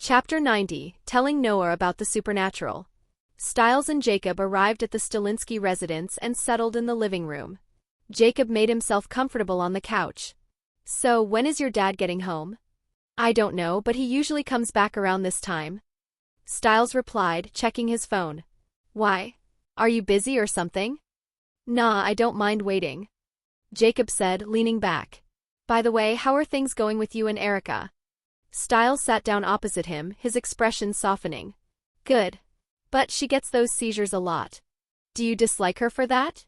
Chapter 90, Telling Noah About the Supernatural. Stiles and Jacob arrived at the Stilinski residence and settled in the living room. Jacob made himself comfortable on the couch. "So, when is your dad getting home?" "I don't know, but he usually comes back around this time," Stiles replied, checking his phone. "Why? Are you busy or something?" "Nah, I don't mind waiting," Jacob said, leaning back. "By the way, how are things going with you and Erica?" Stiles sat down opposite him, his expression softening. "Good. But she gets those seizures a lot." "Do you dislike her for that?"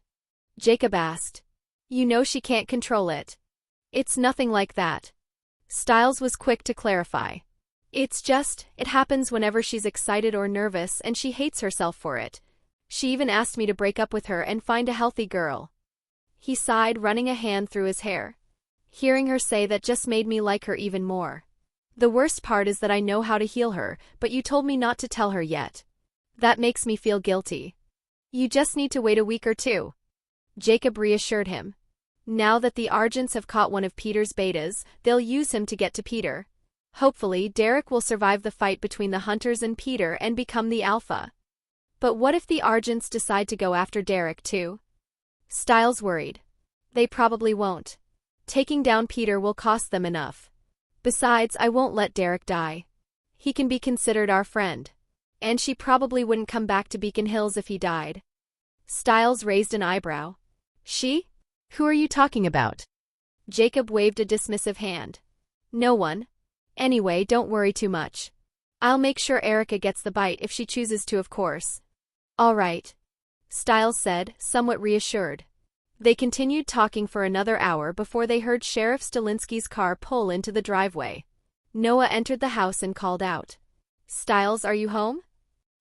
Jacob asked. "You know she can't control it." "It's nothing like that." Stiles was quick to clarify. "It's just, it happens whenever she's excited or nervous and she hates herself for it. She even asked me to break up with her and find a healthy girl." He sighed, running a hand through his hair. "Hearing her say that just made me like her even more. The worst part is that I know how to heal her, but you told me not to tell her yet. That makes me feel guilty." "You just need to wait a week or two," Jacob reassured him. "Now that the Argents have caught one of Peter's betas, they'll use him to get to Peter. Hopefully, Derek will survive the fight between the Hunters and Peter and become the Alpha." "But what if the Argents decide to go after Derek too?" Stiles worried. "They probably won't. Taking down Peter will cost them enough. Besides, I won't let Derek die. He can be considered our friend. And she probably wouldn't come back to Beacon Hills if he died." Stiles raised an eyebrow. "She? Who are you talking about?" Jacob waved a dismissive hand. "No one. Anyway, don't worry too much. I'll make sure Erica gets the bite if she chooses to, of course." "All right," Stiles said, somewhat reassured. They continued talking for another hour before they heard Sheriff Stilinski's car pull into the driveway. Noah entered the house and called out. "Stiles, are you home?"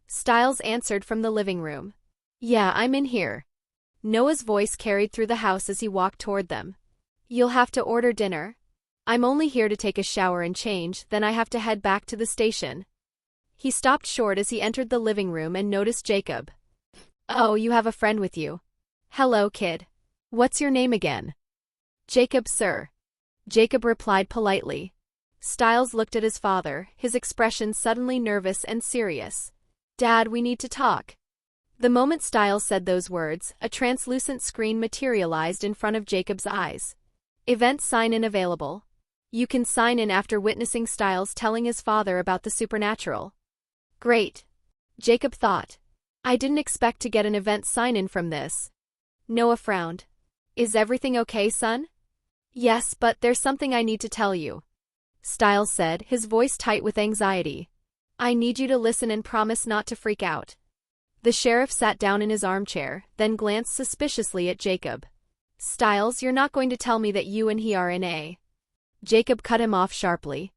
Stiles answered from the living room. "Yeah, I'm in here." Noah's voice carried through the house as he walked toward them. "You'll have to order dinner. I'm only here to take a shower and change, then I have to head back to the station." He stopped short as he entered the living room and noticed Jacob. "Oh, you have a friend with you. Hello, kid. What's your name again?" "Jacob, sir." Jacob replied politely. Stiles looked at his father, his expression suddenly nervous and serious. "Dad, we need to talk." The moment Stiles said those words, a translucent screen materialized in front of Jacob's eyes. "Event sign-in available. You can sign in after witnessing Stiles telling his father about the supernatural." "Great," Jacob thought. "I didn't expect to get an event sign-in from this." Noah frowned. "Is everything okay, son?" "Yes, but there's something I need to tell you," Stiles said, his voice tight with anxiety. "I need you to listen and promise not to freak out." The sheriff sat down in his armchair, then glanced suspiciously at Jacob. "Stiles, you're not going to tell me that you and he are in a..." Jacob cut him off sharply.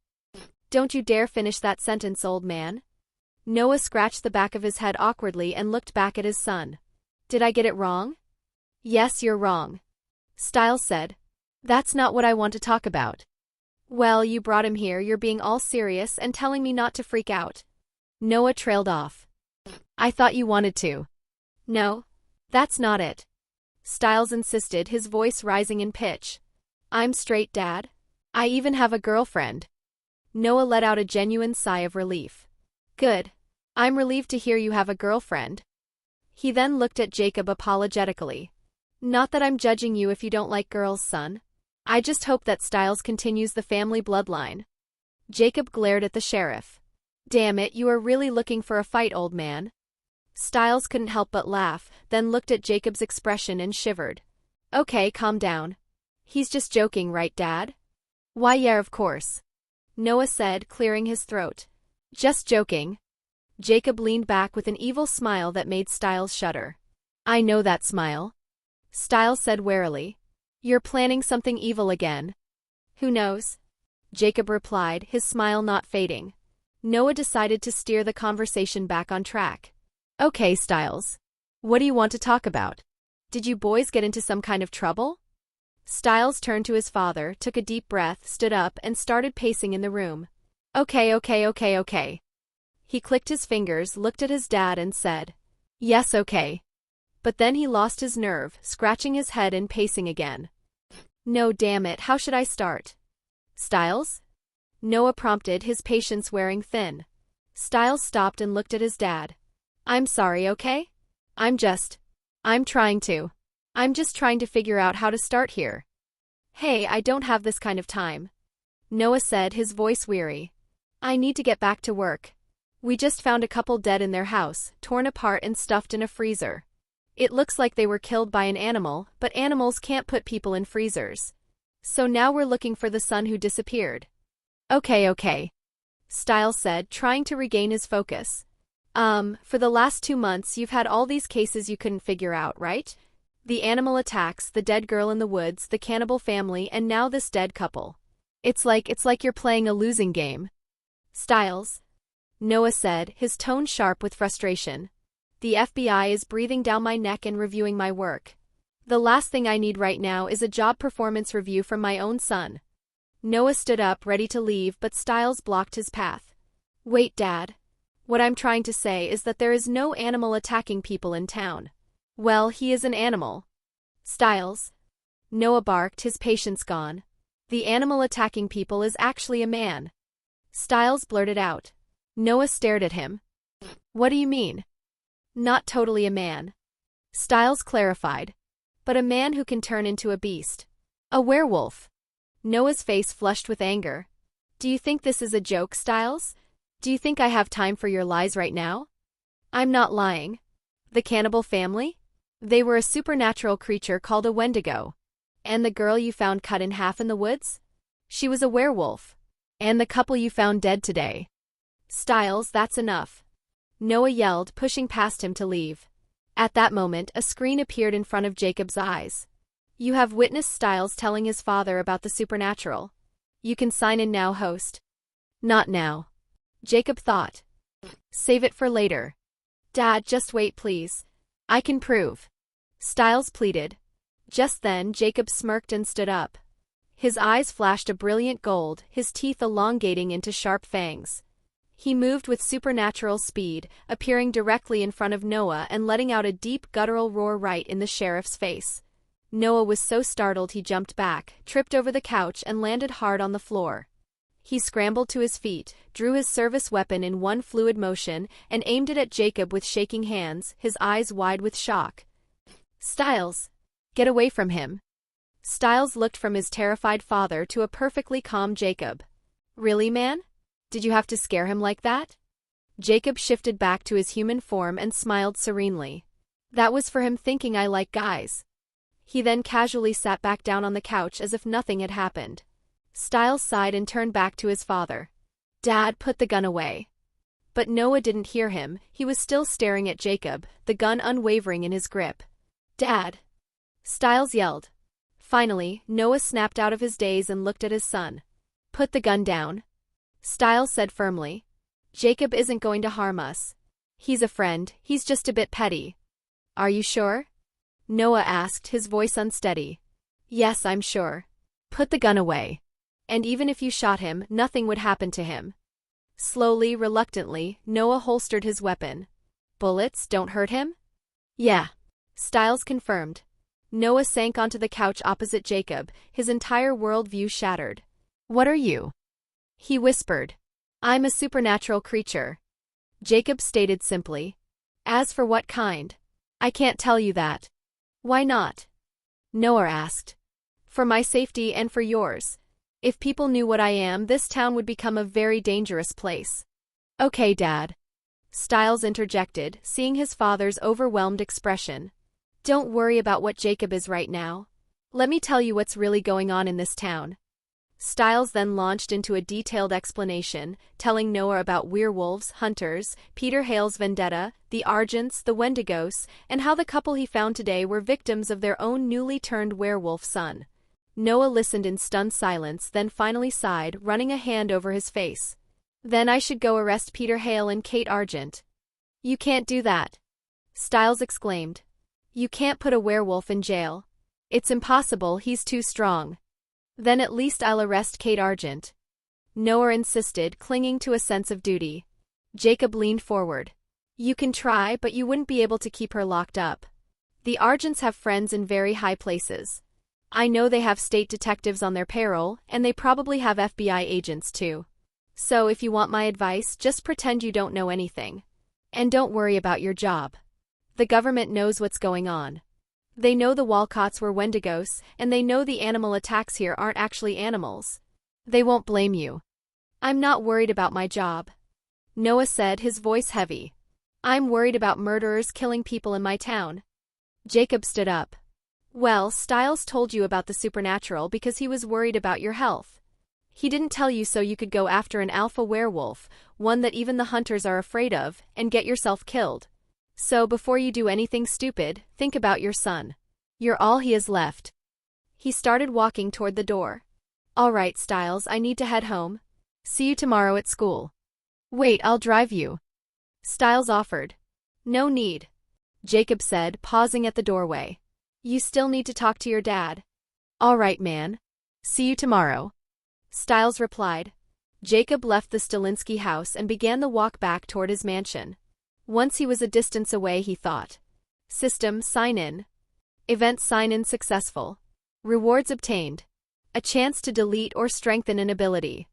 "Don't you dare finish that sentence, old man." Noah scratched the back of his head awkwardly and looked back at his son. "Did I get it wrong?" "Yes, you're wrong," Stiles said. "That's not what I want to talk about." "Well, you brought him here, you're being all serious and telling me not to freak out." Noah trailed off. "I thought you wanted to." "No, that's not it," Stiles insisted, his voice rising in pitch. "I'm straight, Dad. I even have a girlfriend." Noah let out a genuine sigh of relief. "Good. I'm relieved to hear you have a girlfriend." He then looked at Jacob apologetically. "Not that I'm judging you if you don't like girls, son. I just hope that Stiles continues the family bloodline." Jacob glared at the sheriff. "Damn it, you are really looking for a fight, old man." Stiles couldn't help but laugh, then looked at Jacob's expression and shivered. "Okay, calm down. He's just joking, right, Dad?" "Why, yeah, of course," Noah said, clearing his throat. "Just joking." Jacob leaned back with an evil smile that made Stiles shudder. "I know that smile," Stiles said warily. "You're planning something evil again." "Who knows?" Jacob replied, his smile not fading. Noah decided to steer the conversation back on track. "Okay, Stiles. What do you want to talk about? Did you boys get into some kind of trouble?" Stiles turned to his father, took a deep breath, stood up, and started pacing in the room. Okay. He clicked his fingers, looked at his dad, and said, "Yes, okay." But then he lost his nerve, scratching his head and pacing again. "No, damn it, how should I start?" "Stiles?" Noah prompted, his patience wearing thin. Stiles stopped and looked at his dad. I'm sorry, okay? I'm just trying to figure out how to start here. Hey, I don't have this kind of time. Noah said, his voice weary. I need to get back to work. We just found a couple dead in their house, torn apart and stuffed in a freezer. It looks like they were killed by an animal, but animals can't put people in freezers. So now we're looking for the son who disappeared. Okay. Stiles said, trying to regain his focus. For the last 2 months you've had all these cases you couldn't figure out, right? The animal attacks, the dead girl in the woods, the cannibal family, and now this dead couple. It's like you're playing a losing game. Stiles, Noah said, his tone sharp with frustration. The FBI is breathing down my neck and reviewing my work. The last thing I need right now is a job performance review from my own son. Noah stood up, ready to leave, but Stiles blocked his path. Wait, Dad. What I'm trying to say is that there is no animal attacking people in town. Well, he is an animal. Stiles, Noah barked, his patience gone. The animal attacking people is actually a man. Stiles blurted out. Noah stared at him. What do you mean? Not totally a man. Stiles clarified. But a man who can turn into a beast. A werewolf. Noah's face flushed with anger. Do you think this is a joke, Stiles? Do you think I have time for your lies right now? I'm not lying. The cannibal family? They were a supernatural creature called a Wendigo. And the girl you found cut in half in the woods? She was a werewolf. And the couple you found dead today. Stiles, that's enough. Noah yelled, pushing past him to leave. At that moment, a screen appeared in front of Jacob's eyes. You have witnessed Stiles telling his father about the supernatural. You can sign in now, host. Not now. Jacob thought. Save it for later. Dad, just wait, please. I can prove. Stiles pleaded. Just then, Jacob smirked and stood up. His eyes flashed a brilliant gold, his teeth elongating into sharp fangs. He moved with supernatural speed, appearing directly in front of Noah and letting out a deep guttural roar right in the sheriff's face. Noah was so startled he jumped back, tripped over the couch and landed hard on the floor. He scrambled to his feet, drew his service weapon in one fluid motion, and aimed it at Jacob with shaking hands, his eyes wide with shock. Stiles! Get away from him! Stiles looked from his terrified father to a perfectly calm Jacob. Really, man? Did you have to scare him like that? Jacob shifted back to his human form and smiled serenely. That was for him thinking I like guys. He then casually sat back down on the couch as if nothing had happened. Stiles sighed and turned back to his father. Dad, put the gun away. But Noah didn't hear him, he was still staring at Jacob, the gun unwavering in his grip. Dad! Stiles yelled. Finally, Noah snapped out of his daze and looked at his son. Put the gun down. Stiles said firmly. Jacob isn't going to harm us. He's a friend, he's just a bit petty. Are you sure? Noah asked, his voice unsteady. Yes, I'm sure. Put the gun away. And even if you shot him, nothing would happen to him. Slowly, reluctantly, Noah holstered his weapon. Bullets don't hurt him? Yeah. Stiles confirmed. Noah sank onto the couch opposite Jacob, his entire worldview shattered. What are you? He whispered. I'm a supernatural creature. Jacob stated simply. As for what kind? I can't tell you that. Why not? Noah asked. For my safety and for yours. If people knew what I am, this town would become a very dangerous place. Okay, Dad. Stiles interjected, seeing his father's overwhelmed expression. Don't worry about what Jacob is right now. Let me tell you what's really going on in this town. Stiles then launched into a detailed explanation, telling Noah about werewolves, hunters, Peter Hale's vendetta, the Argents, the Wendigos, and how the couple he found today were victims of their own newly turned werewolf son. Noah listened in stunned silence, then finally sighed, running a hand over his face. Then I should go arrest Peter Hale and Kate Argent. You can't do that. Stiles exclaimed. You can't put a werewolf in jail. It's impossible, he's too strong. Then at least I'll arrest Kate Argent. Noah insisted, clinging to a sense of duty. Jacob leaned forward. You can try, but you wouldn't be able to keep her locked up. The Argents have friends in very high places. I know they have state detectives on their payroll, and they probably have FBI agents too. So if you want my advice, just pretend you don't know anything. And don't worry about your job. The government knows what's going on. They know the Walcotts were Wendigos, and they know the animal attacks here aren't actually animals. They won't blame you. I'm not worried about my job, Noah said, his voice heavy. I'm worried about murderers killing people in my town. Jacob stood up. Well, Stiles told you about the supernatural because he was worried about your health. He didn't tell you so you could go after an alpha werewolf, one that even the hunters are afraid of, and get yourself killed. So before you do anything stupid, think about your son. You're all he has left. He started walking toward the door. All right, Stiles, I need to head home. See you tomorrow at school. Wait, I'll drive you. Stiles offered. No need, Jacob said, pausing at the doorway. You still need to talk to your dad. All right, man. See you tomorrow, Stiles replied. Jacob left the Stilinski house and began the walk back toward his mansion. Once he was a distance away, he thought. System, sign in. Event, sign in successful. Rewards obtained. A chance to delete or strengthen an ability.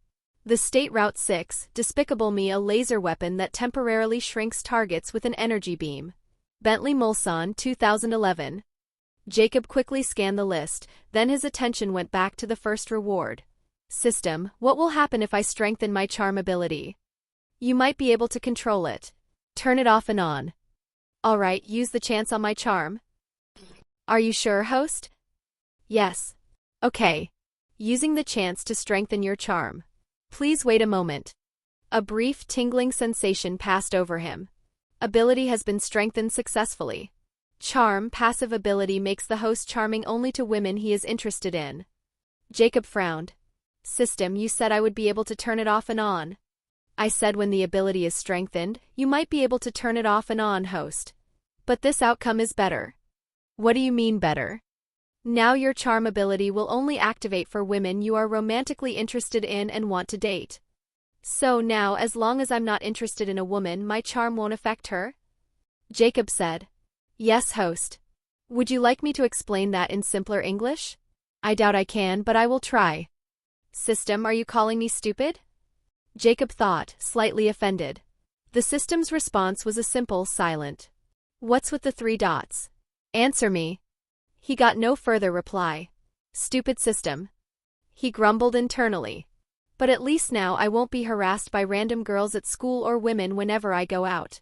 The State Route 6, Despicable Me, a laser weapon that temporarily shrinks targets with an energy beam. Bentley Mulsanne, 2011. Jacob quickly scanned the list, then his attention went back to the first reward. System, what will happen if I strengthen my charm ability? You might be able to control it. Turn it off and on. All right, use the chance on my charm. Are you sure, host? Yes. Okay. Using the chance to strengthen your charm. Please wait a moment. A brief, tingling sensation passed over him. Ability has been strengthened successfully. Charm, passive ability, makes the host charming only to women he is interested in. Jacob frowned. System, you said I would be able to turn it off and on. I said when the ability is strengthened, you might be able to turn it off and on, host. But this outcome is better. What do you mean better? Now your charm ability will only activate for women you are romantically interested in and want to date. So now, as long as I'm not interested in a woman, my charm won't affect her? Jacob said. Yes, host. Would you like me to explain that in simpler English? I doubt I can, but I will try. System, are you calling me stupid? Jacob thought, slightly offended. The system's response was a simple, silent. What's with the 3 dots? Answer me. He got no further reply. Stupid system. He grumbled internally. But at least now I won't be harassed by random girls at school or women whenever I go out.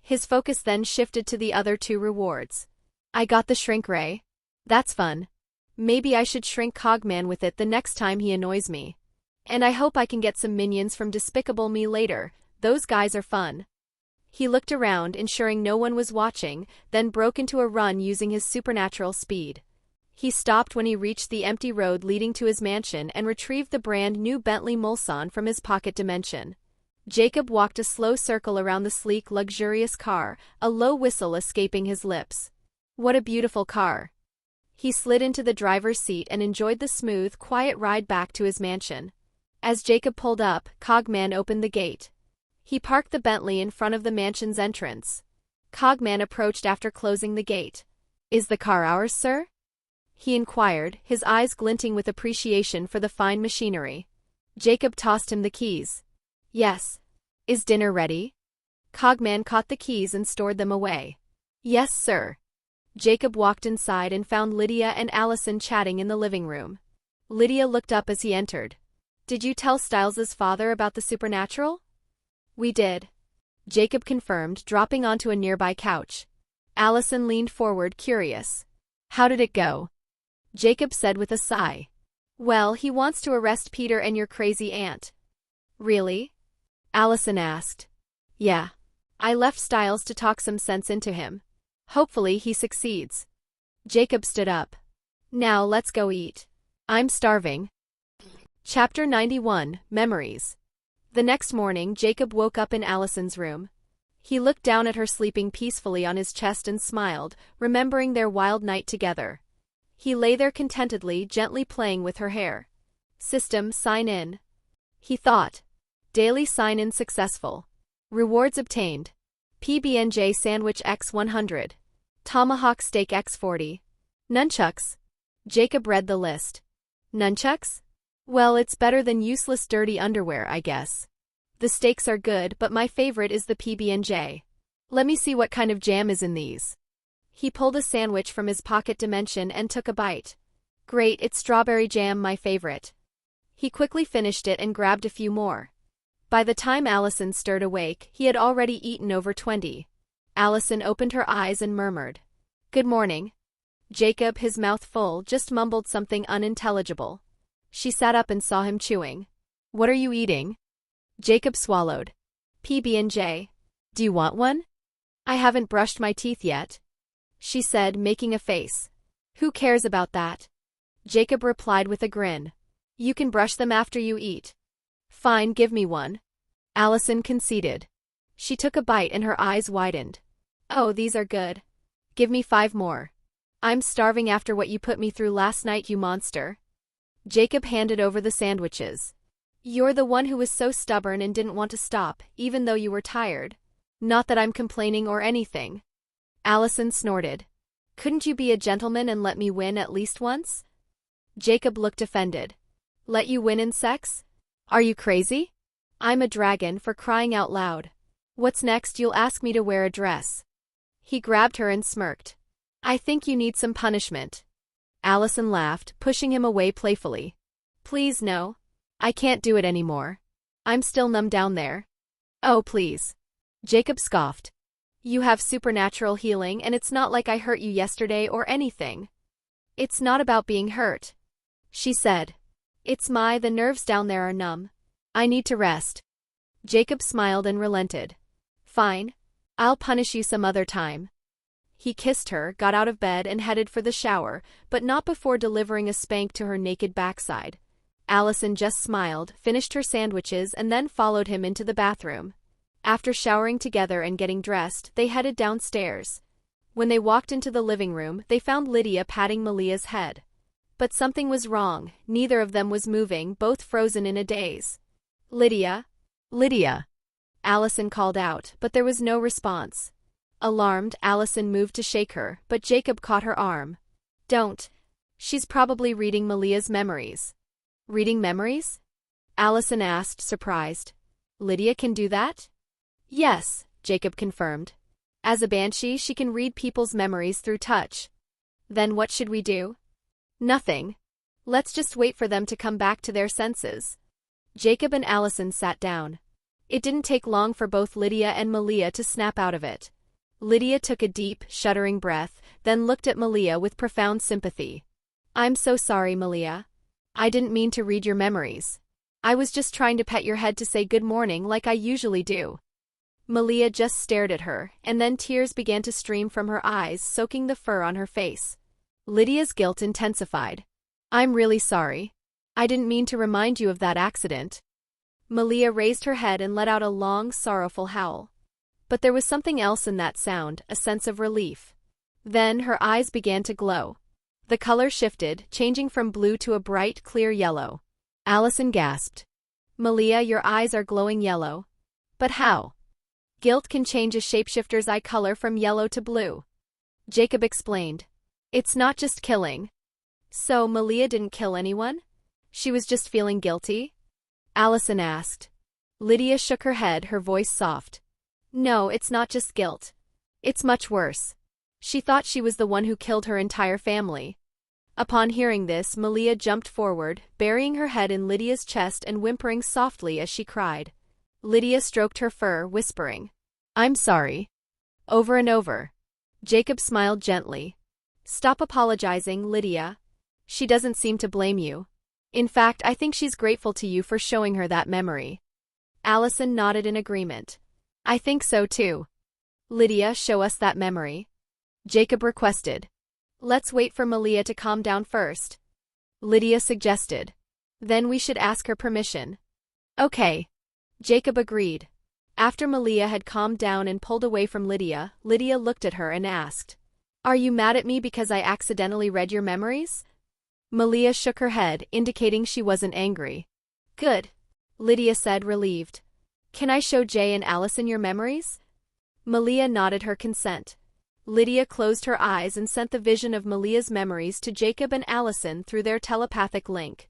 His focus then shifted to the other 2 rewards. I got the shrink ray. That's fun. Maybe I should shrink Cogman with it the next time he annoys me. And I hope I can get some minions from Despicable Me later, those guys are fun. He looked around, ensuring no one was watching, then broke into a run using his supernatural speed. He stopped when he reached the empty road leading to his mansion and retrieved the brand new Bentley Mulsanne from his pocket dimension. Jacob walked a slow circle around the sleek, luxurious car, a low whistle escaping his lips. What a beautiful car. He slid into the driver's seat and enjoyed the smooth, quiet ride back to his mansion. As Jacob pulled up, Cogman opened the gate. He parked the Bentley in front of the mansion's entrance. Cogman approached after closing the gate. Is the car ours, sir? He inquired, his eyes glinting with appreciation for the fine machinery. Jacob tossed him the keys. Yes. Is dinner ready? Cogman caught the keys and stored them away. Yes, sir. Jacob walked inside and found Lydia and Allison chatting in the living room. Lydia looked up as he entered. Did you tell Stiles's father about the supernatural? We did. Jacob confirmed, dropping onto a nearby couch. Allison leaned forward, curious. How did it go? Jacob said with a sigh. Well, he wants to arrest Peter and your crazy aunt. Really? Allison asked. Yeah. I left Stiles to talk some sense into him. Hopefully he succeeds. Jacob stood up. Now let's go eat. I'm starving. Chapter 91, Memories. The next morning, Jacob woke up in Allison's room. He looked down at her sleeping peacefully on his chest and smiled, remembering their wild night together. He lay there contentedly, gently playing with her hair. System, sign in. He thought. Daily sign-in successful. Rewards obtained. PB&J Sandwich X 100. Tomahawk Steak X 40. Nunchucks. Jacob read the list. Nunchucks? Well, it's better than useless dirty underwear, I guess. The steaks are good, but my favorite is the PB&J. Let me see what kind of jam is in these. He pulled a sandwich from his pocket dimension and took a bite. Great, it's strawberry jam, my favorite. He quickly finished it and grabbed a few more. By the time Allison stirred awake, he had already eaten over 20. Allison opened her eyes and murmured, "Good morning." Jacob, his mouth full, just mumbled something unintelligible. She sat up and saw him chewing. "What are you eating?" Jacob swallowed. "PB&J. Do you want one?" "I haven't brushed my teeth yet," she said, making a face. "Who cares about that?" Jacob replied with a grin. "You can brush them after you eat." "Fine, give me one." Allison conceded. She took a bite and her eyes widened. "Oh, these are good. Give me 5 more. I'm starving after what you put me through last night, you monster." Jacob handed over the sandwiches. "You're the one who was so stubborn and didn't want to stop, even though you were tired. Not that I'm complaining or anything." Allison snorted. "Couldn't you be a gentleman and let me win at least once?" Jacob looked offended. "Let you win in sex? Are you crazy? I'm a dragon, for crying out loud. What's next? You'll ask me to wear a dress." He grabbed her and smirked. "I think you need some punishment." Allison laughed, pushing him away playfully. "Please no. I can't do it anymore. I'm still numb down there." "Oh, please." Jacob scoffed. "You have supernatural healing and it's not like I hurt you yesterday or anything." "It's not about being hurt," she said. The nerves down there are numb. I need to rest." Jacob smiled and relented. "Fine. I'll punish you some other time." He kissed her, got out of bed and headed for the shower, but not before delivering a spank to her naked backside. Allison just smiled, finished her sandwiches and then followed him into the bathroom. After showering together and getting dressed, they headed downstairs. When they walked into the living room, they found Lydia patting Malia's head. But something was wrong, neither of them was moving, both frozen in a daze. "Lydia? Lydia?" Allison called out, but there was no response. Alarmed, Allison moved to shake her, but Jacob caught her arm. "Don't. She's probably reading Malia's memories." "Reading memories?" Allison asked, surprised. "Lydia can do that?" "Yes," Jacob confirmed. "As a banshee, she can read people's memories through touch." "Then what should we do?" "Nothing. Let's just wait for them to come back to their senses." Jacob and Allison sat down. It didn't take long for both Lydia and Malia to snap out of it. Lydia took a deep, shuddering breath, then looked at Malia with profound sympathy. "I'm so sorry, Malia. I didn't mean to read your memories. I was just trying to pet your head to say good morning like I usually do." Malia just stared at her, and then tears began to stream from her eyes, soaking the fur on her face. Lydia's guilt intensified. "I'm really sorry. I didn't mean to remind you of that accident." Malia raised her head and let out a long, sorrowful howl. But there was something else in that sound, a sense of relief. Then her eyes began to glow. The color shifted, changing from blue to a bright, clear yellow. Allison gasped. "Malia, your eyes are glowing yellow." "But how?" "Guilt can change a shapeshifter's eye color from yellow to blue." Jacob explained. "It's not just killing." "So Malia didn't kill anyone? She was just feeling guilty?" Allison asked. Lydia shook her head, her voice soft. "No, it's not just guilt. It's much worse. She thought she was the one who killed her entire family." Upon hearing this, Malia jumped forward, burying her head in Lydia's chest and whimpering softly as she cried. Lydia stroked her fur, whispering, "I'm sorry." Over and over. Jacob smiled gently. "Stop apologizing, Lydia. She doesn't seem to blame you. In fact, I think she's grateful to you for showing her that memory." Allison nodded in agreement. "I think so too." "Lydia, show us that memory," Jacob requested. "Let's wait for Malia to calm down first," Lydia suggested. "Then we should ask her permission." "Okay," Jacob agreed. After Malia had calmed down and pulled away from Lydia, Lydia looked at her and asked, "Are you mad at me because I accidentally read your memories?" Malia shook her head, indicating she wasn't angry. "Good," Lydia said, relieved. "Can I show Jay and Allison your memories?" Malia nodded her consent. Lydia closed her eyes and sent the vision of Malia's memories to Jacob and Allison through their telepathic link.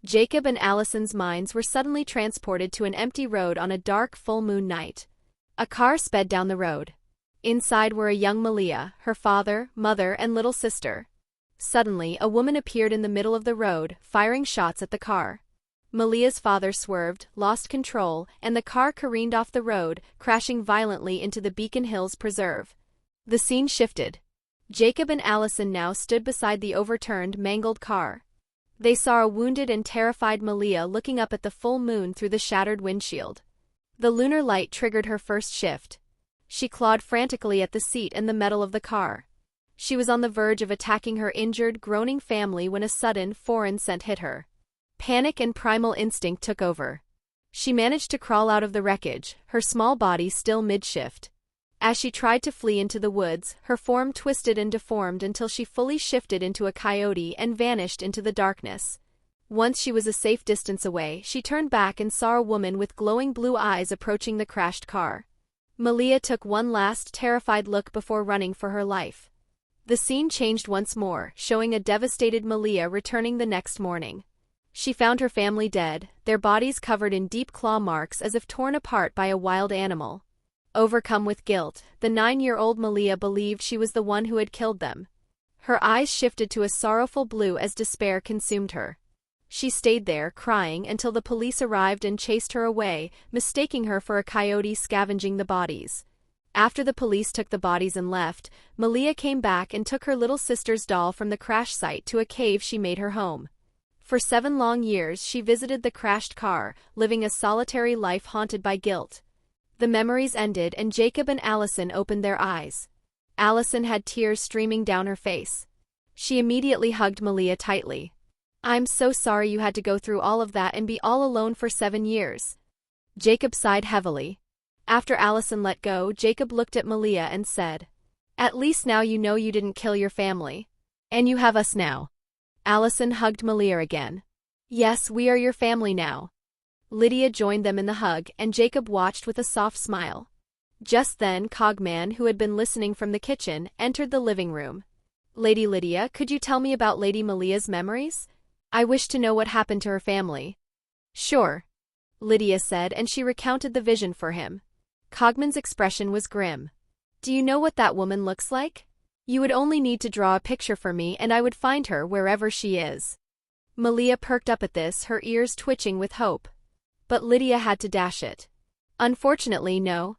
Jacob and Allison's minds were suddenly transported to an empty road on a dark full moon night. A car sped down the road. Inside were a young Malia, her father, mother, and little sister. Suddenly, a woman appeared in the middle of the road, firing shots at the car. Malia's father swerved, lost control, and the car careened off the road, crashing violently into the Beacon Hills Preserve. The scene shifted. Jacob and Allison now stood beside the overturned, mangled car. They saw a wounded and terrified Malia looking up at the full moon through the shattered windshield. The lunar light triggered her first shift. She clawed frantically at the seat and the metal of the car. She was on the verge of attacking her injured, groaning family when a sudden, foreign scent hit her. Panic and primal instinct took over. She managed to crawl out of the wreckage, her small body still mid-shift. As she tried to flee into the woods, her form twisted and deformed until she fully shifted into a coyote and vanished into the darkness. Once she was a safe distance away, she turned back and saw a woman with glowing blue eyes approaching the crashed car. Malia took one last terrified look before running for her life. The scene changed once more, showing a devastated Malia returning the next morning. She found her family dead, their bodies covered in deep claw marks as if torn apart by a wild animal. Overcome with guilt, the 9-year-old Malia believed she was the one who had killed them. Her eyes shifted to a sorrowful blue as despair consumed her. She stayed there, crying, until the police arrived and chased her away, mistaking her for a coyote scavenging the bodies. After the police took the bodies and left, Malia came back and took her little sister's doll from the crash site to a cave she made her home. For 7 long years she visited the crashed car, living a solitary life haunted by guilt. The memories ended and Jacob and Allison opened their eyes. Allison had tears streaming down her face. She immediately hugged Malia tightly. "I'm so sorry you had to go through all of that and be all alone for 7 years. Jacob sighed heavily. After Allison let go, Jacob looked at Malia and said, "At least now you know you didn't kill your family. And you have us now." Allison hugged Malia again. "Yes, we are your family now." Lydia joined them in the hug, and Jacob watched with a soft smile. Just then, Cogman, who had been listening from the kitchen, entered the living room. "Lady Lydia, could you tell me about Lady Malia's memories? I wish to know what happened to her family." "Sure," Lydia said, and she recounted the vision for him. Cogman's expression was grim. "Do you know what that woman looks like? You would only need to draw a picture for me and I would find her wherever she is." Malia perked up at this, her ears twitching with hope. But Lydia had to dash it. "Unfortunately, no.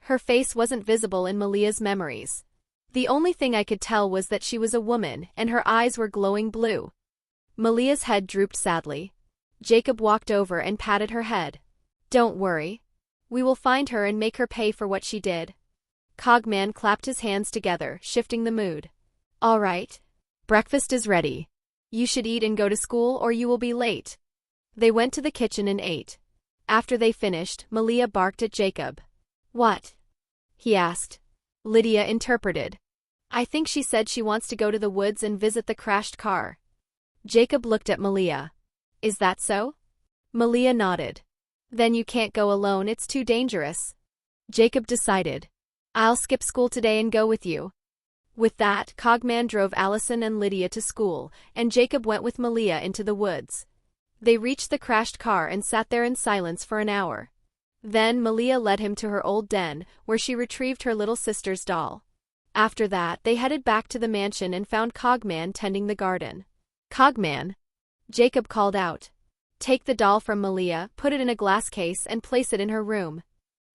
Her face wasn't visible in Malia's memories. The only thing I could tell was that she was a woman and her eyes were glowing blue." Malia's head drooped sadly. Jacob walked over and patted her head. "Don't worry. We will find her and make her pay for what she did." Cogman clapped his hands together, shifting the mood. "All right. Breakfast is ready. You should eat and go to school or you will be late." They went to the kitchen and ate. After they finished, Malia barked at Jacob. "What?" he asked. Lydia interpreted. "I think she said she wants to go to the woods and visit the crashed car." Jacob looked at Malia. "Is that so?" Malia nodded. "Then you can't go alone, it's too dangerous." Jacob decided. "I'll skip school today and go with you." With that, Cogman drove Allison and Lydia to school, and Jacob went with Malia into the woods. They reached the crashed car and sat there in silence for an hour. Then Malia led him to her old den, where she retrieved her little sister's doll. After that, they headed back to the mansion and found Cogman tending the garden. "Cogman," Jacob called out. "Take the doll from Malia, put it in a glass case and place it in her room."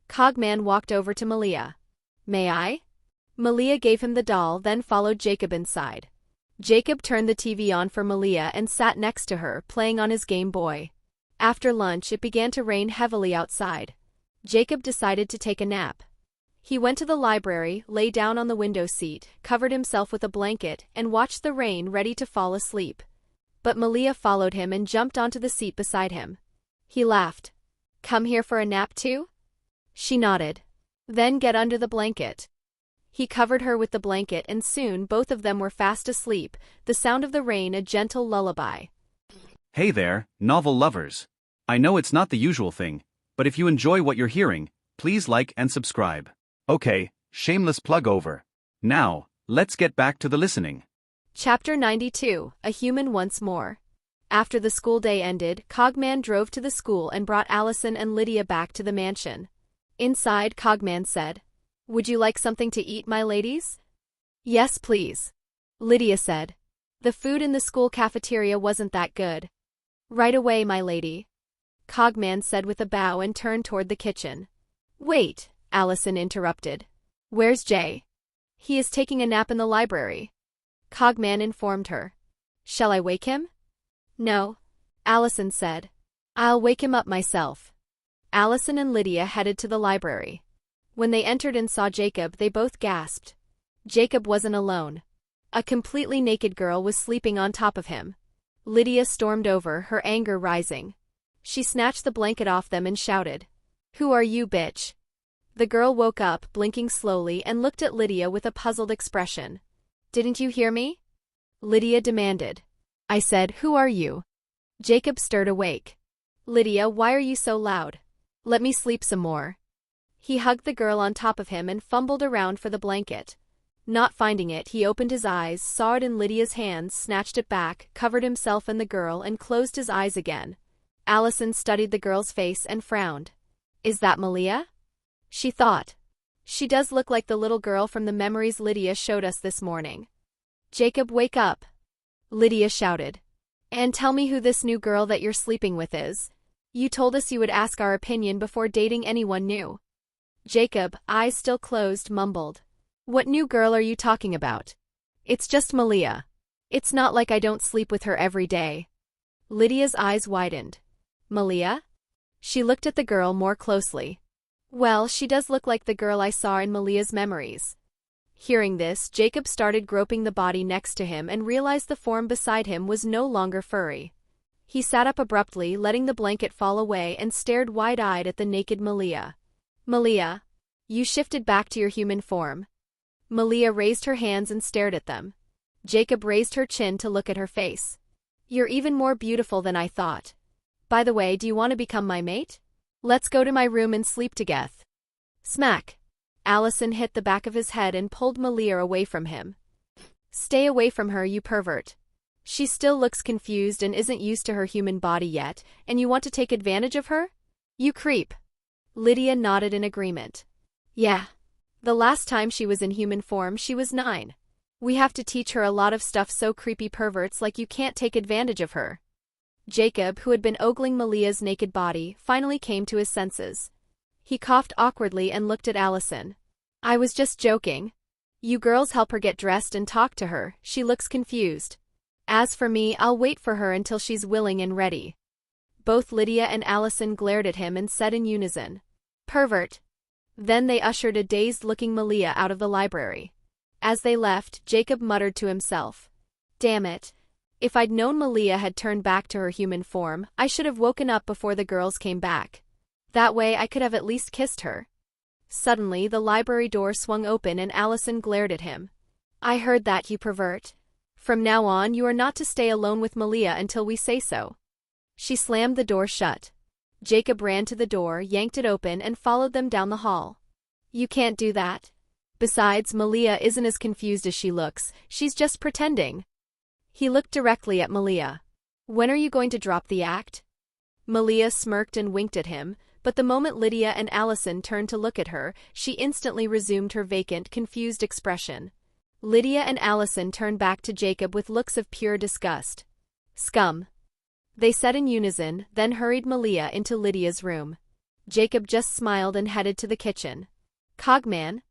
Cogman walked over to Malia. "May I?" Malia gave him the doll, then followed Jacob inside. Jacob turned the TV on for Malia and sat next to her, playing on his Game Boy. After lunch, it began to rain heavily outside. Jacob decided to take a nap. He went to the library, lay down on the window seat, covered himself with a blanket, and watched the rain, ready to fall asleep. But Malia followed him and jumped onto the seat beside him. He laughed. "Come here for a nap too?" She nodded. "Then get under the blanket." He covered her with the blanket and soon both of them were fast asleep, the sound of the rain a gentle lullaby. Hey there, novel lovers. I know it's not the usual thing, but if you enjoy what you're hearing, please like and subscribe. Okay, shameless plug over. Now, let's get back to the listening. Chapter 92, A Human Once More. After the school day ended, Cogman drove to the school and brought Allison and Lydia back to the mansion. Inside, Cogman said, "Would you like something to eat, my ladies?" "Yes, please," Lydia said. "The food in the school cafeteria wasn't that good." "Right away, my lady," Cogman said with a bow and turned toward the kitchen. "Wait," Allison interrupted. "Where's Jay?" "He is taking a nap in the library," Cogman informed her. "Shall I wake him?" "No," Allison said. "I'll wake him up myself." Allison and Lydia headed to the library. When they entered and saw Jacob, they both gasped. Jacob wasn't alone. A completely naked girl was sleeping on top of him. Lydia stormed over, her anger rising. She snatched the blanket off them and shouted, "Who are you, bitch?" The girl woke up, blinking slowly, and looked at Lydia with a puzzled expression. "Didn't you hear me?" Lydia demanded. "I said, who are you?" Jacob stirred awake. "Lydia, why are you so loud? Let me sleep some more." He hugged the girl on top of him and fumbled around for the blanket. Not finding it, he opened his eyes, saw it in Lydia's hands, snatched it back, covered himself and the girl, and closed his eyes again. Allison studied the girl's face and frowned. "Is that Malia?" she thought. "She does look like the little girl from the memories Lydia showed us this morning." "Jacob, wake up," Lydia shouted. "And tell me who this new girl that you're sleeping with is. You told us you would ask our opinion before dating anyone new." Jacob, eyes still closed, mumbled. "What new girl are you talking about? It's just Malia. It's not like I don't sleep with her every day." Lydia's eyes widened. "Malia?" She looked at the girl more closely. "Well, she does look like the girl I saw in Malia's memories." Hearing this, Jacob started groping the body next to him and realized the form beside him was no longer furry. He sat up abruptly, letting the blanket fall away, and stared wide-eyed at the naked Malia. "Malia, you shifted back to your human form." Malia raised her hands and stared at them. Jacob raised her chin to look at her face. "You're even more beautiful than I thought. By the way, do you want to become my mate? Let's go to my room and sleep together." Smack! Allison hit the back of his head and pulled Malia away from him. "Stay away from her, you pervert. She still looks confused and isn't used to her human body yet, and you want to take advantage of her? You creep." Lydia nodded in agreement. "Yeah. The last time she was in human form, she was 9. We have to teach her a lot of stuff, so creepy perverts like you can't take advantage of her." Jacob, who had been ogling Malia's naked body, finally came to his senses. He coughed awkwardly and looked at Allison. "I was just joking. You girls help her get dressed and talk to her, she looks confused. As for me, I'll wait for her until she's willing and ready." Both Lydia and Allison glared at him and said in unison, "Pervert." Then they ushered a dazed-looking Malia out of the library. As they left, Jacob muttered to himself, "Damn it. If I'd known Malia had turned back to her human form, I should have woken up before the girls came back. That way I could have at least kissed her." Suddenly, the library door swung open and Allison glared at him. "I heard that, you pervert. From now on, you are not to stay alone with Malia until we say so." She slammed the door shut. Jacob ran to the door, yanked it open, and followed them down the hall. "You can't do that. Besides, Malia isn't as confused as she looks, she's just pretending." He looked directly at Malia. "When are you going to drop the act?" Malia smirked and winked at him, but the moment Lydia and Allison turned to look at her, she instantly resumed her vacant, confused expression. Lydia and Allison turned back to Jacob with looks of pure disgust. "Scum," they said in unison, then hurried Malia into Lydia's room. Jacob just smiled and headed to the kitchen. "Cogman?"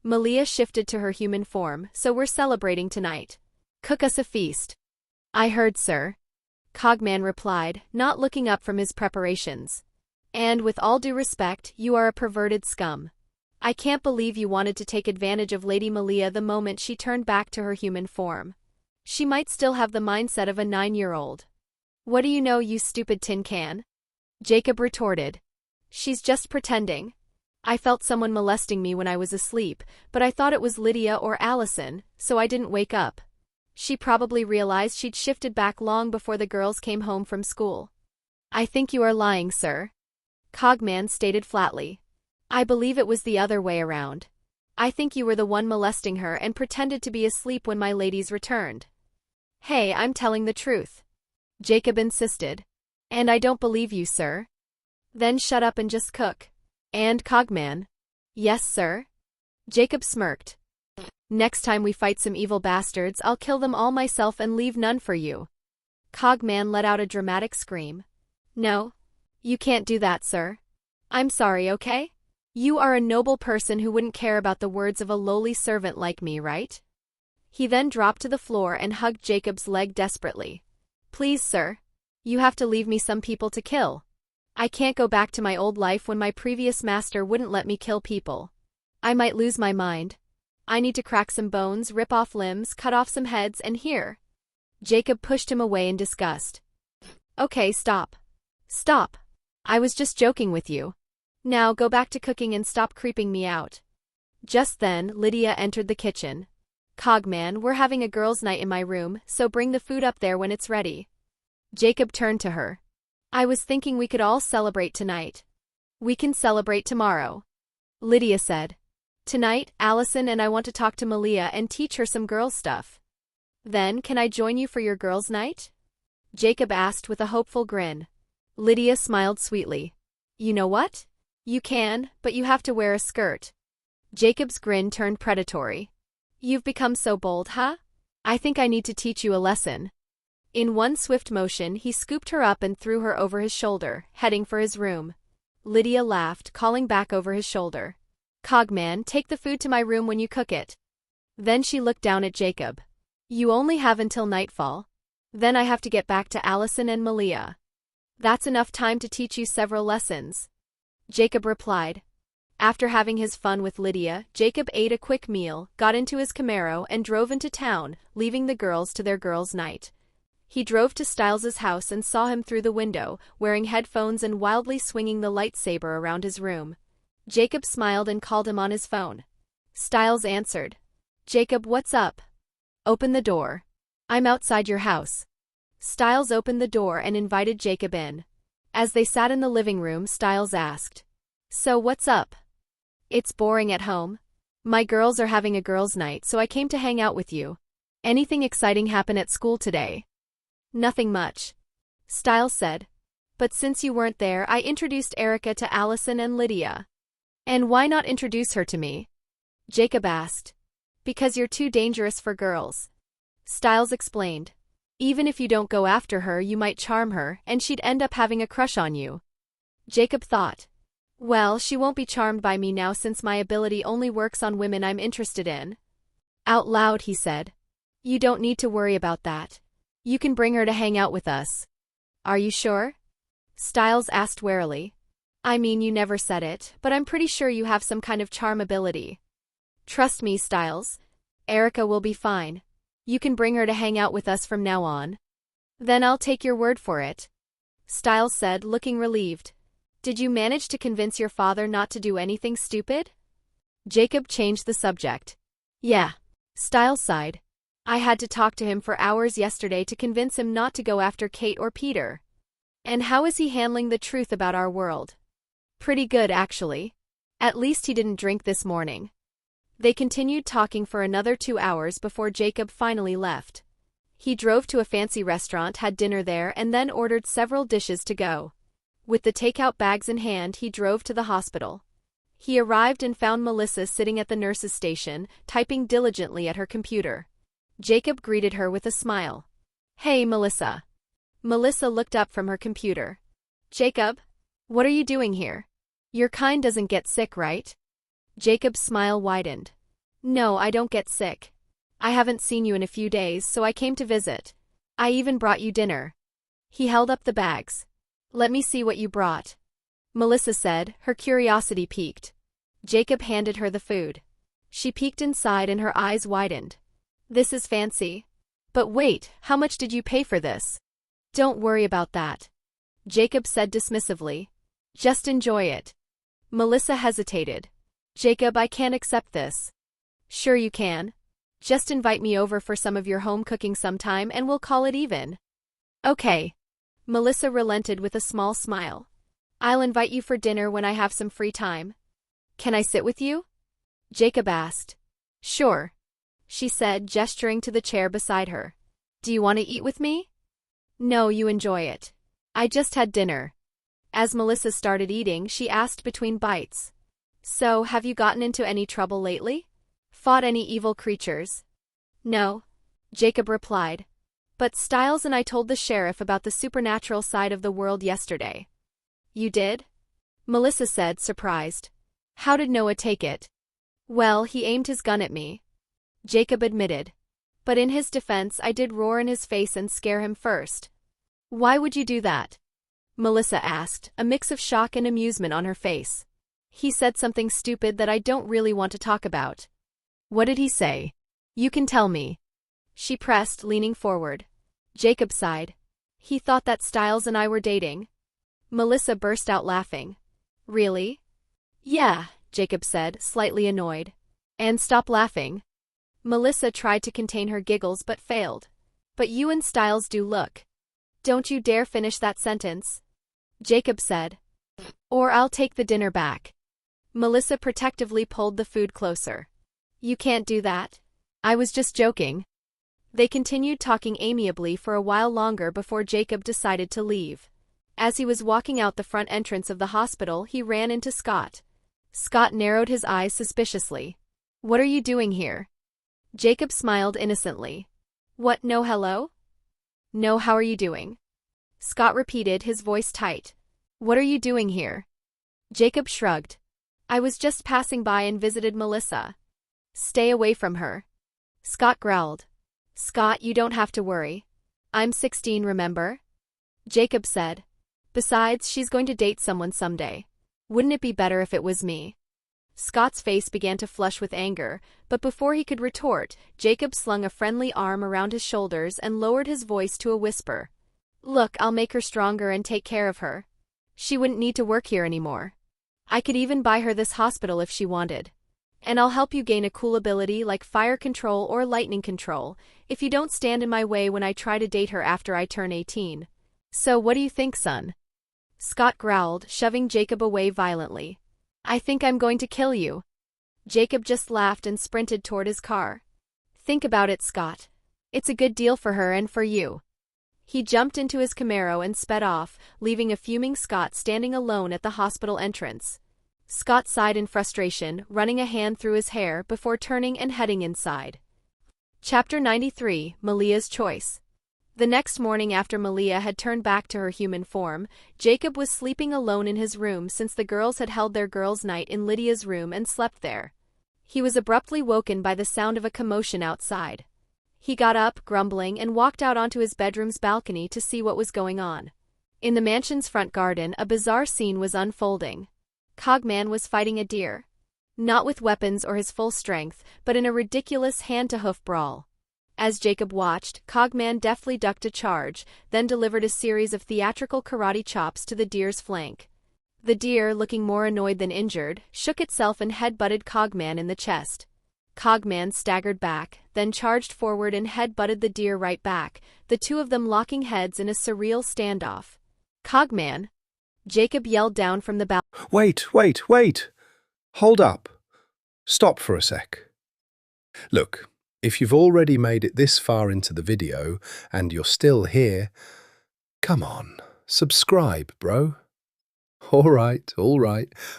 Malia shifted to her human form, "so we're celebrating tonight. Cook us a feast." "I heard, sir," Cogman replied, not looking up from his preparations. "And with all due respect, you are a perverted scum. I can't believe you wanted to take advantage of Lady Malia the moment she turned back to her human form. She might still have the mindset of a 9-year-old. What do you know, you stupid tin can?" Jacob retorted. "She's just pretending. I felt someone molesting me when I was asleep, but I thought it was Lydia or Allison, so I didn't wake up. She probably realized she'd shifted back long before the girls came home from school." "I think you are lying, sir," Cogman stated flatly. "I believe it was the other way around. I think you were the one molesting her and pretended to be asleep when my ladies returned. Hey, I'm telling the truth. Jacob insisted. And I don't believe you, sir. Then shut up and just cook. And Cogman. Yes, sir. Jacob smirked. Next time we fight some evil bastards, I'll kill them all myself and leave none for you. Cogman let out a dramatic scream. No. You can't do that, sir. I'm sorry, okay? You are a noble person who wouldn't care about the words of a lowly servant like me, right? He then dropped to the floor and hugged Jacob's leg desperately. Please, sir. You have to leave me some people to kill. I can't go back to my old life when my previous master wouldn't let me kill people. I might lose my mind. I need to crack some bones, rip off limbs, cut off some heads, and here. Jacob pushed him away in disgust. Okay, stop. Stop. I was just joking with you. Now go back to cooking and stop creeping me out. Just then, Lydia entered the kitchen. Cogman, we're having a girls' night in my room, so bring the food up there when it's ready. Jacob turned to her. I was thinking we could all celebrate tonight. We can celebrate tomorrow. Lydia said. Tonight, Allison and I want to talk to Malia and teach her some girls' stuff. Then, can I join you for your girls' night? Jacob asked with a hopeful grin. Lydia smiled sweetly. You know what? You can, but you have to wear a skirt. Jacob's grin turned predatory. You've become so bold, huh? I think I need to teach you a lesson. In one swift motion, he scooped her up and threw her over his shoulder, heading for his room. Lydia laughed, calling back over his shoulder. Cogman, take the food to my room when you cook it. Then she looked down at Jacob. You only have until nightfall. Then I have to get back to Allison and Malia. That's enough time to teach you several lessons. Jacob replied. After having his fun with Lydia, Jacob ate a quick meal, got into his Camaro, and drove into town, leaving the girls to their girls' night. He drove to Stiles's house and saw him through the window, wearing headphones and wildly swinging the lightsaber around his room. Jacob smiled and called him on his phone. Stiles answered. Jacob, what's up? Open the door. I'm outside your house. Stiles opened the door and invited Jacob in. As they sat in the living room, Stiles asked. So what's up? It's boring at home. My girls are having a girls' night, so I came to hang out with you. Anything exciting happen at school today? Nothing much. Stiles said. But since you weren't there, I introduced Erica to Allison and Lydia. And why not introduce her to me? Jacob asked. Because you're too dangerous for girls. Stiles explained. Even if you don't go after her, you might charm her, and she'd end up having a crush on you. Jacob thought. Well, she won't be charmed by me now since my ability only works on women I'm interested in. Out loud, he said. You don't need to worry about that. You can bring her to hang out with us. Are you sure? Stiles asked warily. I mean, you never said it, but I'm pretty sure you have some kind of charm ability. Trust me, Stiles. Erica will be fine. You can bring her to hang out with us from now on. Then I'll take your word for it. Stiles said, looking relieved. Did you manage to convince your father not to do anything stupid? Jacob changed the subject. Yeah. Stiles sighed. I had to talk to him for hours yesterday to convince him not to go after Kate or Peter. And how is he handling the truth about our world? Pretty good, actually. At least he didn't drink this morning. They continued talking for another 2 hours before Jacob finally left. He drove to a fancy restaurant, had dinner there, and then ordered several dishes to go. With the takeout bags in hand, he drove to the hospital. He arrived and found Melissa sitting at the nurse's station, typing diligently at her computer. Jacob greeted her with a smile. Hey, Melissa. Melissa looked up from her computer. Jacob? What are you doing here? Your kind doesn't get sick, right? Jacob's smile widened. No, I don't get sick. I haven't seen you in a few days, so I came to visit. I even brought you dinner. He held up the bags. Let me see what you brought. Melissa said, her curiosity piqued. Jacob handed her the food. She peeked inside and her eyes widened. This is fancy. But wait, how much did you pay for this? Don't worry about that. Jacob said dismissively. Just enjoy it. Melissa hesitated. Jacob, I can't accept this. Sure you can. Just invite me over for some of your home cooking sometime and we'll call it even. Okay. Melissa relented with a small smile. I'll invite you for dinner when I have some free time. Can I sit with you? Jacob asked. Sure, she said, gesturing to the chair beside her. Do you want to eat with me? No, you enjoy it. I just had dinner. As Melissa started eating, she asked between bites. So, have you gotten into any trouble lately? Fought any evil creatures? No, Jacob replied. But Stiles and I told the sheriff about the supernatural side of the world yesterday. You did? Melissa said, surprised. How did Noah take it? Well, he aimed his gun at me, Jacob admitted. But in his defense, I did roar in his face and scare him first. Why would you do that? Melissa asked, a mix of shock and amusement on her face. He said something stupid that I don't really want to talk about. What did he say? You can tell me. She pressed, leaning forward. Jacob sighed. He thought that Stiles and I were dating. Melissa burst out laughing. Really? Yeah, Jacob said, slightly annoyed. And stop laughing. Melissa tried to contain her giggles but failed. But you and Stiles do look. Don't you dare finish that sentence, Jacob said. Or I'll take the dinner back. Melissa protectively pulled the food closer. You can't do that. I was just joking. They continued talking amiably for a while longer before Jacob decided to leave. As he was walking out the front entrance of the hospital, he ran into Scott. Scott narrowed his eyes suspiciously. What are you doing here? Jacob smiled innocently. What, no hello? No, how are you doing? Scott repeated, his voice tight. What are you doing here? Jacob shrugged. I was just passing by and visited Melissa. Stay away from her. Scott growled. Scott, you don't have to worry. I'm 16, remember? Jacob said. Besides, she's going to date someone someday. Wouldn't it be better if it was me? Scott's face began to flush with anger, but before he could retort, Jacob slung a friendly arm around his shoulders and lowered his voice to a whisper. Look, I'll make her stronger and take care of her. She wouldn't need to work here anymore. I could even buy her this hospital if she wanted. And I'll help you gain a cool ability like fire control or lightning control, if you don't stand in my way when I try to date her after I turn 18. So what do you think, son? Scott growled, shoving Jacob away violently. I think I'm going to kill you. Jacob just laughed and sprinted toward his car. Think about it, Scott. It's a good deal for her and for you. He jumped into his Camaro and sped off, leaving a fuming Scott standing alone at the hospital entrance. Scott sighed in frustration, running a hand through his hair before turning and heading inside. Chapter 93, Malia's Choice. The next morning after Malia had turned back to her human form, Jacob was sleeping alone in his room since the girls had held their girls' night in Lydia's room and slept there. He was abruptly woken by the sound of a commotion outside. He got up, grumbling, and walked out onto his bedroom's balcony to see what was going on. In the mansion's front garden, a bizarre scene was unfolding. Cogman was fighting a deer. Not with weapons or his full strength, but in a ridiculous hand-to-hoof brawl. As Jacob watched, Cogman deftly ducked a charge, then delivered a series of theatrical karate chops to the deer's flank. The deer, looking more annoyed than injured, shook itself and head-butted Cogman in the chest. Cogman staggered back, then charged forward and head-butted the deer right back, the two of them locking heads in a surreal standoff. Cogman! Jacob yelled down from the balcony. Wait! Hold up. Stop for a sec. Look, if you've already made it this far into the video and you're still here, come on, subscribe, bro. All right,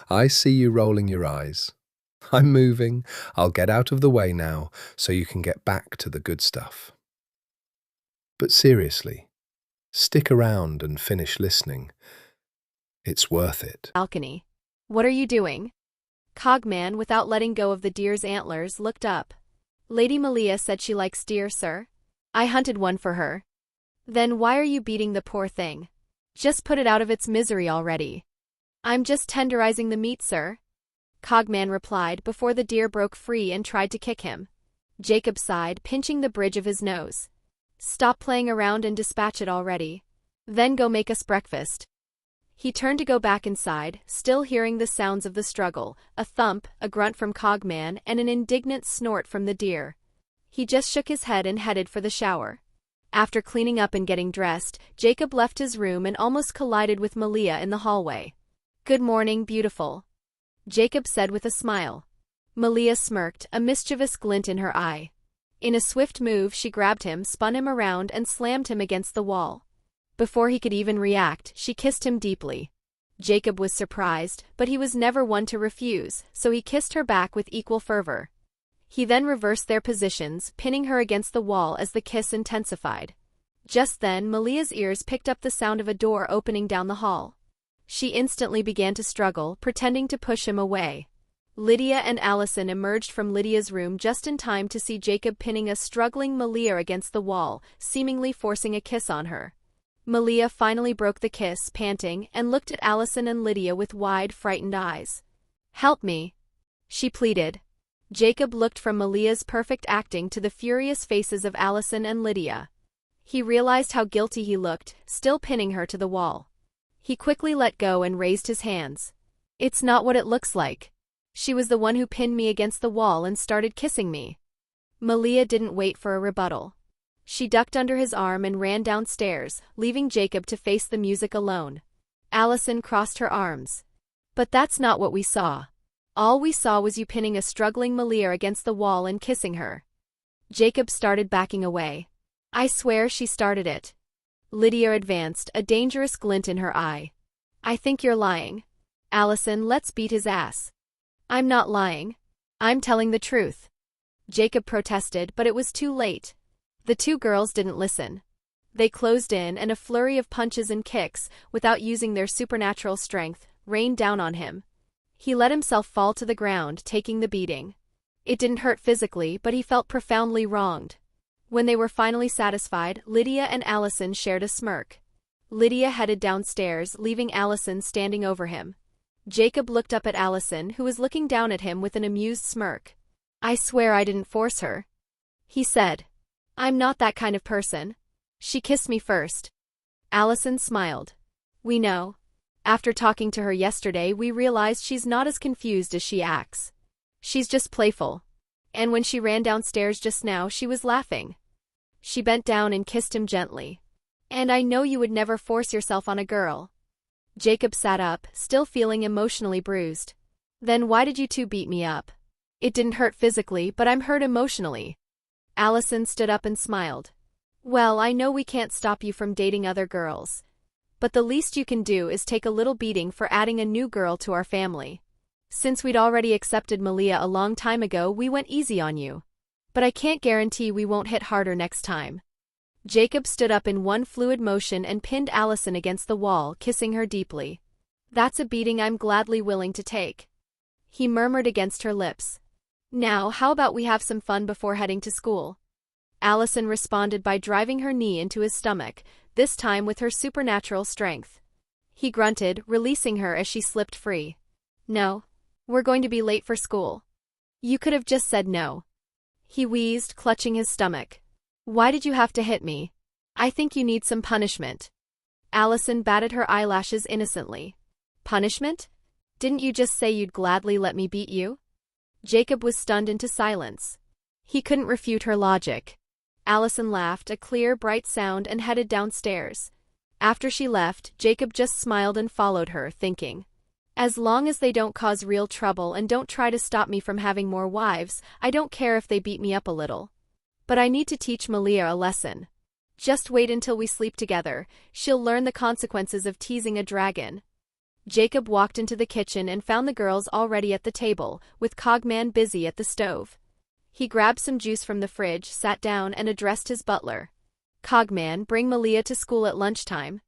I see you rolling your eyes. I'm moving. I'll get out of the way now so you can get back to the good stuff. But seriously, stick around and finish listening. It's worth it. Balcony. What are you doing? Cogman, without letting go of the deer's antlers, looked up. Lady Malia said she likes deer, sir. I hunted one for her. Then why are you beating the poor thing? Just put it out of its misery already. I'm just tenderizing the meat, sir. Cogman replied before the deer broke free and tried to kick him. Jacob sighed, pinching the bridge of his nose. Stop playing around and dispatch it already. Then go make us breakfast. He turned to go back inside, still hearing the sounds of the struggle, a thump, a grunt from Cogman, and an indignant snort from the deer. He just shook his head and headed for the shower. After cleaning up and getting dressed, Jacob left his room and almost collided with Malia in the hallway. Good morning, beautiful, Jacob said with a smile. Malia smirked, a mischievous glint in her eye. In a swift move, she grabbed him, spun him around, and slammed him against the wall. Before he could even react, she kissed him deeply. Jacob was surprised, but he was never one to refuse, so he kissed her back with equal fervor. He then reversed their positions, pinning her against the wall as the kiss intensified. Just then, Malia's ears picked up the sound of a door opening down the hall. She instantly began to struggle, pretending to push him away. Lydia and Allison emerged from Lydia's room just in time to see Jacob pinning a struggling Malia against the wall, seemingly forcing a kiss on her. Malia finally broke the kiss, panting, and looked at Allison and Lydia with wide, frightened eyes. "Help me," she pleaded. Jacob looked from Malia's perfect acting to the furious faces of Allison and Lydia. He realized how guilty he looked, still pinning her to the wall. He quickly let go and raised his hands. "It's not what it looks like. She was the one who pinned me against the wall and started kissing me." Malia didn't wait for a rebuttal. She ducked under his arm and ran downstairs, leaving Jacob to face the music alone. Allison crossed her arms. "But that's not what we saw. All we saw was you pinning a struggling Malia against the wall and kissing her." Jacob started backing away. "I swear she started it." Lydia advanced, a dangerous glint in her eye. "I think you're lying. Allison, let's beat his ass." "I'm not lying. I'm telling the truth." Jacob protested, but it was too late. The two girls didn't listen. They closed in, and a flurry of punches and kicks, without using their supernatural strength, rained down on him. He let himself fall to the ground, taking the beating. It didn't hurt physically, but he felt profoundly wronged. When they were finally satisfied, Lydia and Allison shared a smirk. Lydia headed downstairs, leaving Allison standing over him. Jacob looked up at Allison, who was looking down at him with an amused smirk. "I swear I didn't force her," he said. "I'm not that kind of person. She kissed me first." Allison smiled. "We know. After talking to her yesterday, we realized she's not as confused as she acts. She's just playful. And when she ran downstairs just now, she was laughing." She bent down and kissed him gently. "And I know you would never force yourself on a girl." Jacob sat up, still feeling emotionally bruised. "Then why did you two beat me up?" "It didn't hurt physically, but I'm hurt emotionally." Allison stood up and smiled. "Well, I know we can't stop you from dating other girls. But the least you can do is take a little beating for adding a new girl to our family. Since we'd already accepted Malia a long time ago, we went easy on you. But I can't guarantee we won't hit harder next time." Jacob stood up in one fluid motion and pinned Allison against the wall, kissing her deeply. "That's a beating I'm gladly willing to take," he murmured against her lips. "Now, how about we have some fun before heading to school?" Allison responded by driving her knee into his stomach, this time with her supernatural strength. He grunted, releasing her as she slipped free. "No. We're going to be late for school." "You could have just said no." He wheezed, clutching his stomach. "Why did you have to hit me? I think you need some punishment." Allison batted her eyelashes innocently. "Punishment? Didn't you just say you'd gladly let me beat you?" Jacob was stunned into silence. He couldn't refute her logic. Allison laughed, a clear, bright sound, and headed downstairs. After she left, Jacob just smiled and followed her, thinking, "As long as they don't cause real trouble and don't try to stop me from having more wives, I don't care if they beat me up a little. But I need to teach Malia a lesson. Just wait until we sleep together. She'll learn the consequences of teasing a dragon." Jacob walked into the kitchen and found the girls already at the table, with Cogman busy at the stove. He grabbed some juice from the fridge, sat down, and addressed his butler. "Cogman, bring Malia to school at lunchtime.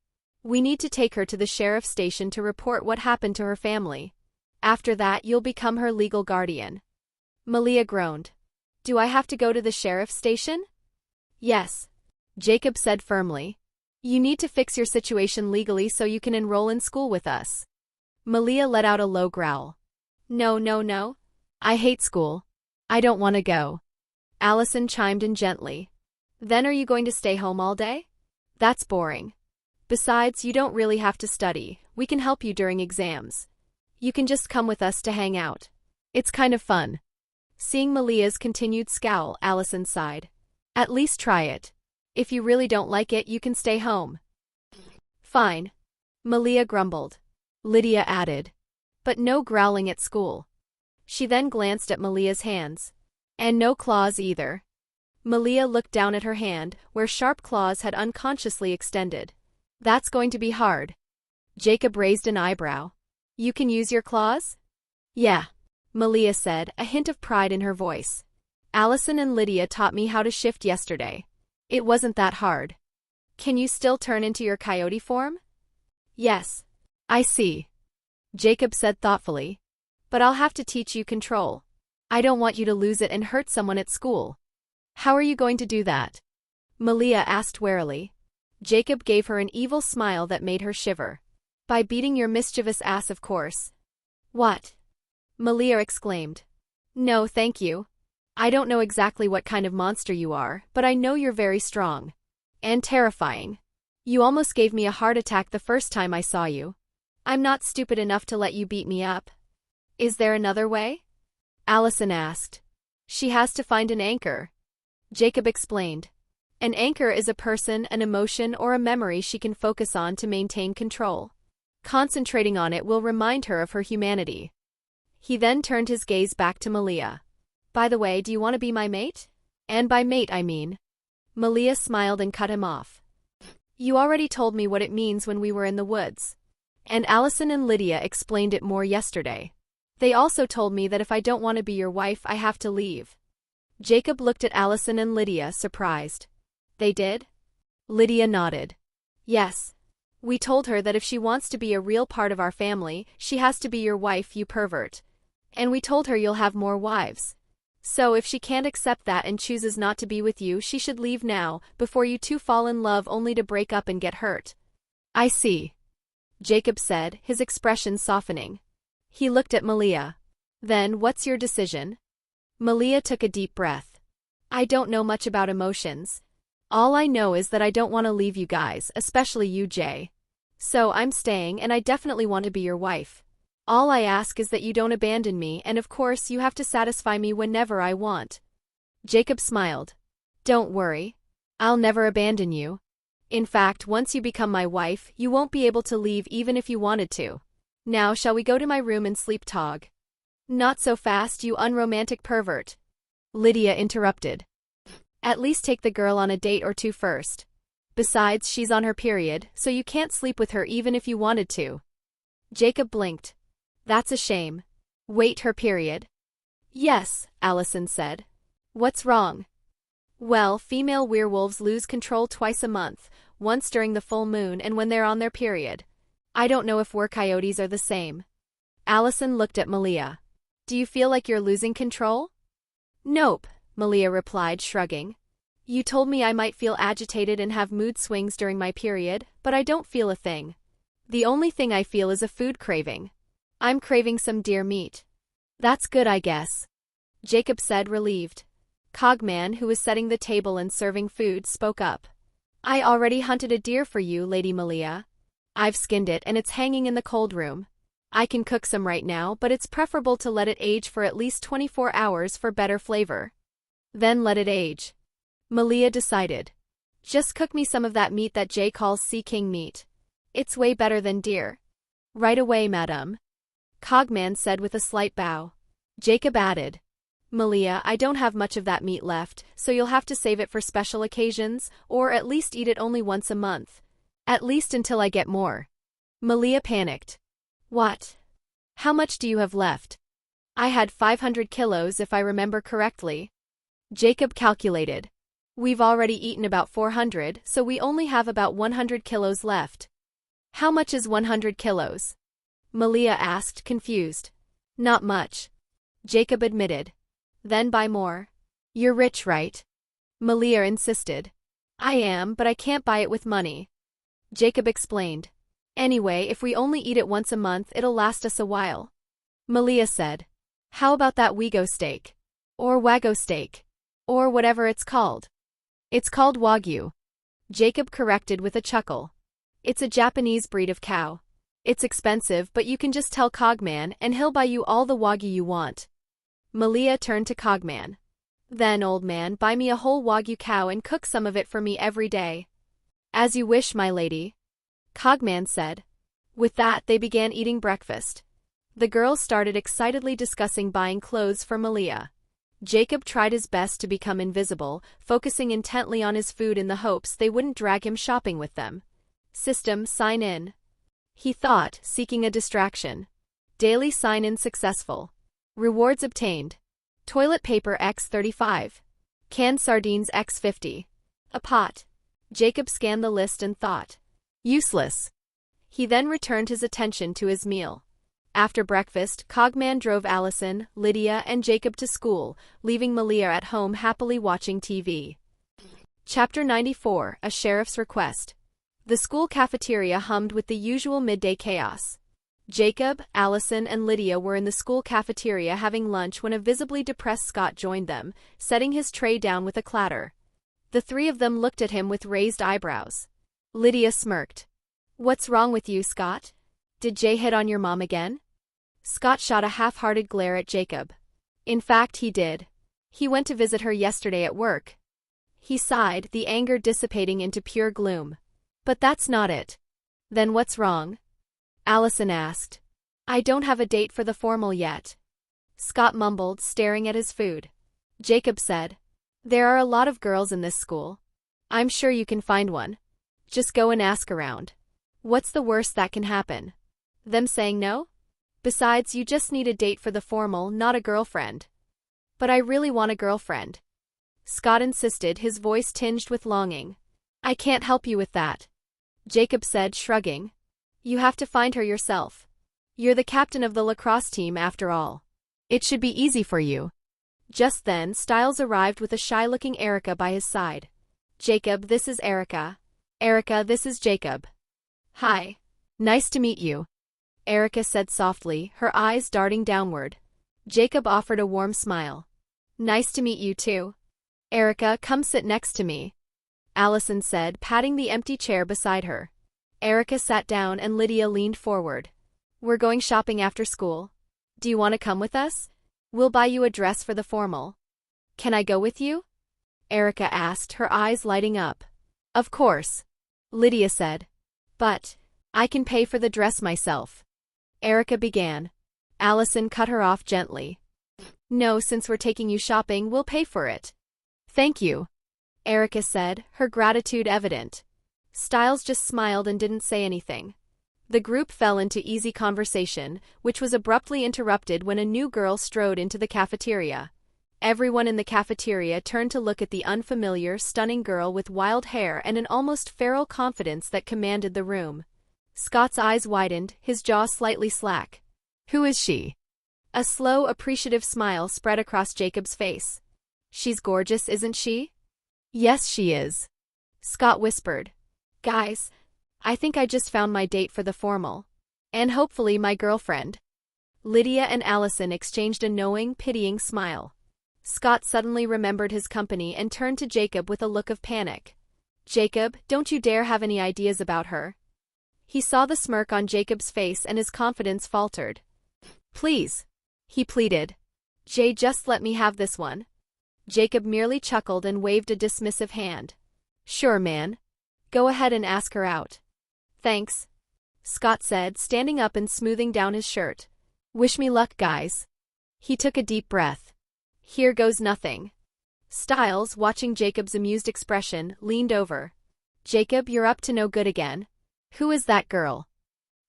We need to take her to the sheriff's station to report what happened to her family. After that, you'll become her legal guardian." Malia groaned. "Do I have to go to the sheriff's station?" "Yes," Jacob said firmly. "You need to fix your situation legally so you can enroll in school with us." Malia let out a low growl. "No, no, no. I hate school. I don't want to go." Allison chimed in gently. "Then are you going to stay home all day? That's boring. Besides, you don't really have to study. We can help you during exams. You can just come with us to hang out. It's kind of fun." Seeing Malia's continued scowl, Allison sighed. "At least try it. If you really don't like it, you can stay home." "Fine," Malia grumbled. Lydia added. "But no growling at school." She then glanced at Malia's hands. And no claws either. Malia looked down at her hand, where sharp claws had unconsciously extended. That's going to be hard. Jacob raised an eyebrow. You can use your claws? Yeah, Malia said, a hint of pride in her voice. Allison and Lydia taught me how to shift yesterday. It wasn't that hard. Can you still turn into your coyote form? Yes. I see. Jacob said thoughtfully. But I'll have to teach you control. I don't want you to lose it and hurt someone at school. How are you going to do that? Malia asked warily. Jacob gave her an evil smile that made her shiver. By beating your mischievous ass, of course. What? Malia exclaimed. No, thank you. I don't know exactly what kind of monster you are, but I know you're very strong. And terrifying. You almost gave me a heart attack the first time I saw you. I'm not stupid enough to let you beat me up. Is there another way? Allison asked. She has to find an anchor. Jacob explained. An anchor is a person, an emotion, or a memory she can focus on to maintain control. Concentrating on it will remind her of her humanity. He then turned his gaze back to Malia. By the way, do you want to be my mate? And by mate I mean. Malia smiled and cut him off. You already told me what it means when we were in the woods. And Allison and Lydia explained it more yesterday. They also told me that if I don't want to be your wife, I have to leave. Jacob looked at Allison and Lydia, surprised. They did? Lydia nodded. Yes. We told her that if she wants to be a real part of our family, she has to be your wife, you pervert. And we told her you'll have more wives. So if she can't accept that and chooses not to be with you, she should leave now, before you two fall in love only to break up and get hurt. I see. Jacob said, his expression softening. He looked at Malia. Then, what's your decision? Malia took a deep breath. I don't know much about emotions. All I know is that I don't want to leave you guys, especially you, Jay. So I'm staying, and I definitely want to be your wife. All I ask is that you don't abandon me, and of course you have to satisfy me whenever I want. Jacob smiled. Don't worry. I'll never abandon you. In fact, once you become my wife, you won't be able to leave even if you wanted to. Now shall we go to my room and sleep, Tog? Not so fast, you unromantic pervert. Lydia interrupted. At least take the girl on a date or two first. Besides, she's on her period, so you can't sleep with her even if you wanted to. Jacob blinked. That's a shame. Wait, her period? Yes, Allison said. What's wrong? Well, female werewolves lose control twice a month, once during the full moon and when they're on their period. I don't know if were-coyotes are the same. Allison looked at Malia. Do you feel like you're losing control? Nope, Malia replied, shrugging. You told me I might feel agitated and have mood swings during my period, but I don't feel a thing. The only thing I feel is a food craving. I'm craving some deer meat. That's good, I guess. Jacob said, relieved. Cogman, who was setting the table and serving food, spoke up. I already hunted a deer for you, Lady Malia. I've skinned it and it's hanging in the cold room. I can cook some right now, but it's preferable to let it age for at least 24 hours for better flavor. Then let it age. Malia decided. Just cook me some of that meat that Jay calls Sea King meat. It's way better than deer. Right away, madame. Cogman said with a slight bow. Jacob added. Malia, I don't have much of that meat left, so you'll have to save it for special occasions, or at least eat it only once a month. At least until I get more. Malia panicked. What? How much do you have left? I had 500 kilos if I remember correctly. Jacob calculated. We've already eaten about 400, so we only have about 100 kilos left. How much is 100 kilos? Malia asked, confused. Not much. Jacob admitted. Then buy more. You're rich, right? Malia insisted. I am, but I can't buy it with money. Jacob explained. Anyway, if we only eat it once a month, it'll last us a while. Malia said. How about that Wego steak? Or Wagyu steak? Or whatever it's called. It's called Wagyu. Jacob corrected with a chuckle. It's a Japanese breed of cow. It's expensive, but you can just tell Cogman and he'll buy you all the Wagyu you want. Malia turned to Cogman. Then, old man, buy me a whole Wagyu cow and cook some of it for me every day. As you wish, my lady. Cogman said. With that, they began eating breakfast. The girls started excitedly discussing buying clothes for Malia. Jacob tried his best to become invisible, focusing intently on his food in the hopes they wouldn't drag him shopping with them. System sign in, he thought, seeking a distraction. Daily sign-in successful. Rewards obtained. Toilet paper X35. Canned sardines X50. A pot. Jacob scanned the list and thought. Useless. He then returned his attention to his meal. After breakfast, Cogman drove Allison, Lydia, and Jacob to school, leaving Malia at home happily watching TV. Chapter 94, A Sheriff's Request. The school cafeteria hummed with the usual midday chaos. Jacob, Allison, and Lydia were in the school cafeteria having lunch when a visibly depressed Scott joined them, setting his tray down with a clatter. The three of them looked at him with raised eyebrows. Lydia smirked. "What's wrong with you, Scott? Did Jay hit on your mom again?" Scott shot a half-hearted glare at Jacob. "In fact, he did. He went to visit her yesterday at work." He sighed, the anger dissipating into pure gloom. "But that's not it." "Then what's wrong?" Allison asked. "I don't have a date for the formal yet." Scott mumbled, staring at his food. Jacob said, "There are a lot of girls in this school. I'm sure you can find one. Just go and ask around. What's the worst that can happen? Them saying no? Besides, you just need a date for the formal, not a girlfriend." "But I really want a girlfriend," Scott insisted, his voice tinged with longing. "I can't help you with that," Jacob said, shrugging. "You have to find her yourself. You're the captain of the lacrosse team after all. It should be easy for you." Just then, Stiles arrived with a shy-looking Erica by his side. "Jacob, this is Erica. Erica, this is Jacob." "Hi. Nice to meet you," Erica said softly, her eyes darting downward. Jacob offered a warm smile. "Nice to meet you too. Erica, come sit next to me," Allison said, patting the empty chair beside her. Erica sat down and Lydia leaned forward. "We're going shopping after school. Do you want to come with us? We'll buy you a dress for the formal." "Can I go with you?" Erica asked, her eyes lighting up. "Of course," Lydia said. "But I can pay for the dress myself," Erica began. Allison cut her off gently. "No, since we're taking you shopping, we'll pay for it." "Thank you," Erica said, her gratitude evident. Stiles just smiled and didn't say anything. The group fell into easy conversation, which was abruptly interrupted when a new girl strode into the cafeteria. Everyone in the cafeteria turned to look at the unfamiliar, stunning girl with wild hair and an almost feral confidence that commanded the room. Scott's eyes widened, his jaw slightly slack. "Who is she?" A slow, appreciative smile spread across Jacob's face. "She's gorgeous, isn't she?" "Yes, she is," Scott whispered. "Guys, I think I just found my date for the formal. And hopefully my girlfriend." Lydia and Allison exchanged a knowing, pitying smile. Scott suddenly remembered his company and turned to Jacob with a look of panic. "Jacob, don't you dare have any ideas about her." He saw the smirk on Jacob's face and his confidence faltered. "Please," he pleaded. "Jay, just let me have this one." Jacob merely chuckled and waved a dismissive hand. "Sure, man. Go ahead and ask her out." "Thanks," Scott said, standing up and smoothing down his shirt. "Wish me luck, guys." He took a deep breath. "Here goes nothing." Stiles, watching Jacob's amused expression, leaned over. "Jacob, you're up to no good again. Who is that girl?"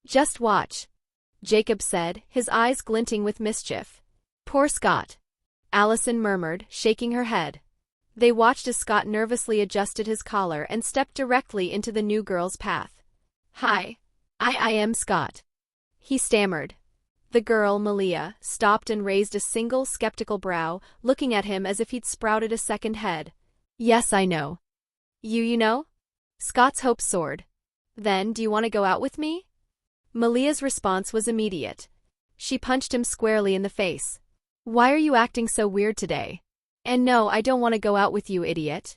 "Just watch," Jacob said, his eyes glinting with mischief. "Poor Scott," Allison murmured, shaking her head. They watched as Scott nervously adjusted his collar and stepped directly into the new girl's path. "Hi. I am Scott," he stammered. The girl, Malia, stopped and raised a single skeptical brow, looking at him as if he'd sprouted a second head. "Yes, I know." You know?" Scott's hopes soared. "Then, do you want to go out with me?" Malia's response was immediate. She punched him squarely in the face. "Why are you acting so weird today? And no, I don't want to go out with you, idiot."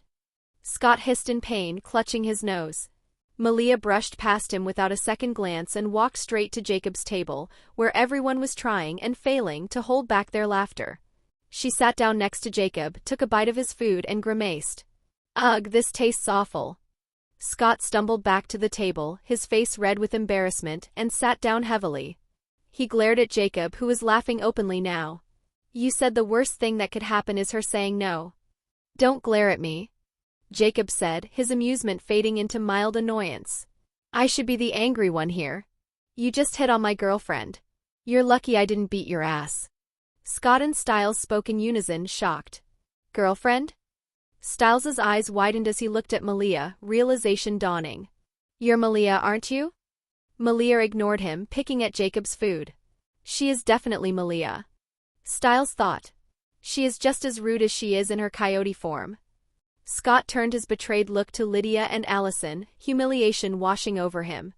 Scott hissed in pain, clutching his nose. Malia brushed past him without a second glance and walked straight to Jacob's table, where everyone was trying and failing to hold back their laughter. She sat down next to Jacob, took a bite of his food and grimaced. "Ugh, this tastes awful." Scott stumbled back to the table, his face red with embarrassment, and sat down heavily. He glared at Jacob, who was laughing openly now. You said the worst thing that could happen is her saying no. Don't glare at me, Jacob said, his amusement fading into mild annoyance. I should be the angry one here. You just hit on my girlfriend. You're lucky I didn't beat your ass. Scott and Stiles spoke in unison, shocked. Girlfriend? Stiles's eyes widened as he looked at Malia, realization dawning. You're Malia, aren't you? Malia ignored him, picking at Jacob's food. She is definitely Malia. Stiles thought. She is just as rude as she is in her coyote form. Scott turned his betrayed look to Lydia and Allison, humiliation washing over him.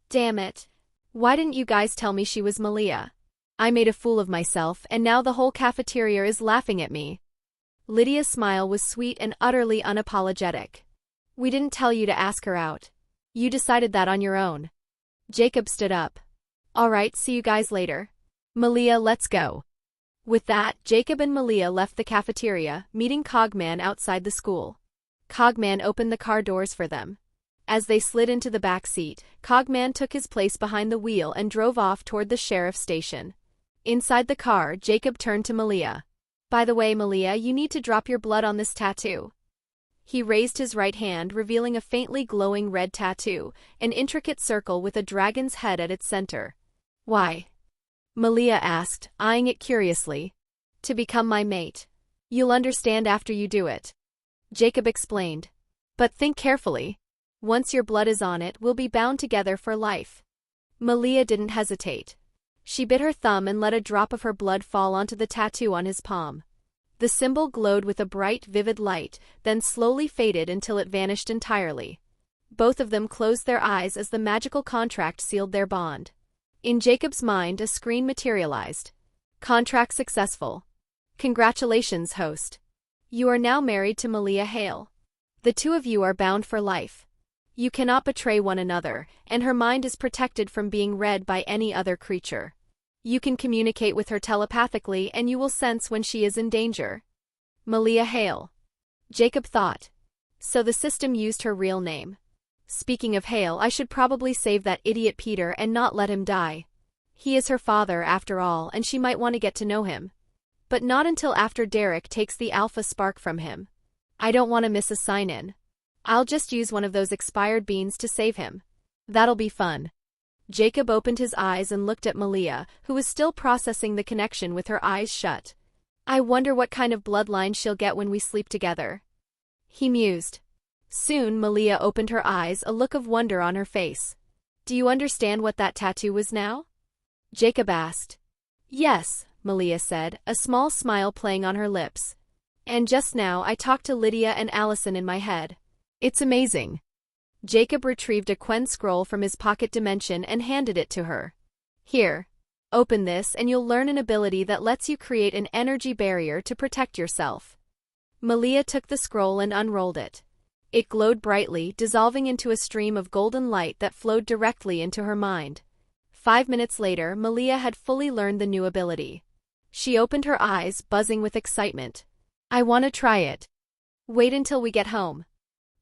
Damn it. Why didn't you guys tell me she was Malia? I made a fool of myself, and now the whole cafeteria is laughing at me. Lydia's smile was sweet and utterly unapologetic. We didn't tell you to ask her out. You decided that on your own. Jacob stood up. All right, see you guys later. Malia, let's go. With that, Jacob and Malia left the cafeteria, meeting Cogman outside the school. Cogman opened the car doors for them. As they slid into the back seat, Cogman took his place behind the wheel and drove off toward the sheriff's station. Inside the car, Jacob turned to Malia. By the way, Malia, you need to drop your blood on this tattoo. He raised his right hand, revealing a faintly glowing red tattoo, an intricate circle with a dragon's head at its center. Why? Malia asked, eyeing it curiously. To become my mate. You'll understand after you do it. Jacob explained. But think carefully. Once your blood is on it, we'll be bound together for life. Malia didn't hesitate. She bit her thumb and let a drop of her blood fall onto the tattoo on his palm. The symbol glowed with a bright, vivid light, then slowly faded until it vanished entirely. Both of them closed their eyes as the magical contract sealed their bond. In Jacob's mind, a screen materialized. Contract successful. Congratulations, host. You are now married to Malia Hale. The two of you are bound for life. You cannot betray one another, and her mind is protected from being read by any other creature. You can communicate with her telepathically and you will sense when she is in danger. Malia Hale. Jacob thought. So the system used her real name. Speaking of Hale, I should probably save that idiot Peter and not let him die. He is her father after all, and she might want to get to know him. But not until after Derek takes the alpha spark from him. I don't want to miss a sign-in. I'll just use one of those expired beans to save him. That'll be fun. Jacob opened his eyes and looked at Malia, who was still processing the connection with her eyes shut. I wonder what kind of bloodline she'll get when we sleep together. He mused. Soon Malia opened her eyes, a look of wonder on her face. Do you understand what that tattoo was now? Jacob asked. Yes, Malia said, a small smile playing on her lips. And just now I talked to Lydia and Allison in my head. It's amazing. Jacob retrieved a Quen scroll from his pocket dimension and handed it to her. Here. Open this and you'll learn an ability that lets you create an energy barrier to protect yourself. Malia took the scroll and unrolled it. It glowed brightly, dissolving into a stream of golden light that flowed directly into her mind. 5 minutes later, Malia had fully learned the new ability. She opened her eyes, buzzing with excitement. I want to try it. Wait until we get home.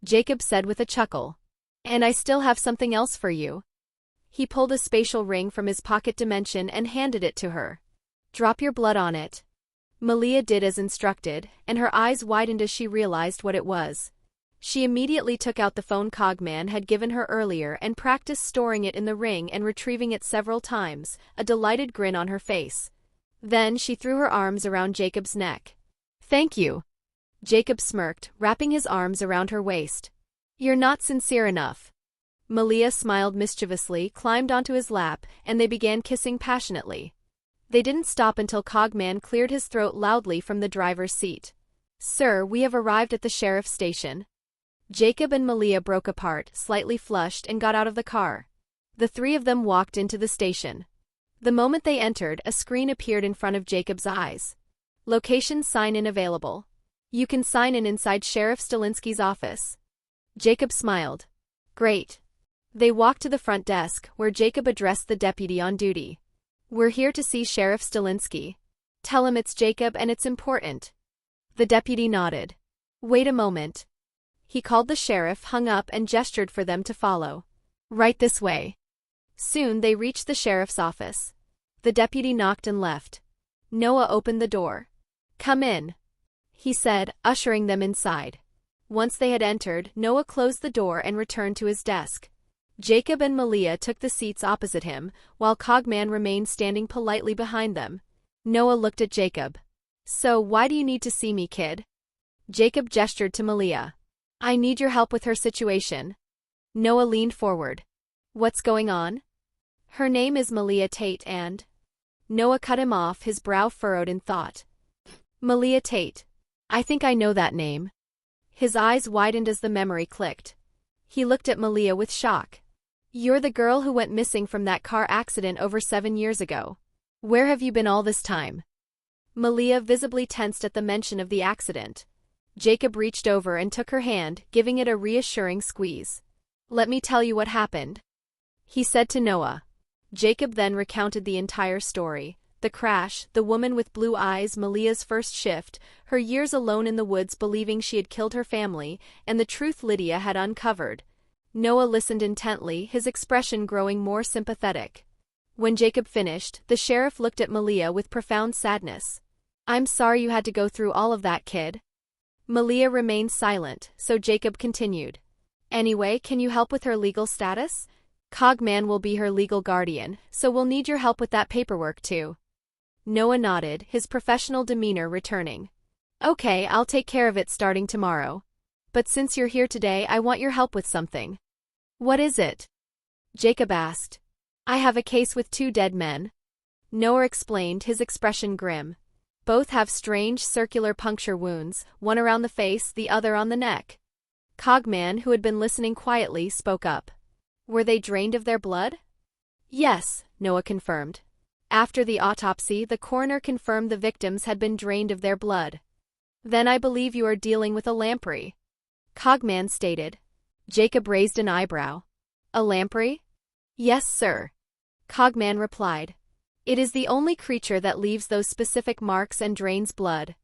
Jacob said with a chuckle. And I still have something else for you. He pulled a spatial ring from his pocket dimension and handed it to her. Drop your blood on it. Malia did as instructed, and her eyes widened as she realized what it was. She immediately took out the phone Cogman had given her earlier and practiced storing it in the ring and retrieving it several times, a delighted grin on her face. Then she threw her arms around Jacob's neck. Thank you. Jacob smirked, wrapping his arms around her waist. You're not sincere enough. Malia smiled mischievously, climbed onto his lap, and they began kissing passionately. They didn't stop until Cogman cleared his throat loudly from the driver's seat. Sir, we have arrived at the sheriff's station. Jacob and Malia broke apart, slightly flushed, and got out of the car. The three of them walked into the station. The moment they entered, a screen appeared in front of Jacob's eyes. Location sign-in available. You can sign in inside Sheriff Stilinski's office. Jacob smiled. Great. They walked to the front desk, where Jacob addressed the deputy on duty. We're here to see Sheriff Stilinski. Tell him it's Jacob and it's important. The deputy nodded. Wait a moment. He called the sheriff, hung up, and gestured for them to follow. Right this way. Soon they reached the sheriff's office. The deputy knocked and left. Noah opened the door. "Come in," he said, ushering them inside. Once they had entered, Noah closed the door and returned to his desk. Jacob and Malia took the seats opposite him, while Cogman remained standing politely behind them. Noah looked at Jacob. "So, why do you need to see me, kid?" Jacob gestured to Malia. "I need your help with her situation." Noah leaned forward. "What's going on?" "Her name is Malia Tate and—" Noah cut him off, his brow furrowed in thought. "Malia Tate. I think I know that name." His eyes widened as the memory clicked. He looked at Malia with shock. "You're the girl who went missing from that car accident over 7 years ago. Where have you been all this time?" Malia visibly tensed at the mention of the accident. Jacob reached over and took her hand, giving it a reassuring squeeze. "Let me tell you what happened," he said to Noah. Jacob then recounted the entire story. The crash, the woman with blue eyes, Malia's first shift, her years alone in the woods believing she had killed her family, and the truth Lydia had uncovered. Noah listened intently, his expression growing more sympathetic. When Jacob finished, the sheriff looked at Malia with profound sadness. "I'm sorry you had to go through all of that, kid." Malia remained silent, so Jacob continued. "Anyway, can you help with her legal status? Cogman will be her legal guardian, so we'll need your help with that paperwork too." Noah nodded, his professional demeanor returning. "Okay, I'll take care of it starting tomorrow. But since you're here today, I want your help with something." "What is it?" Jacob asked. "I have a case with 2 dead men." Noah explained, his expression grim. "Both have strange circular puncture wounds, one around the face, the other on the neck." Cogman, who had been listening quietly, spoke up. "Were they drained of their blood?" "Yes," Noah confirmed. "After the autopsy, the coroner confirmed the victims had been drained of their blood." "Then I believe you are dealing with a lamprey," Cogman stated. Jacob raised an eyebrow. "A lamprey?" "Yes, sir," Cogman replied. "It is the only creature that leaves those specific marks and drains blood."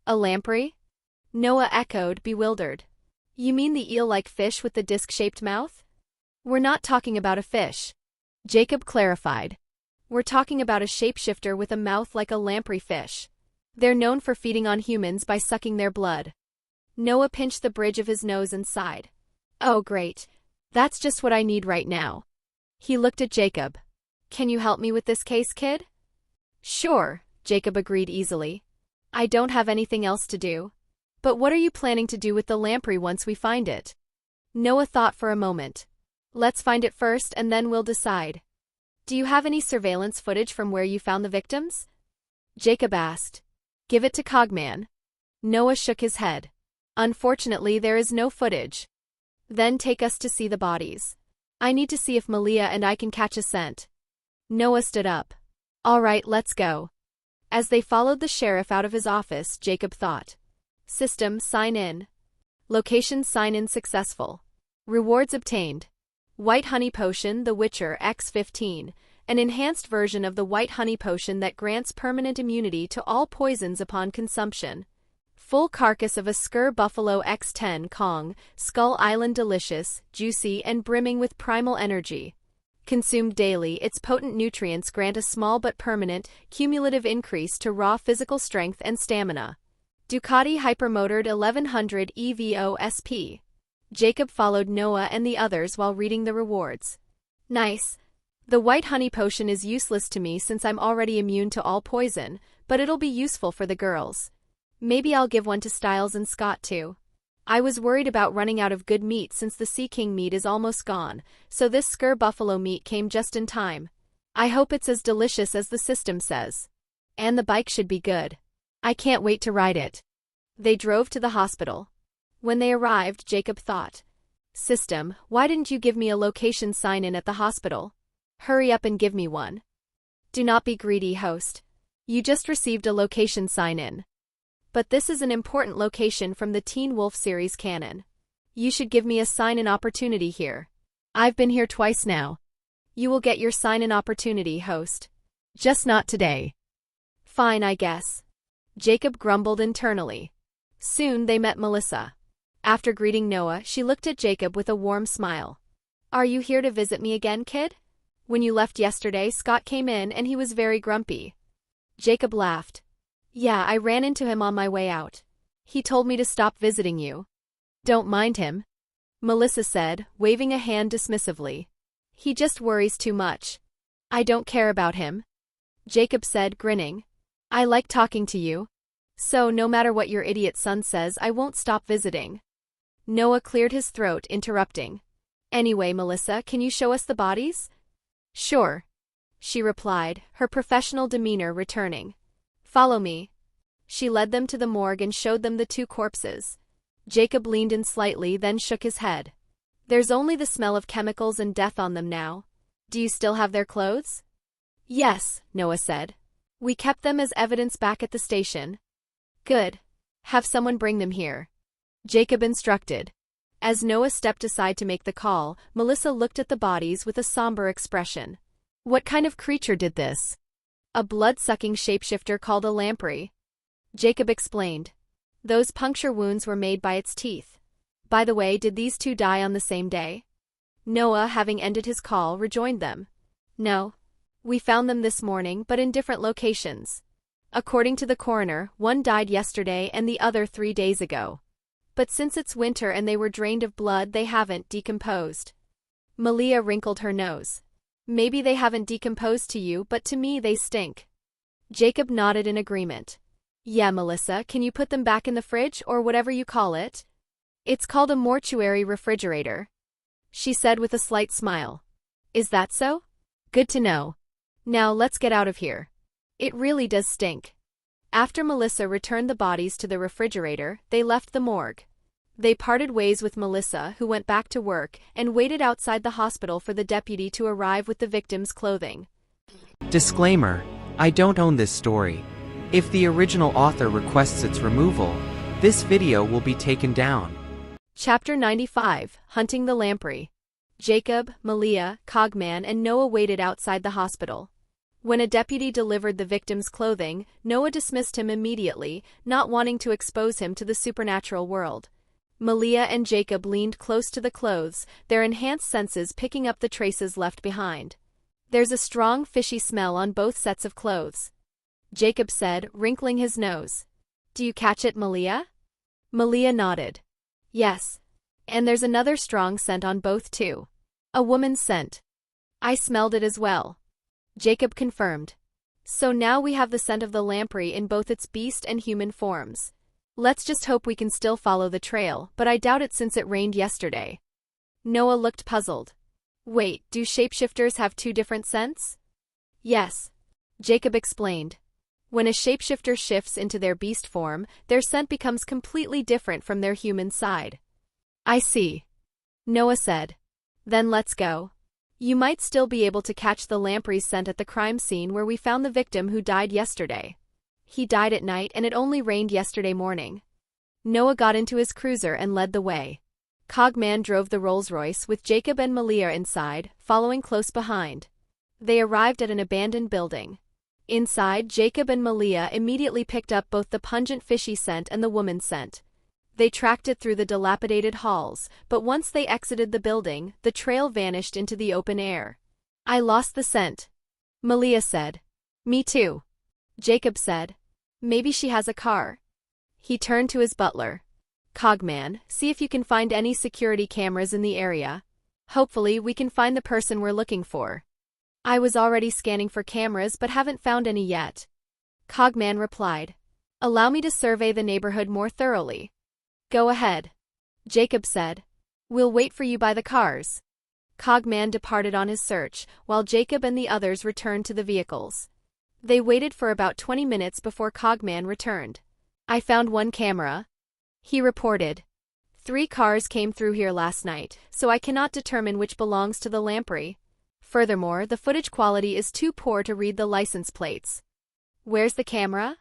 "A lamprey?" Noah echoed, bewildered. "You mean the eel-like fish with the disc-shaped mouth?" "We're not talking about a fish," Jacob clarified. "We're talking about a shapeshifter with a mouth like a lamprey fish. They're known for feeding on humans by sucking their blood." Noah pinched the bridge of his nose and sighed. "Oh, great. That's just what I need right now." He looked at Jacob. "Can you help me with this case, kid?" "Sure," Jacob agreed easily. "I don't have anything else to do." "But what are you planning to do with the lamprey once we find it?" Noah thought for a moment. "Let's find it first and then we'll decide." "Do you have any surveillance footage from where you found the victims?" Jacob asked. "Give it to Cogman." Noah shook his head. "Unfortunately, there is no footage." "Then take us to see the bodies. I need to see if Malia and I can catch a scent." Noah stood up. "All right, let's go." As they followed the sheriff out of his office, Jacob thought. System, sign in. Location, sign in successful. Rewards obtained. White honey potion, The Witcher X15, an enhanced version of the white honey potion that grants permanent immunity to all poisons upon consumption. Full carcass of a Sker Buffalo X10 Kong, Skull Island delicious, juicy, and brimming with primal energy. Consumed daily, its potent nutrients grant a small but permanent, cumulative increase to raw physical strength and stamina. Ducati Hypermotored 1100 EVO SP. Jacob followed Noah and the others while reading the rewards. "Nice. The white honey potion is useless to me since I'm already immune to all poison, but it'll be useful for the girls. Maybe I'll give one to Stiles and Scott too. I was worried about running out of good meat since the Sea King meat is almost gone, so this Sker buffalo meat came just in time. I hope it's as delicious as the system says. And the bike should be good. I can't wait to ride it." They drove to the hospital. When they arrived, Jacob thought, "System, why didn't you give me a location sign-in at the hospital? Hurry up and give me one." "Do not be greedy, host. You just received a location sign-in. But this is an important location from the Teen Wolf series canon. You should give me a sign-in opportunity here. I've been here twice now. You will get your sign-in opportunity, host. Just not today." "Fine, I guess." Jacob grumbled internally. Soon they met Melissa. After greeting Noah, she looked at Jacob with a warm smile. "Are you here to visit me again, kid?" When you left yesterday, Scott came in and he was very grumpy. Jacob laughed. Yeah, I ran into him on my way out. He told me to stop visiting you. Don't mind him, Melissa said, waving a hand dismissively. He just worries too much. I don't care about him, Jacob said, grinning. I like talking to you. So no matter what your idiot son says, I won't stop visiting. Noah cleared his throat, interrupting. Anyway, Melissa, can you show us the bodies? Sure, she replied, her professional demeanor returning. Follow me. She led them to the morgue and showed them the two corpses. Jacob leaned in slightly, then shook his head. There's only the smell of chemicals and death on them now. Do you still have their clothes? Yes, Noah said. We kept them as evidence back at the station. Good. Have someone bring them here, Jacob instructed. As Noah stepped aside to make the call, Melissa looked at the bodies with a somber expression. What kind of creature did this? A blood-sucking shapeshifter called a lamprey, Jacob explained. Those puncture wounds were made by its teeth. By the way, did these two die on the same day? Noah, having ended his call, rejoined them. No. We found them this morning, but in different locations. According to the coroner, one died yesterday and the other 3 days ago. But since it's winter and they were drained of blood, they haven't decomposed. Malia wrinkled her nose. Maybe they haven't decomposed to you, but to me they stink. Jacob nodded in agreement. Yeah, Melissa, can you put them back in the fridge, or whatever you call it? It's called a mortuary refrigerator, she said with a slight smile. Is that so? Good to know. Now let's get out of here. It really does stink. After Melissa returned the bodies to the refrigerator, they left the morgue. They parted ways with Melissa, who went back to work, and waited outside the hospital for the deputy to arrive with the victim's clothing. Disclaimer: I don't own this story. If the original author requests its removal, this video will be taken down. Chapter 95, Hunting the Lamprey. Jacob, Malia, Cogman, and Noah waited outside the hospital. When a deputy delivered the victim's clothing, Noah dismissed him immediately, not wanting to expose him to the supernatural world. Malia and Jacob leaned close to the clothes, their enhanced senses picking up the traces left behind. There's a strong fishy smell on both sets of clothes, Jacob said, wrinkling his nose. Do you catch it, Malia? Malia nodded. Yes. And there's another strong scent on both too. A woman's scent. I smelled it as well, Jacob confirmed. So now we have the scent of the lamprey in both its beast and human forms. Let's just hope we can still follow the trail, but I doubt it since it rained yesterday. Noah looked puzzled. Wait, do shapeshifters have two different scents? Yes, Jacob explained. When a shapeshifter shifts into their beast form, their scent becomes completely different from their human side. I see, Noah said. Then let's go. You might still be able to catch the lamprey's scent at the crime scene where we found the victim who died yesterday. He died at night and it only rained yesterday morning. Noah got into his cruiser and led the way. Cogman drove the Rolls-Royce with Jacob and Malia inside, following close behind. They arrived at an abandoned building. Inside, Jacob and Malia immediately picked up both the pungent fishy scent and the woman's scent. They tracked it through the dilapidated halls, but once they exited the building, the trail vanished into the open air. I lost the scent, Malia said. Me too, Jacob said. Maybe she has a car. He turned to his butler. Cogman, see if you can find any security cameras in the area. Hopefully we can find the person we're looking for. I was already scanning for cameras but haven't found any yet, Cogman replied. Allow me to survey the neighborhood more thoroughly. Go ahead, Jacob said. We'll wait for you by the cars. Cogman departed on his search, while Jacob and the others returned to the vehicles. They waited for about 20 minutes before Cogman returned. I found one camera, he reported. 3 cars came through here last night, so I cannot determine which belongs to the lamprey. Furthermore, the footage quality is too poor to read the license plates. Where's the camera?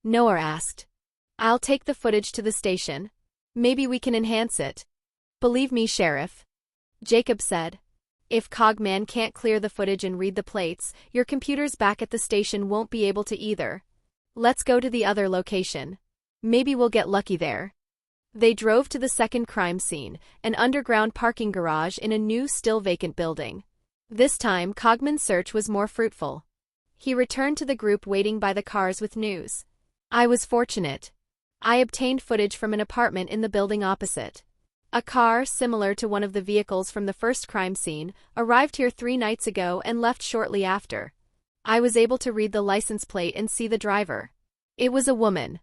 Noah asked. I'll take the footage to the station. Maybe we can enhance it. Believe me, Sheriff, Jacob said. If Cogman can't clear the footage and read the plates, your computers back at the station won't be able to either. Let's go to the other location. Maybe we'll get lucky there. They drove to the second crime scene, an underground parking garage in a new, still vacant building. This time, Cogman's search was more fruitful. He returned to the group waiting by the cars with news. I was fortunate. I obtained footage from an apartment in the building opposite. A car, similar to one of the vehicles from the first crime scene, arrived here 3 nights ago and left shortly after. I was able to read the license plate and see the driver. It was a woman.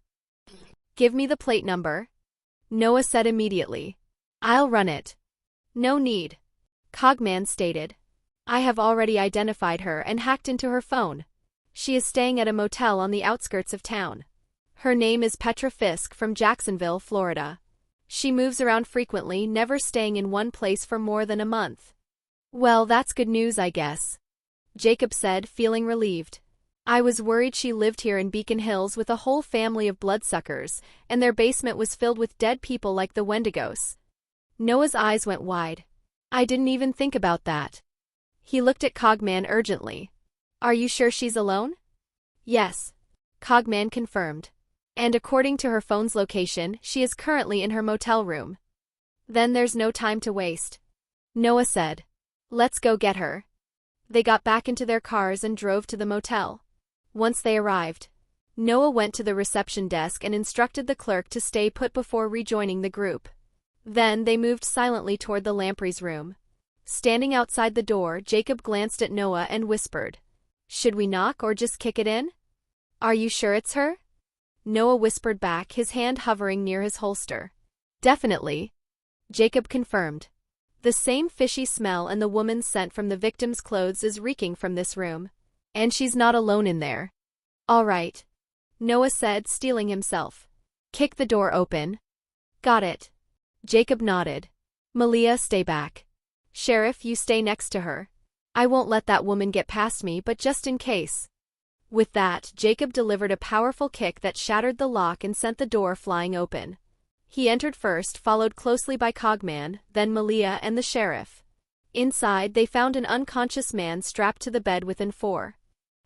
Give me the plate number. Noah said immediately. I'll run it. No need. Cogman stated. I have already identified her and hacked into her phone. She is staying at a motel on the outskirts of town. Her name is Petra Fisk from Jacksonville, Florida. She moves around frequently, never staying in one place for more than a month. Well, that's good news, I guess. Jacob said, feeling relieved. I was worried she lived here in Beacon Hills with a whole family of bloodsuckers, and their basement was filled with dead people like the Wendigos. Noah's eyes went wide. I didn't even think about that. He looked at Cogman urgently. Are you sure she's alone? Yes. Cogman confirmed. And according to her phone's location, she is currently in her motel room. Then there's no time to waste. Noah said. Let's go get her. They got back into their cars and drove to the motel. Once they arrived, Noah went to the reception desk and instructed the clerk to stay put before rejoining the group. Then they moved silently toward the lampreys' room. Standing outside the door, Jacob glanced at Noah and whispered, Should we knock or just kick it in? Are you sure it's her? Noah whispered back, his hand hovering near his holster. Definitely. Jacob confirmed. The same fishy smell and the woman's scent from the victim's clothes is reeking from this room. And she's not alone in there. All right. Noah said, steeling himself. Kick the door open. Got it. Jacob nodded. Malia, stay back. Sheriff, you stay next to her. I won't let that woman get past me, but just in case. With that, Jacob delivered a powerful kick that shattered the lock and sent the door flying open. He entered first, followed closely by Cogman, then Malia and the sheriff. Inside, they found an unconscious man strapped to the bed within 4.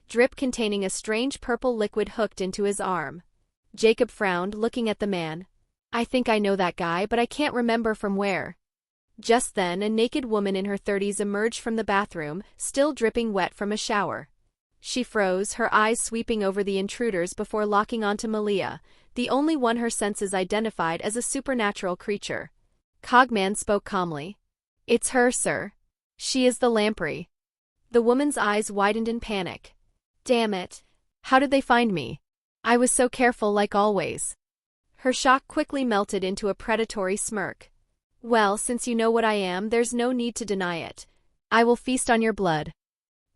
Drip containing a strange purple liquid hooked into his arm. Jacob frowned, looking at the man. I think I know that guy, but I can't remember from where. Just then, a naked woman in her 30s emerged from the bathroom, still dripping wet from a shower. She froze, her eyes sweeping over the intruders before locking onto Malia, the only one her senses identified as a supernatural creature. Cogman spoke calmly. It's her, sir. She is the lamprey. The woman's eyes widened in panic. Damn it. How did they find me? I was so careful like always. Her shock quickly melted into a predatory smirk. Well, since you know what I am, there's no need to deny it. I will feast on your blood.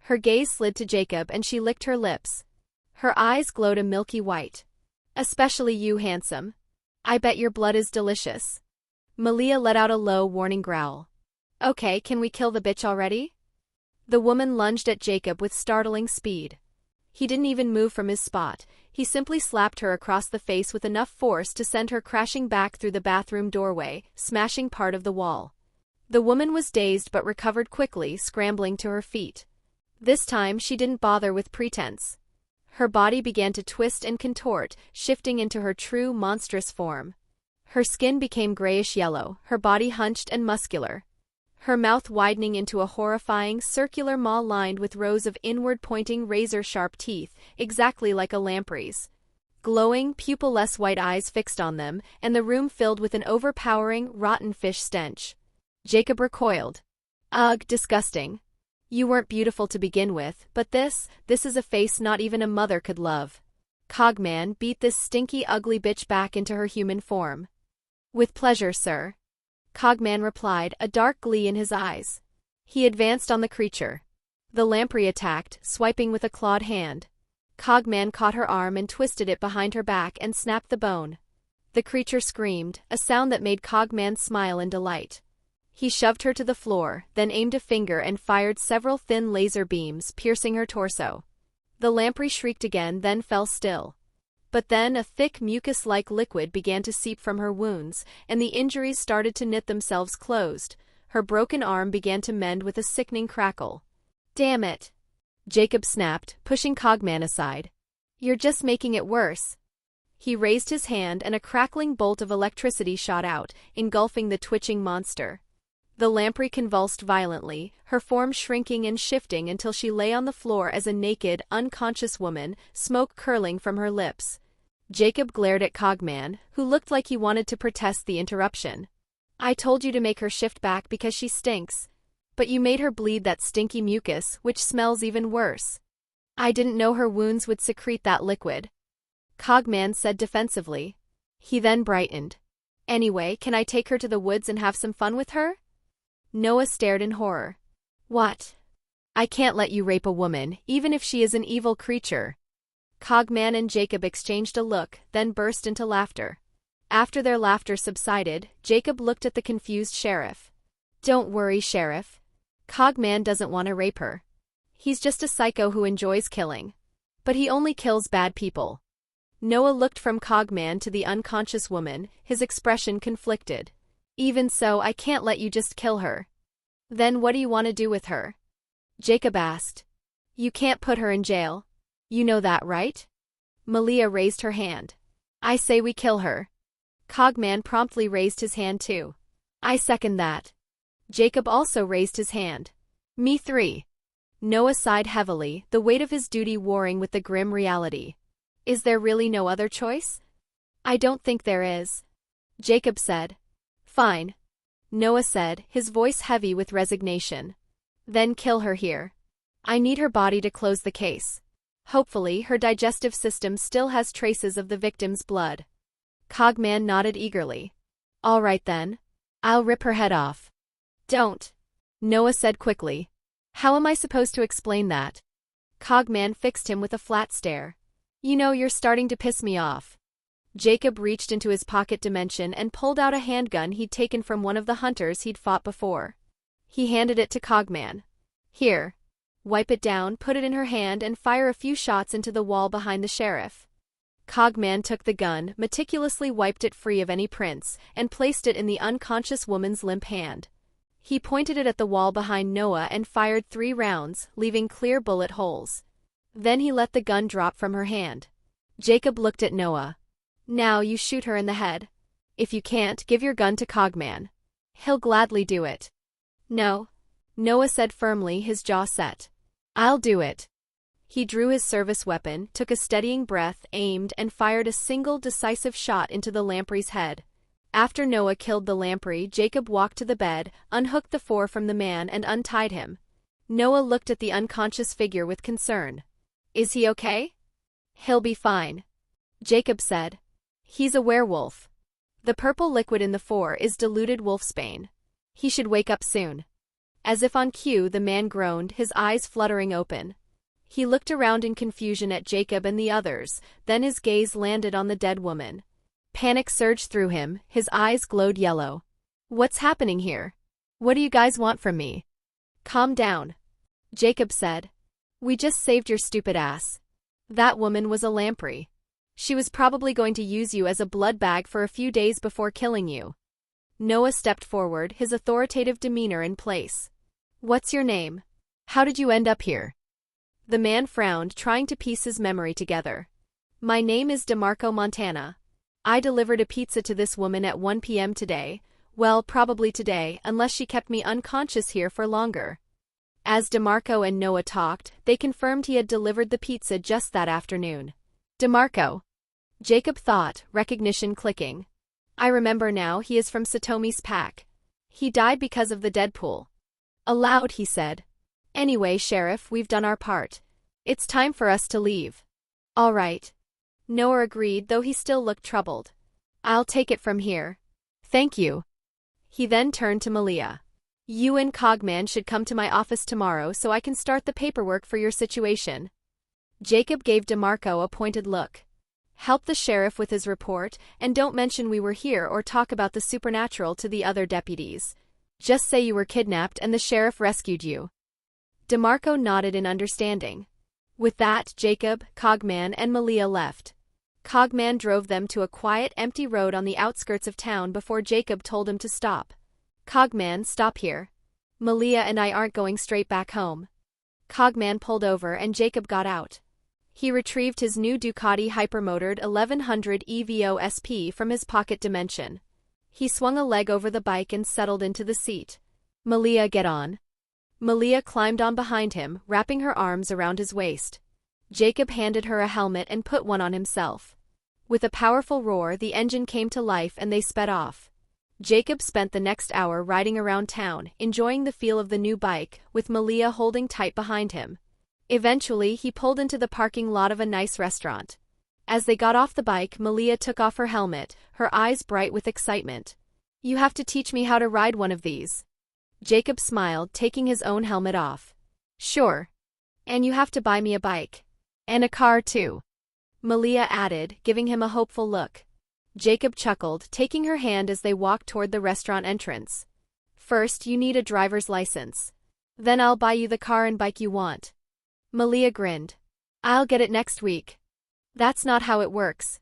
Her gaze slid to Jacob and she licked her lips. Her eyes glowed a milky white. Especially you, handsome. I bet your blood is delicious. Malia let out a low, warning growl. Okay, can we kill the bitch already? The woman lunged at Jacob with startling speed. He didn't even move from his spot. He simply slapped her across the face with enough force to send her crashing back through the bathroom doorway, smashing part of the wall. The woman was dazed but recovered quickly, scrambling to her feet. This time she didn't bother with pretense. Her body began to twist and contort, shifting into her true, monstrous form. Her skin became grayish-yellow, her body hunched and muscular. Her mouth widening into a horrifying, circular maw lined with rows of inward-pointing razor-sharp teeth, exactly like a lamprey's. Glowing, pupil-less white eyes fixed on them, and the room filled with an overpowering, rotten fish stench. Jacob recoiled. Ugh, disgusting. You weren't beautiful to begin with, but this is a face not even a mother could love. Cogman, beat this stinky, ugly bitch back into her human form. With pleasure, sir. Cogman replied, a dark glee in his eyes. He advanced on the creature. The lamprey attacked, swiping with a clawed hand. Cogman caught her arm and twisted it behind her back and snapped the bone. The creature screamed, a sound that made Cogman smile in delight. He shoved her to the floor, then aimed a finger and fired several thin laser beams, piercing her torso. The lamprey shrieked again, then fell still. But then a thick mucus-like liquid began to seep from her wounds, and the injuries started to knit themselves closed. Her broken arm began to mend with a sickening crackle. Damn it! Jacob snapped, pushing Cogman aside. You're just making it worse. He raised his hand and a crackling bolt of electricity shot out, engulfing the twitching monster. The lamprey convulsed violently, her form shrinking and shifting until she lay on the floor as a naked, unconscious woman, smoke curling from her lips. Jacob glared at Cogman, who looked like he wanted to protest the interruption. I told you to make her shift back because she stinks. But you made her bleed that stinky mucus, which smells even worse. I didn't know her wounds would secrete that liquid. Cogman said defensively. He then brightened. Anyway, can I take her to the woods and have some fun with her? Noah stared in horror. What? I can't let you rape a woman, even if she is an evil creature. Cogman and Jacob exchanged a look, then burst into laughter. After their laughter subsided, Jacob looked at the confused sheriff. Don't worry, Sheriff. Cogman doesn't want to rape her. He's just a psycho who enjoys killing. But he only kills bad people. Noah looked from Cogman to the unconscious woman, his expression conflicted. Even so, I can't let you just kill her. Then what do you want to do with her? Jacob asked. You can't put her in jail. You know that, right? Malia raised her hand. I say we kill her. Cogman promptly raised his hand too. I second that. Jacob also raised his hand. Me three. Noah sighed heavily, the weight of his duty warring with the grim reality. Is there really no other choice? I don't think there is. Jacob said. Fine. Noah said, his voice heavy with resignation. Then kill her here. I need her body to close the case. Hopefully, her digestive system still has traces of the victim's blood. Cogman nodded eagerly. All right then. I'll rip her head off. Don't. Noah said quickly. How am I supposed to explain that? Cogman fixed him with a flat stare. You know, you're starting to piss me off. Jacob reached into his pocket dimension and pulled out a handgun he'd taken from one of the hunters he'd fought before. He handed it to Cogman. Here. Wipe it down, put it in her hand, and fire a few shots into the wall behind the sheriff. Cogman took the gun, meticulously wiped it free of any prints, and placed it in the unconscious woman's limp hand. He pointed it at the wall behind Noah and fired 3 rounds, leaving clear bullet holes. Then he let the gun drop from her hand. Jacob looked at Noah. Now you shoot her in the head. If you can't, give your gun to Cogman. He'll gladly do it. No. Noah said firmly, his jaw set. I'll do it. He drew his service weapon, took a steadying breath, aimed, and fired a single decisive shot into the lamprey's head. After Noah killed the lamprey, Jacob walked to the bed, unhooked the 4 from the man and untied him. Noah looked at the unconscious figure with concern. Is he okay? He'll be fine. Jacob said. He's a werewolf. The purple liquid in the 4 is diluted wolfsbane. He should wake up soon. As if on cue, the man groaned, his eyes fluttering open. He looked around in confusion at Jacob and the others, then his gaze landed on the dead woman. Panic surged through him, his eyes glowed yellow. What's happening here? What do you guys want from me? Calm down. Jacob said. We just saved your stupid ass. That woman was a lamprey. She was probably going to use you as a blood bag for a few days before killing you. Noah stepped forward, his authoritative demeanor in place. What's your name? How did you end up here? The man frowned, trying to piece his memory together. My name is DeMarco Montana. I delivered a pizza to this woman at 1 p.m. today. Well, probably today, unless she kept me unconscious here for longer. As DeMarco and Noah talked, they confirmed he had delivered the pizza just that afternoon. DeMarco. Jacob thought, recognition clicking. I remember now, he is from Satomi's pack. He died because of the Deadpool. Aloud, he said. Anyway, Sheriff, we've done our part. It's time for us to leave. All right. Noah agreed, though he still looked troubled. I'll take it from here. Thank you. He then turned to Malia. You and Cogman should come to my office tomorrow so I can start the paperwork for your situation. Jacob gave DeMarco a pointed look. Help the sheriff with his report, and don't mention we were here or talk about the supernatural to the other deputies. Just say you were kidnapped and the sheriff rescued you. DeMarco nodded in understanding. With that, Jacob, Cogman, and Malia left. Cogman drove them to a quiet, empty road on the outskirts of town before Jacob told him to stop. Cogman, stop here. Malia and I aren't going straight back home. Cogman pulled over and Jacob got out. He retrieved his new Ducati hypermotored 1100 EVO SP from his pocket dimension. He swung a leg over the bike and settled into the seat. Malia, get on. Malia climbed on behind him, wrapping her arms around his waist. Jacob handed her a helmet and put one on himself. With a powerful roar, the engine came to life and they sped off. Jacob spent the next hour riding around town, enjoying the feel of the new bike, with Malia holding tight behind him. Eventually, he pulled into the parking lot of a nice restaurant. As they got off the bike, Malia took off her helmet, her eyes bright with excitement. You have to teach me how to ride one of these. Jacob smiled, taking his own helmet off. Sure. And you have to buy me a bike. And a car too. Malia added, giving him a hopeful look. Jacob chuckled, taking her hand as they walked toward the restaurant entrance. First, you need a driver's license. Then I'll buy you the car and bike you want. Malia grinned. I'll get it next week. That's not how it works.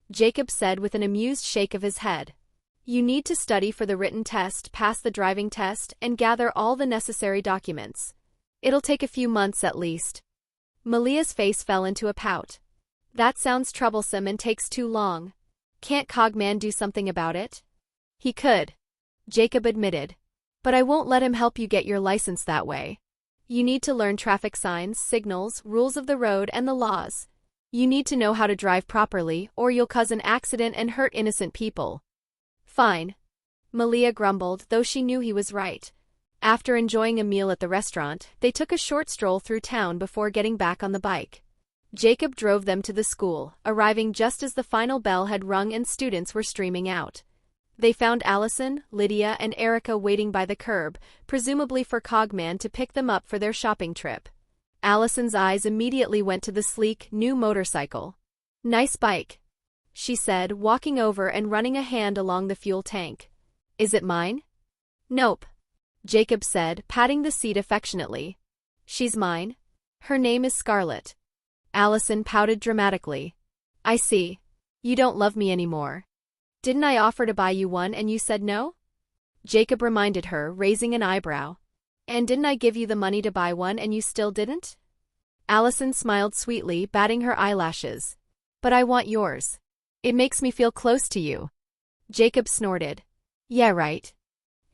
Jacob said with an amused shake of his head. You need to study for the written test, pass the driving test, and gather all the necessary documents. It'll take a few months at least. Malia's face fell into a pout. That sounds troublesome and takes too long. Can't Cogman do something about it? He could. Jacob admitted. But I won't let him help you get your license that way. You need to learn traffic signs, signals, rules of the road, and the laws. You need to know how to drive properly, or you'll cause an accident and hurt innocent people. Fine. Malia grumbled, though she knew he was right. After enjoying a meal at the restaurant, they took a short stroll through town before getting back on the bike. Jacob drove them to the school, arriving just as the final bell had rung and students were streaming out. They found Allison, Lydia, and Erica waiting by the curb, presumably for Cogman to pick them up for their shopping trip. Allison's eyes immediately went to the sleek, new motorcycle. Nice bike, she said, walking over and running a hand along the fuel tank. Is it mine? Nope, Jacob said, patting the seat affectionately. She's mine. Her name is Scarlett. Allison pouted dramatically. I see. You don't love me anymore. Didn't I offer to buy you one and you said no? Jacob reminded her, raising an eyebrow. And didn't I give you the money to buy one and you still didn't? Allison smiled sweetly, batting her eyelashes. But I want yours. It makes me feel close to you. Jacob snorted. Yeah, right.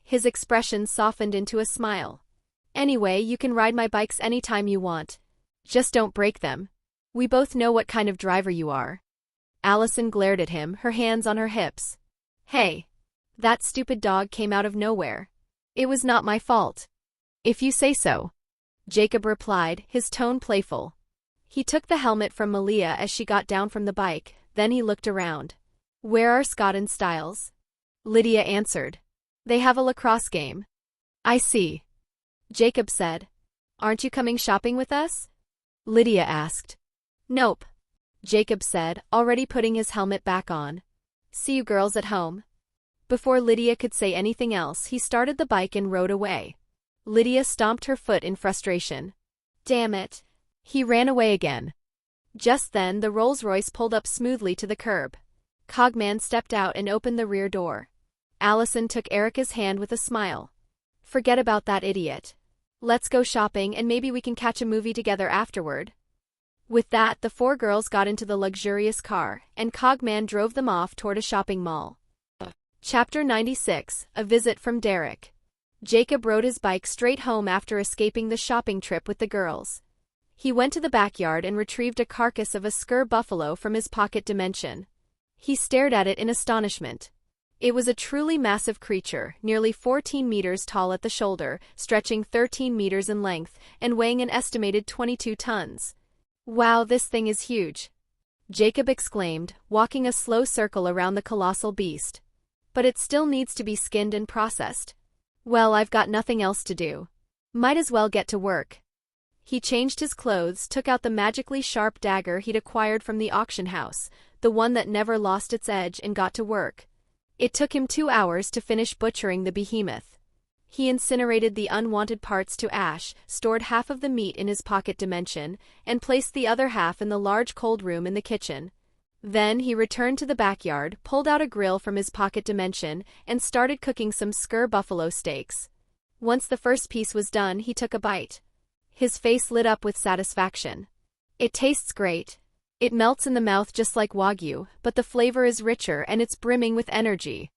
His expression softened into a smile. Anyway, you can ride my bikes anytime you want. Just don't break them. We both know what kind of driver you are. Allison glared at him, her hands on her hips. Hey. That stupid dog came out of nowhere. It was not my fault. If you say so. Jacob replied, his tone playful. He took the helmet from Malia as she got down from the bike, then he looked around. Where are Scott and Stiles? Lydia answered. They have a lacrosse game. I see. Jacob said. Aren't you coming shopping with us? Lydia asked. Nope. Jacob said, already putting his helmet back on. See you girls at home. Before Lydia could say anything else, he started the bike and rode away. Lydia stomped her foot in frustration. Damn it. He ran away again. Just then, the Rolls-Royce pulled up smoothly to the curb. Cogman stepped out and opened the rear door. Allison took Erica's hand with a smile. Forget about that idiot. Let's go shopping and maybe we can catch a movie together afterward. With that, the four girls got into the luxurious car, and Cogman drove them off toward a shopping mall. Chapter 96, A Visit from Derek. Jacob rode his bike straight home after escaping the shopping trip with the girls. He went to the backyard and retrieved a carcass of a skur buffalo from his pocket dimension. He stared at it in astonishment. It was a truly massive creature, nearly 14 meters tall at the shoulder, stretching 13 meters in length, and weighing an estimated 22 tons. Wow, this thing is huge, Jacob exclaimed, walking a slow circle around the colossal beast. But it still needs to be skinned and processed. Well, I've got nothing else to do. Might as well get to work. He changed his clothes, took out the magically sharp dagger he'd acquired from the auction house, the one that never lost its edge, and got to work. It took him 2 hours to finish butchering the behemoth. He incinerated the unwanted parts to ash, stored half of the meat in his pocket dimension, and placed the other half in the large cold room in the kitchen. Then he returned to the backyard, pulled out a grill from his pocket dimension, and started cooking some skur buffalo steaks. Once the first piece was done, he took a bite. His face lit up with satisfaction. It tastes great. It melts in the mouth just like Wagyu, but the flavor is richer and it's brimming with energy.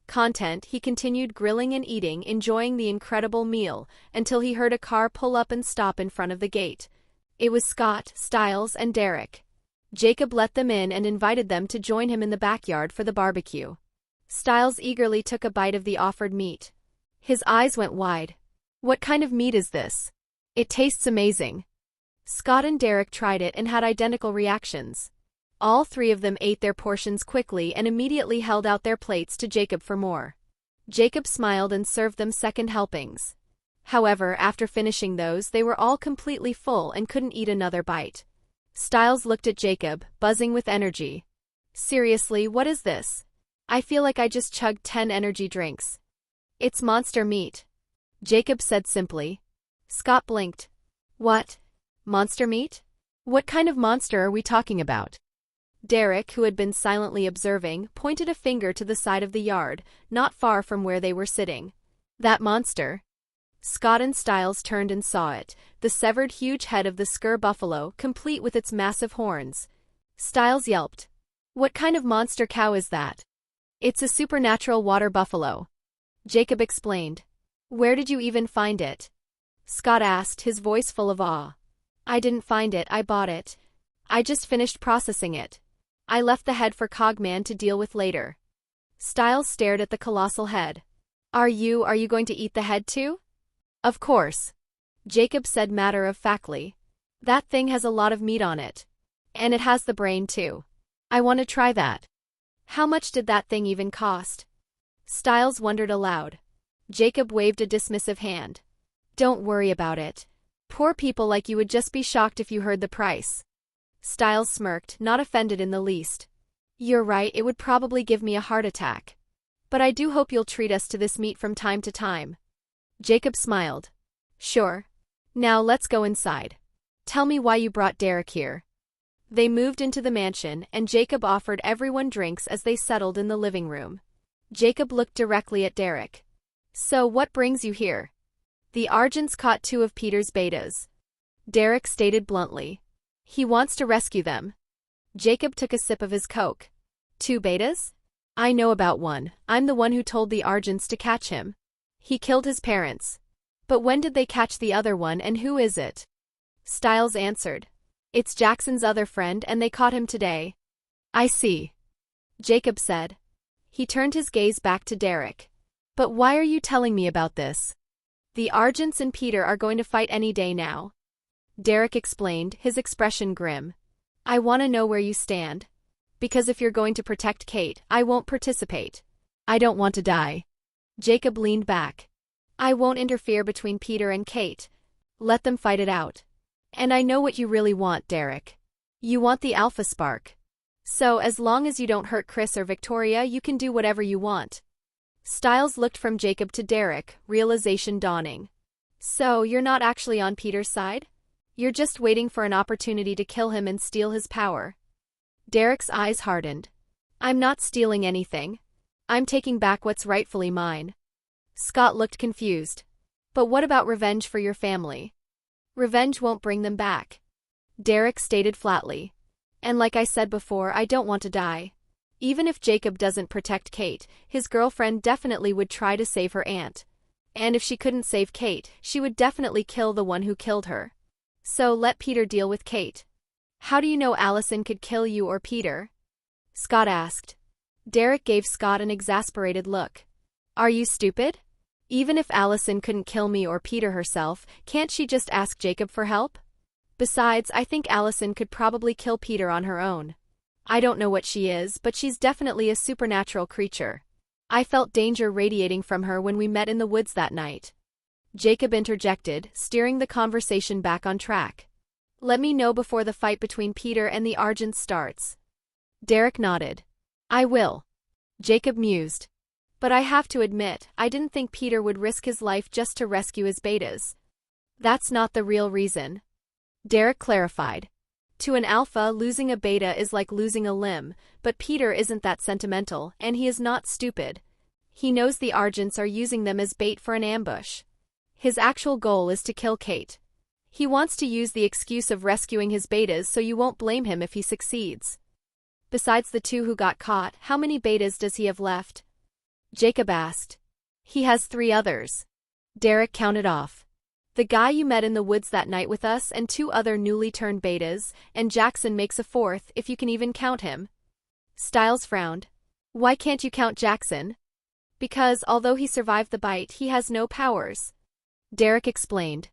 content, he continued grilling and eating, enjoying the incredible meal, until he heard a car pull up and stop in front of the gate. It was Scott, Stiles, and Derek. Jacob let them in and invited them to join him in the backyard for the barbecue. Stiles eagerly took a bite of the offered meat. His eyes went wide. What kind of meat is this? It tastes amazing. Scott and Derek tried it and had identical reactions. All three of them ate their portions quickly and immediately held out their plates to Jacob for more. Jacob smiled and served them second helpings. However, after finishing those, they were all completely full and couldn't eat another bite. Stiles looked at Jacob, buzzing with energy. Seriously, what is this? I feel like I just chugged 10 energy drinks. It's monster meat, Jacob said simply. Scott blinked. What? Monster meat? What kind of monster are we talking about? Derek, who had been silently observing, pointed a finger to the side of the yard, not far from where they were sitting. That monster. Scott and Stiles turned and saw it, the severed huge head of the Skur buffalo, complete with its massive horns. Stiles yelped. What kind of monster cow is that? It's a supernatural water buffalo, Jacob explained. Where did you even find it? Scott asked, his voice full of awe. I didn't find it, I bought it. I just finished processing it. I left the head for Cogman to deal with later. Stiles stared at the colossal head. Are you going to eat the head too? Of course, Jacob said matter-of-factly. That thing has a lot of meat on it. And it has the brain too. I want to try that. How much did that thing even cost? Stiles wondered aloud. Jacob waved a dismissive hand. Don't worry about it. Poor people like you would just be shocked if you heard the price. Stiles smirked, not offended in the least. You're right, it would probably give me a heart attack. But I do hope you'll treat us to this meat from time to time. Jacob smiled. Sure. Now let's go inside. Tell me why you brought Derek here. They moved into the mansion, and Jacob offered everyone drinks as they settled in the living room. Jacob looked directly at Derek. So what brings you here? The Argents caught 2 of Peter's betas. Derek stated bluntly. He wants to rescue them. Jacob took a sip of his Coke. 2 betas? I know about one. I'm the one who told the Argents to catch him. He killed his parents. But when did they catch the other one, and who is it? Stiles answered. It's Jackson's other friend, and they caught him today. I see, Jacob said. He turned his gaze back to Derek. But why are you telling me about this? The Argents and Peter are going to fight any day now, Derek explained, his expression grim. I want to know where you stand. Because if you're going to protect Kate, I won't participate. I don't want to die. Jacob leaned back. I won't interfere between Peter and Kate. Let them fight it out. And I know what you really want, Derek. You want the Alpha Spark. So as long as you don't hurt Chris or Victoria, you can do whatever you want. Stiles looked from Jacob to Derek, realization dawning. So you're not actually on Peter's side? You're just waiting for an opportunity to kill him and steal his power. Derek's eyes hardened. I'm not stealing anything. I'm taking back what's rightfully mine. Scott looked confused. But what about revenge for your family? Revenge won't bring them back, Derek stated flatly. And like I said before, I don't want to die. Even if Jacob doesn't protect Kate, his girlfriend definitely would try to save her aunt. And if she couldn't save Kate, she would definitely kill the one who killed her. So let Peter deal with Kate. How do you know Allison could kill you or Peter? Scott asked. Derek gave Scott an exasperated look. Are you stupid? Even if Allison couldn't kill me or Peter herself, can't she just ask Jacob for help? Besides, I think Allison could probably kill Peter on her own. I don't know what she is, but she's definitely a supernatural creature. I felt danger radiating from her when we met in the woods that night. Jacob interjected, steering the conversation back on track. Let me know before the fight between Peter and the Argents starts. Derek nodded. I will. Jacob mused. But I have to admit, I didn't think Peter would risk his life just to rescue his betas. That's not the real reason, Derek clarified. To an alpha, losing a beta is like losing a limb, but Peter isn't that sentimental, and he is not stupid. He knows the Argents are using them as bait for an ambush. His actual goal is to kill Kate. He wants to use the excuse of rescuing his betas so you won't blame him if he succeeds. Besides the 2 who got caught, how many betas does he have left? Jacob asked. He has 3 others. Derek counted off. The guy you met in the woods that night with us and 2 other newly turned betas, and Jackson makes a 4th if you can even count him. Stiles frowned. Why can't you count Jackson? Because, although he survived the bite, he has no powers. Derek explained.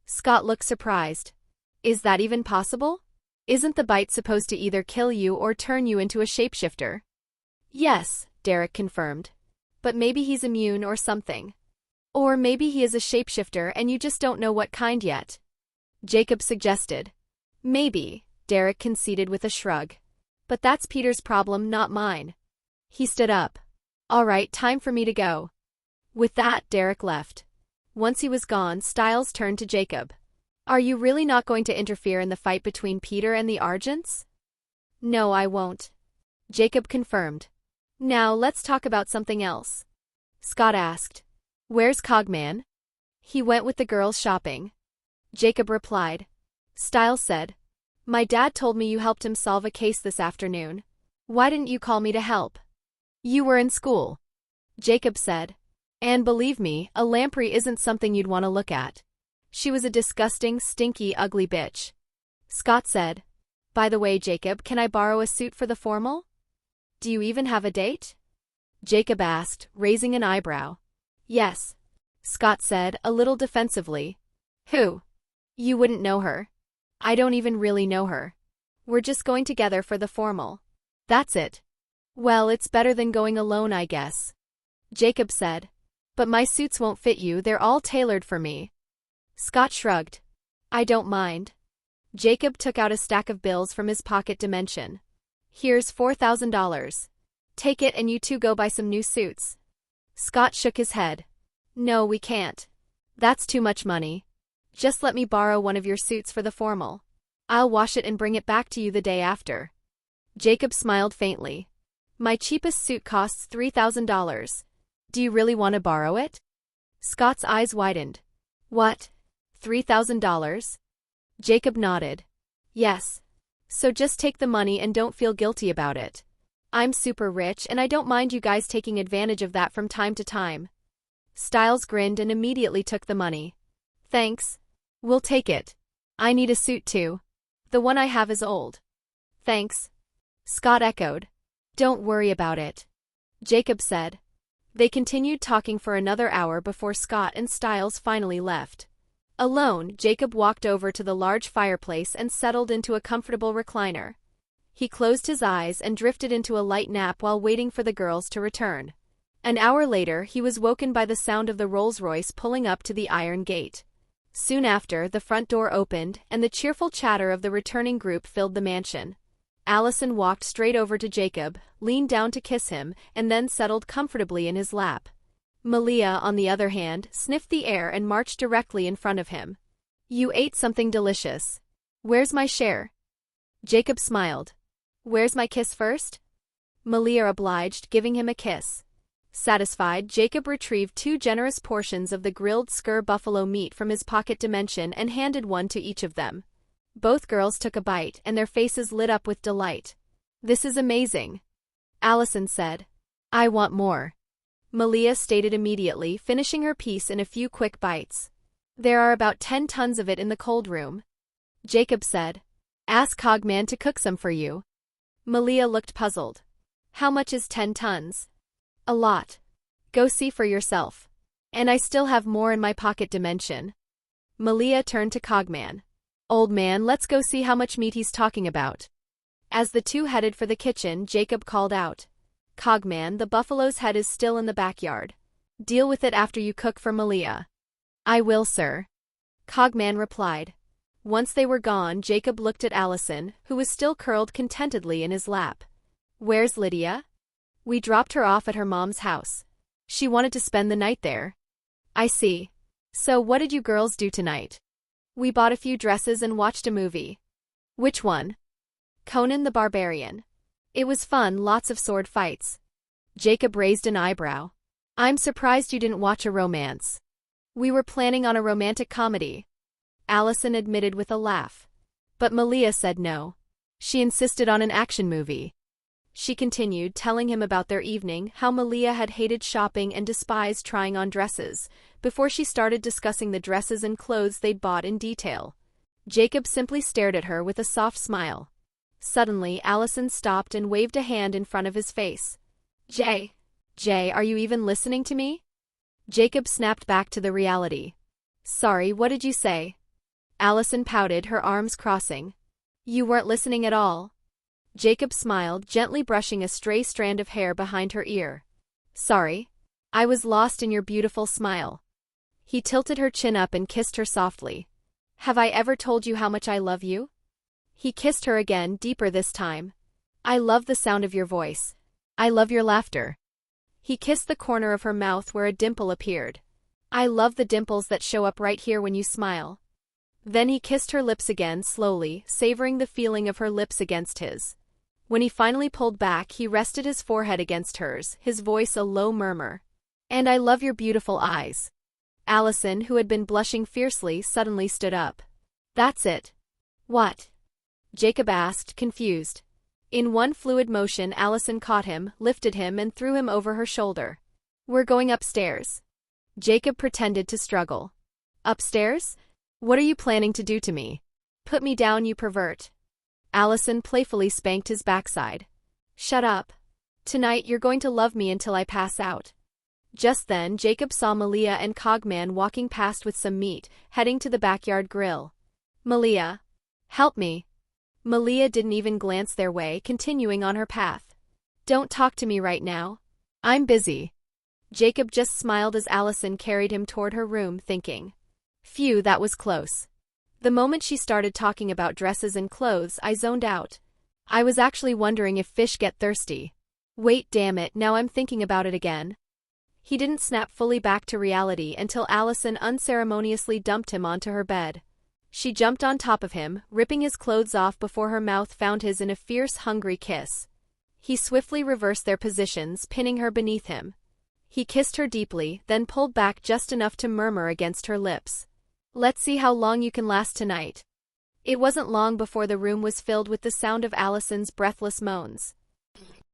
Scott looked surprised. Is that even possible? Isn't the bite supposed to either kill you or turn you into a shapeshifter? Yes, Derek confirmed. But maybe he's immune or something. Or maybe he is a shapeshifter and you just don't know what kind yet. Jacob suggested. Maybe, Derek conceded with a shrug. But that's Peter's problem, not mine. He stood up. All right, time for me to go. With that, Derek left. Once he was gone, Stiles turned to Jacob. Are you really not going to interfere in the fight between Peter and the Argents? No, I won't. Jacob confirmed. Now let's talk about something else. Scott asked. Where's Cogman? He went with the girls shopping. Jacob replied. Stiles said. My dad told me you helped him solve a case this afternoon. Why didn't you call me to help? You were in school. Jacob said. And believe me, a lamprey isn't something you'd want to look at. She was a disgusting, stinky, ugly bitch. Scott said. By the way, Jacob, can I borrow a suit for the formal? Do you even have a date? Jacob asked, raising an eyebrow. Yes. Scott said, a little defensively. Who? You wouldn't know her. I don't even really know her. We're just going together for the formal. That's it. Well, it's better than going alone, I guess. Jacob said. But my suits won't fit you, they're all tailored for me. Scott shrugged. I don't mind. Jacob took out a stack of bills from his pocket dimension. Here's $4,000. Take it and you two go buy some new suits. Scott shook his head. No, we can't. That's too much money. Just let me borrow one of your suits for the formal. I'll wash it and bring it back to you the day after. Jacob smiled faintly. My cheapest suit costs $3,000. Do you really want to borrow it? Scott's eyes widened. What? $3,000? Jacob nodded. Yes. So just take the money and don't feel guilty about it. I'm super rich and I don't mind you guys taking advantage of that from time to time. Stiles grinned and immediately took the money. Thanks. We'll take it. I need a suit too. The one I have is old. Thanks. Scott echoed. Don't worry about it. Jacob said. They continued talking for another hour before Scott and Stiles finally left. Alone, Jacob walked over to the large fireplace and settled into a comfortable recliner. He closed his eyes and drifted into a light nap while waiting for the girls to return. An hour later, he was woken by the sound of the Rolls-Royce pulling up to the iron gate. Soon after, the front door opened, and the cheerful chatter of the returning group filled the mansion. Allison walked straight over to Jacob, leaned down to kiss him, and then settled comfortably in his lap. Malia, on the other hand, sniffed the air and marched directly in front of him. You ate something delicious. Where's my share? Jacob smiled. Where's my kiss first? Malia obliged, giving him a kiss. Satisfied, Jacob retrieved 2 generous portions of the grilled skyr buffalo meat from his pocket dimension and handed one to each of them. Both girls took a bite, and their faces lit up with delight. This is amazing. Allison said. I want more. Malia stated immediately, finishing her piece in a few quick bites. There are about 10 tons of it in the cold room. Jacob said. Ask Cogman to cook some for you. Malia looked puzzled. How much is 10 tons? A lot. Go see for yourself. And I still have more in my pocket dimension. Malia turned to Cogman. Old man, let's go see how much meat he's talking about. As the two headed for the kitchen, Jacob called out. Cogman, the buffalo's head is still in the backyard. Deal with it after you cook for Malia. I will, sir. Cogman replied. Once they were gone, Jacob looked at Allison, who was still curled contentedly in his lap. Where's Lydia? We dropped her off at her mom's house. She wanted to spend the night there. I see. So what did you girls do tonight? We bought a few dresses and watched a movie. Which one? Conan the Barbarian. It was fun, lots of sword fights. Jacob raised an eyebrow. I'm surprised you didn't watch a romance. We were planning on a romantic comedy. Allison admitted with a laugh. But Malia said no. She insisted on an action movie. She continued, telling him about their evening, how Malia had hated shopping and despised trying on dresses, before she started discussing the dresses and clothes they'd bought in detail. Jacob simply stared at her with a soft smile. Suddenly, Allison stopped and waved a hand in front of his face. Jay, are you even listening to me? Jacob snapped back to the reality. Sorry, what did you say? Allison pouted, her arms crossing. You weren't listening at all. Jacob smiled, gently brushing a stray strand of hair behind her ear. Sorry. I was lost in your beautiful smile. He tilted her chin up and kissed her softly. Have I ever told you how much I love you? He kissed her again, deeper this time. I love the sound of your voice. I love your laughter. He kissed the corner of her mouth where a dimple appeared. I love the dimples that show up right here when you smile. Then he kissed her lips again slowly, savoring the feeling of her lips against his. When he finally pulled back, he rested his forehead against hers, his voice a low murmur. And I love your beautiful eyes. Allison, who had been blushing fiercely, suddenly stood up. That's it. What? Jacob asked, confused. In one fluid motion, Allison caught him, lifted him, and threw him over her shoulder. We're going upstairs. Jacob pretended to struggle. Upstairs? What are you planning to do to me? Put me down, you pervert. Allison playfully spanked his backside. Shut up. Tonight you're going to love me until I pass out. Just then, Jacob saw Malia and Cogman walking past with some meat, heading to the backyard grill. Malia. Help me. Malia didn't even glance their way, continuing on her path. Don't talk to me right now. I'm busy. Jacob just smiled as Allison carried him toward her room, thinking. Phew, that was close. The moment she started talking about dresses and clothes, I zoned out. I was actually wondering if fish get thirsty. Wait, damn it, now I'm thinking about it again. He didn't snap fully back to reality until Allison unceremoniously dumped him onto her bed. She jumped on top of him, ripping his clothes off before her mouth found his in a fierce, hungry kiss. He swiftly reversed their positions, pinning her beneath him. He kissed her deeply, then pulled back just enough to murmur against her lips. Let's see how long you can last tonight. It wasn't long before the room was filled with the sound of Allison's breathless moans.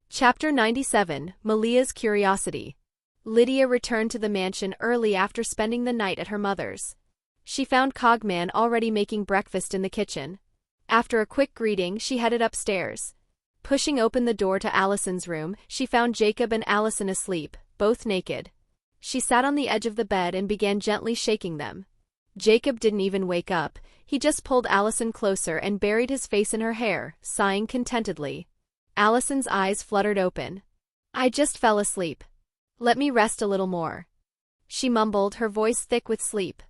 Chapter 97, Malia's Curiosity. Lydia returned to the mansion early after spending the night at her mother's. She found Cogman already making breakfast in the kitchen. After a quick greeting, she headed upstairs. Pushing open the door to Allison's room, she found Jacob and Allison asleep, both naked. She sat on the edge of the bed and began gently shaking them. Jacob didn't even wake up, he just pulled Allison closer and buried his face in her hair, sighing contentedly. Allison's eyes fluttered open. I just fell asleep. Let me rest a little more. She mumbled, her voice thick with sleep.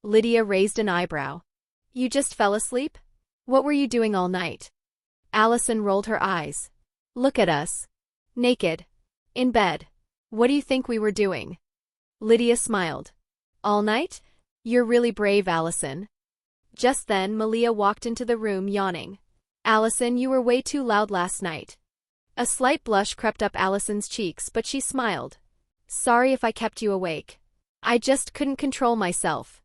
Lydia raised an eyebrow. You just fell asleep? What were you doing all night? Allison rolled her eyes. Look at us. Naked. In bed. What do you think we were doing? Lydia smiled. All night? You're really brave, Allison. Just then, Malia walked into the room, yawning. Allison, you were way too loud last night. A slight blush crept up Allison's cheeks, but she smiled. Sorry if I kept you awake. I just couldn't control myself.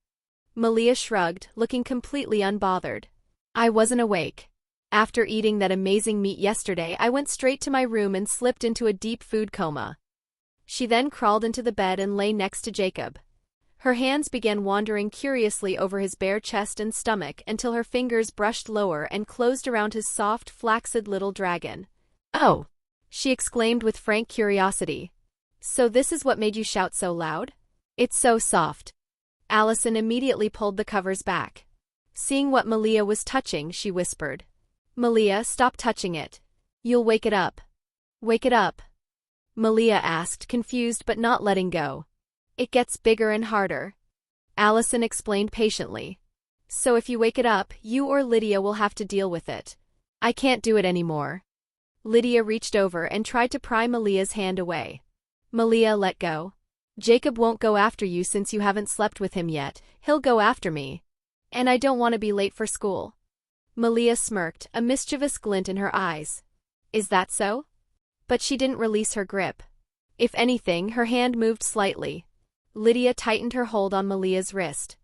Malia shrugged, looking completely unbothered. I wasn't awake. After eating that amazing meat yesterday, I went straight to my room and slipped into a deep food coma. She then crawled into the bed and lay next to Jacob. Her hands began wandering curiously over his bare chest and stomach until her fingers brushed lower and closed around his soft, flaccid little dragon. Oh! She exclaimed with frank curiosity. So this is what made you shout so loud? It's so soft. Allison immediately pulled the covers back. Seeing what Malia was touching, she whispered. Malia, stop touching it. You'll wake it up. Wake it up? Malia asked, confused but not letting go. It gets bigger and harder. Allison explained patiently. So if you wake it up, you or Lydia will have to deal with it. I can't do it anymore. Lydia reached over and tried to pry Malia's hand away. Malia, let go. Jacob won't go after you since you haven't slept with him yet, he'll go after me. And I don't want to be late for school. Malia smirked, a mischievous glint in her eyes. Is that so? But she didn't release her grip. If anything, her hand moved slightly. Lydia tightened her hold on Malia's wrist.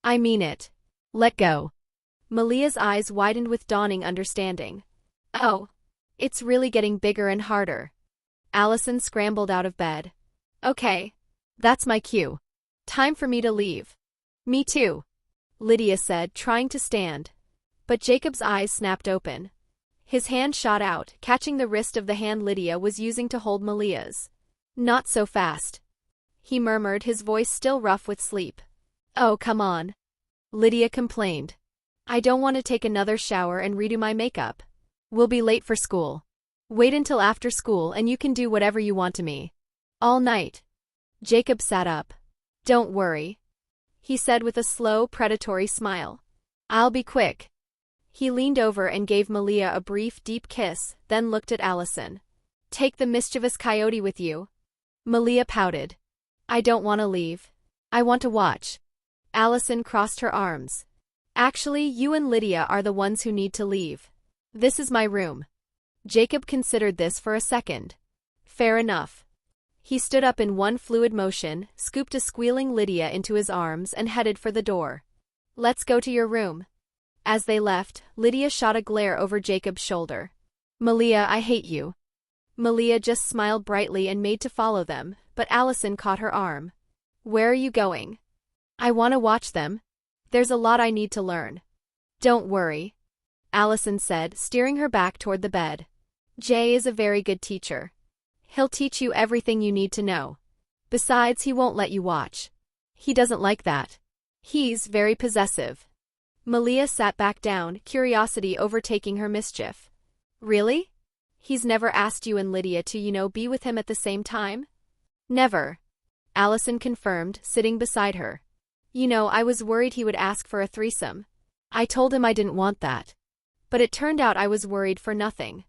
I mean it. Let go. Malia's eyes widened with dawning understanding. Oh. It's really getting bigger and harder. Allison scrambled out of bed. Okay. That's my cue. Time for me to leave. Me too, Lydia said, trying to stand. But Jacob's eyes snapped open. His hand shot out, catching the wrist of the hand Lydia was using to hold Malia's. Not so fast, he murmured, his voice still rough with sleep. Oh, come on, Lydia complained. I don't want to take another shower and redo my makeup. We'll be late for school. Wait until after school and you can do whatever you want to me. All night. Jacob sat up. Don't worry, he said with a slow, predatory smile. I'll be quick. He leaned over and gave Malia a brief, deep kiss, then looked at Allison. Take the mischievous coyote with you. Malia pouted. I don't want to leave. I want to watch. Allison crossed her arms. Actually, you and Lydia are the ones who need to leave. This is my room. Jacob considered this for a second. Fair enough. He stood up in one fluid motion, scooped a squealing Lydia into his arms and headed for the door. Let's go to your room. As they left, Lydia shot a glare over Jacob's shoulder. Malia, I hate you. Malia just smiled brightly and made to follow them, but Allison caught her arm. Where are you going? I want to watch them. There's a lot I need to learn. Don't worry, Allison said, steering her back toward the bed. Jay is a very good teacher. He'll teach you everything you need to know. Besides, he won't let you watch. He doesn't like that. He's very possessive. Malia sat back down, curiosity overtaking her mischief. Really? He's never asked you and Lydia to, be with him at the same time? Never, Allison confirmed, sitting beside her. I was worried he would ask for a threesome. I told him I didn't want that. But it turned out I was worried for nothing.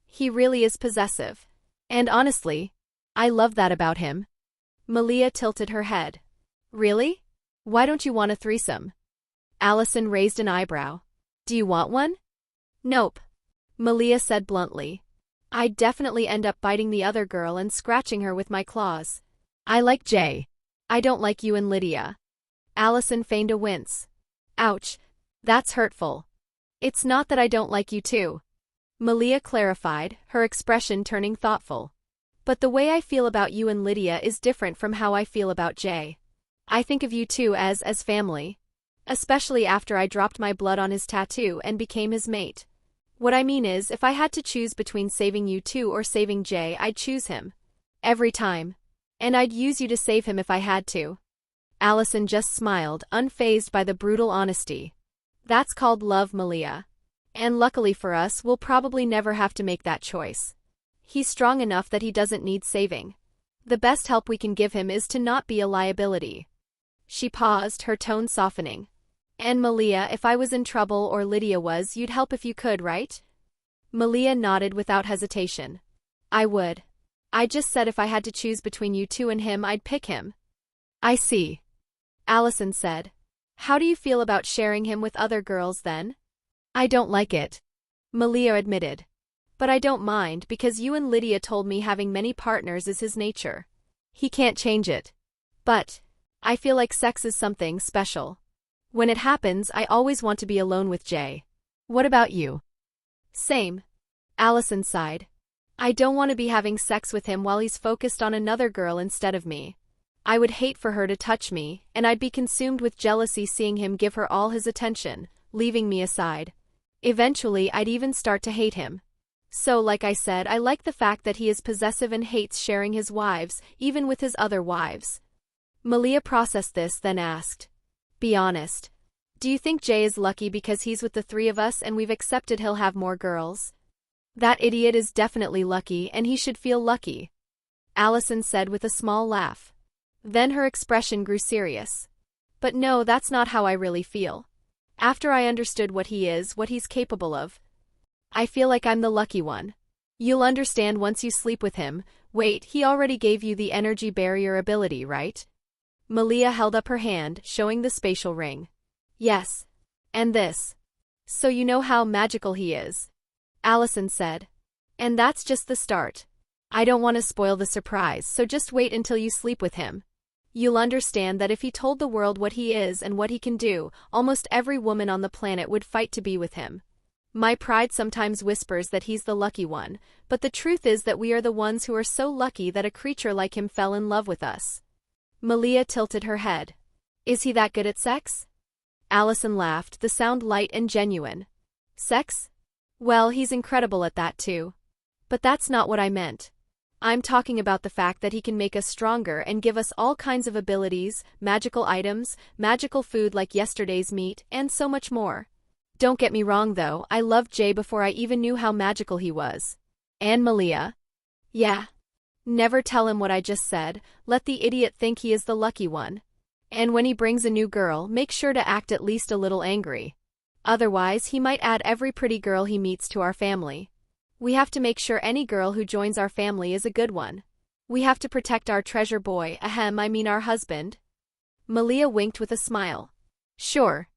He really is possessive. And honestly, I love that about him. Malia tilted her head. Really? Why don't you want a threesome? Allison raised an eyebrow. Do you want one? Nope, Malia said bluntly. I'd definitely end up biting the other girl and scratching her with my claws. I like Jay. I don't like you and Lydia. Allison feigned a wince. Ouch, that's hurtful. It's not that I don't like you too, Malia clarified, her expression turning thoughtful. But the way I feel about you and Lydia is different from how I feel about Jay. I think of you two as family. Especially after I dropped my blood on his tattoo and became his mate. What I mean is, if I had to choose between saving you two or saving Jay, I'd choose him. Every time. And I'd use you to save him if I had to. Allison just smiled, unfazed by the brutal honesty. That's called love, Malia. And luckily for us, we'll probably never have to make that choice. He's strong enough that he doesn't need saving. The best help we can give him is to not be a liability. She paused, her tone softening. And Malia, if I was in trouble or Lydia was, you'd help if you could, right? Malia nodded without hesitation. I would. I just said if I had to choose between you two and him, I'd pick him. I see, Allison said. How do you feel about sharing him with other girls then? I don't like it, Malia admitted. But I don't mind because you and Lydia told me having many partners is his nature. He can't change it. But I feel like sex is something special. When it happens, I always want to be alone with Jay. What about you? Same, Allison sighed. I don't want to be having sex with him while he's focused on another girl instead of me. I would hate for her to touch me, and I'd be consumed with jealousy seeing him give her all his attention, leaving me aside. Eventually, I'd even start to hate him. So, like I said, I like the fact that he is possessive and hates sharing his wives, even with his other wives. Malia processed this, then asked. Be honest. Do you think Jay is lucky because he's with the three of us and we've accepted he'll have more girls? That idiot is definitely lucky and he should feel lucky, Allison said with a small laugh. Then her expression grew serious. But no, that's not how I really feel. After I understood what he is, what he's capable of, I feel like I'm the lucky one. You'll understand once you sleep with him. Wait, he already gave you the energy barrier ability, right? Malia held up her hand, showing the spatial ring. Yes. And this. So you know how magical he is, Allison said. And that's just the start. I don't want to spoil the surprise, so just wait until you sleep with him. You'll understand that if he told the world what he is and what he can do, almost every woman on the planet would fight to be with him. My pride sometimes whispers that he's the lucky one, but the truth is that we are the ones who are so lucky that a creature like him fell in love with us. Malia tilted her head. Is he that good at sex? Allison laughed, the sound light and genuine. Sex? Well, he's incredible at that too. But that's not what I meant. I'm talking about the fact that he can make us stronger and give us all kinds of abilities, magical items, magical food like yesterday's meat, and so much more. Don't get me wrong though, I loved Jay before I even knew how magical he was. And Malia? Yeah. Never tell him what I just said, let the idiot think he is the lucky one. And when he brings a new girl, make sure to act at least a little angry. Otherwise, he might add every pretty girl he meets to our family. We have to make sure any girl who joins our family is a good one. We have to protect our treasure boy, our husband. Malia winked with a smile. Sure.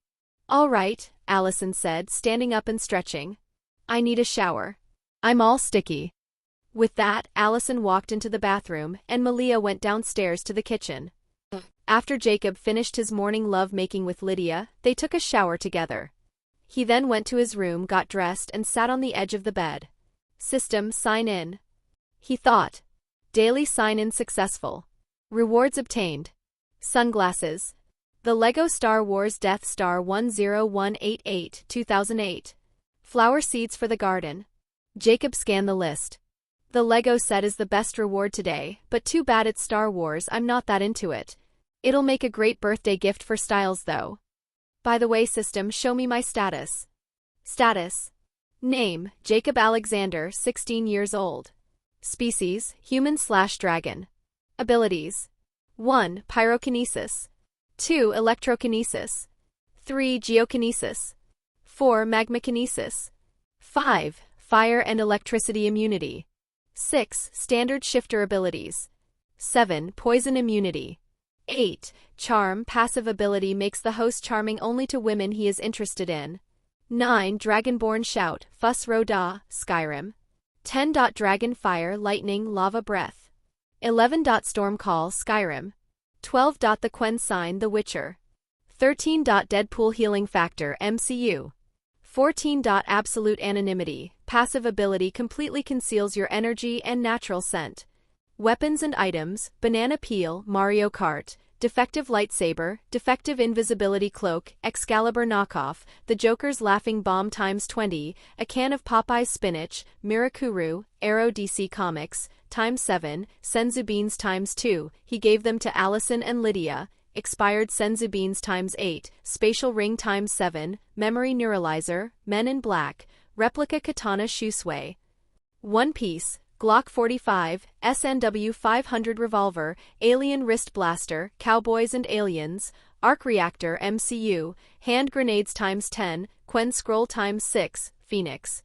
All right, Allison said, standing up and stretching. I need a shower. I'm all sticky. With that, Allison walked into the bathroom, and Malia went downstairs to the kitchen. After Jacob finished his morning love-making with Lydia, they took a shower together. He then went to his room, got dressed, and sat on the edge of the bed. System sign in. He thought. Daily sign-in successful. Rewards obtained. Sunglasses. The LEGO Star Wars Death Star 10188 2008. Flower seeds for the garden. Jacob scanned the list. The LEGO set is the best reward today, but too bad it's Star Wars, I'm not that into it. It'll make a great birthday gift for Stiles though. By the way, system, show me my status. Status. Name, Jacob Alexander, 16 years old. Species, human/dragon. Abilities. 1. Pyrokinesis. 2. Electrokinesis. 3. Geokinesis. 4. Magmakinesis. 5. Fire and electricity immunity. 6. Standard shifter abilities. 7. Poison immunity. 8. Charm, passive ability makes the host charming only to women he is interested in. 9. Dragonborn Shout, Fuss Roda, Skyrim. 10. Dragon Fire, Lightning, Lava Breath. 11. Storm Call, Skyrim. 12. The Quen Sign, The Witcher. 13. Deadpool Healing Factor, MCU. 14. Absolute Anonymity, passive ability completely conceals your energy and natural scent. Weapons and items, Banana Peel, Mario Kart. Defective Lightsaber, Defective Invisibility Cloak, Excalibur Knockoff, The Joker's Laughing Bomb ×20, a can of Popeye's Spinach, Mirakuru, Arrow DC Comics, ×7, Senzu Beans ×2, he gave them to Allison and Lydia, expired Senzu Beans ×8, Spatial Ring ×7, Memory Neuralizer, Men in Black, Replica Katana Shusui. One Piece, Glock 45, SNW 500 Revolver, Alien Wrist Blaster, Cowboys and Aliens, Arc Reactor MCU, Hand Grenades ×10, Quen Scroll ×6, Phoenix.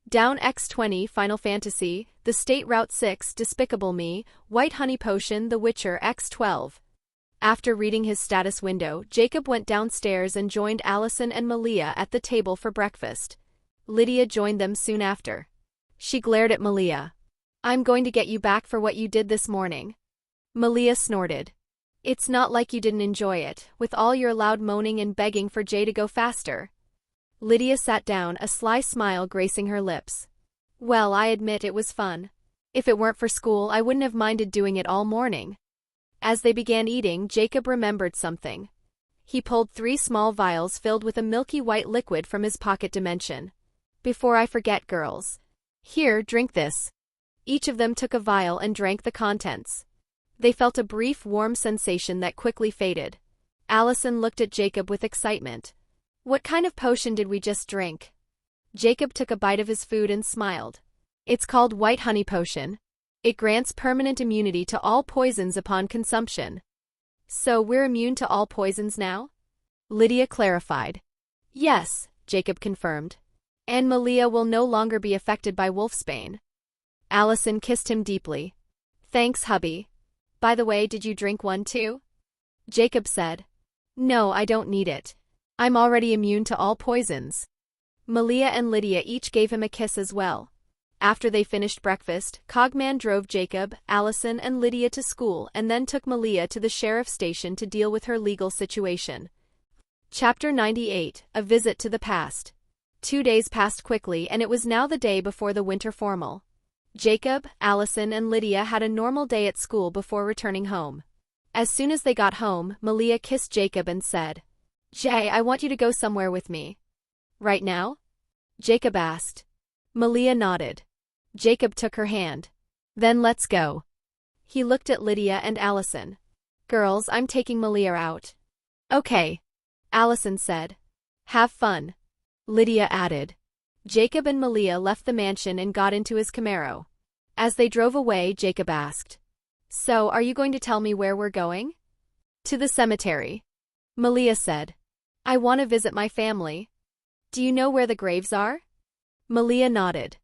Down X20 Final Fantasy, The State Route 6 Despicable Me, White Honey Potion The Witcher X12. After reading his status window, Jacob went downstairs and joined Allison and Malia at the table for breakfast. Lydia joined them soon after. She glared at Malia. I'm going to get you back for what you did this morning. Malia snorted. It's not like you didn't enjoy it, with all your loud moaning and begging for Jay to go faster. Lydia sat down, a sly smile gracing her lips. Well, I admit it was fun. If it weren't for school, I wouldn't have minded doing it all morning. As they began eating, Jacob remembered something. He pulled 3 small vials filled with a milky white liquid from his pocket dimension. Before I forget, girls. Here, drink this. Each of them took a vial and drank the contents. They felt a brief warm sensation that quickly faded. Allison looked at Jacob with excitement. What kind of potion did we just drink? Jacob took a bite of his food and smiled. It's called White Honey Potion. It grants permanent immunity to all poisons upon consumption. So we're immune to all poisons now? Lydia clarified. Yes, Jacob confirmed. And Malia will no longer be affected by wolfsbane. Allison kissed him deeply. Thanks, hubby. By the way, did you drink one too? Jacob said. No, I don't need it. I'm already immune to all poisons. Malia and Lydia each gave him a kiss as well. After they finished breakfast, Cogman drove Jacob, Allison, and Lydia to school and then took Malia to the sheriff's station to deal with her legal situation. Chapter 98, A Visit to the Past. 2 days passed quickly and it was now the day before the winter formal. Jacob, Allison and Lydia had a normal day at school before returning home. As soon as they got home, Malia kissed Jacob and said, "Jay, I want you to go somewhere with me." "Right now?" Jacob asked. Malia nodded. Jacob took her hand. "Then let's go." He looked at Lydia and Allison. "Girls, I'm taking Malia out." "Okay," Allison said. "Have fun," Lydia added. Jacob and Malia left the mansion and got into his Camaro. As they drove away, Jacob asked, "So, are you going to tell me where we're going?" "To the cemetery," Malia said. "I want to visit my family." "Do you know where the graves are?" Malia nodded.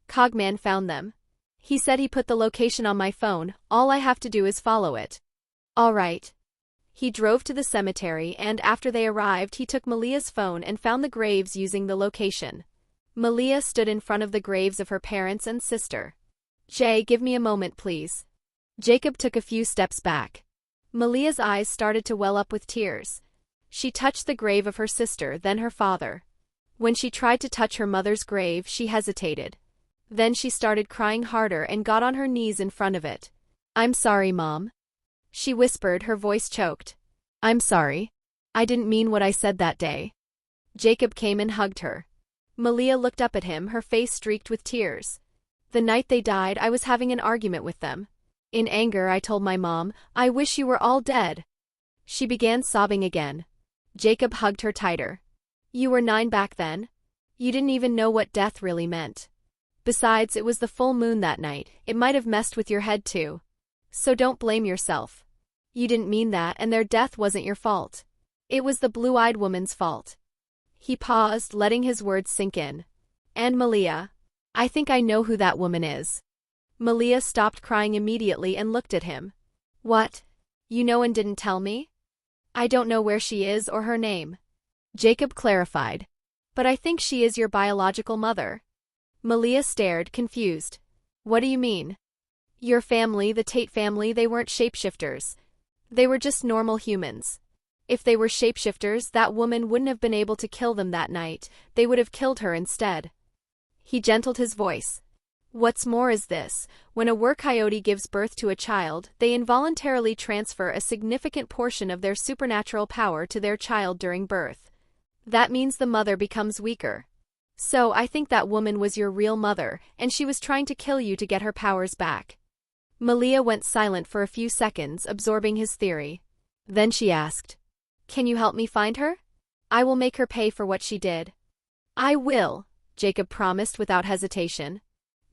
"Cogman found them. He said he put the location on my phone, all I have to do is follow it." "All right." He drove to the cemetery and after they arrived he took Malia's phone and found the graves using the location. Malia stood in front of the graves of her parents and sister. "Jay, give me a moment please." Jacob took a few steps back. Malia's eyes started to well up with tears. She touched the grave of her sister, then her father. When she tried to touch her mother's grave, she hesitated. Then she started crying harder and got on her knees in front of it. "I'm sorry, Mom," she whispered, her voice choked. "I'm sorry. I didn't mean what I said that day." Jacob came and hugged her. Malia looked up at him, her face streaked with tears. "The night they died, I was having an argument with them. In anger, I told my mom, 'I wish you were all dead.'" She began sobbing again. Jacob hugged her tighter. "You were 9 back then. You didn't even know what death really meant. Besides, it was the full moon that night, it might have messed with your head too. So don't blame yourself. You didn't mean that and their death wasn't your fault. It was the blue-eyed woman's fault." He paused, letting his words sink in. "And Malia, I think I know who that woman is." Malia stopped crying immediately and looked at him. "What? You know and didn't tell me?" "I don't know where she is or her name," Jacob clarified. "But I think she is your biological mother." Malia stared, confused. "What do you mean?" "Your family, the Tate family, they weren't shapeshifters. They were just normal humans. If they were shapeshifters, that woman wouldn't have been able to kill them that night, they would have killed her instead." He gentled his voice. "What's more is this, when a were-coyote gives birth to a child, they involuntarily transfer a significant portion of their supernatural power to their child during birth. That means the mother becomes weaker. So I think that woman was your real mother, and she was trying to kill you to get her powers back." Malia went silent for a few seconds, absorbing his theory. Then she asked, "Can you help me find her? I will make her pay for what she did." "I will," Jacob promised without hesitation.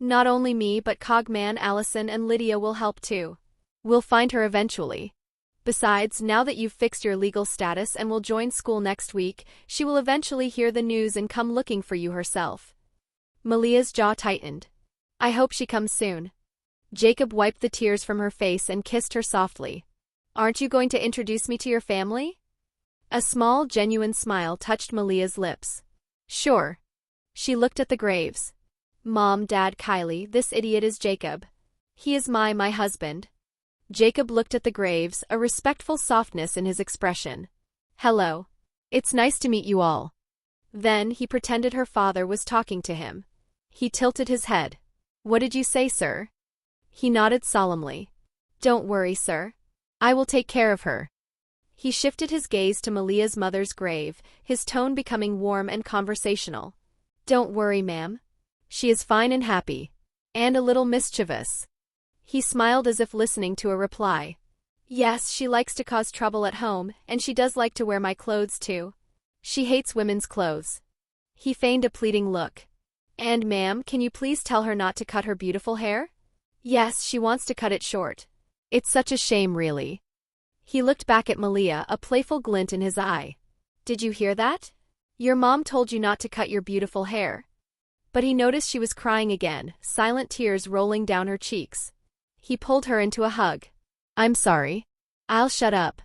"Not only me but Cogman, Allison and Lydia will help too. We'll find her eventually. Besides, now that you've fixed your legal status and will join school next week, she will eventually hear the news and come looking for you herself." Malia's jaw tightened. "I hope she comes soon." Jacob wiped the tears from her face and kissed her softly. "Aren't you going to introduce me to your family?" A small, genuine smile touched Malia's lips. "Sure." She looked at the graves. "Mom, Dad, Kylie, this idiot is Jacob. He is my husband." Jacob looked at the graves, a respectful softness in his expression. "Hello. It's nice to meet you all." Then he pretended her father was talking to him. He tilted his head. "What did you say, sir?" He nodded solemnly. "Don't worry, sir. I will take care of her." He shifted his gaze to Malia's mother's grave, his tone becoming warm and conversational. "Don't worry, ma'am. She is fine and happy. And a little mischievous." He smiled as if listening to a reply. "Yes, she likes to cause trouble at home, and she does like to wear my clothes too. She hates women's clothes." He feigned a pleading look. "And ma'am, can you please tell her not to cut her beautiful hair?" "Yes, she wants to cut it short. It's such a shame, really." He looked back at Malia, a playful glint in his eye. "Did you hear that? Your mom told you not to cut your beautiful hair." But he noticed she was crying again, silent tears rolling down her cheeks. He pulled her into a hug. "I'm sorry. I'll shut up."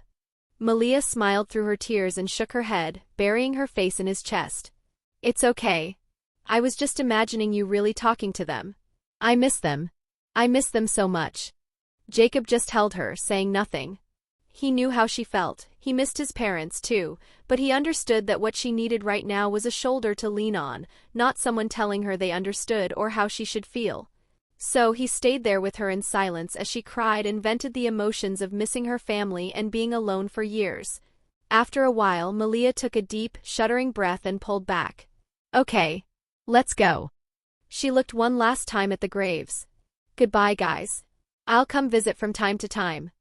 Malia smiled through her tears and shook her head, burying her face in his chest. "It's okay. I was just imagining you really talking to them. I miss them. I miss them so much." Jacob just held her, saying nothing. He knew how she felt. He missed his parents too, but he understood that what she needed right now was a shoulder to lean on, not someone telling her they understood or how she should feel. So he stayed there with her in silence as she cried and vented the emotions of missing her family and being alone for years. After a while, Malia took a deep, shuddering breath and pulled back. Okay, let's go. She looked one last time at the graves. Goodbye, guys. I'll come visit from time to time.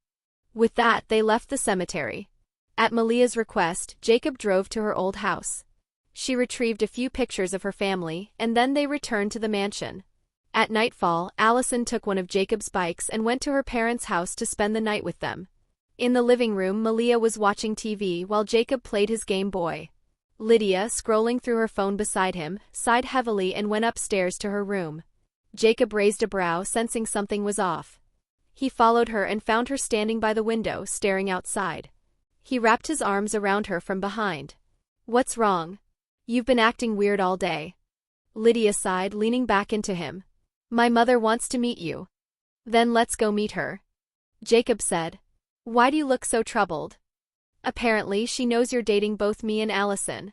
With that, they left the cemetery. At Malia's request, Jacob drove to her old house. She retrieved a few pictures of her family, and then they returned to the mansion. At nightfall, Allison took one of Jacob's bikes and went to her parents' house to spend the night with them. In the living room, Malia was watching TV while Jacob played his Game Boy. Lydia, scrolling through her phone beside him, sighed heavily and went upstairs to her room. Jacob raised a brow, sensing something was off. He followed her and found her standing by the window, staring outside. He wrapped his arms around her from behind. What's wrong? You've been acting weird all day. Lydia sighed, leaning back into him. My mother wants to meet you. Then let's go meet her. Jacob said. Why do you look so troubled? Apparently, she knows you're dating both me and Allison.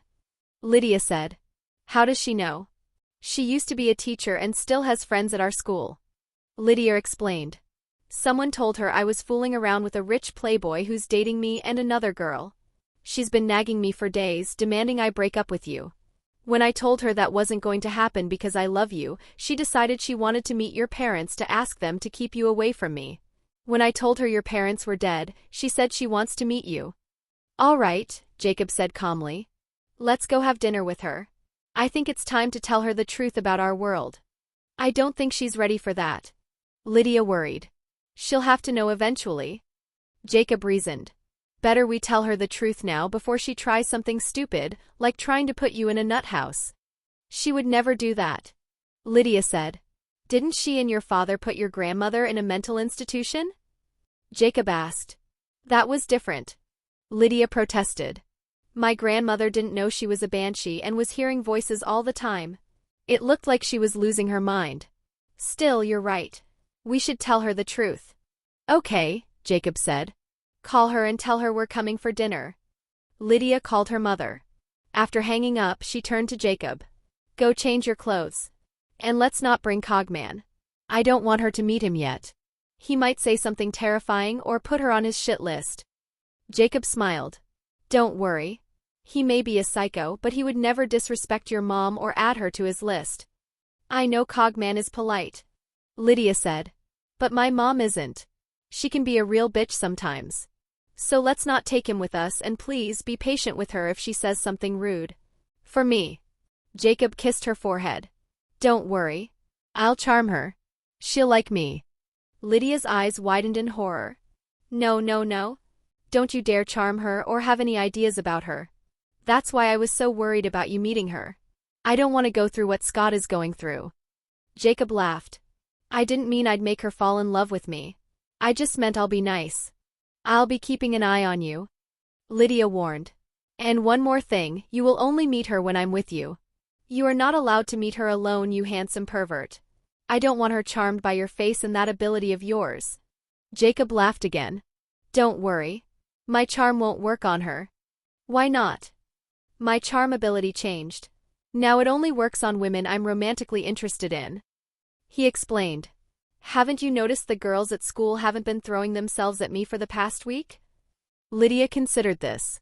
Lydia said. How does she know? She used to be a teacher and still has friends at our school. Lydia explained. Someone told her I was fooling around with a rich playboy who's dating me and another girl. She's been nagging me for days, demanding I break up with you. When I told her that wasn't going to happen because I love you, she decided she wanted to meet your parents to ask them to keep you away from me. When I told her your parents were dead, she said she wants to meet you. All right, Jacob said calmly. Let's go have dinner with her. I think it's time to tell her the truth about our world. I don't think she's ready for that. Lydia worried. She'll have to know eventually. Jacob reasoned. Better we tell her the truth now before she tries something stupid, like trying to put you in a nut house. She would never do that. Lydia said. Didn't she and your father put your grandmother in a mental institution? Jacob asked. That was different. Lydia protested. My grandmother didn't know she was a banshee and was hearing voices all the time. It looked like she was losing her mind. Still, you're right. We should tell her the truth. Okay, Jacob said. Call her and tell her we're coming for dinner. Lydia called her mother. After hanging up, she turned to Jacob. Go change your clothes. And let's not bring Cogman. I don't want her to meet him yet. He might say something terrifying or put her on his shit list. Jacob smiled. Don't worry. He may be a psycho, but he would never disrespect your mom or add her to his list. I know Cogman is polite. Lydia said. But my mom isn't. She can be a real bitch sometimes. So let's not take him with us, and please be patient with her if she says something rude. For me. Jacob kissed her forehead. Don't worry. I'll charm her. She'll like me. Lydia's eyes widened in horror. No, no, no. Don't you dare charm her or have any ideas about her. That's why I was so worried about you meeting her. I don't want to go through what Scott is going through. Jacob laughed. I didn't mean I'd make her fall in love with me. I just meant I'll be nice. I'll be keeping an eye on you. Lydia warned. And one more thing, you will only meet her when I'm with you. You are not allowed to meet her alone, you handsome pervert. I don't want her charmed by your face and that ability of yours. Jacob laughed again. Don't worry. My charm won't work on her. Why not? My charm ability changed. Now it only works on women I'm romantically interested in. He explained. Haven't you noticed the girls at school haven't been throwing themselves at me for the past week? Lydia considered this.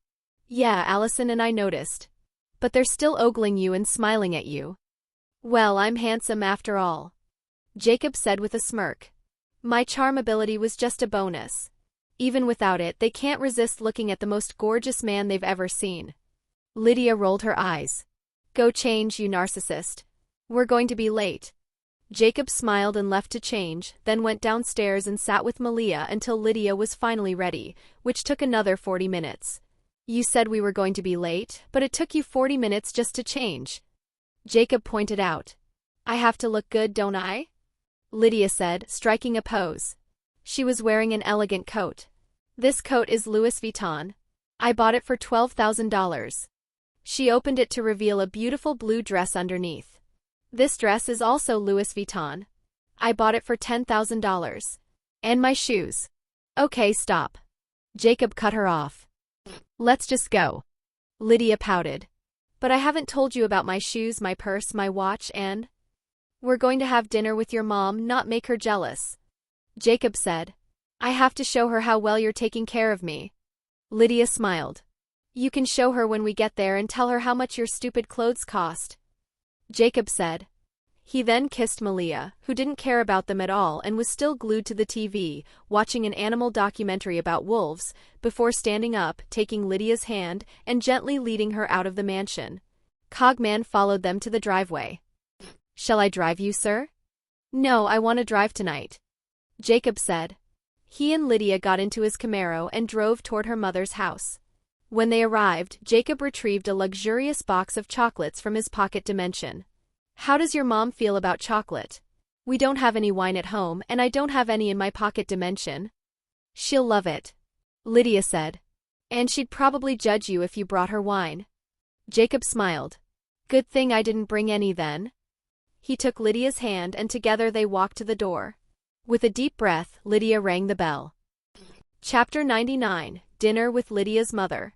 Yeah, Allison and I noticed. But they're still ogling you and smiling at you. Well, I'm handsome after all. Jacob said with a smirk. My charm ability was just a bonus. Even without it, they can't resist looking at the most gorgeous man they've ever seen. Lydia rolled her eyes. Go change, you narcissist. We're going to be late. Jacob smiled and left to change, then went downstairs and sat with Malia until Lydia was finally ready, which took another 40 minutes. You said we were going to be late, but it took you 40 minutes just to change. Jacob pointed out. I have to look good, don't I? Lydia said, striking a pose. She was wearing an elegant coat. This coat is Louis Vuitton. I bought it for $12,000. She opened it to reveal a beautiful blue dress underneath. This dress is also Louis Vuitton. I bought it for $10,000. And my shoes. Okay, stop. Jacob cut her off. Let's just go. Lydia pouted. But I haven't told you about my shoes, my purse, my watch, and… We're going to have dinner with your mom, not make her jealous. Jacob said. I have to show her how well you're taking care of me. Lydia smiled. You can show her when we get there and tell her how much your stupid clothes cost. Jacob said. He then kissed Malia, who didn't care about them at all and was still glued to the TV, watching an animal documentary about wolves, before standing up, taking Lydia's hand, and gently leading her out of the mansion. Cogman followed them to the driveway. Shall I drive you, sir? No, I want to drive tonight. Jacob said. He and Lydia got into his Camaro and drove toward her mother's house. When they arrived, Jacob retrieved a luxurious box of chocolates from his pocket dimension. How does your mom feel about chocolate? We don't have any wine at home, and I don't have any in my pocket dimension. She'll love it. Lydia said. And she'd probably judge you if you brought her wine. Jacob smiled. Good thing I didn't bring any then. He took Lydia's hand and together they walked to the door. With a deep breath, Lydia rang the bell. Chapter 99, Dinner with Lydia's Mother.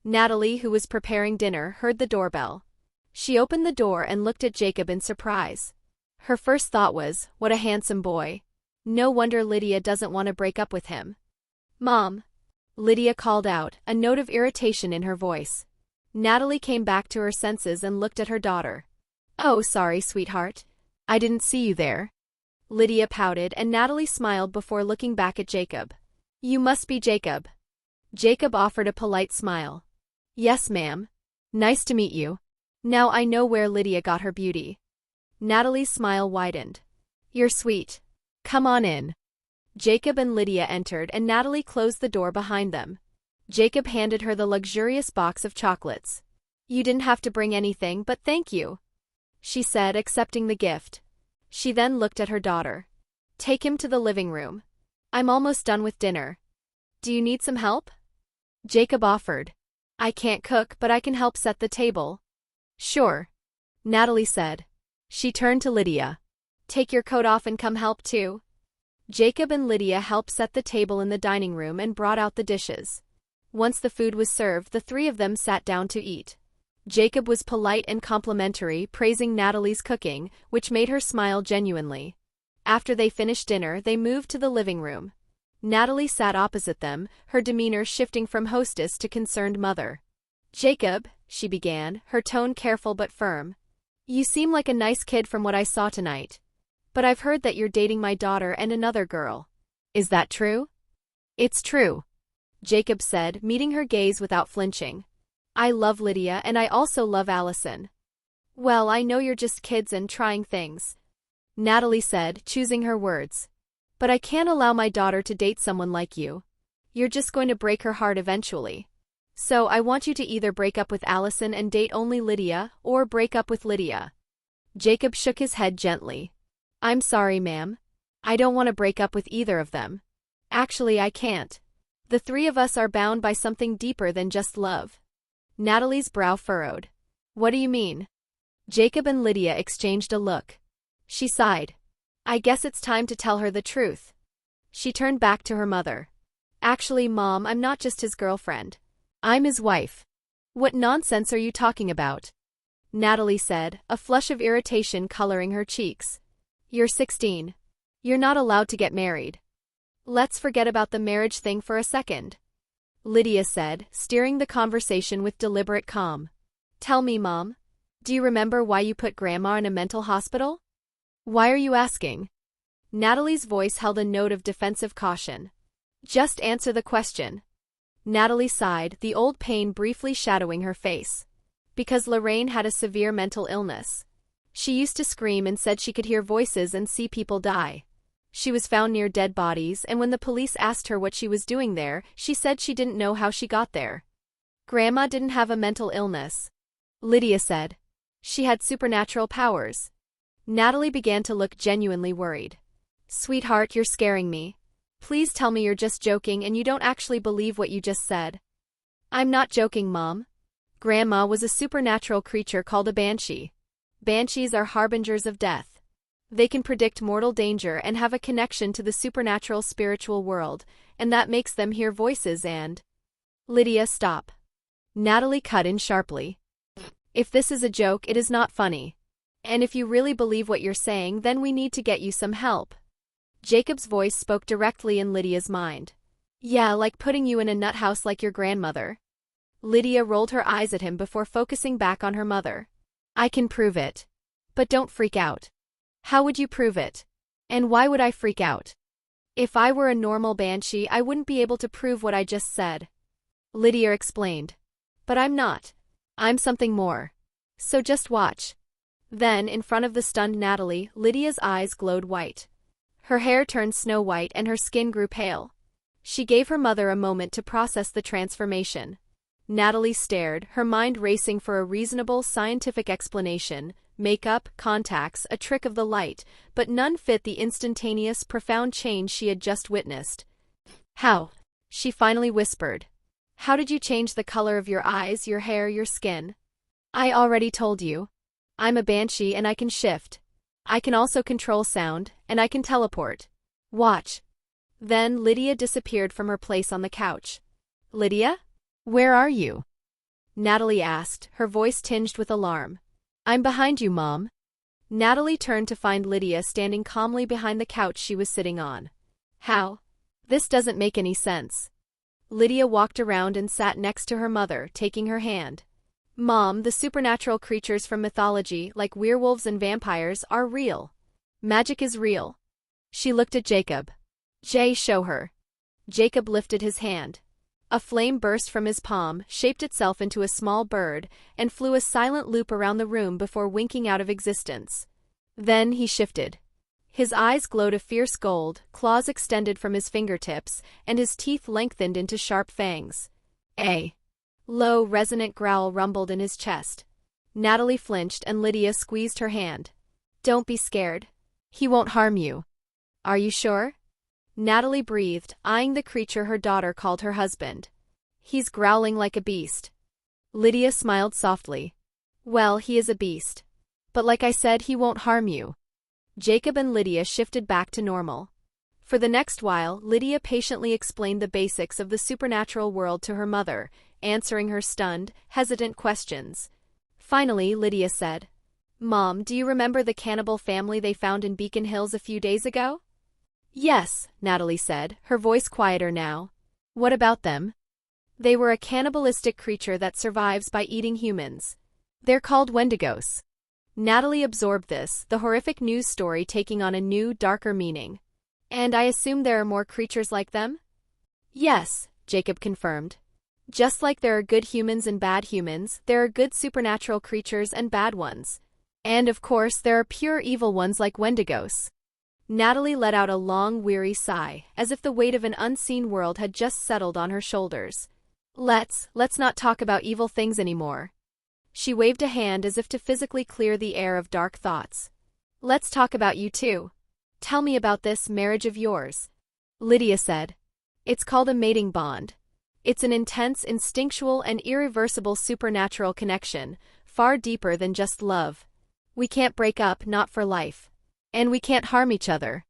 Natalie, who was preparing dinner, heard the doorbell. She opened the door and looked at Jacob in surprise. Her first thought was, what a handsome boy. No wonder Lydia doesn't want to break up with him. Mom. Lydia called out, a note of irritation in her voice. Natalie came back to her senses and looked at her daughter. Oh, sorry, sweetheart. I didn't see you there. Lydia pouted and Natalie smiled before looking back at Jacob. You must be Jacob. Jacob offered a polite smile. Yes, ma'am. Nice to meet you. Now I know where Lydia got her beauty. Natalie's smile widened. You're sweet. Come on in. Jacob and Lydia entered and Natalie closed the door behind them. Jacob handed her the luxurious box of chocolates. You didn't have to bring anything, but thank you, she said, accepting the gift. She then looked at her daughter. Take him to the living room. I'm almost done with dinner. Do you need some help? Jacob offered. I can't cook, but I can help set the table. Sure, Natalie said. She turned to Lydia. Take your coat off and come help too. Jacob and Lydia helped set the table in the dining room and brought out the dishes. Once the food was served, the three of them sat down to eat. Jacob was polite and complimentary, praising Natalie's cooking, which made her smile genuinely. After they finished dinner, they moved to the living room. Natalie sat opposite them, her demeanor shifting from hostess to concerned mother. Jacob, she began, her tone careful but firm. You seem like a nice kid from what I saw tonight. But I've heard that you're dating my daughter and another girl. Is that true? It's true, Jacob said, meeting her gaze without flinching. I love Lydia and I also love Allison. Well, I know you're just kids and trying things, Natalie said, choosing her words. But I can't allow my daughter to date someone like you. You're just going to break her heart eventually. So I want you to either break up with Allison and date only Lydia, or break up with Lydia. Jacob shook his head gently. I'm sorry, ma'am. I don't want to break up with either of them. Actually, I can't. The three of us are bound by something deeper than just love. Natalie's brow furrowed. What do you mean? Jacob and Lydia exchanged a look. She sighed. I guess it's time to tell her the truth. She turned back to her mother. Actually, Mom, I'm not just his girlfriend. I'm his wife. What nonsense are you talking about? Natalie said, a flush of irritation coloring her cheeks. You're 16. You're not allowed to get married. Let's forget about the marriage thing for a second, Lydia said, steering the conversation with deliberate calm. Tell me, Mom. Do you remember why you put Grandma in a mental hospital? Why are you asking? Natalie's voice held a note of defensive caution. Just answer the question. Natalie sighed, the old pain briefly shadowing her face. Because Lorraine had a severe mental illness. She used to scream and said she could hear voices and see people die. She was found near dead bodies, and when the police asked her what she was doing there, she said she didn't know how she got there. Grandma didn't have a mental illness, Lydia said. She had supernatural powers. Natalie began to look genuinely worried. Sweetheart, you're scaring me. Please tell me you're just joking and you don't actually believe what you just said. I'm not joking, Mom. Grandma was a supernatural creature called a banshee. Banshees are harbingers of death. They can predict mortal danger and have a connection to the supernatural spiritual world, and that makes them hear voices and… Lydia, stop. Natalie cut in sharply. If this is a joke, it is not funny. And if you really believe what you're saying, then we need to get you some help. Jacob's voice spoke directly in Lydia's mind. Yeah, like putting you in a nut house like your grandmother. Lydia rolled her eyes at him before focusing back on her mother. I can prove it. But don't freak out. How would you prove it? And why would I freak out? If I were a normal banshee, I wouldn't be able to prove what I just said. Lydia explained. But I'm not. I'm something more. So just watch. Then, in front of the stunned Natalie, Lydia's eyes glowed white. Her hair turned snow-white and her skin grew pale. She gave her mother a moment to process the transformation. Natalie stared, her mind racing for a reasonable scientific explanation, makeup, contacts, a trick of the light, but none fit the instantaneous, profound change she had just witnessed. How? She finally whispered. How did you change the color of your eyes, your hair, your skin? I already told you. I'm a banshee and I can shift. I can also control sound, and I can teleport. Watch. Then Lydia disappeared from her place on the couch. Lydia? Where are you? Natalie asked, her voice tinged with alarm. I'm behind you, Mom. Natalie turned to find Lydia standing calmly behind the couch she was sitting on. How? This doesn't make any sense. Lydia walked around and sat next to her mother, taking her hand. Mom, the supernatural creatures from mythology, like werewolves and vampires, are real. Magic is real. She looked at Jacob. Jay, show her. Jacob lifted his hand. A flame burst from his palm, shaped itself into a small bird, and flew a silent loop around the room before winking out of existence. Then he shifted. His eyes glowed a fierce gold, claws extended from his fingertips, and his teeth lengthened into sharp fangs. A low, resonant growl rumbled in his chest. Natalie flinched and Lydia squeezed her hand. Don't be scared. He won't harm you. Are you sure? Natalie breathed, eyeing the creature her daughter called her husband. He's growling like a beast. Lydia smiled softly. Well, he is a beast. But like I said, he won't harm you. Jacob and Lydia shifted back to normal. For the next while, Lydia patiently explained the basics of the supernatural world to her mother, answering her stunned, hesitant questions. Finally, Lydia said, Mom, do you remember the cannibal family they found in Beacon Hills a few days ago? Yes, Natalie said, her voice quieter now. What about them? They were a cannibalistic creature that survives by eating humans. They're called Wendigos. Natalie absorbed this, the horrific news story taking on a new, darker meaning. And I assume there are more creatures like them? Yes, Jacob confirmed. Just like there are good humans and bad humans, there are good supernatural creatures and bad ones. And of course, there are pure evil ones like Wendigos. Natalie let out a long, weary sigh, as if the weight of an unseen world had just settled on her shoulders. Let's not talk about evil things anymore. She waved a hand as if to physically clear the air of dark thoughts. Let's talk about you too. Tell me about this marriage of yours. Lydia said. It's called a mating bond. It's an intense, instinctual, and irreversible supernatural connection, far deeper than just love. We can't break up, not for life. And we can't harm each other.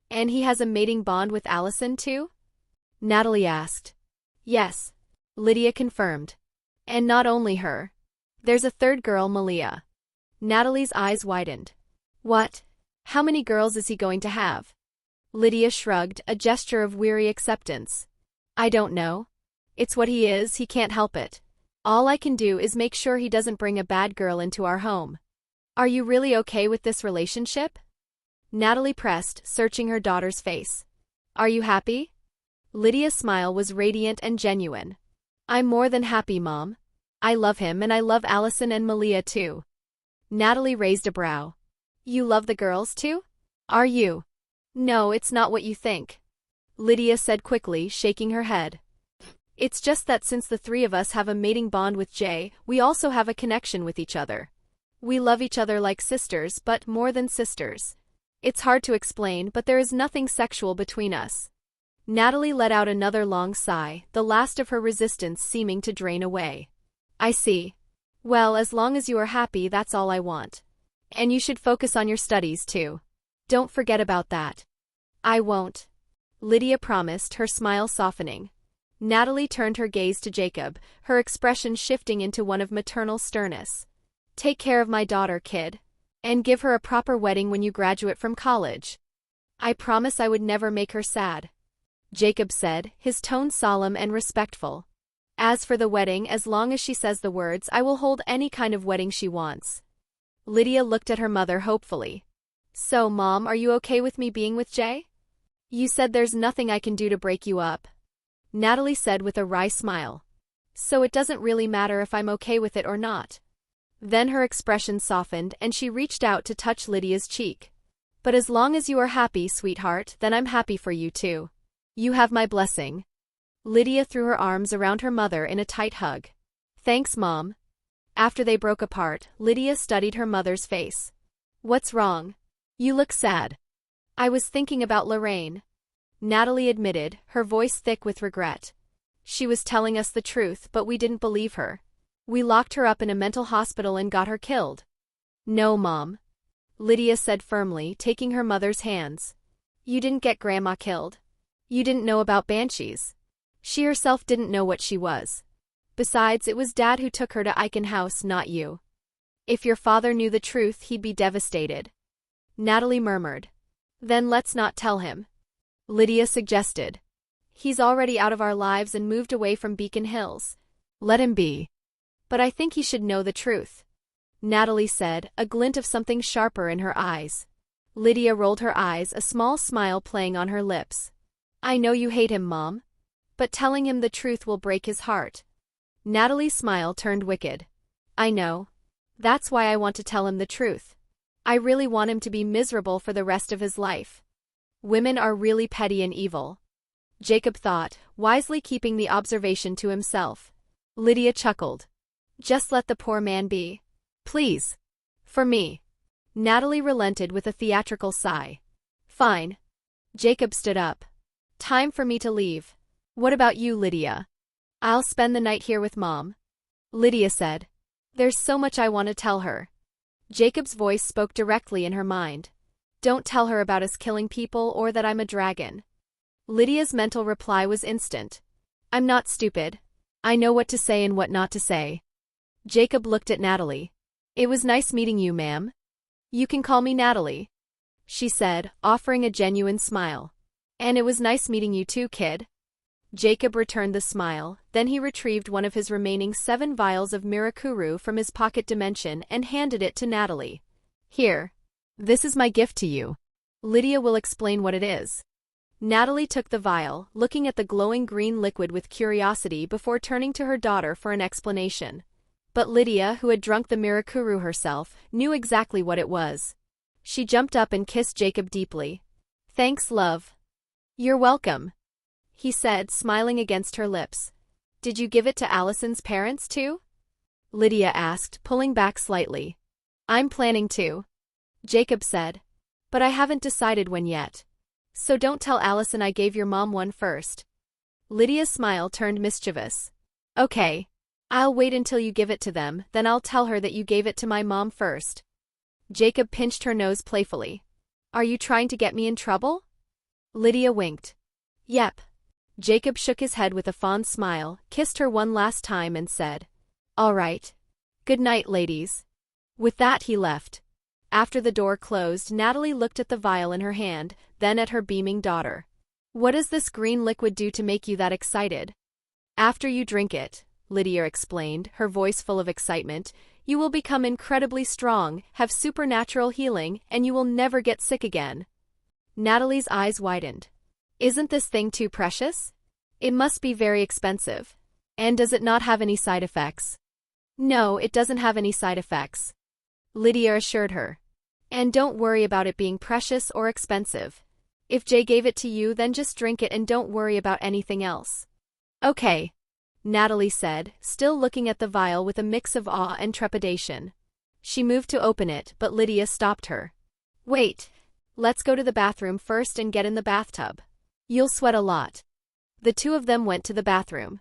And he has a mating bond with Allison too? Natalie asked. Yes. Lydia confirmed. And not only her. There's a third girl, Malia. Natalie's eyes widened. What? How many girls is he going to have? Lydia shrugged, a gesture of weary acceptance. I don't know. It's what he is, he can't help it. All I can do is make sure he doesn't bring a bad girl into our home. Are you really okay with this relationship? Natalie pressed, searching her daughter's face. Are you happy? Lydia's smile was radiant and genuine. I'm more than happy, Mom. I love him and I love Allison and Malia too. Natalie raised a brow. You love the girls too? Are you? No, it's not what you think. Lydia said quickly, shaking her head. It's just that since the three of us have a mating bond with Jay, we also have a connection with each other. We love each other like sisters, but more than sisters. It's hard to explain, but there is nothing sexual between us. Natalie let out another long sigh, the last of her resistance seeming to drain away. I see. Well, as long as you are happy, that's all I want. And you should focus on your studies too. Don't forget about that. I won't. Lydia promised, her smile softening. Natalie turned her gaze to Jacob, her expression shifting into one of maternal sternness. Take care of my daughter, kid. And give her a proper wedding when you graduate from college. I promise I would never make her sad. Jacob said, his tone solemn and respectful. As for the wedding, as long as she says the words, I will hold any kind of wedding she wants. Lydia looked at her mother hopefully. So, Mom, are you okay with me being with Jay? You said there's nothing I can do to break you up. Natalie said with a wry smile. So it doesn't really matter if I'm okay with it or not. Then her expression softened and she reached out to touch Lydia's cheek. But as long as you are happy, sweetheart, then I'm happy for you too. You have my blessing. Lydia threw her arms around her mother in a tight hug. Thanks, Mom. After they broke apart, Lydia studied her mother's face. What's wrong? You look sad. I was thinking about Lorraine. Natalie admitted, her voice thick with regret. She was telling us the truth, but we didn't believe her. We locked her up in a mental hospital and got her killed. No, Mom. Lydia said firmly, taking her mother's hands. You didn't get Grandma killed. You didn't know about banshees. She herself didn't know what she was. Besides, it was Dad who took her to Icon House, not you. If your father knew the truth, he'd be devastated. Natalie murmured. Then let's not tell him. Lydia suggested. He's already out of our lives and moved away from Beacon Hills. Let him be. But I think he should know the truth. Natalie said, a glint of something sharper in her eyes. Lydia rolled her eyes, a small smile playing on her lips. I know you hate him, Mom. But telling him the truth will break his heart. Natalie's smile turned wicked. I know. That's why I want to tell him the truth. I really want him to be miserable for the rest of his life. Women are really petty and evil. Jacob thought, wisely keeping the observation to himself. Lydia chuckled. Just let the poor man be. Please. For me. Natalie relented with a theatrical sigh. Fine. Jacob stood up. Time for me to leave. What about you, Lydia? I'll spend the night here with Mom. Lydia said. There's so much I want to tell her. Jacob's voice spoke directly in her mind. Don't tell her about us killing people or that I'm a dragon. Lydia's mental reply was instant. I'm not stupid. I know what to say and what not to say. Jacob looked at Natalie. It was nice meeting you, ma'am. You can call me Natalie, she said, offering a genuine smile. And it was nice meeting you too, kid. Jacob returned the smile, then he retrieved one of his remaining 7 vials of Mirakuru from his pocket dimension and handed it to Natalie. Here. This is my gift to you. Lydia will explain what it is. Natalie took the vial, looking at the glowing green liquid with curiosity before turning to her daughter for an explanation. But Lydia, who had drunk the Mirakuru herself, knew exactly what it was. She jumped up and kissed Jacob deeply. Thanks, love. You're welcome, he said, smiling against her lips. Did you give it to Allison's parents too? Lydia asked, pulling back slightly. I'm planning to, Jacob said. But I haven't decided when yet. So don't tell Allison I gave your mom one first. Lydia's smile turned mischievous. Okay. I'll wait until you give it to them, then I'll tell her that you gave it to my mom first. Jacob pinched her nose playfully. Are you trying to get me in trouble? Lydia winked. Yep. Jacob shook his head with a fond smile, kissed her one last time and said, All right. Good night, ladies. With that he left. After the door closed, Natalie looked at the vial in her hand, then at her beaming daughter. What does this green liquid do to make you that excited? After you drink it, Lydia explained, her voice full of excitement, you will become incredibly strong, have supernatural healing, and you will never get sick again. Natalie's eyes widened. Isn't this thing too precious? It must be very expensive. And does it not have any side effects? No, it doesn't have any side effects, Lydia assured her. And don't worry about it being precious or expensive. If Jay gave it to you, then just drink it and don't worry about anything else. Okay, Natalie said, still looking at the vial with a mix of awe and trepidation. She moved to open it, but Lydia stopped her. Wait. Let's go to the bathroom first and get in the bathtub. You'll sweat a lot. The two of them went to the bathroom.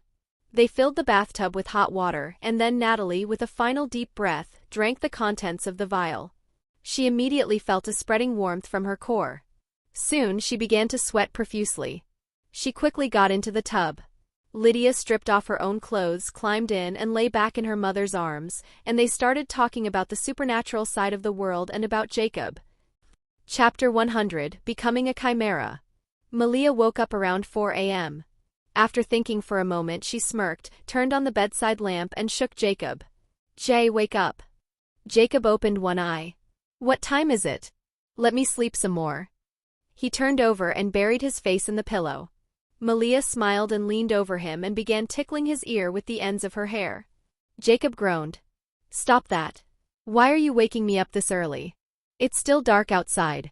They filled the bathtub with hot water, and then Natalie, with a final deep breath, drank the contents of the vial. She immediately felt a spreading warmth from her core. Soon she began to sweat profusely. She quickly got into the tub. Lydia stripped off her own clothes, climbed in, and lay back in her mother's arms, and they started talking about the supernatural side of the world and about Jacob. Chapter 100, Becoming a Chimera. Malia woke up around 4 a.m. After thinking for a moment, she smirked, turned on the bedside lamp, and shook Jacob. "Jay, wake up." Jacob opened one eye. "What time is it? Let me sleep some more." He turned over and buried his face in the pillow. Malia smiled and leaned over him and began tickling his ear with the ends of her hair. Jacob groaned. "Stop that. Why are you waking me up this early? It's still dark outside."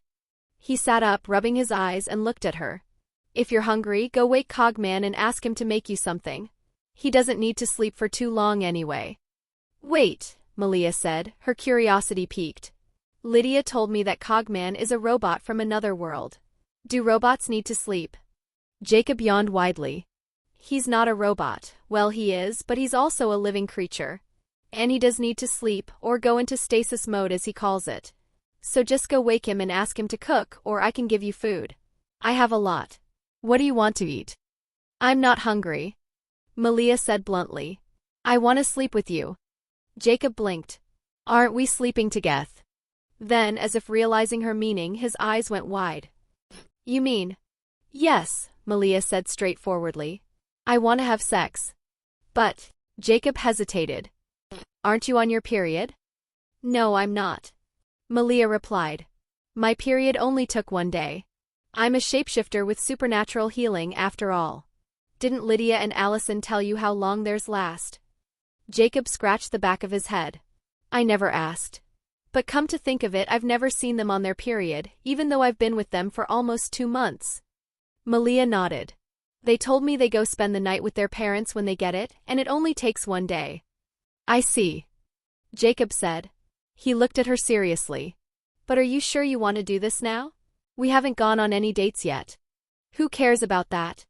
He sat up, rubbing his eyes, and looked at her. "If you're hungry, go wake Cogman and ask him to make you something. He doesn't need to sleep for too long anyway." "Wait," Malia said, her curiosity piqued. "Lydia told me that Cogman is a robot from another world. Do robots need to sleep?" Jacob yawned widely. "He's not a robot. Well, he is, but he's also a living creature. And he does need to sleep, or go into stasis mode as he calls it. So just go wake him and ask him to cook, or I can give you food. I have a lot. What do you want to eat?" "I'm not hungry," Malia said bluntly. "I want to sleep with you." Jacob blinked. "Aren't we sleeping together?" Then, as if realizing her meaning, his eyes went wide. "You mean?" "Yes," Malia said straightforwardly. "I want to have sex." "But," Jacob hesitated. "Aren't you on your period?" "No, I'm not," Malia replied. "My period only took 1 day. I'm a shapeshifter with supernatural healing after all. Didn't Lydia and Allison tell you how long theirs last?" Jacob scratched the back of his head. "I never asked. But come to think of it, I've never seen them on their period, even though I've been with them for almost 2 months. Malia nodded. "They told me they go spend the night with their parents when they get it, and it only takes 1 day." "I see," Jacob said. He looked at her seriously. "But are you sure you want to do this now? We haven't gone on any dates yet." "Who cares about that?"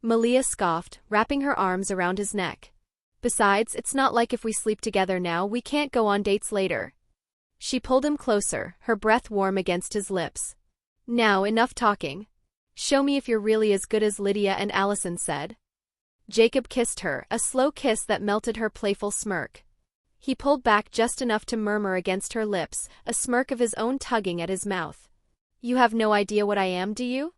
Malia scoffed, wrapping her arms around his neck. "Besides, it's not like if we sleep together now, we can't go on dates later." She pulled him closer, her breath warm against his lips. "Now, enough talking. Show me if you're really as good as Lydia and Allison said." Jacob kissed her, a slow kiss that melted her playful smirk. He pulled back just enough to murmur against her lips, a smirk of his own tugging at his mouth. "You have no idea what I am, do you?"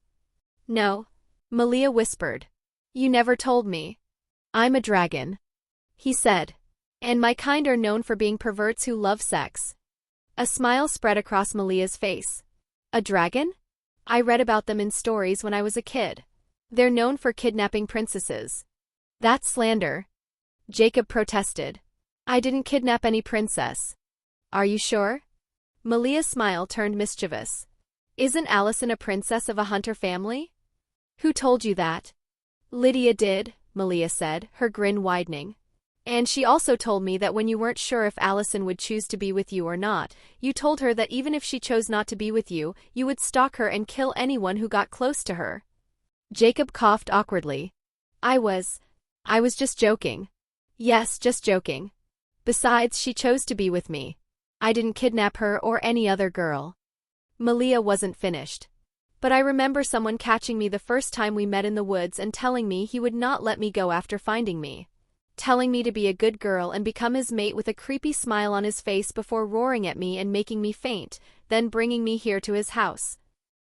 "No," Malia whispered. "You never told me." "I'm a dragon," he said. "And my kind are known for being perverts who love sex." A smile spread across Malia's face. "A dragon? I read about them in stories when I was a kid. They're known for kidnapping princesses." "That's slander," Jacob protested. "I didn't kidnap any princess." "Are you sure?" Malia's smile turned mischievous. "Isn't Allison a princess of a hunter family?" "Who told you that?" "Lydia did," Malia said, her grin widening. "And she also told me that when you weren't sure if Allison would choose to be with you or not, you told her that even if she chose not to be with you, you would stalk her and kill anyone who got close to her." Jacob coughed awkwardly. I was just joking." "Yes, just joking. Besides, she chose to be with me. I didn't kidnap her or any other girl." Malia wasn't finished. "But I remember someone catching me the first time we met in the woods and telling me he would not let me go after finding me. Telling me to be a good girl and become his mate with a creepy smile on his face before roaring at me and making me faint, then bringing me here to his house."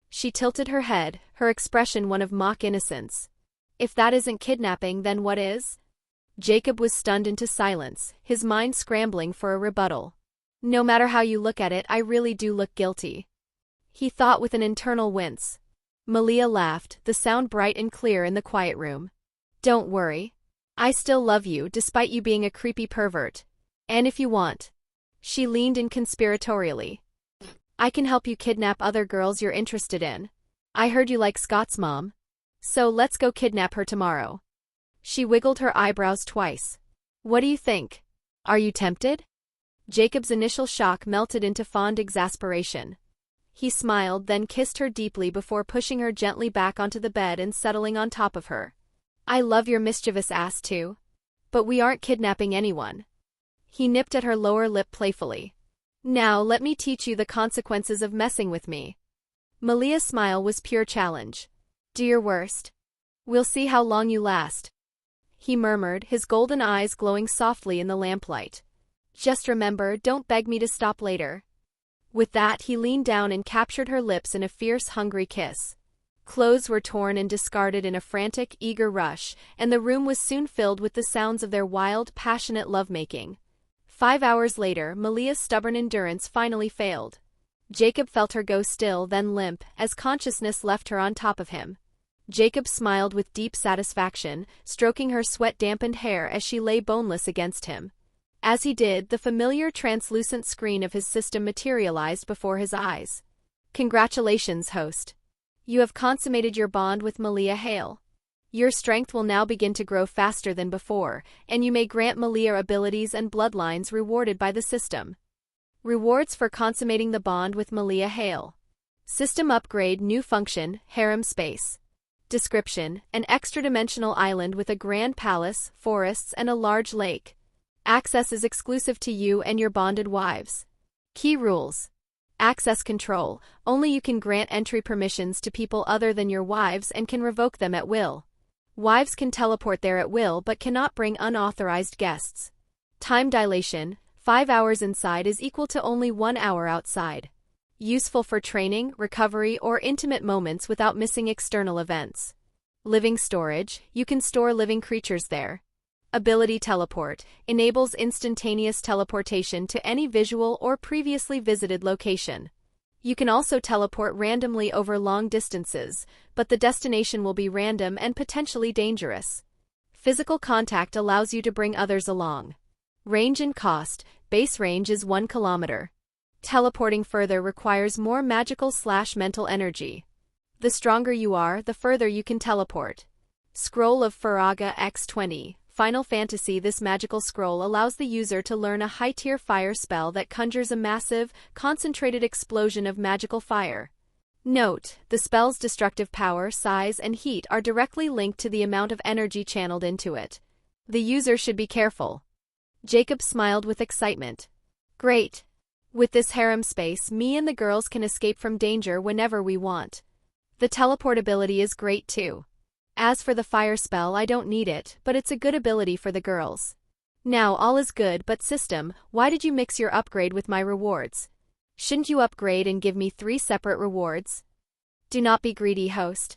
She tilted her head, her expression one of mock innocence. "If that isn't kidnapping, then what is?" Jacob was stunned into silence, his mind scrambling for a rebuttal. "No matter how you look at it, I really do look guilty," he thought with an internal wince. Malia laughed, the sound bright and clear in the quiet room. "Don't worry. I still love you, despite you being a creepy pervert. And if you want," she leaned in conspiratorially, "I can help you kidnap other girls you're interested in. I heard you like Scott's mom. So let's go kidnap her tomorrow." She wiggled her eyebrows twice. "What do you think? Are you tempted?" Jacob's initial shock melted into fond exasperation. He smiled, then kissed her deeply before pushing her gently back onto the bed and settling on top of her. "I love your mischievous ass too. But we aren't kidnapping anyone." He nipped at her lower lip playfully. "Now let me teach you the consequences of messing with me." Malia's smile was pure challenge. "Do your worst. We'll see how long you last." he murmured, his golden eyes glowing softly in the lamplight. Just remember, don't beg me to stop later. With that, he leaned down and captured her lips in a fierce, hungry kiss. Clothes were torn and discarded in a frantic, eager rush, and the room was soon filled with the sounds of their wild, passionate lovemaking. 5 hours later, Malia's stubborn endurance finally failed. Jacob felt her go still, then limp, as consciousness left her on top of him. Jacob smiled with deep satisfaction, stroking her sweat-dampened hair as she lay boneless against him. As he did, the familiar translucent screen of his system materialized before his eyes. Congratulations, host. You have consummated your bond with Malia Hale. Your strength will now begin to grow faster than before, and you may grant Malia abilities and bloodlines rewarded by the system. Rewards for consummating the bond with Malia Hale. System upgrade, new function, harem space. Description: an extra-dimensional island with a grand palace, forests, and a large lake. Access is exclusive to you and your bonded wives. Key rules. Access control: only you can grant entry permissions to people other than your wives and can revoke them at will. Wives can teleport there at will but cannot bring unauthorized guests. Time dilation: 5 hours inside is equal to only 1 hour outside. Useful for training, recovery, or intimate moments without missing external events. Living storage: you can store living creatures there. Ability teleport: enables instantaneous teleportation to any visual or previously visited location. You can also teleport randomly over long distances, but the destination will be random and potentially dangerous. Physical contact allows you to bring others along. Range and cost: base range is 1 kilometer. Teleporting further requires more magical/mental energy. The stronger you are, the further you can teleport. Scroll of Faraga X20. Final Fantasy. This magical scroll allows the user to learn a high-tier fire spell that conjures a massive, concentrated explosion of magical fire. Note: the spell's destructive power, size, and heat are directly linked to the amount of energy channeled into it. The user should be careful. Jacob smiled with excitement. Great! With this harem space, me and the girls can escape from danger whenever we want. The teleport ability is great too. As for the fire spell, I don't need it, but it's a good ability for the girls. Now all is good, but system, why did you mix your upgrade with my rewards? Shouldn't you upgrade and give me 3 separate rewards? Do not be greedy, host.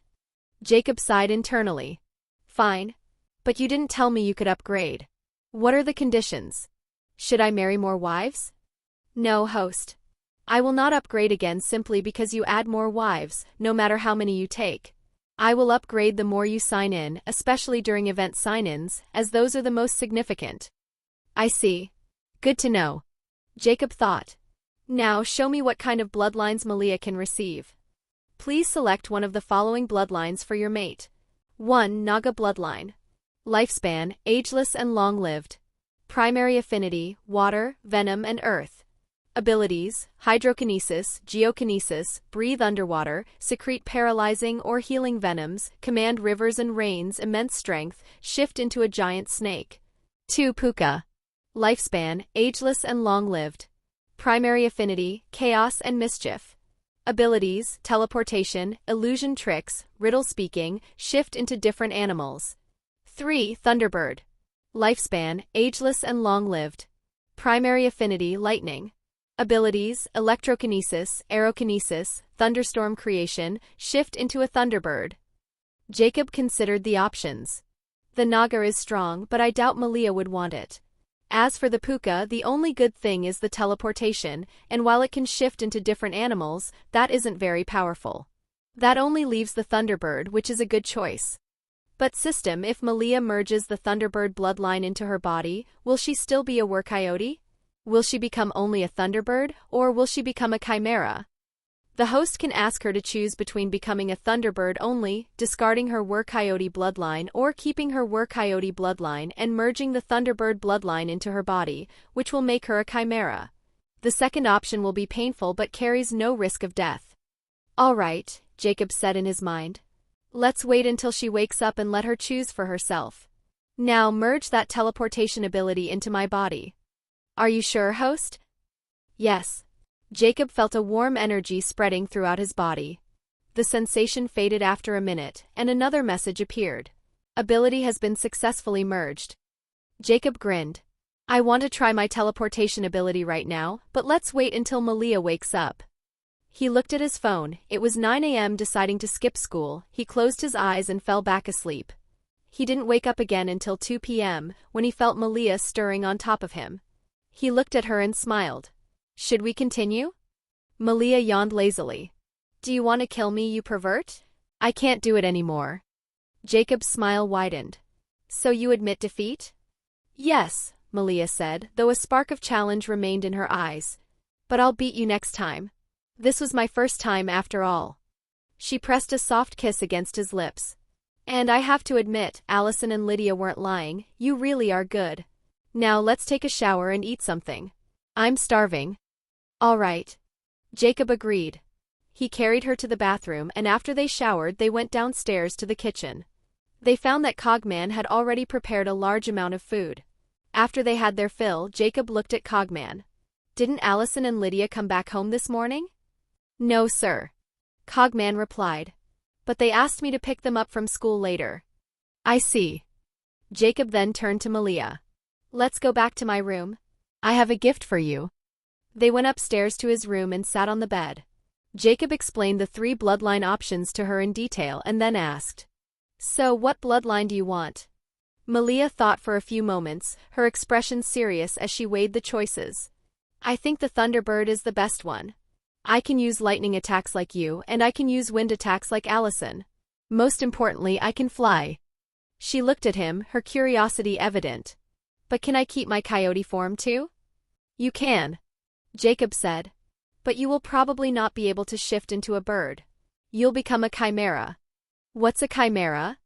Jacob sighed internally. Fine. But you didn't tell me you could upgrade. What are the conditions? Should I marry more wives? No, host. I will not upgrade again simply because you add more wives, no matter how many you take. I will upgrade the more you sign in, especially during event sign-ins, as those are the most significant. I see. Good to know. Jacob thought. Now show me what kind of bloodlines Malia can receive. Please select one of the following bloodlines for your mate. 1. Naga bloodline. Lifespan: ageless and long-lived. Primary affinity: water, venom, and earth. Abilities: hydrokinesis, geokinesis, breathe underwater, secrete paralyzing or healing venoms, command rivers and rains, immense strength, shift into a giant snake. 2. Puka. Lifespan: ageless and long-lived. Primary affinity: chaos and mischief. Abilities: teleportation, illusion tricks, riddle speaking, shift into different animals. 3. Thunderbird. Lifespan: ageless and long-lived. Primary affinity: lightning. Abilities: electrokinesis, aerokinesis, thunderstorm creation, shift into a thunderbird. Jacob considered the options. The Naga is strong, but I doubt Malia would want it. As for the Puka, the only good thing is the teleportation, and while it can shift into different animals, that isn't very powerful. That only leaves the Thunderbird, which is a good choice. But system, if Malia merges the Thunderbird bloodline into her body, will she still be a Were-Coyote? Will she become only a Thunderbird, or will she become a Chimera? The host can ask her to choose between becoming a Thunderbird only, discarding her Were-Coyote bloodline, or keeping her Were-Coyote bloodline and merging the Thunderbird bloodline into her body, which will make her a Chimera. The second option will be painful but carries no risk of death. All right, Jacob said in his mind. Let's wait until she wakes up and let her choose for herself. Now merge that teleportation ability into my body. Are you sure, host? Yes. Jacob felt a warm energy spreading throughout his body. The sensation faded after a minute, and another message appeared. Ability has been successfully merged. Jacob grinned. I want to try my teleportation ability right now, but let's wait until Malia wakes up. He looked at his phone. It was 9 a.m. Deciding to skip school, he closed his eyes and fell back asleep. He didn't wake up again until 2 p.m., when he felt Malia stirring on top of him. He looked at her and smiled. Should we continue? Malia yawned lazily. Do you want to kill me, you pervert? I can't do it anymore. Jacob's smile widened. So you admit defeat? Yes, Malia said, though a spark of challenge remained in her eyes. But I'll beat you next time. This was my first time after all. She pressed a soft kiss against his lips. And I have to admit, Allison and Lydia weren't lying, you really are good. Now let's take a shower and eat something. I'm starving. All right. Jacob agreed. He carried her to the bathroom, and after they showered they went downstairs to the kitchen. They found that Cogman had already prepared a large amount of food. After they had their fill, Jacob looked at Cogman. Didn't Allison and Lydia come back home this morning? No, sir. Cogman replied. But they asked me to pick them up from school later. I see. Jacob then turned to Malia. Let's go back to my room. I have a gift for you. They went upstairs to his room and sat on the bed. Jacob explained the 3 bloodline options to her in detail and then asked, So what bloodline do you want? Malia thought for a few moments, her expression serious as she weighed the choices. I think the Thunderbird is the best one. I can use lightning attacks like you, and I can use wind attacks like Allison. Most importantly, I can fly. She looked at him, her curiosity evident. But can I keep my coyote form too? You can. Jacob said. But you will probably not be able to shift into a bird. You'll become a chimera. What's a chimera?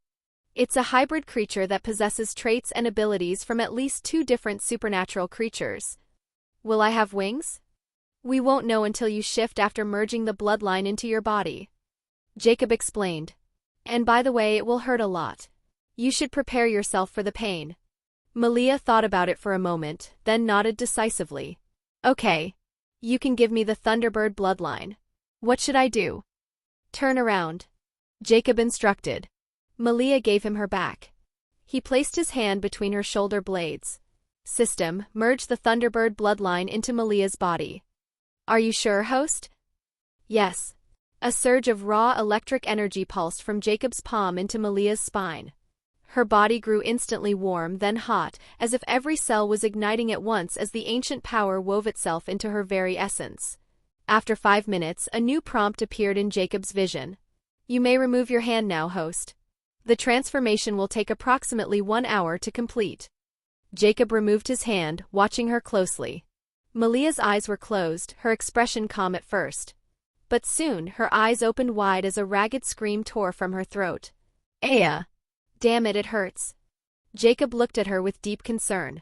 It's a hybrid creature that possesses traits and abilities from at least 2 different supernatural creatures. Will I have wings? We won't know until you shift after merging the bloodline into your body. Jacob explained. And by the way, it will hurt a lot. You should prepare yourself for the pain. Malia thought about it for a moment, then nodded decisively. Okay. You can give me the Thunderbird bloodline. What should I do? Turn around. Jacob instructed. Malia gave him her back. He placed his hand between her shoulder blades. System, merge the Thunderbird bloodline into Malia's body. Are you sure, host? Yes. A surge of raw electric energy pulsed from Jacob's palm into Malia's spine. Her body grew instantly warm, then hot, as if every cell was igniting at once as the ancient power wove itself into her very essence. After 5 minutes, a new prompt appeared in Jacob's vision. You may remove your hand now, host. The transformation will take approximately 1 hour to complete. Jacob removed his hand, watching her closely. Malia's eyes were closed, her expression calm at first. But soon, her eyes opened wide as a ragged scream tore from her throat. Aya! Damn it, it hurts. Jacob looked at her with deep concern.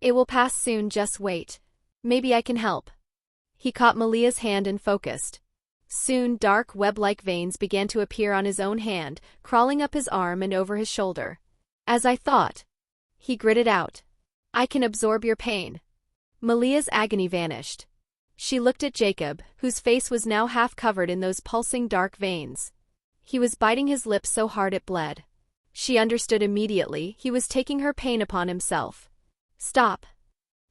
It will pass soon, just wait. Maybe I can help. He caught Malia's hand and focused. Soon, dark web-like veins began to appear on his own hand, crawling up his arm and over his shoulder. As I thought. He gritted out. I can absorb your pain. Malia's agony vanished. She looked at Jacob, whose face was now half covered in those pulsing dark veins. He was biting his lips so hard it bled. She understood immediately, he was taking her pain upon himself. Stop!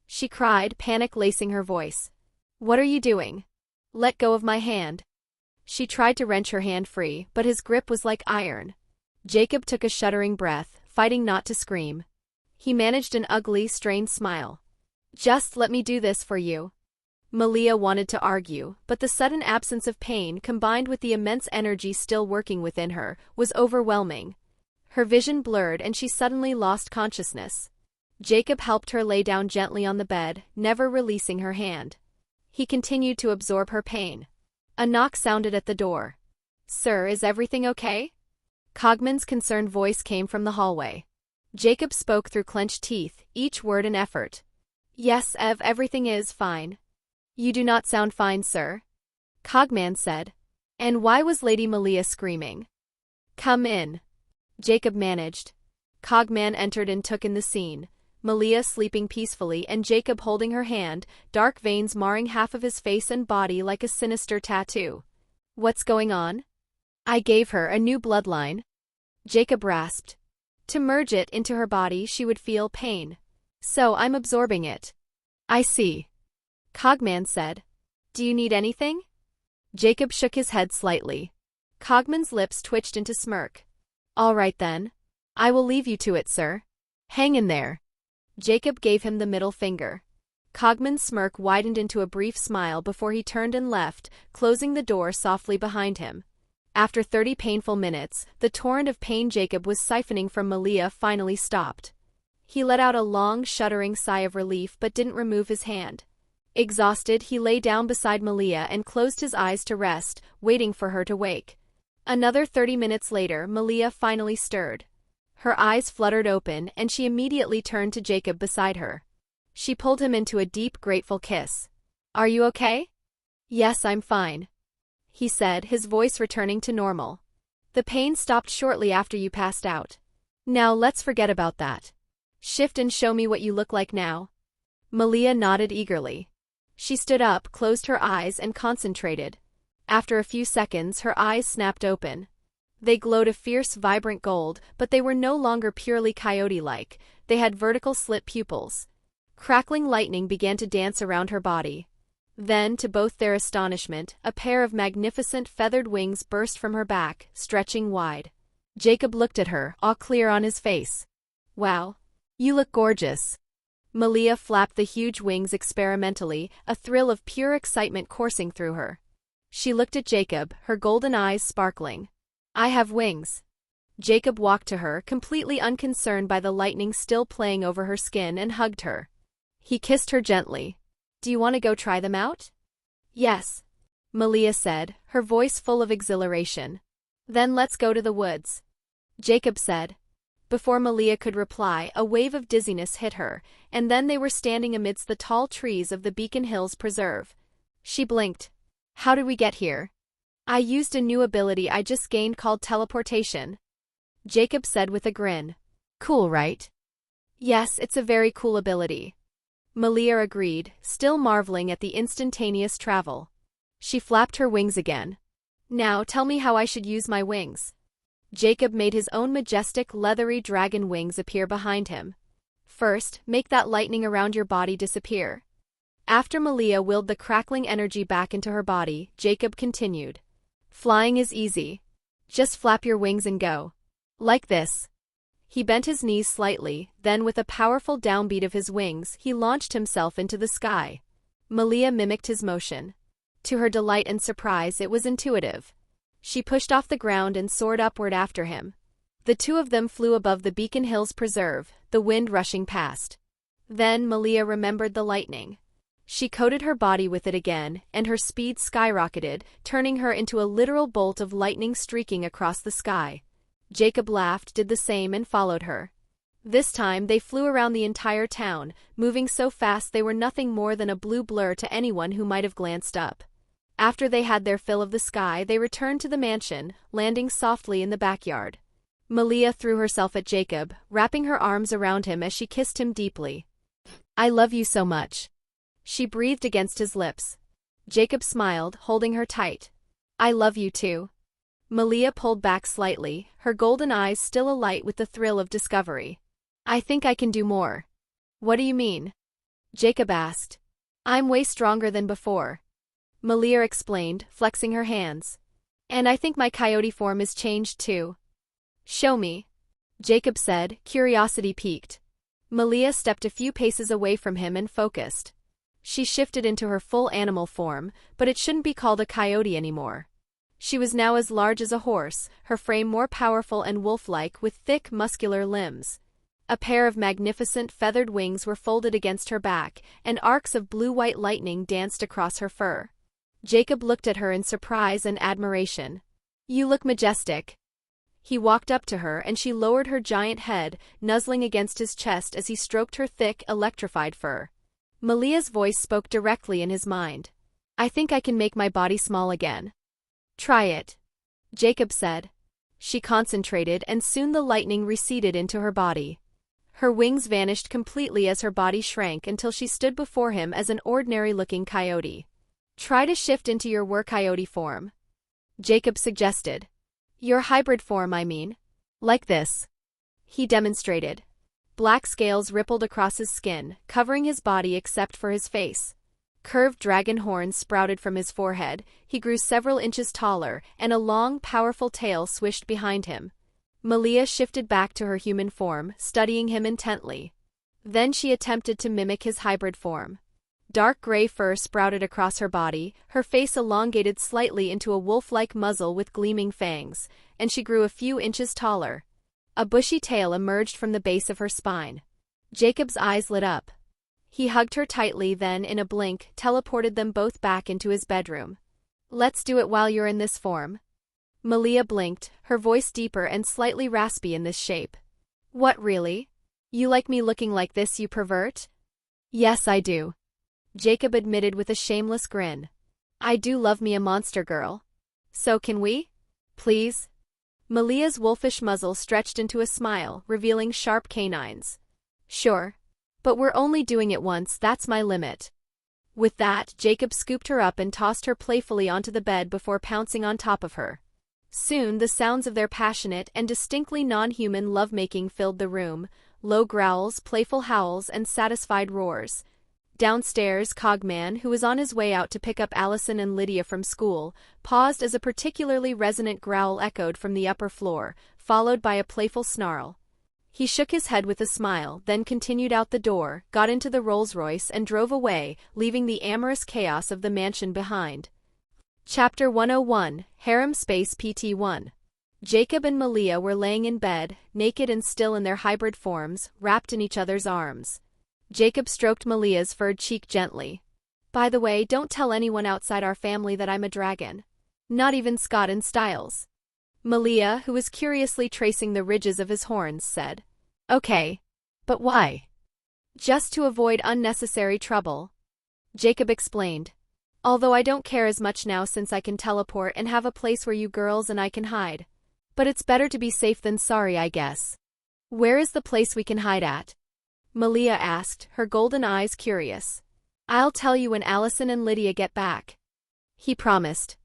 She cried, panic lacing her voice. What are you doing? Let go of my hand. She tried to wrench her hand free, but his grip was like iron. Jacob took a shuddering breath, fighting not to scream. He managed an ugly, strained smile. Just let me do this for you. Malia wanted to argue, but the sudden absence of pain, combined with the immense energy still working within her, was overwhelming. Her vision blurred and she suddenly lost consciousness. Jacob helped her lay down gently on the bed, never releasing her hand. He continued to absorb her pain. A knock sounded at the door. Sir, is everything okay? Cogman's concerned voice came from the hallway. Jacob spoke through clenched teeth, each word an effort. Yes, everything is fine. You do not sound fine, sir. Cogman said. And why was Lady Malia screaming? Come in. Jacob managed. Cogman entered and took in the scene. Malia sleeping peacefully and Jacob holding her hand, dark veins marring half of his face and body like a sinister tattoo. What's going on? I gave her a new bloodline. Jacob rasped. To merge it into her body, she would feel pain. So I'm absorbing it. I see. Cogman said. Do you need anything? Jacob shook his head slightly. Cogman's lips twitched into smirk. All right then. I will leave you to it, sir. Hang in there. Jacob gave him the middle finger. Cogman's smirk widened into a brief smile before he turned and left, closing the door softly behind him. After 30 painful minutes, the torrent of pain Jacob was siphoning from Malia finally stopped. He let out a long, shuddering sigh of relief but didn't remove his hand. Exhausted, he lay down beside Malia and closed his eyes to rest, waiting for her to wake. Another 30 minutes later, Malia finally stirred. Her eyes fluttered open, and she immediately turned to Jacob beside her. She pulled him into a deep, grateful kiss. Are you okay? Yes, I'm fine, he said, his voice returning to normal. The pain stopped shortly after you passed out. Now let's forget about that. Shift and show me what you look like now. Malia nodded eagerly. She stood up, closed her eyes, and concentrated. After a few seconds, her eyes snapped open. They glowed a fierce, vibrant gold, but they were no longer purely coyote-like. They had vertical slit pupils. Crackling lightning began to dance around her body. Then, to both their astonishment, a pair of magnificent feathered wings burst from her back, stretching wide. Jacob looked at her, awe clear on his face. Wow. You look gorgeous. Malia flapped the huge wings experimentally, a thrill of pure excitement coursing through her. She looked at Jacob, her golden eyes sparkling. I have wings. Jacob walked to her, completely unconcerned by the lightning still playing over her skin, and hugged her. He kissed her gently. Do you want to go try them out? Yes, Malia said, her voice full of exhilaration. Then let's go to the woods, Jacob said. Before Malia could reply, a wave of dizziness hit her, and then they were standing amidst the tall trees of the Beacon Hills Preserve. She blinked. How did we get here? I used a new ability I just gained called teleportation, Jacob said with a grin. Cool, right? Yes, it's a very cool ability, Malia agreed, still marveling at the instantaneous travel. She flapped her wings again. Now tell me how I should use my wings. Jacob made his own majestic, leathery dragon wings appear behind him. First, make that lightning around your body disappear. After Malia willed the crackling energy back into her body, Jacob continued. Flying is easy. Just flap your wings and go. Like this. He bent his knees slightly, then with a powerful downbeat of his wings, he launched himself into the sky. Malia mimicked his motion. To her delight and surprise, it was intuitive. She pushed off the ground and soared upward after him. The two of them flew above the Beacon Hills Preserve, the wind rushing past. Then Malia remembered the lightning. She coated her body with it again, and her speed skyrocketed, turning her into a literal bolt of lightning streaking across the sky. Jacob laughed, did the same, and followed her. This time they flew around the entire town, moving so fast they were nothing more than a blue blur to anyone who might have glanced up. After they had their fill of the sky, they returned to the mansion, landing softly in the backyard. Malia threw herself at Jacob, wrapping her arms around him as she kissed him deeply. I love you so much. She breathed against his lips. Jacob smiled, holding her tight. I love you too. Malia pulled back slightly, her golden eyes still alight with the thrill of discovery. I think I can do more. What do you mean? Jacob asked. I'm way stronger than before, Malia explained, flexing her hands. And I think my coyote form is changed too. Show me, Jacob said, curiosity piqued. Malia stepped a few paces away from him and focused. She shifted into her full animal form, but it shouldn't be called a coyote anymore. She was now as large as a horse, her frame more powerful and wolf-like with thick, muscular limbs. A pair of magnificent feathered wings were folded against her back, and arcs of blue-white lightning danced across her fur. Jacob looked at her in surprise and admiration. You look majestic. He walked up to her and she lowered her giant head, nuzzling against his chest as he stroked her thick, electrified fur. Malia's voice spoke directly in his mind. I think I can make my body small again. Try it, Jacob said. She concentrated and soon the lightning receded into her body. Her wings vanished completely as her body shrank until she stood before him as an ordinary-looking coyote. Try to shift into your were-coyote form, Jacob suggested. Your hybrid form, I mean. Like this. he demonstrated. Black scales rippled across his skin, covering his body except for his face. Curved dragon horns sprouted from his forehead, he grew several inches taller, and a long, powerful tail swished behind him. Malia shifted back to her human form, studying him intently. Then she attempted to mimic his hybrid form. Dark gray fur sprouted across her body, her face elongated slightly into a wolf-like muzzle with gleaming fangs, and she grew a few inches taller. A bushy tail emerged from the base of her spine. Jacob's eyes lit up. He hugged her tightly, then, in a blink, teleported them both back into his bedroom. "Let's do it while you're in this form." Malia blinked, her voice deeper and slightly raspy in this shape. "What, really? You like me looking like this, you pervert?" "Yes, I do," Jacob admitted with a shameless grin. "I do love me a monster girl. So can we? Please?" Malia's wolfish muzzle stretched into a smile, revealing sharp canines. "Sure. But we're only doing it once, that's my limit." With that, Jacob scooped her up and tossed her playfully onto the bed before pouncing on top of her. Soon, the sounds of their passionate and distinctly non-human lovemaking filled the room, low growls, playful howls, and satisfied roars. Downstairs, Cogman, who was on his way out to pick up Allison and Lydia from school, paused as a particularly resonant growl echoed from the upper floor, followed by a playful snarl. He shook his head with a smile, then continued out the door, got into the Rolls-Royce and drove away, leaving the amorous chaos of the mansion behind. Chapter 101, Harem Space PT-1. Jacob and Malia were laying in bed, naked and still in their hybrid forms, wrapped in each other's arms. Jacob stroked Malia's furred cheek gently. "By the way, don't tell anyone outside our family that I'm a dragon. Not even Scott and Stiles." Malia, who was curiously tracing the ridges of his horns, said, "Okay. But why?" "Just to avoid unnecessary trouble," Jacob explained. "Although I don't care as much now since I can teleport and have a place where you girls and I can hide. But it's better to be safe than sorry, I guess." "Where is the place we can hide at?" Malia asked, her golden eyes curious. "I'll tell you when Allison and Lydia get back," he promised.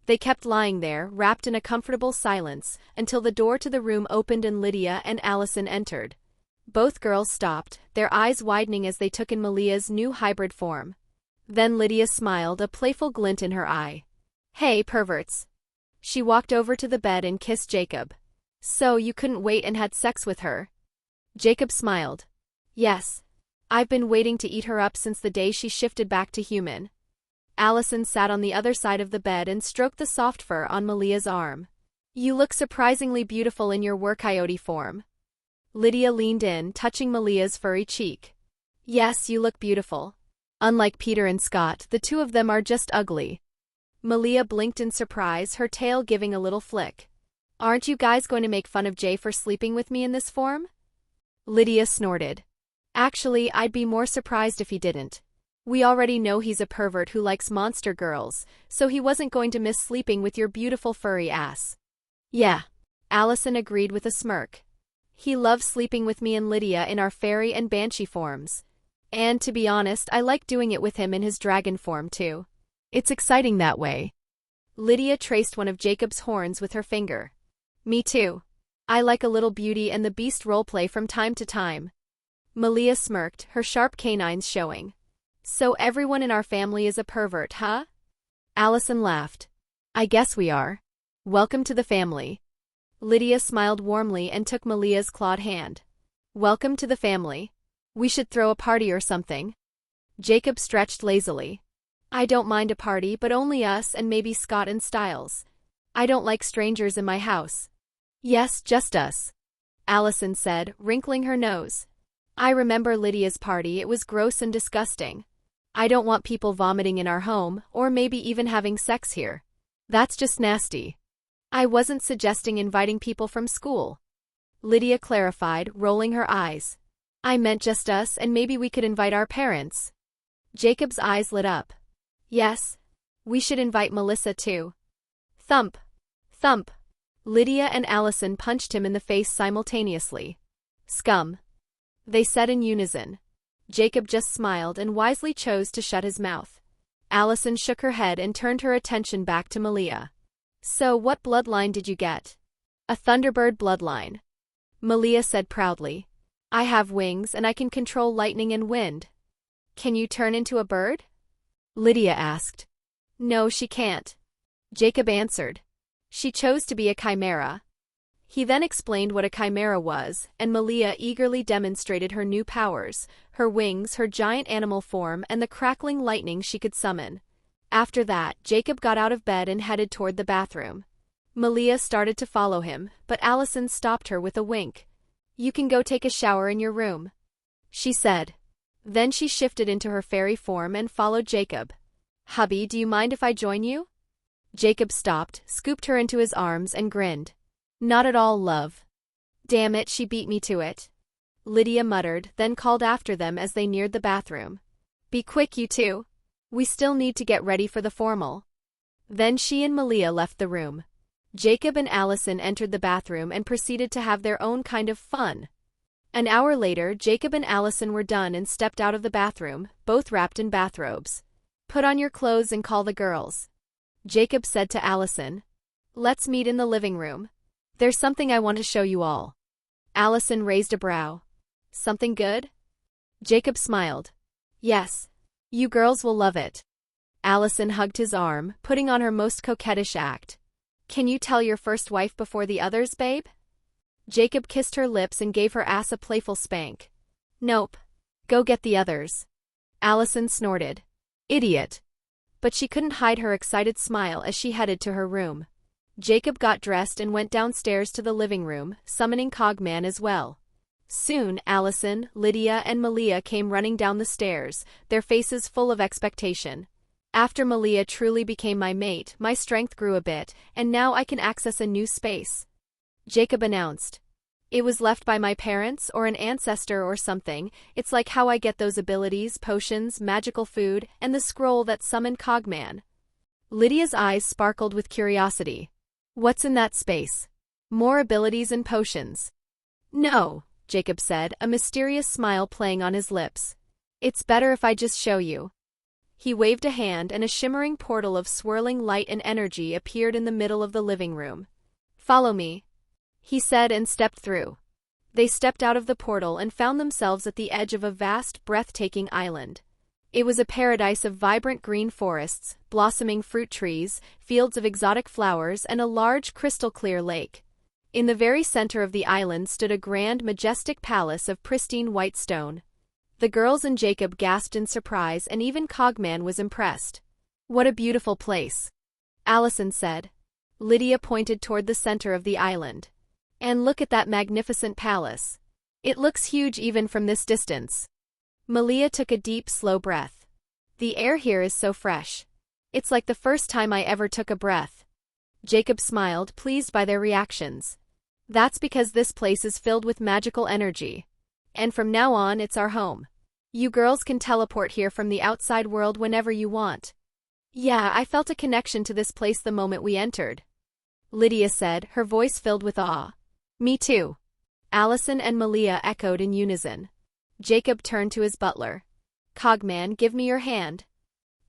They kept lying there, wrapped in a comfortable silence, until the door to the room opened and Lydia and Allison entered. Both girls stopped, their eyes widening as they took in Malia's new hybrid form. Then Lydia smiled, a playful glint in her eye. "Hey, perverts." She walked over to the bed and kissed Jacob. "So you couldn't wait and had sex with her?" Jacob smiled. "Yes. I've been waiting to eat her up since the day she shifted back to human." Allison sat on the other side of the bed and stroked the soft fur on Malia's arm. "You look surprisingly beautiful in your Were-Coyote form." Lydia leaned in, touching Malia's furry cheek. "Yes, you look beautiful. Unlike Peter and Scott, the two of them are just ugly." Malia blinked in surprise, her tail giving a little flick. "Aren't you guys going to make fun of Jay for sleeping with me in this form?" Lydia snorted. "Actually, I'd be more surprised if he didn't. We already know he's a pervert who likes monster girls, so he wasn't going to miss sleeping with your beautiful furry ass." "Yeah," Allison agreed with a smirk. "He loves sleeping with me and Lydia in our fairy and banshee forms. And to be honest, I like doing it with him in his dragon form too. It's exciting that way." Lydia traced one of Jacob's horns with her finger. "Me too. I like a little Beauty and the Beast roleplay from time to time." Malia smirked, her sharp canines showing. "So everyone in our family is a pervert, huh?" Allison laughed. "I guess we are. Welcome to the family." Lydia smiled warmly and took Malia's clawed hand. "Welcome to the family. We should throw a party or something." Jacob stretched lazily. "I don't mind a party, but only us and maybe Scott and Stiles. I don't like strangers in my house." "Yes, just us," Allison said, wrinkling her nose. "I remember Lydia's party, it was gross and disgusting. I don't want people vomiting in our home, or maybe even having sex here. That's just nasty." "I wasn't suggesting inviting people from school," Lydia clarified, rolling her eyes. "I meant just us and maybe we could invite our parents." Jacob's eyes lit up. "Yes. We should invite Melissa too." Thump. Thump. Lydia and Allison punched him in the face simultaneously. "Scum," they said in unison. Jacob just smiled and wisely chose to shut his mouth. Allison shook her head and turned her attention back to Malia. "So what bloodline did you get?" "A Thunderbird bloodline." Malia said proudly. I have wings and I can control lightning and wind. Can you turn into a bird? Lydia asked. No, she can't. Jacob answered. She chose to be a chimera. He then explained what a chimera was, and Malia eagerly demonstrated her new powers, her wings, her giant animal form, and the crackling lightning she could summon. After that, Jacob got out of bed and headed toward the bathroom. Malia started to follow him, but Allison stopped her with a wink. You can go take a shower in your room, she said. Then she shifted into her fairy form and followed Jacob. Hubby, do you mind if I join you? Jacob stopped, scooped her into his arms, and grinned. Not at all, love. Damn it, she beat me to it. Lydia muttered, then called after them as they neared the bathroom. Be quick, you two. We still need to get ready for the formal. Then she and Malia left the room. Jacob and Allison entered the bathroom and proceeded to have their own kind of fun. An hour later, Jacob and Allison were done and stepped out of the bathroom, both wrapped in bathrobes. Put on your clothes and call the girls. Jacob said to Allison. Let's meet in the living room. There's something I want to show you all. Allison raised a brow. Something good? Jacob smiled. Yes. You girls will love it. Allison hugged his arm, putting on her most coquettish act. Can you tell your first wife before the others, babe? Jacob kissed her lips and gave her ass a playful spank. Nope. Go get the others. Allison snorted. Idiot. But she couldn't hide her excited smile as she headed to her room. Jacob got dressed and went downstairs to the living room, summoning Cogman as well. Soon, Allison, Lydia, and Malia came running down the stairs, their faces full of expectation. After Malia truly became my mate, my strength grew a bit, and now I can access a new space. Jacob announced. It was left by my parents or an ancestor or something. It's like how I get those abilities, potions, magical food, and the scroll that summoned Cogman. Lydia's eyes sparkled with curiosity. What's in that space? More abilities and potions. No, Jacob said, a mysterious smile playing on his lips. It's better if I just show you. He waved a hand and a shimmering portal of swirling light and energy appeared in the middle of the living room. Follow me, he said and stepped through. They stepped out of the portal and found themselves at the edge of a vast, breathtaking island. It was a paradise of vibrant green forests, blossoming fruit trees, fields of exotic flowers, and a large crystal-clear lake. In the very center of the island stood a grand, majestic palace of pristine white stone. The girls and Jacob gasped in surprise, and even Cogman was impressed. What a beautiful place, Allison said. Lydia pointed toward the center of the island. And look at that magnificent palace. It looks huge even from this distance. Malia took a deep, slow breath. The air here is so fresh. It's like the first time I ever took a breath. Jacob smiled, pleased by their reactions. That's because this place is filled with magical energy. And from now on, it's our home. You girls can teleport here from the outside world whenever you want. Yeah, I felt a connection to this place the moment we entered. Lydia said, her voice filled with awe. Me too. Allison and Malia echoed in unison. Jacob turned to his butler. Cogman, give me your hand.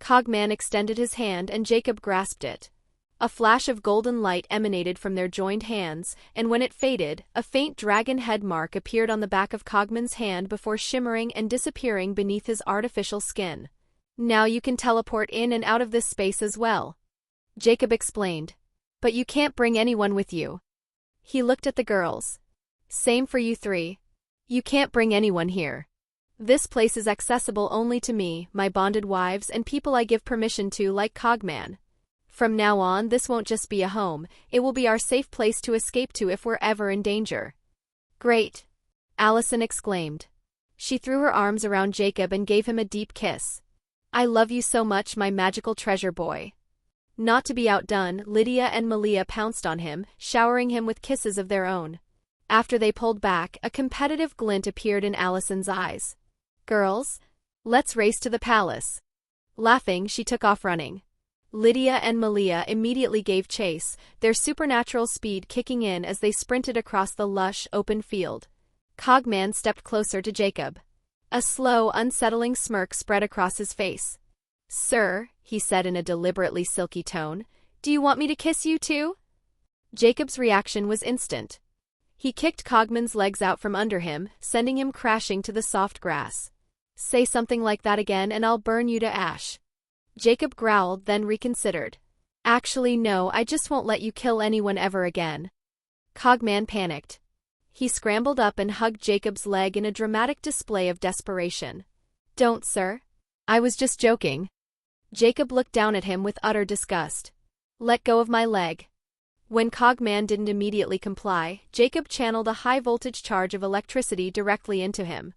Cogman extended his hand and Jacob grasped it. A flash of golden light emanated from their joined hands, and when it faded, a faint dragon head mark appeared on the back of Cogman's hand before shimmering and disappearing beneath his artificial skin. Now you can teleport in and out of this space as well, Jacob explained. But you can't bring anyone with you. He looked at the girls. Same for you three. You can't bring anyone here. This place is accessible only to me, my bonded wives, and people I give permission to like Cogman. From now on, this won't just be a home, it will be our safe place to escape to if we're ever in danger. Great, Allison exclaimed. She threw her arms around Jacob and gave him a deep kiss. I love you so much, my magical treasure boy. Not to be outdone, Lydia and Malia pounced on him, showering him with kisses of their own. After they pulled back, a competitive glint appeared in Allison's eyes. Girls, let's race to the palace. Laughing, she took off running. Lydia and Malia immediately gave chase, their supernatural speed kicking in as they sprinted across the lush, open field. Cogman stepped closer to Jacob. A slow, unsettling smirk spread across his face. Sir, he said in a deliberately silky tone, do you want me to kiss you too? Jacob's reaction was instant. He kicked Cogman's legs out from under him, sending him crashing to the soft grass. Say something like that again and I'll burn you to ash. Jacob growled, then reconsidered. Actually no, I just won't let you kill anyone ever again. Cogman panicked. He scrambled up and hugged Jacob's leg in a dramatic display of desperation. Don't, sir. I was just joking. Jacob looked down at him with utter disgust. Let go of my leg. When Cogman didn't immediately comply, Jacob channeled a high-voltage charge of electricity directly into him.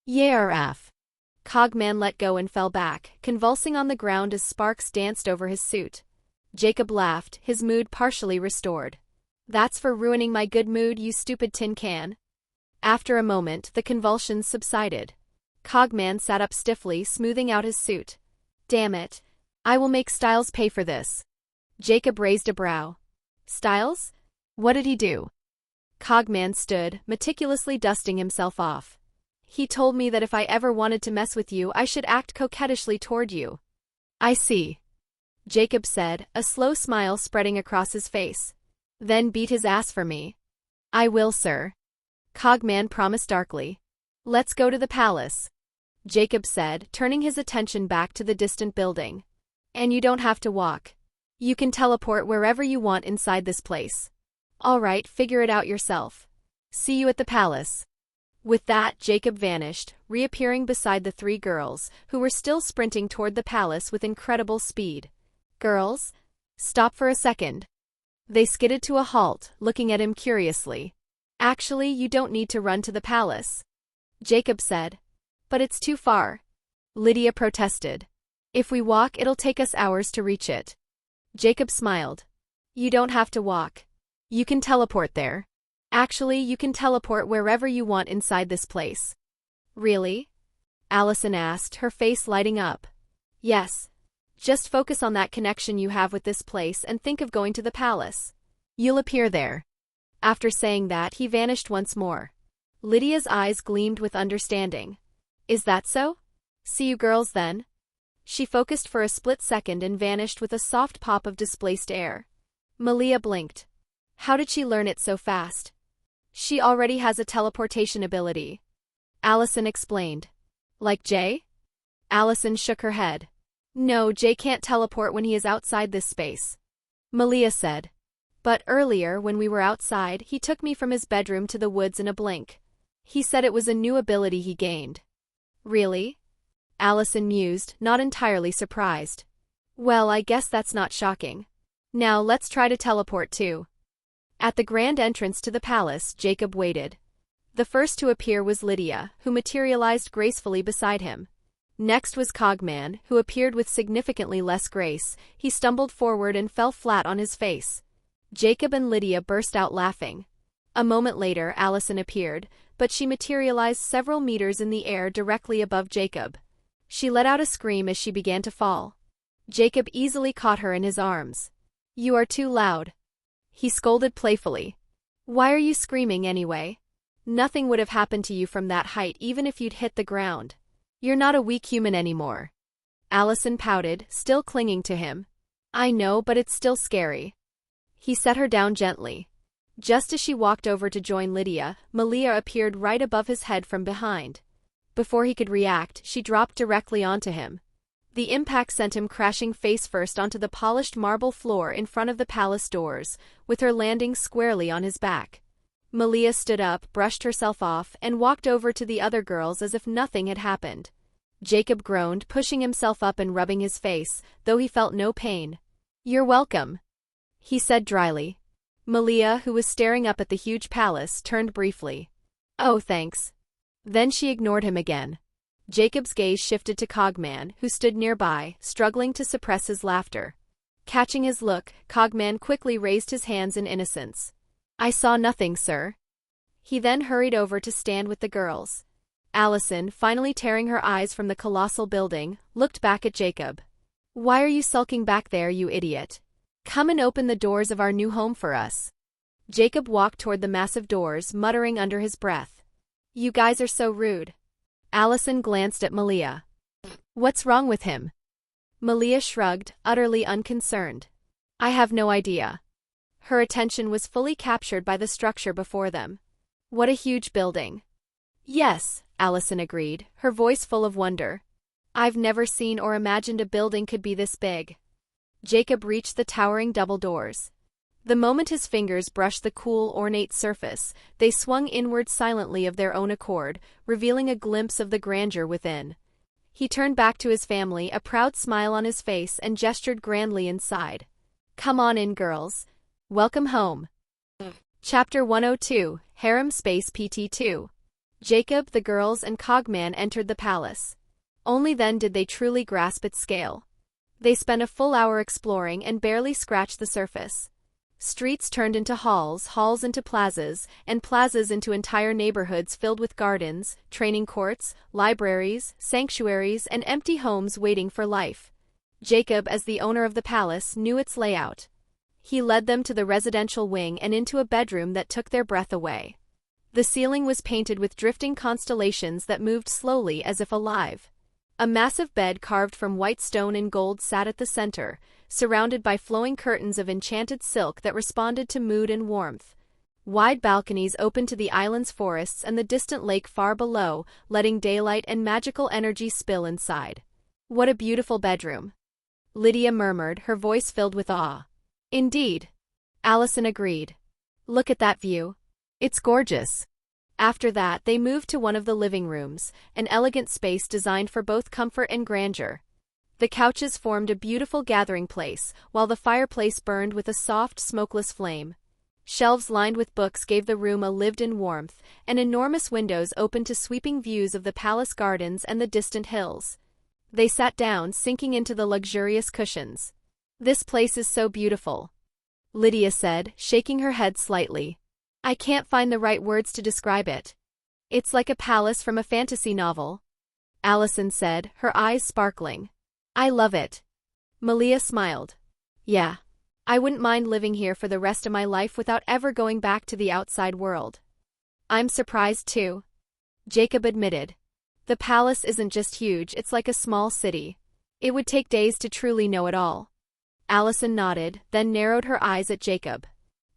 Yarf. Cogman let go and fell back, convulsing on the ground as sparks danced over his suit. Jacob laughed, his mood partially restored. That's for ruining my good mood, you stupid tin can. After a moment, the convulsions subsided. Cogman sat up stiffly, smoothing out his suit. Damn it. I will make Stiles pay for this. Jacob raised a brow. Stiles? What did he do? Cogman stood, meticulously dusting himself off. He told me that if I ever wanted to mess with you, I should act coquettishly toward you. I see. Jacob said, a slow smile spreading across his face. Then beat his ass for me. I will, sir. Cogman promised darkly. Let's go to the palace. Jacob said, turning his attention back to the distant building. And you don't have to walk. You can teleport wherever you want inside this place. All right, figure it out yourself. See you at the palace. With that, Jacob vanished, reappearing beside the three girls, who were still sprinting toward the palace with incredible speed. Girls? Stop for a second. They skidded to a halt, looking at him curiously. Actually, you don't need to run to the palace. Jacob said. But it's too far. Lydia protested. If we walk, it'll take us hours to reach it. Jacob smiled. You don't have to walk. You can teleport there. Actually, you can teleport wherever you want inside this place. Really? Allison asked, her face lighting up. Yes. Just focus on that connection you have with this place and think of going to the palace. You'll appear there. After saying that, he vanished once more. Lydia's eyes gleamed with understanding. Is that so? See you girls then. She focused for a split second and vanished with a soft pop of displaced air. Malia blinked. How did she learn it so fast? She already has a teleportation ability. Allison explained. Like Jay? Allison shook her head. No, Jay can't teleport when he is outside this space. Malia said. But earlier, when we were outside, he took me from his bedroom to the woods in a blink. He said it was a new ability he gained. Really? Allison mused, not entirely surprised. Well, I guess that's not shocking. Now let's try to teleport too. At the grand entrance to the palace, Jacob waited. The first to appear was Lydia, who materialized gracefully beside him. Next was Cogman, who appeared with significantly less grace. He stumbled forward and fell flat on his face. Jacob and Lydia burst out laughing. A moment later, Allison appeared, but she materialized several meters in the air directly above Jacob. She let out a scream as she began to fall. Jacob easily caught her in his arms. You are too loud. He scolded playfully. Why are you screaming anyway? Nothing would have happened to you from that height even if you'd hit the ground. You're not a weak human anymore. Allison pouted, still clinging to him. I know, but it's still scary. He set her down gently. Just as she walked over to join Lydia, Malia appeared right above his head from behind. Before he could react, she dropped directly onto him. The impact sent him crashing face first onto the polished marble floor in front of the palace doors, with her landing squarely on his back. Malia stood up, brushed herself off, and walked over to the other girls as if nothing had happened. Jacob groaned, pushing himself up and rubbing his face, though he felt no pain. You're welcome, he said dryly. Malia, who was staring up at the huge palace, turned briefly. Oh, thanks. Then she ignored him again. Jacob's gaze shifted to Cogman, who stood nearby, struggling to suppress his laughter. Catching his look, Cogman quickly raised his hands in innocence. I saw nothing, sir. He then hurried over to stand with the girls. Allison, finally tearing her eyes from the colossal building, looked back at Jacob. Why are you sulking back there, you idiot? Come and open the doors of our new home for us. Jacob walked toward the massive doors, muttering under his breath. You guys are so rude. Allison glanced at Malia. What's wrong with him? Malia shrugged, utterly unconcerned. I have no idea. Her attention was fully captured by the structure before them. What a huge building. Yes, Allison agreed, her voice full of wonder. I've never seen or imagined a building could be this big. Jacob reached the towering double doors. The moment his fingers brushed the cool, ornate surface, they swung inward silently of their own accord, revealing a glimpse of the grandeur within. He turned back to his family, a proud smile on his face, and gestured grandly inside. Come on in, girls. Welcome home. Chapter 102, Harem Space PT-2. Jacob, the girls, and Cogman entered the palace. Only then did they truly grasp its scale. They spent a full hour exploring and barely scratched the surface. Streets turned into halls, halls into plazas, and plazas into entire neighborhoods filled with gardens, training courts, libraries, sanctuaries, and empty homes waiting for life. Jacob, as the owner of the palace, knew its layout. He led them to the residential wing and into a bedroom that took their breath away. The ceiling was painted with drifting constellations that moved slowly as if alive. A massive bed carved from white stone and gold sat at the center, surrounded by flowing curtains of enchanted silk that responded to mood and warmth. Wide balconies opened to the island's forests and the distant lake far below, letting daylight and magical energy spill inside. What a beautiful bedroom. Lydia murmured, her voice filled with awe. Indeed. Allison agreed. Look at that view. It's gorgeous. After that, they moved to one of the living rooms, an elegant space designed for both comfort and grandeur. The couches formed a beautiful gathering place, while the fireplace burned with a soft, smokeless flame. Shelves lined with books gave the room a lived-in warmth, and enormous windows opened to sweeping views of the palace gardens and the distant hills. They sat down, sinking into the luxurious cushions. This place is so beautiful, Lydia said, shaking her head slightly. I can't find the right words to describe it. It's like a palace from a fantasy novel. Allison said, her eyes sparkling. I love it. Malia smiled. Yeah. I wouldn't mind living here for the rest of my life without ever going back to the outside world. I'm surprised too, Jacob admitted. The palace isn't just huge, it's like a small city. It would take days to truly know it all. Allison nodded, then narrowed her eyes at Jacob.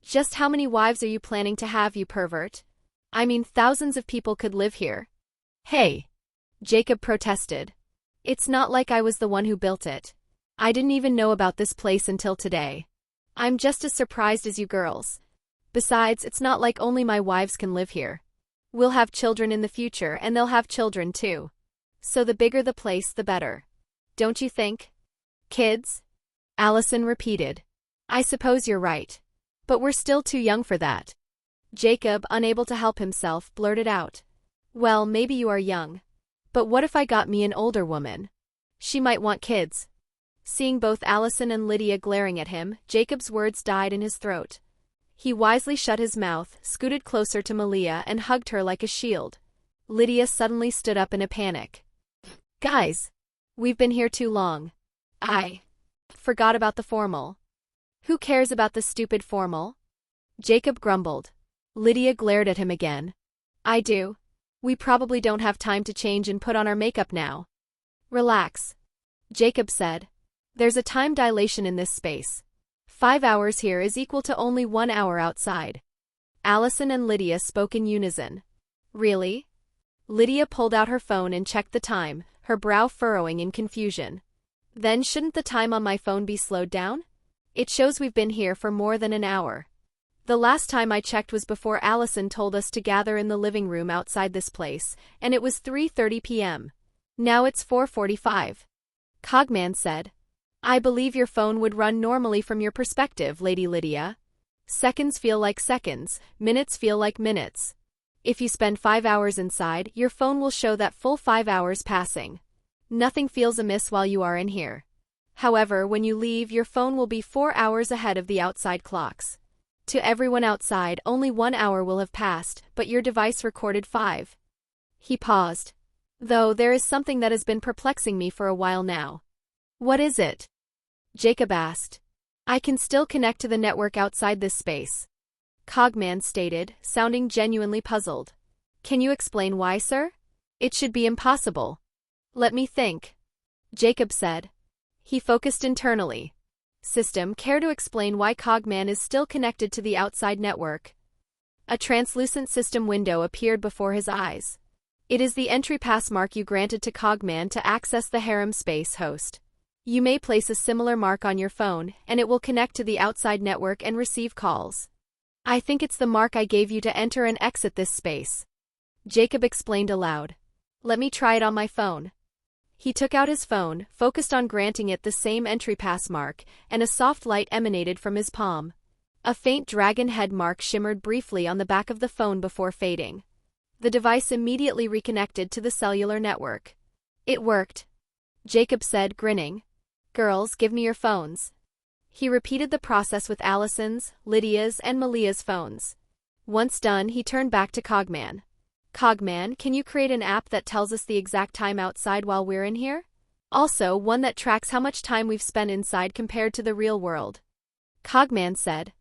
Just how many wives are you planning to have, you pervert? I mean, thousands of people could live here. Hey, Jacob protested. It's not like I was the one who built it. I didn't even know about this place until today. I'm just as surprised as you girls. Besides, it's not like only my wives can live here. We'll have children in the future, and they'll have children too. So the bigger the place, the better. Don't you think? Kids? Allison repeated. I suppose you're right. But we're still too young for that. Jacob, unable to help himself, blurted out. Well, maybe you are young. But what if I got me an older woman? She might want kids. Seeing both Allison and Lydia glaring at him, Jacob's words died in his throat. He wisely shut his mouth, scooted closer to Malia, and hugged her like a shield. Lydia suddenly stood up in a panic. Guys! We've been here too long. I forgot about the formal. Who cares about the stupid formal? Jacob grumbled. Lydia glared at him again. I do. We probably don't have time to change and put on our makeup now. Relax, Jacob said. There's a time dilation in this space. 5 hours here is equal to only 1 hour outside. Allison and Lydia spoke in unison. Really? Lydia pulled out her phone and checked the time, her brow furrowing in confusion. Then shouldn't the time on my phone be slowed down? It shows we've been here for more than an hour. The last time I checked was before Allison told us to gather in the living room outside this place, and it was 3:30 p.m. Now it's 4:45. Cogman said. I believe your phone would run normally from your perspective, Lady Lydia. Seconds feel like seconds, minutes feel like minutes. If you spend 5 hours inside, your phone will show that full 5 hours passing. Nothing feels amiss while you are in here. However, when you leave, your phone will be 4 hours ahead of the outside clocks. To everyone outside, only 1 hour will have passed, but your device recorded 5. He paused. Though there is something that has been perplexing me for a while now. What is it? Jacob asked. I can still connect to the network outside this space. Cogman stated, sounding genuinely puzzled. Can you explain why, sir? It should be impossible. Let me think. Jacob said. He focused internally. System, care to explain why Cogman is still connected to the outside network? A translucent system window appeared before his eyes. It is the entry pass mark you granted to Cogman to access the harem space host. You may place a similar mark on your phone, and it will connect to the outside network and receive calls. I think it's the mark I gave you to enter and exit this space. Jacob explained aloud. Let me try it on my phone. He took out his phone, focused on granting it the same entry pass mark, and a soft light emanated from his palm. A faint dragon head mark shimmered briefly on the back of the phone before fading. The device immediately reconnected to the cellular network. It worked. Jacob said, grinning. Girls, give me your phones. He repeated the process with Allison's, Lydia's, and Malia's phones. Once done, he turned back to Cogman. Cogman, can you create an app that tells us the exact time outside while we're in here? Also, one that tracks how much time we've spent inside compared to the real world. Cogman said.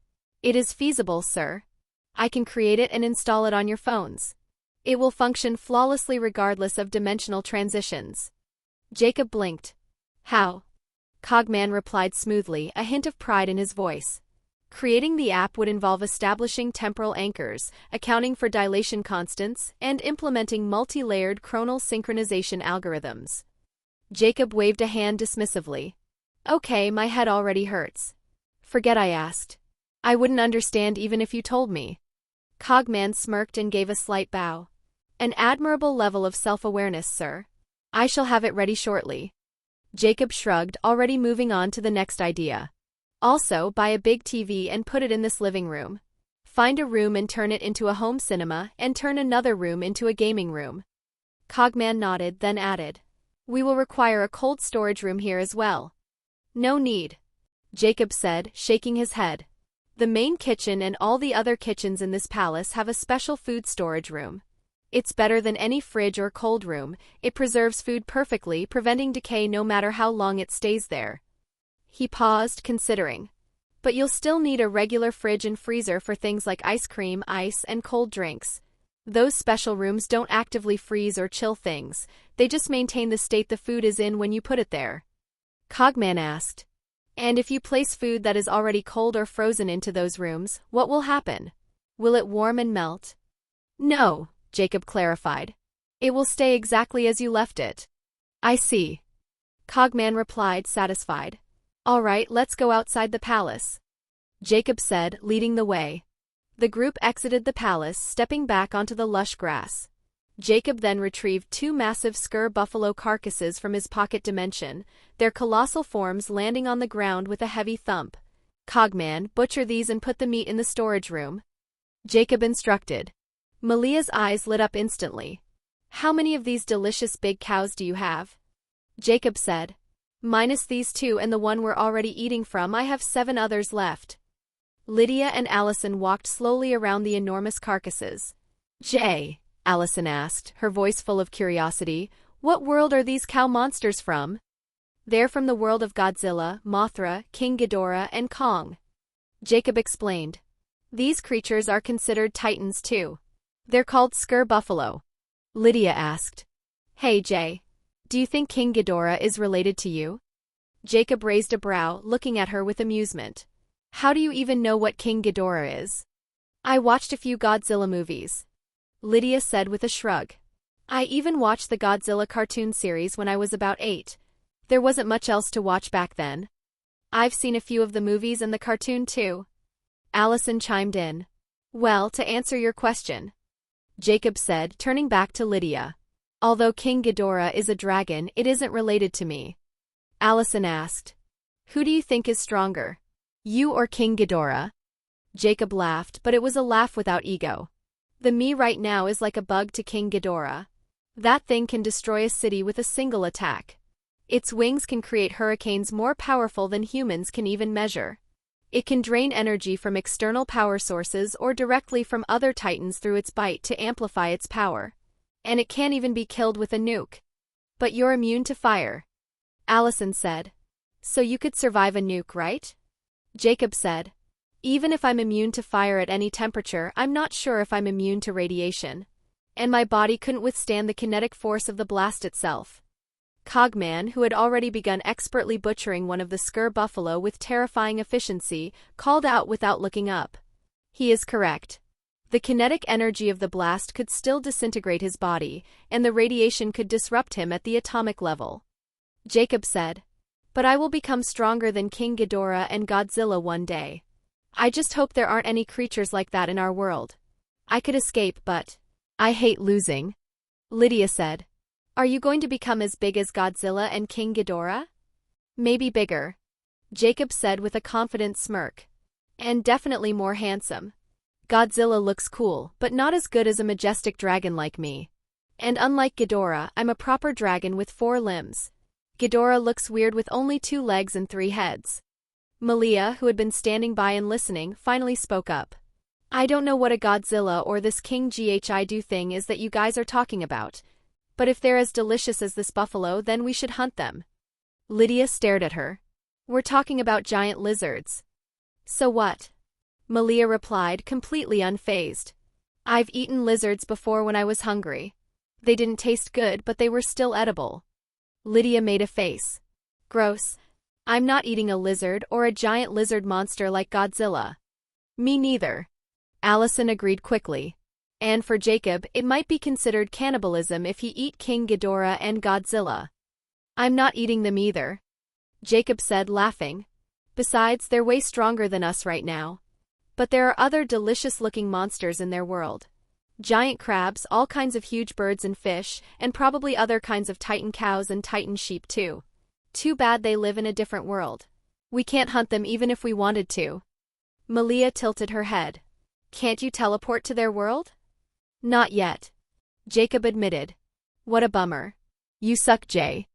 It is feasible, sir. I can create it and install it on your phones. It will function flawlessly regardless of dimensional transitions. Jacob blinked. How? Cogman replied smoothly, a hint of pride in his voice. Creating the app would involve establishing temporal anchors, accounting for dilation constants, and implementing multi-layered chronal synchronization algorithms. Jacob waved a hand dismissively. Okay, my head already hurts. Forget I asked. I wouldn't understand even if you told me. Cogman smirked and gave a slight bow. An admirable level of self-awareness, sir. I shall have it ready shortly. Jacob shrugged, already moving on to the next idea. Also, buy a big TV and put it in this living room. Find a room and turn it into a home cinema, and turn another room into a gaming room. Cogman nodded, then added. We will require a cold storage room here as well. No need. Jacob said, shaking his head. The main kitchen and all the other kitchens in this palace have a special food storage room. It's better than any fridge or cold room. It preserves food perfectly, preventing decay no matter how long it stays there. He paused, considering. But you'll still need a regular fridge and freezer for things like ice cream, ice, and cold drinks. Those special rooms don't actively freeze or chill things, they just maintain the state the food is in when you put it there. Cogman asked. And if you place food that is already cold or frozen into those rooms, what will happen? Will it warm and melt? No, Jacob clarified. It will stay exactly as you left it. I see. Cogman replied, satisfied. All right, let's go outside the palace. Jacob said, leading the way. The group exited the palace, stepping back onto the lush grass. Jacob then retrieved 2 massive Skur buffalo carcasses from his pocket dimension, their colossal forms landing on the ground with a heavy thump. Cogman, butcher these and put the meat in the storage room. Jacob instructed. Malia's eyes lit up instantly. How many of these delicious big cows do you have? Jacob said. Minus these 2 and the one we're already eating from, I have 7 others left. Lydia and Allison walked slowly around the enormous carcasses. Jay, Allison asked, her voice full of curiosity, what world are these cow monsters from? They're from the world of Godzilla, Mothra, King Ghidorah, and Kong. Jacob explained. These creatures are considered titans too. They're called Skur buffalo. Lydia asked. Hey Jay, do you think King Ghidorah is related to you? Jacob raised a brow, looking at her with amusement. How do you even know what King Ghidorah is? I watched a few Godzilla movies. Lydia said with a shrug. I even watched the Godzilla cartoon series when I was about 8. There wasn't much else to watch back then. I've seen a few of the movies and the cartoon too. Allison chimed in. Well, to answer your question, Jacob said, turning back to Lydia. Although King Ghidorah is a dragon, it isn't related to me. Allison asked. Who do you think is stronger? You or King Ghidorah? Jacob laughed, but it was a laugh without ego. The me right now is like a bug to King Ghidorah. That thing can destroy a city with a single attack. Its wings can create hurricanes more powerful than humans can even measure. It can drain energy from external power sources or directly from other titans through its bite to amplify its power. And it can't even be killed with a nuke. But you're immune to fire. Allison said. So you could survive a nuke, right? Jacob said. Even if I'm immune to fire at any temperature, I'm not sure if I'm immune to radiation. And my body couldn't withstand the kinetic force of the blast itself. Cogman, who had already begun expertly butchering one of the Skur buffalo with terrifying efficiency, called out without looking up. He is correct. The kinetic energy of the blast could still disintegrate his body, and the radiation could disrupt him at the atomic level. Jacob said, "But I will become stronger than King Ghidorah and Godzilla one day. I just hope there aren't any creatures like that in our world. I could escape, but I hate losing." Lydia said, "Are you going to become as big as Godzilla and King Ghidorah?" "Maybe bigger," Jacob said with a confident smirk. "And definitely more handsome. Godzilla looks cool, but not as good as a majestic dragon like me. And unlike Ghidorah, I'm a proper dragon with 4 limbs. Ghidorah looks weird with only 2 legs and 3 heads." Malia, who had been standing by and listening, finally spoke up. "I don't know what a Godzilla or this King Ghidu thing is that you guys are talking about. But if they're as delicious as this buffalo, then we should hunt them." Lydia stared at her. "We're talking about giant lizards." "So what?" Malia replied, completely unfazed. "I've eaten lizards before when I was hungry. They didn't taste good, but they were still edible." Lydia made a face. "Gross. I'm not eating a lizard or a giant lizard monster like Godzilla." "Me neither." Allison agreed quickly. "And for Jacob, it might be considered cannibalism if he eat King Ghidorah and Godzilla." "I'm not eating them either," Jacob said, laughing. "Besides, they're way stronger than us right now. But there are other delicious-looking monsters in their world. Giant crabs, all kinds of huge birds and fish, and probably other kinds of titan cows and titan sheep too. Too bad they live in a different world. We can't hunt them even if we wanted to." Malia tilted her head. "Can't you teleport to their world?" "Not yet," Jacob admitted. "What a bummer. You suck, Jay,"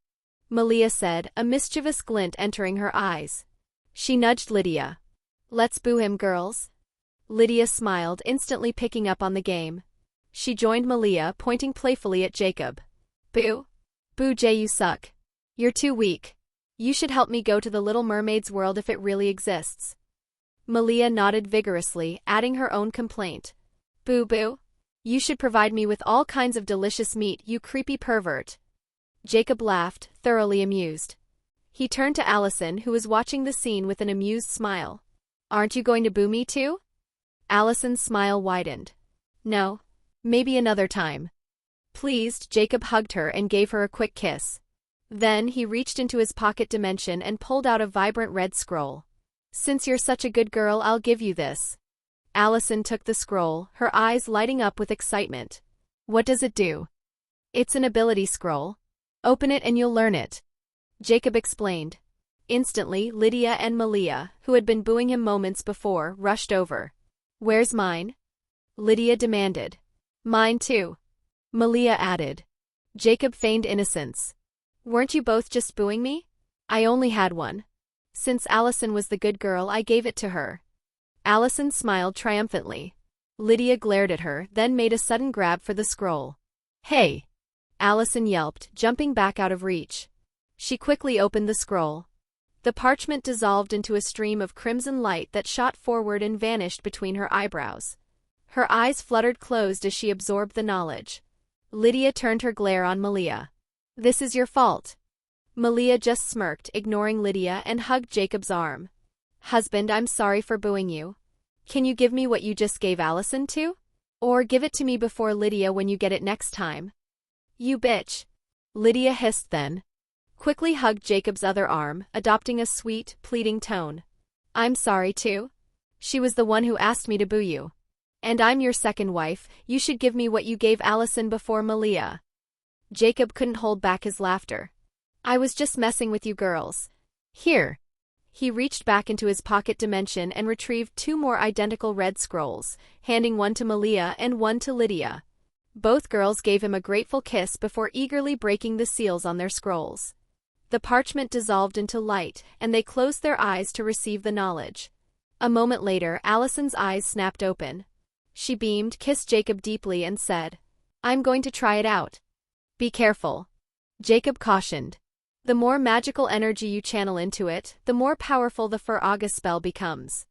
Malia said, a mischievous glint entering her eyes. She nudged Lydia. "Let's boo him, girls." Lydia smiled, instantly picking up on the game. She joined Malia, pointing playfully at Jacob. "Boo? Boo Jay, you suck. You're too weak. You should help me go to the Little Mermaid's world if it really exists." Malia nodded vigorously, adding her own complaint. "Boo boo. You should provide me with all kinds of delicious meat, you creepy pervert." Jacob laughed, thoroughly amused. He turned to Allison, who was watching the scene with an amused smile. "Aren't you going to boo me too?" Allison's smile widened. "No. Maybe another time." Pleased, Jacob hugged her and gave her a quick kiss. Then he reached into his pocket dimension and pulled out a vibrant red scroll. "Since you're such a good girl, I'll give you this." Allison took the scroll, her eyes lighting up with excitement. "What does it do?" "It's an ability scroll. Open it and you'll learn it," Jacob explained. Instantly, Lydia and Malia, who had been booing him moments before, rushed over. "Where's mine?" Lydia demanded. "Mine too," Malia added. Jacob feigned innocence. "Weren't you both just booing me? I only had one. Since Allison was the good girl, I gave it to her." Allison smiled triumphantly. Lydia glared at her, then made a sudden grab for the scroll. "Hey!" Allison yelped, jumping back out of reach. She quickly opened the scroll. The parchment dissolved into a stream of crimson light that shot forward and vanished between her eyebrows. Her eyes fluttered closed as she absorbed the knowledge. Lydia turned her glare on Malia. "This is your fault." Malia just smirked, ignoring Lydia, and hugged Jacob's arm. "Husband, I'm sorry for booing you. Can you give me what you just gave Allison to? Or give it to me before Lydia when you get it next time." "You bitch," Lydia hissed then. Quickly hugged Jacob's other arm, adopting a sweet, pleading tone. "I'm sorry too. She was the one who asked me to boo you. And I'm your second wife, you should give me what you gave Allison before Malia." Jacob couldn't hold back his laughter. "I was just messing with you girls. Here." He reached back into his pocket dimension and retrieved 2 more identical red scrolls, handing one to Malia and one to Lydia. Both girls gave him a grateful kiss before eagerly breaking the seals on their scrolls. The parchment dissolved into light, and they closed their eyes to receive the knowledge. A moment later, Allison's eyes snapped open. She beamed, kissed Jacob deeply, and said, "I'm going to try it out." "Be careful," Jacob cautioned. "The more magical energy you channel into it, the more powerful the Furaga spell becomes."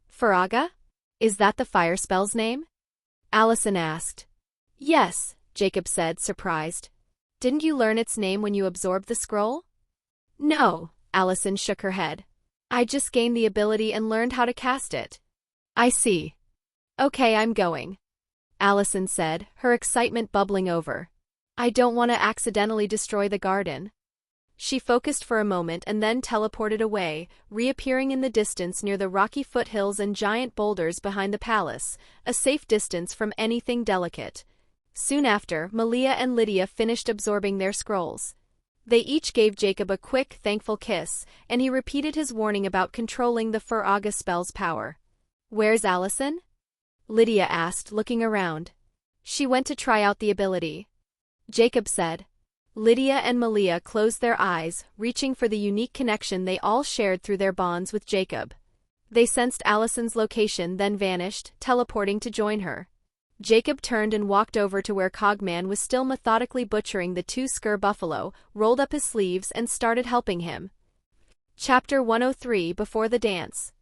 "Furaga? Is that the fire spell's name?" Allison asked. "Yes," Jacob said, surprised. "Didn't you learn its name when you absorbed the scroll?" "No," Allison shook her head. "I just gained the ability and learned how to cast it." "I see. Okay, I'm going." Allison said, her excitement bubbling over. I don't want to accidentally destroy the garden. She focused for a moment and then teleported away, reappearing in the distance near the rocky foothills and giant boulders behind the palace, a safe distance from anything delicate. Soon after, Malia and Lydia finished absorbing their scrolls. They each gave Jacob a quick, thankful kiss, and he repeated his warning about controlling the Furaga spell's power. Where's Allison? Lydia asked, looking around. She went to try out the ability. Jacob said. Lydia and Malia closed their eyes, reaching for the unique connection they all shared through their bonds with Jacob. They sensed Allison's location, then vanished, teleporting to join her. Jacob turned and walked over to where Cogman was still methodically butchering the 2 Skur buffalo, rolled up his sleeves and started helping him. Chapter 103 Before the Dance.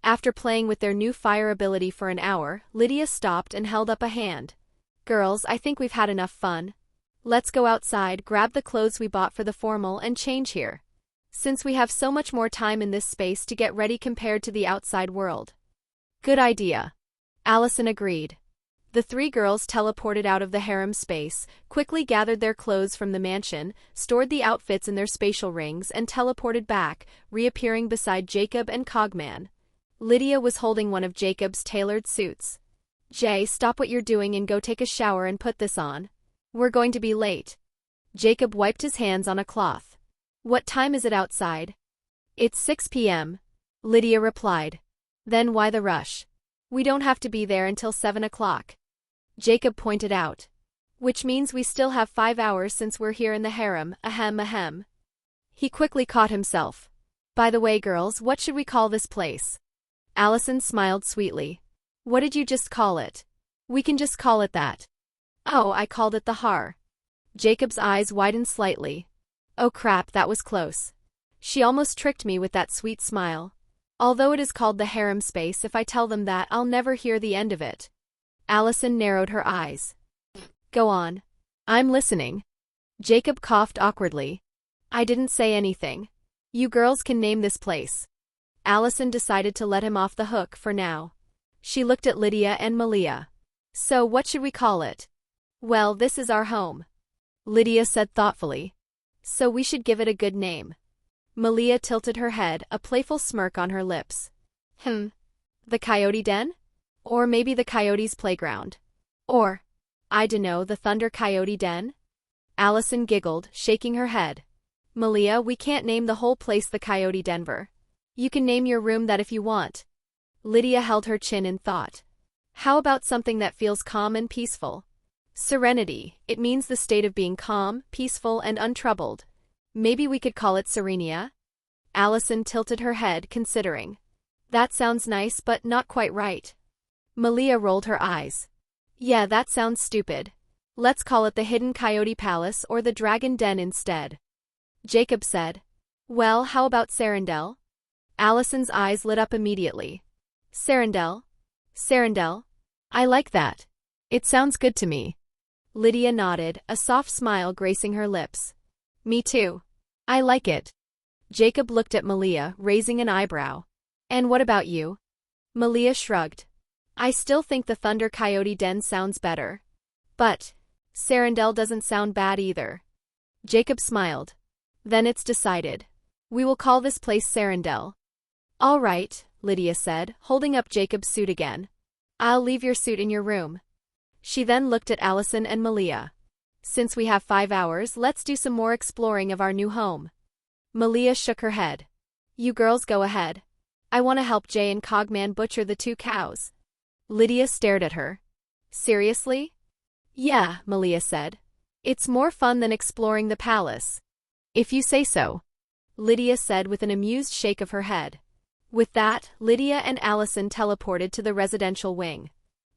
After playing with their new fire ability for an hour, Lydia stopped and held up a hand. Girls, I think we've had enough fun. Let's go outside, grab the clothes we bought for the formal, and change here. Since we have so much more time in this space to get ready compared to the outside world. Good idea. Allison agreed. The 3 girls teleported out of the harem space, quickly gathered their clothes from the mansion, stored the outfits in their spatial rings, and teleported back, reappearing beside Jacob and Cogman. Lydia was holding one of Jacob's tailored suits. Jay, stop what you're doing and go take a shower and put this on. We're going to be late. Jacob wiped his hands on a cloth. What time is it outside? It's 6 p.m., Lydia replied. Then why the rush? We don't have to be there until 7 o'clock. Jacob pointed out. Which means we still have 5 hours since we're here in the harem, ahem ahem. He quickly caught himself. By the way, girls, what should we call this place? Allison smiled sweetly. What did you just call it? We can just call it that. Oh, I called it the Har. Jacob's eyes widened slightly. Oh crap, that was close. She almost tricked me with that sweet smile. Although it is called the harem space, if I tell them that, I'll never hear the end of it. Allison narrowed her eyes. Go on. I'm listening. Jacob coughed awkwardly. I didn't say anything. You girls can name this place. Allison decided to let him off the hook for now. She looked at Lydia and Malia. So what should we call it? Well, this is our home. Lydia said thoughtfully. So we should give it a good name. Malia tilted her head, a playful smirk on her lips. The Coyote Den? Or maybe the Coyote's Playground. Or, I dunno, the Thunder Coyote Den? Allison giggled, shaking her head. Malia, we can't name the whole place the Coyote Denver. You can name your room that if you want. Lydia held her chin in thought. How about something that feels calm and peaceful? Serenity, it means the state of being calm, peaceful, and untroubled. Maybe we could call it Serenia? Allison tilted her head, considering. That sounds nice, but not quite right. Malia rolled her eyes. Yeah, that sounds stupid. Let's call it the Hidden Coyote Palace or the Dragon Den instead. Jacob said. Well, how about Serendel? Allison's eyes lit up immediately. Serendel? Serendel? I like that. It sounds good to me. Lydia nodded, a soft smile gracing her lips. Me too. I like it. Jacob looked at Malia, raising an eyebrow. And what about you? Malia shrugged. I still think the Thunder Coyote Den sounds better. But Serendel doesn't sound bad either. Jacob smiled. Then it's decided. We will call this place Serendel. All right, Lydia said, holding up Jacob's suit again. I'll leave your suit in your room. She then looked at Allison and Malia. Since we have 5 hours, let's do some more exploring of our new home. Malia shook her head. You girls go ahead. I want to help Jay and Cogman butcher the 2 cows. Lydia stared at her. Seriously? Yeah, Malia said. It's more fun than exploring the palace. If you say so. Lydia said with an amused shake of her head. With that, Lydia and Allison teleported to the residential wing.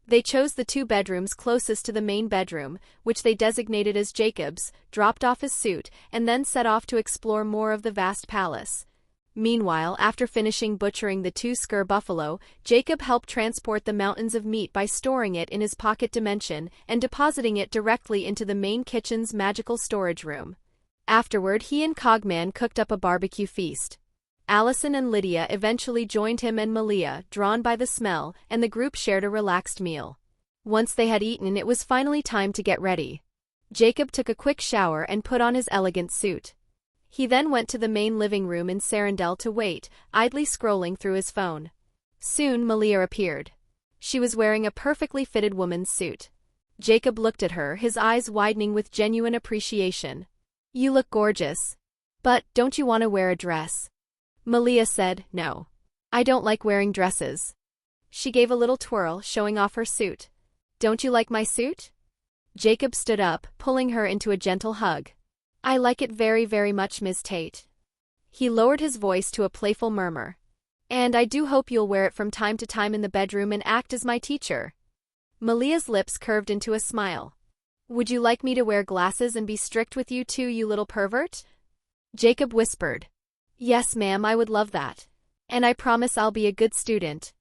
They chose the 2 bedrooms closest to the main bedroom, which they designated as Jacob's, dropped off his suit, and then set off to explore more of the vast palace. Meanwhile, after finishing butchering the 2 Skur buffalo, Jacob helped transport the mountains of meat by storing it in his pocket dimension and depositing it directly into the main kitchen's magical storage room. Afterward, he and Cogman cooked up a barbecue feast. Allison and Lydia eventually joined him and Malia, drawn by the smell, and the group shared a relaxed meal. Once they had eaten, it was finally time to get ready. Jacob took a quick shower and put on his elegant suit. He then went to the main living room in Sarandel to wait, idly scrolling through his phone. Soon Malia appeared. She was wearing a perfectly fitted woman's suit. Jacob looked at her, his eyes widening with genuine appreciation. "You look gorgeous. But don't you want to wear a dress?" Malia said, "No. I don't like wearing dresses." She gave a little twirl, showing off her suit. "Don't you like my suit?" Jacob stood up, pulling her into a gentle hug. "I like it very, very much, Ms. Tate." He lowered his voice to a playful murmur. "And I do hope you'll wear it from time to time in the bedroom and act as my teacher." Malia's lips curved into a smile. "Would you like me to wear glasses and be strict with you too, you little pervert?" Jacob whispered. "Yes, ma'am, I would love that. And I promise I'll be a good student."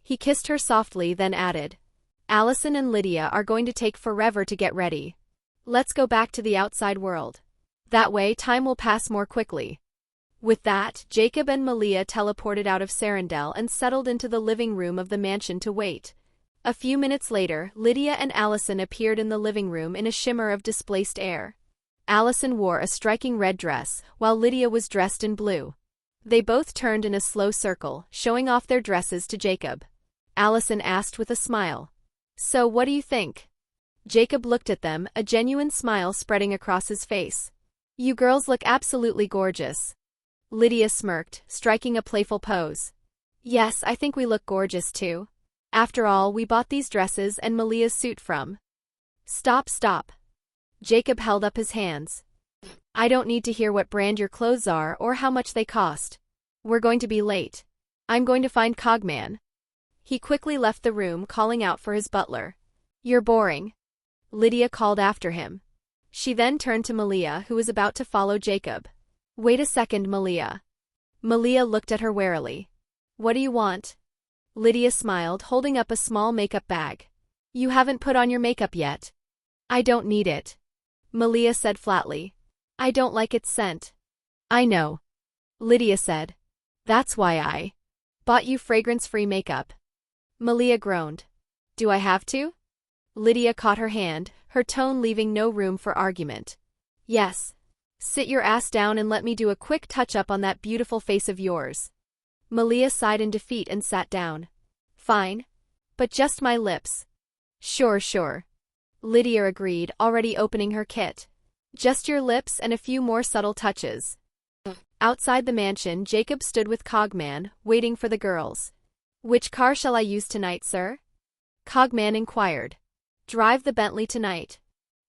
He kissed her softly, then added, "Allison and Lydia are going to take forever to get ready. Let's go back to the outside world. That way time will pass more quickly." With that, Jacob and Malia teleported out of Sarandel and settled into the living room of the mansion to wait. A few minutes later, Lydia and Allison appeared in the living room in a shimmer of displaced air. Allison wore a striking red dress, while Lydia was dressed in blue. They both turned in a slow circle, showing off their dresses to Jacob. Allison asked with a smile, "So what do you think?" Jacob looked at them, a genuine smile spreading across his face. "You girls look absolutely gorgeous." Lydia smirked, striking a playful pose. "Yes, I think we look gorgeous too. After all, we bought these dresses and Malia's suit from—" "Stop, stop." Jacob held up his hands. "I don't need to hear what brand your clothes are or how much they cost. We're going to be late. I'm going to find Cogman." He quickly left the room, calling out for his butler. "You're boring," Lydia called after him. She then turned to Malia, who was about to follow Jacob. "Wait a second, Malia." Malia looked at her warily. "What do you want?" Lydia smiled, holding up a small makeup bag. "You haven't put on your makeup yet." "I don't need it," Malia said flatly. "I don't like its scent." "I know," Lydia said. "That's why I bought you fragrance-free makeup." Malia groaned. "Do I have to?" Lydia caught her hand, her tone leaving no room for argument. "Yes. Sit your ass down and let me do a quick touch-up on that beautiful face of yours." Malia sighed in defeat and sat down. "Fine. But just my lips." "Sure, sure," Lydia agreed, already opening her kit. "Just your lips and a few more subtle touches." Outside the mansion, Jacob stood with Cogman, waiting for the girls. "Which car shall I use tonight, sir?" Cogman inquired. "Drive the Bentley tonight,"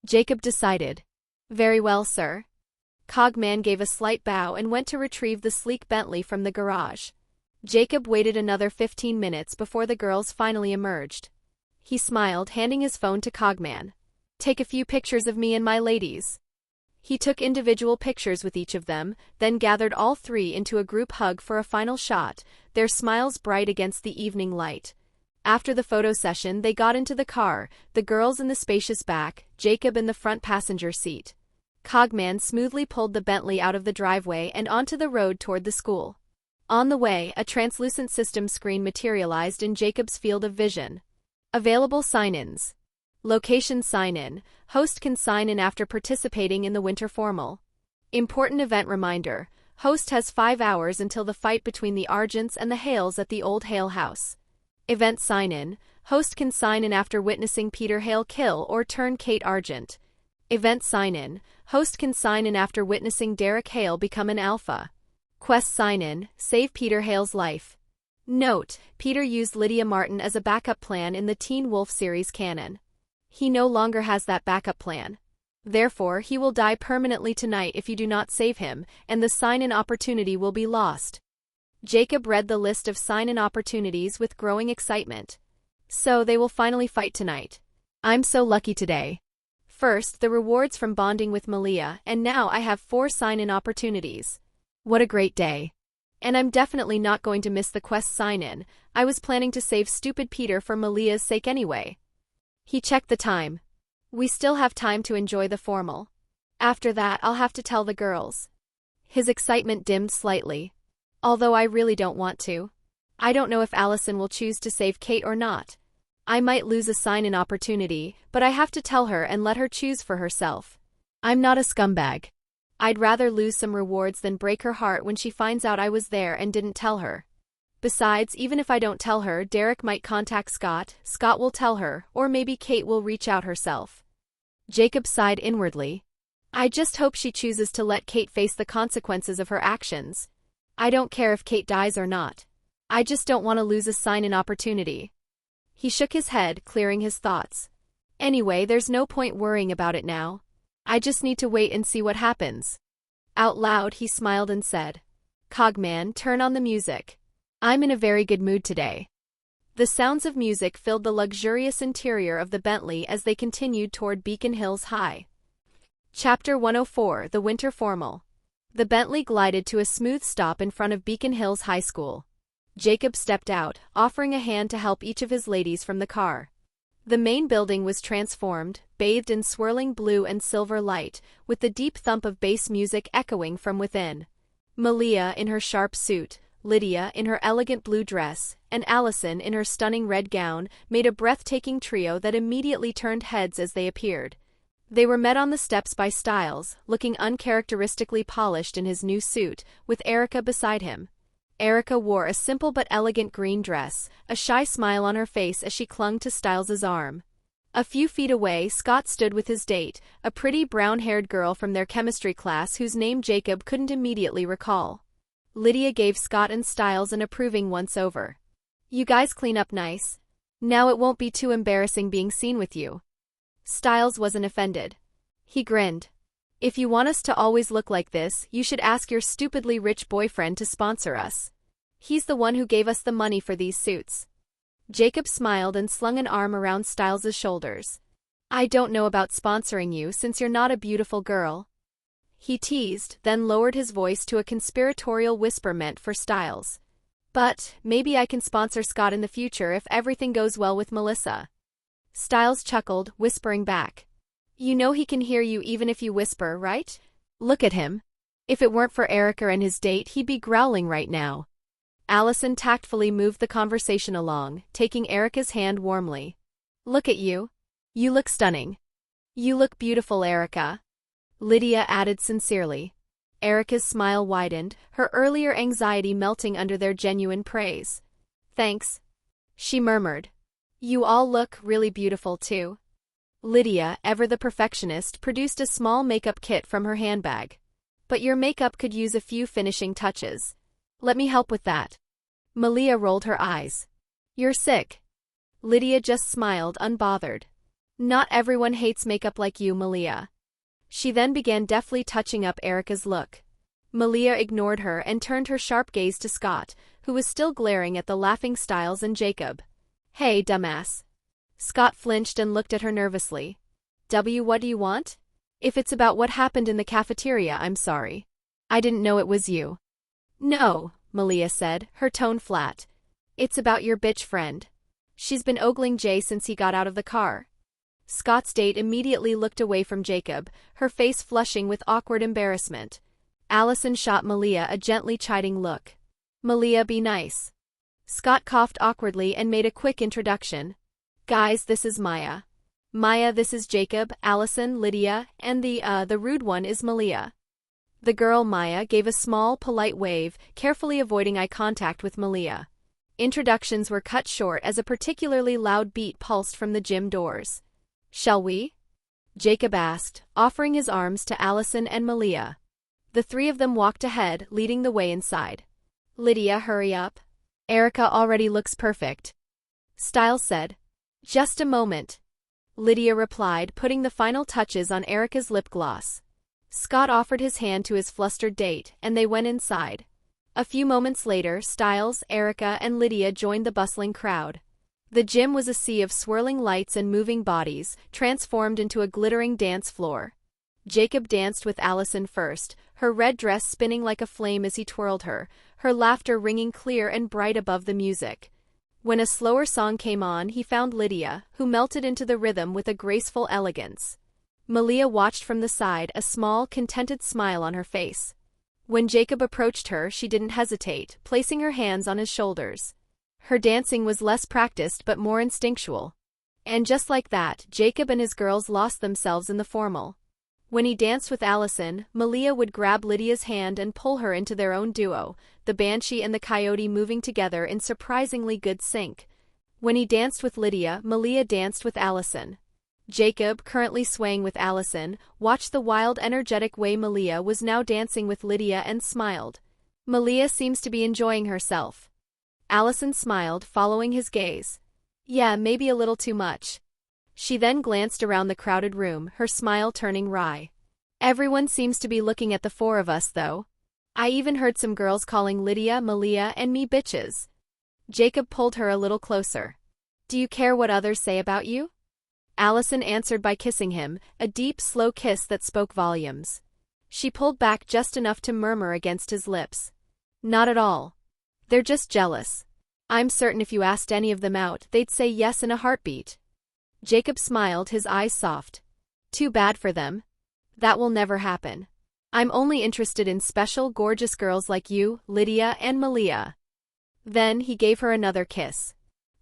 Jacob decided. "Very well, sir." Cogman gave a slight bow and went to retrieve the sleek Bentley from the garage. Jacob waited another 15 minutes before the girls finally emerged. He smiled, handing his phone to Cogman. "Take a few pictures of me and my ladies." He took individual pictures with each of them, then gathered all three into a group hug for a final shot, their smiles bright against the evening light. After the photo session, they got into the car, the girls in the spacious back, Jacob in the front passenger seat. Cogman smoothly pulled the Bentley out of the driveway and onto the road toward the school. On the way, a translucent system screen materialized in Jacob's field of vision. Available sign-ins. Location sign-in. Host can sign in after participating in the winter formal. Important event reminder. Host has 5 hours until the fight between the Argents and the Hales at the old Hale house. Event sign-in. Host can sign in after witnessing Peter Hale kill or turn Kate Argent. Event sign-in. Host can sign in after witnessing Derek Hale become an alpha. Quest sign-in. Save Peter Hale's life. Note: Peter used Lydia Martin as a backup plan in the Teen Wolf series canon. He no longer has that backup plan. Therefore, he will die permanently tonight if you do not save him, and the sign-in opportunity will be lost. Jacob read the list of sign-in opportunities with growing excitement. So they will finally fight tonight. I'm so lucky today. First, the rewards from bonding with Malia, and now I have 4 sign-in opportunities. What a great day. And I'm definitely not going to miss the quest sign-in. I was planning to save stupid Peter for Malia's sake anyway. He checked the time. We still have time to enjoy the formal. After that, I'll have to tell the girls. His excitement dimmed slightly. Although I really don't want to. I don't know if Allison will choose to save Kate or not. I might lose a sign in opportunity, but I have to tell her and let her choose for herself. I'm not a scumbag. I'd rather lose some rewards than break her heart when she finds out I was there and didn't tell her. Besides, even if I don't tell her, Derek might contact Scott, Scott will tell her, or maybe Kate will reach out herself. Jacob sighed inwardly. I just hope she chooses to let Kate face the consequences of her actions. I don't care if Kate dies or not. I just don't want to lose a sign in opportunity. He shook his head, clearing his thoughts. Anyway, there's no point worrying about it now. I just need to wait and see what happens. Out loud, he smiled and said, Cogman, turn on the music. I'm in a very good mood today. The sounds of music filled the luxurious interior of the Bentley as they continued toward Beacon Hills High. Chapter 104, The Winter Formal. The Bentley glided to a smooth stop in front of Beacon Hills High School. Jacob stepped out, offering a hand to help each of his ladies from the car. The main building was transformed, bathed in swirling blue and silver light, with the deep thump of bass music echoing from within. Malia in her sharp suit, Lydia in her elegant blue dress, and Allison in her stunning red gown made a breathtaking trio that immediately turned heads as they appeared. They were met on the steps by Stiles, looking uncharacteristically polished in his new suit, with Erica beside him. Erica wore a simple but elegant green dress, a shy smile on her face as she clung to Stiles's arm. A few feet away, Scott stood with his date, a pretty brown-haired girl from their chemistry class whose name Jacob couldn't immediately recall. Lydia gave Scott and Stiles an approving once-over. You guys clean up nice. Now it won't be too embarrassing being seen with you. Stiles wasn't offended. He grinned. If you want us to always look like this, you should ask your stupidly rich boyfriend to sponsor us. He's the one who gave us the money for these suits. Jacob smiled and slung an arm around Stiles's shoulders. I don't know about sponsoring you since you're not a beautiful girl. He teased, then lowered his voice to a conspiratorial whisper meant for Stiles. But, maybe I can sponsor Scott in the future if everything goes well with Melissa. Stiles chuckled, whispering back. You know he can hear you even if you whisper, right? Look at him. If it weren't for Erica and his date, he'd be growling right now. Allison tactfully moved the conversation along, taking Erica's hand warmly. Look at you. You look stunning. You look beautiful, Erica. Lydia added sincerely. Erica's smile widened, her earlier anxiety melting under their genuine praise. Thanks. She murmured. You all look really beautiful too. Lydia, ever the perfectionist, produced a small makeup kit from her handbag. But your makeup could use a few finishing touches. Let me help with that. Malia rolled her eyes. You're sick. Lydia just smiled, unbothered. Not everyone hates makeup like you, Malia. She then began deftly touching up Erica's look. Malia ignored her and turned her sharp gaze to Scott, who was still glaring at the laughing Stiles and Jacob. Hey, dumbass. Scott flinched and looked at her nervously. What do you want? If it's about what happened in the cafeteria, I'm sorry. I didn't know it was you. No, Malia said, her tone flat. It's about your bitch friend. She's been ogling Jay since he got out of the car. Scott's date immediately looked away from Jacob, her face flushing with awkward embarrassment. Allison shot Malia a gently chiding look. Malia, be nice. Scott coughed awkwardly and made a quick introduction. Guys, this is Maya. Maya, this is Jacob, Allison, Lydia, and the rude one is Malia. The girl, Maya, gave a small, polite wave, carefully avoiding eye contact with Malia. Introductions were cut short as a particularly loud beat pulsed from the gym doors. Shall we? Jacob asked, offering his arms to Allison and Malia. The three of them walked ahead, leading the way inside. Lydia, hurry up. Erica already looks perfect. Stiles said. Just a moment. Lydia replied, putting the final touches on Erica's lip gloss. Scott offered his hand to his flustered date, and they went inside. A few moments later, Stiles, Erica, and Lydia joined the bustling crowd. The gym was a sea of swirling lights and moving bodies, transformed into a glittering dance floor. Jacob danced with Allison first, her red dress spinning like a flame as he twirled her, her laughter ringing clear and bright above the music. When a slower song came on, he found Lydia, who melted into the rhythm with a graceful elegance. Malia watched from the side, a small, contented smile on her face. When Jacob approached her, she didn't hesitate, placing her hands on his shoulders. Her dancing was less practiced but more instinctual, And just like that, Jacob and his girls lost themselves in the formal. When he danced with Allison, Malia would grab Lydia's hand and pull her into their own duo, the Banshee and the Coyote moving together in surprisingly good sync. When he danced with Lydia, Malia danced with Allison. Jacob, currently swaying with Allison, watched the wild, energetic way Malia was now dancing with Lydia and smiled. Malia seems to be enjoying herself. Allison smiled, following his gaze. Yeah, maybe a little too much. She then glanced around the crowded room, her smile turning wry. Everyone seems to be looking at the four of us, though. I even heard some girls calling Lydia, Malia, and me bitches. Jacob pulled her a little closer. Do you care what others say about you? Allison answered by kissing him, a deep, slow kiss that spoke volumes. She pulled back just enough to murmur against his lips. Not at all. They're just jealous. I'm certain if you asked any of them out, they'd say yes in a heartbeat. Jacob smiled, his eyes soft. Too bad for them. That will never happen. I'm only interested in special, gorgeous girls like you, Lydia and Malia. Then he gave her another kiss.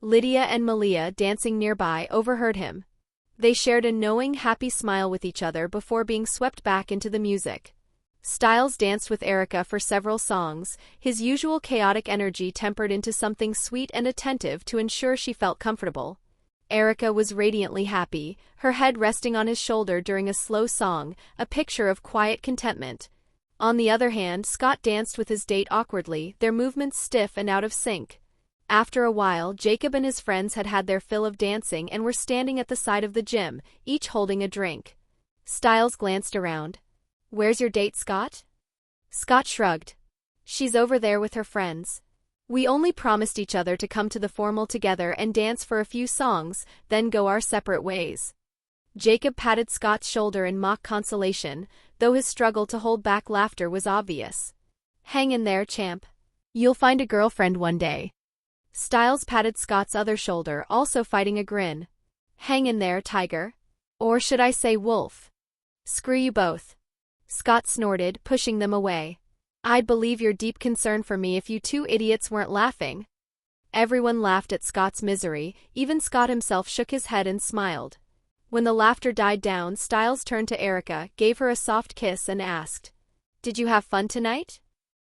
Lydia and Malia, dancing nearby, overheard him. They shared a knowing, happy smile with each other before being swept back into the music. Stiles danced with Erica for several songs, his usual chaotic energy tempered into something sweet and attentive to ensure she felt comfortable. Erica was radiantly happy, her head resting on his shoulder during a slow song, a picture of quiet contentment. On the other hand, Scott danced with his date awkwardly, their movements stiff and out of sync. After a while, Jacob and his friends had had their fill of dancing and were standing at the side of the gym, each holding a drink. Stiles glanced around. Where's your date, Scott? Scott shrugged. She's over there with her friends. We only promised each other to come to the formal together and dance for a few songs, then go our separate ways. Jacob patted Scott's shoulder in mock consolation, though his struggle to hold back laughter was obvious. Hang in there, champ. You'll find a girlfriend one day. Stiles patted Scott's other shoulder, also fighting a grin. Hang in there, tiger. Or should I say wolf? Screw you both. Scott snorted, pushing them away. I'd believe your deep concern for me if you two idiots weren't laughing. Everyone laughed at Scott's misery, even Scott himself shook his head and smiled. When the laughter died down, Stiles turned to Erica, gave her a soft kiss and asked, Did you have fun tonight?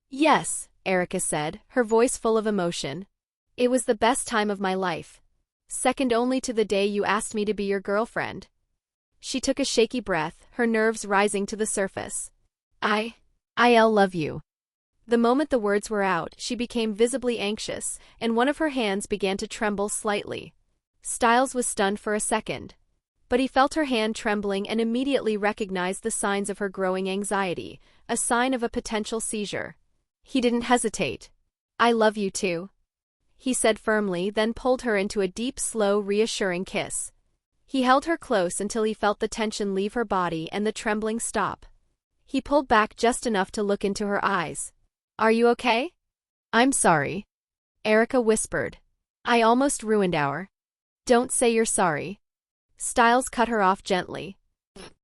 Yes, Erica said, her voice full of emotion. It was the best time of my life. Second only to the day you asked me to be your girlfriend. She took a shaky breath, her nerves rising to the surface. I'll love you. The moment the words were out, she became visibly anxious, and one of her hands began to tremble slightly. Stiles was stunned for a second. But he felt her hand trembling and immediately recognized the signs of her growing anxiety, a sign of a potential seizure. He didn't hesitate. I love you too, he said firmly, then pulled her into a deep, slow, reassuring kiss. He held her close until he felt the tension leave her body and the trembling stop. He pulled back just enough to look into her eyes. Are you okay? I'm sorry, Erica whispered. I almost ruined our. Don't say you're sorry. Stiles cut her off gently.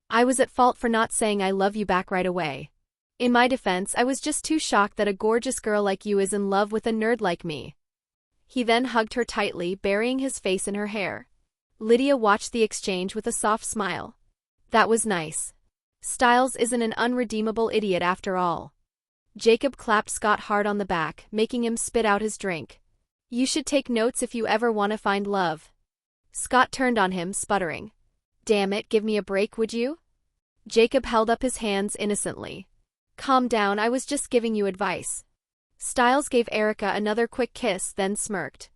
I was at fault for not saying I love you back right away. In my defense, I was just too shocked that a gorgeous girl like you is in love with a nerd like me. He then hugged her tightly, burying his face in her hair. Lydia watched the exchange with a soft smile. That was nice. Stiles isn't an unredeemable idiot after all. Jacob clapped Scott hard on the back, making him spit out his drink. You should take notes if you ever want to find love. Scott turned on him, sputtering. Damn it, give me a break, would you? Jacob held up his hands innocently. Calm down, I was just giving you advice. Stiles gave Erica another quick kiss, then smirked.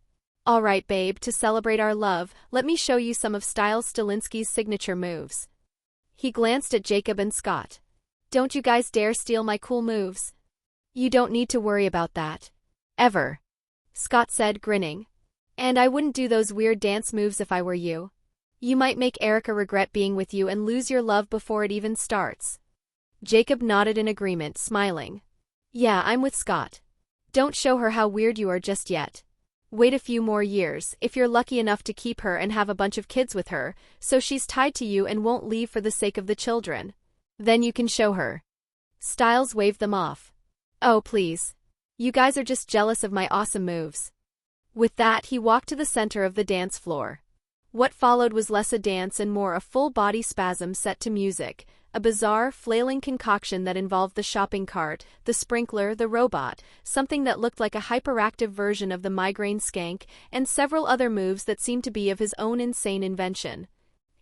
All right, babe, to celebrate our love, let me show you some of Stiles Stilinski's signature moves. He glanced at Jacob and Scott. Don't you guys dare steal my cool moves. You don't need to worry about that. Ever. Scott said, grinning. And I wouldn't do those weird dance moves if I were you. You might make Erica regret being with you and lose your love before it even starts. Jacob nodded in agreement, smiling. Yeah, I'm with Scott. Don't show her how weird you are just yet. Wait a few more years, if you're lucky enough to keep her and have a bunch of kids with her, so she's tied to you and won't leave for the sake of the children. Then you can show her. Stiles waved them off. Oh, please. You guys are just jealous of my awesome moves. With that, he walked to the center of the dance floor. What followed was less a dance and more a full-body spasm set to music, a bizarre, flailing concoction that involved the shopping cart, the sprinkler, the robot, something that looked like a hyperactive version of the migraine skank, and several other moves that seemed to be of his own insane invention.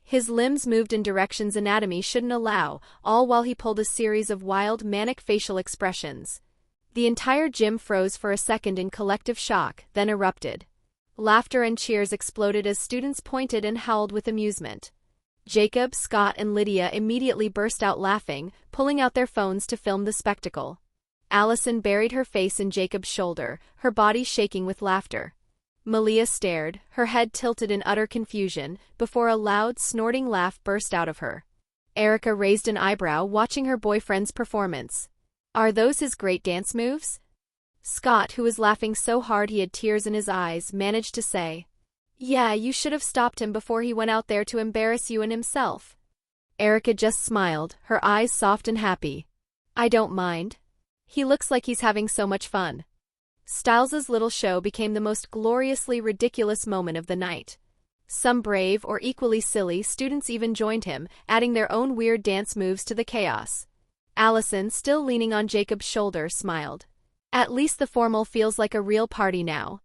His limbs moved in directions anatomy shouldn't allow, all while he pulled a series of wild, manic facial expressions. The entire gym froze for a second in collective shock, then erupted. Laughter and cheers exploded as students pointed and howled with amusement. Jacob, Scott, and Lydia immediately burst out laughing, pulling out their phones to film the spectacle. Allison buried her face in Jacob's shoulder, her body shaking with laughter. Malia stared, her head tilted in utter confusion, before a loud, snorting laugh burst out of her. Erica raised an eyebrow, watching her boyfriend's performance. Are those his great dance moves? Scott, who was laughing so hard he had tears in his eyes, managed to say, "Yeah, you should have stopped him before he went out there to embarrass you and himself." Erica just smiled, her eyes soft and happy. "I don't mind. He looks like he's having so much fun." Stiles's little show became the most gloriously ridiculous moment of the night. Some brave or equally silly students even joined him, adding their own weird dance moves to the chaos. Allison, still leaning on Jacob's shoulder, smiled. "At least the formal feels like a real party now."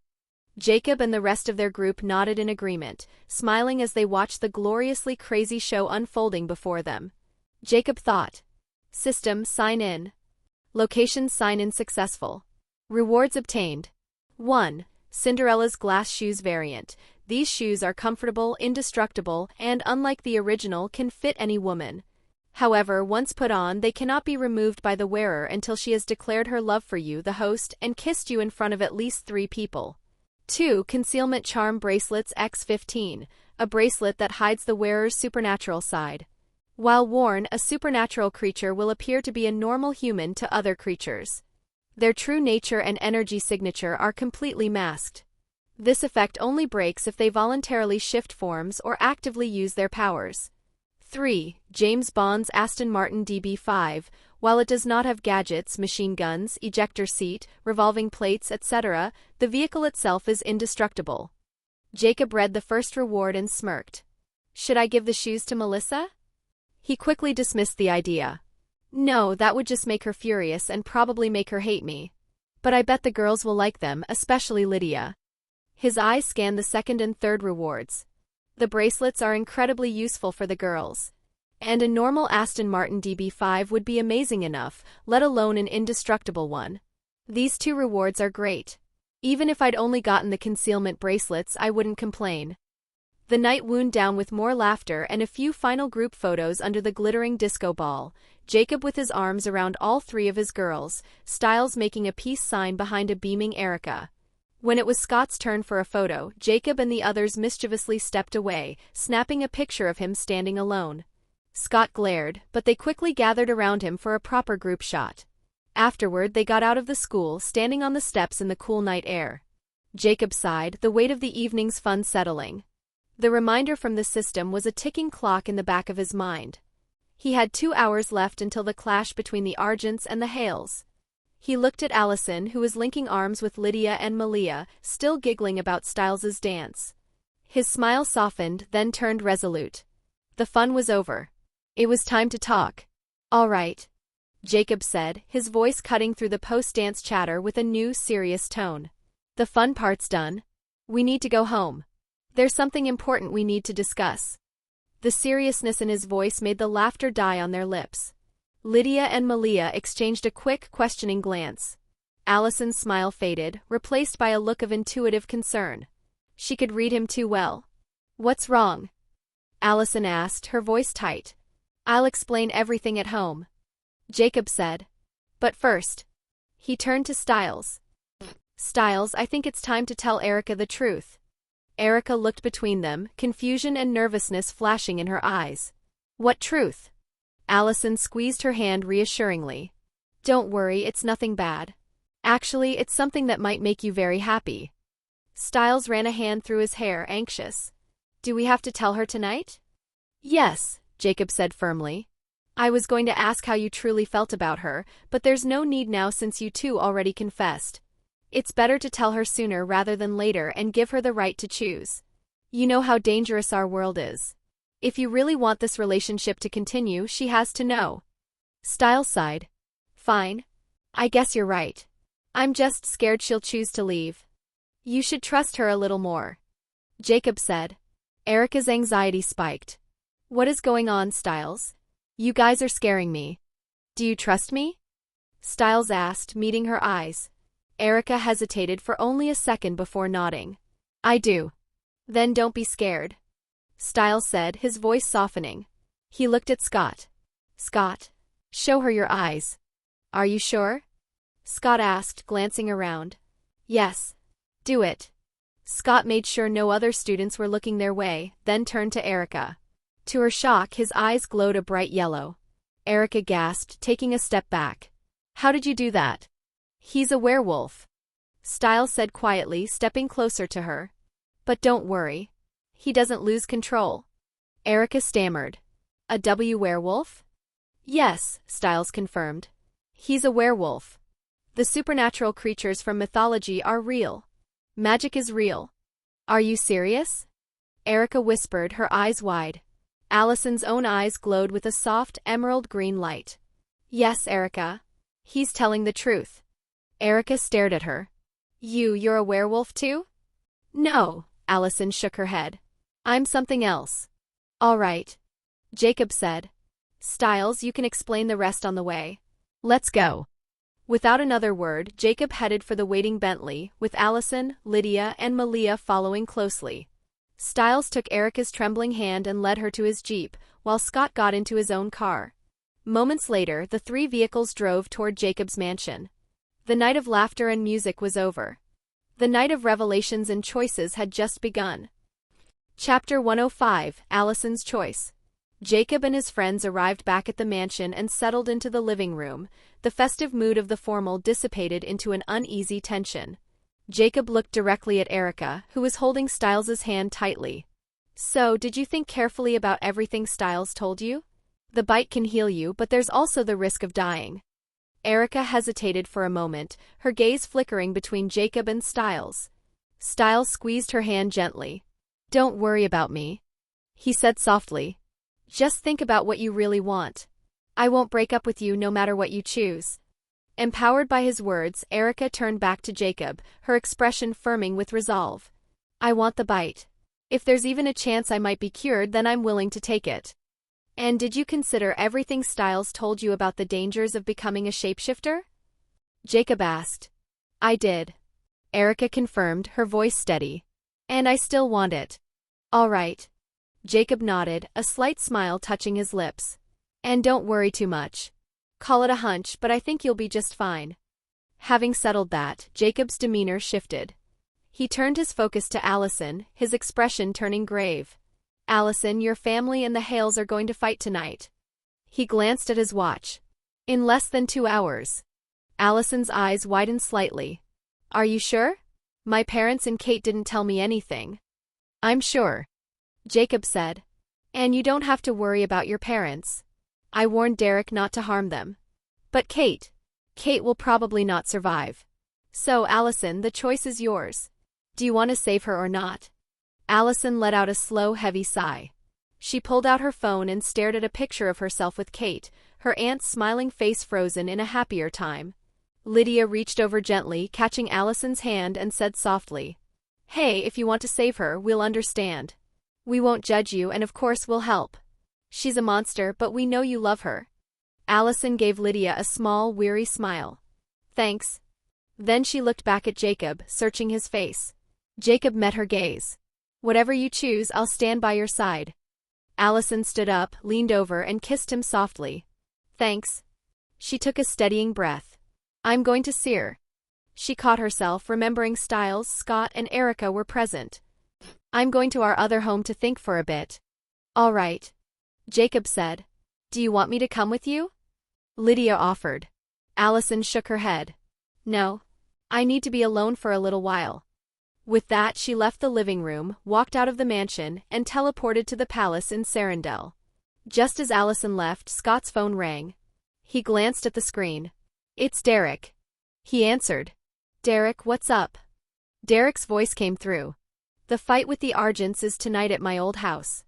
Jacob and the rest of their group nodded in agreement, smiling as they watched the gloriously crazy show unfolding before them. Jacob thought. System, sign in. Location, sign in successful. Rewards obtained. 1. Cinderella's glass shoes variant. These shoes are comfortable, indestructible, and unlike the original, can fit any woman. However, once put on, they cannot be removed by the wearer until she has declared her love for you, the host, and kissed you in front of at least 3 people. 2. Concealment Charm Bracelets X15, a bracelet that hides the wearer's supernatural side. While worn, a supernatural creature will appear to be a normal human to other creatures. Their true nature and energy signature are completely masked. This effect only breaks if they voluntarily shift forms or actively use their powers. 3. James Bond's Aston Martin DB5. While it does not have gadgets, machine guns, ejector seat, revolving plates, etc., the vehicle itself is indestructible. Jacob read the first reward and smirked. Should I give the shoes to Melissa? He quickly dismissed the idea. No, that would just make her furious and probably make her hate me. But I bet the girls will like them, especially Lydia. His eyes scanned the second and third rewards. The bracelets are incredibly useful for the girls. And a normal Aston Martin DB5 would be amazing enough, let alone an indestructible one. These 2 rewards are great. Even if I'd only gotten the concealment bracelets, I wouldn't complain. The night wound down with more laughter and a few final group photos under the glittering disco ball, Jacob with his arms around all 3 of his girls, Stiles making a peace sign behind a beaming Erica. When it was Scott's turn for a photo, Jacob and the others mischievously stepped away, snapping a picture of him standing alone. Scott glared, but they quickly gathered around him for a proper group shot. Afterward, they got out of the school, standing on the steps in the cool night air. Jacob sighed, the weight of the evening's fun settling. The reminder from the system was a ticking clock in the back of his mind. He had 2 hours left until the clash between the Argents and the Hales. He looked at Allison, who was linking arms with Lydia and Malia, still giggling about Stiles's dance. His smile softened, then turned resolute. The fun was over. It was time to talk. All right, Jacob said, his voice cutting through the post-dance chatter with a new, serious tone. The fun part's done. We need to go home. There's something important we need to discuss. The seriousness in his voice made the laughter die on their lips. Lydia and Malia exchanged a quick, questioning glance. Allison's smile faded, replaced by a look of intuitive concern. She could read him too well. What's wrong? Allison asked, her voice tight. I'll explain everything at home, Jacob said. But first. He turned to Stiles. Stiles, I think it's time to tell Erica the truth. Erica looked between them, confusion and nervousness flashing in her eyes. What truth? Allison squeezed her hand reassuringly. Don't worry, it's nothing bad. Actually, it's something that might make you very happy. Stiles ran a hand through his hair, anxious. Do we have to tell her tonight? Yes, Jacob said firmly. I was going to ask how you truly felt about her, but there's no need now since you 2 already confessed. It's better to tell her sooner rather than later and give her the right to choose. You know how dangerous our world is. If you really want this relationship to continue, she has to know. Stiles sighed. Fine. I guess you're right. I'm just scared she'll choose to leave. You should trust her a little more. Jacob said. Erica's anxiety spiked. What is going on, Stiles? You guys are scaring me. Do you trust me? Stiles asked, meeting her eyes. Erica hesitated for only a second before nodding. I do. Then don't be scared. Stiles said, his voice softening. He looked at Scott. Scott, show her your eyes. Are you sure? Scott asked, glancing around. Yes. Do it. Scott made sure no other students were looking their way, then turned to Erica. To her shock, his eyes glowed a bright yellow. Erica gasped, taking a step back. How did you do that? He's a werewolf. Stiles said quietly, stepping closer to her. But don't worry. He doesn't lose control. Erica stammered. A werewolf? Yes, Stiles confirmed. He's a werewolf. The supernatural creatures from mythology are real. Magic is real. Are you serious? Erica whispered, her eyes wide. Allison's own eyes glowed with a soft, emerald green light. Yes, Erica. He's telling the truth. Erica stared at her. You're a werewolf too? No, Allison shook her head. I'm something else. All right. Jacob said. Stiles, you can explain the rest on the way. Let's go. Without another word, Jacob headed for the waiting Bentley, with Allison, Lydia, and Malia following closely. Stiles took Erica's trembling hand and led her to his jeep, while Scott got into his own car. Moments later, the three vehicles drove toward Jacob's mansion. The night of laughter and music was over. The night of revelations and choices had just begun. Chapter 105, Allison's Choice. Jacob and his friends arrived back at the mansion and settled into the living room. The festive mood of the formal dissipated into an uneasy tension. Jacob looked directly at Erica, who was holding Stiles's hand tightly. So, did you think carefully about everything Stiles told you? The bite can heal you, but there's also the risk of dying. Erica hesitated for a moment, her gaze flickering between Jacob and Stiles. Stiles squeezed her hand gently. Don't worry about me, he said softly. Just think about what you really want. I won't break up with you no matter what you choose. Empowered by his words, Erica turned back to Jacob, her expression firming with resolve. I want the bite. If there's even a chance I might be cured, then I'm willing to take it. And did you consider everything Stiles told you about the dangers of becoming a shapeshifter? Jacob asked. I did. Erica confirmed, her voice steady. And I still want it. All right. Jacob nodded, a slight smile touching his lips. And don't worry too much. Call it a hunch, but I think you'll be just fine. Having settled that, Jacob's demeanor shifted. He turned his focus to Allison, his expression turning grave. Allison, your family and the Hales are going to fight tonight. He glanced at his watch. In less than 2 hours. Allison's eyes widened slightly. Are you sure? My parents and Kate didn't tell me anything. I'm sure. Jacob said. And you don't have to worry about your parents. I warned Derek not to harm them. But Kate will probably not survive. So, Allison, the choice is yours. Do you want to save her or not? Allison let out a slow, heavy sigh. She pulled out her phone and stared at a picture of herself with Kate, her aunt's smiling face frozen in a happier time. Lydia reached over gently, catching Allison's hand, and said softly, Hey, if you want to save her, we'll understand. We won't judge you, and of course we'll help. She's a monster, but we know you love her. Allison gave Lydia a small, weary smile. Thanks. Then she looked back at Jacob, searching his face. Jacob met her gaze. Whatever you choose, I'll stand by your side. Allison stood up, leaned over, and kissed him softly. Thanks. She took a steadying breath. I'm going to see her. She caught herself, remembering Stiles, Scott, and Erica were present. I'm going to our other home to think for a bit. All right. Jacob said. Do you want me to come with you? Lydia offered. Allison shook her head. No. I need to be alone for a little while. With that, she left the living room, walked out of the mansion, and teleported to the palace in Sarandel. Just as Allison left, Scott's phone rang. He glanced at the screen. It's Derek. He answered. Derek, what's up? Derek's voice came through. The fight with the Argents is tonight at my old house.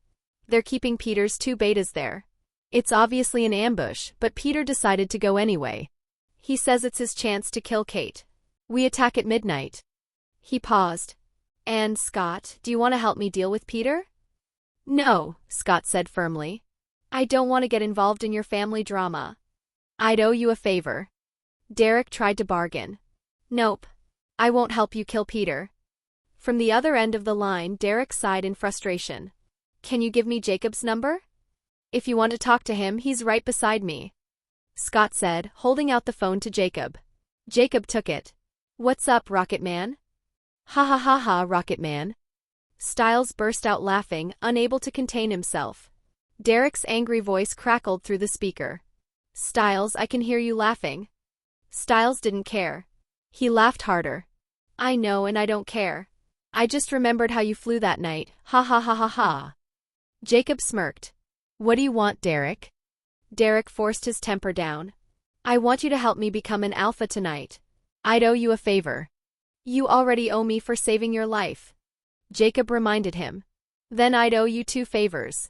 They're keeping Peter's 2 betas there. It's obviously an ambush, but Peter decided to go anyway. He says it's his chance to kill Kate. We attack at midnight. He paused. And, Scott, do you want to help me deal with Peter? No, Scott said firmly. I don't want to get involved in your family drama. I'd owe you a favor. Derek tried to bargain. Nope. I won't help you kill Peter. From the other end of the line, Derek sighed in frustration. Can you give me Jacob's number? If you want to talk to him, he's right beside me. Scott said, holding out the phone to Jacob. Jacob took it. What's up, Rocket Man? Ha ha ha ha, Rocket Man. Stiles burst out laughing, unable to contain himself. Derek's angry voice crackled through the speaker. Stiles, I can hear you laughing. Stiles didn't care. He laughed harder. I know, and I don't care. I just remembered how you flew that night. Ha ha ha ha ha. Jacob smirked. What do you want, Derek? Derek forced his temper down. I want you to help me become an alpha tonight. I'd owe you a favor. You already owe me for saving your life. Jacob reminded him. Then I'd owe you 2 favors.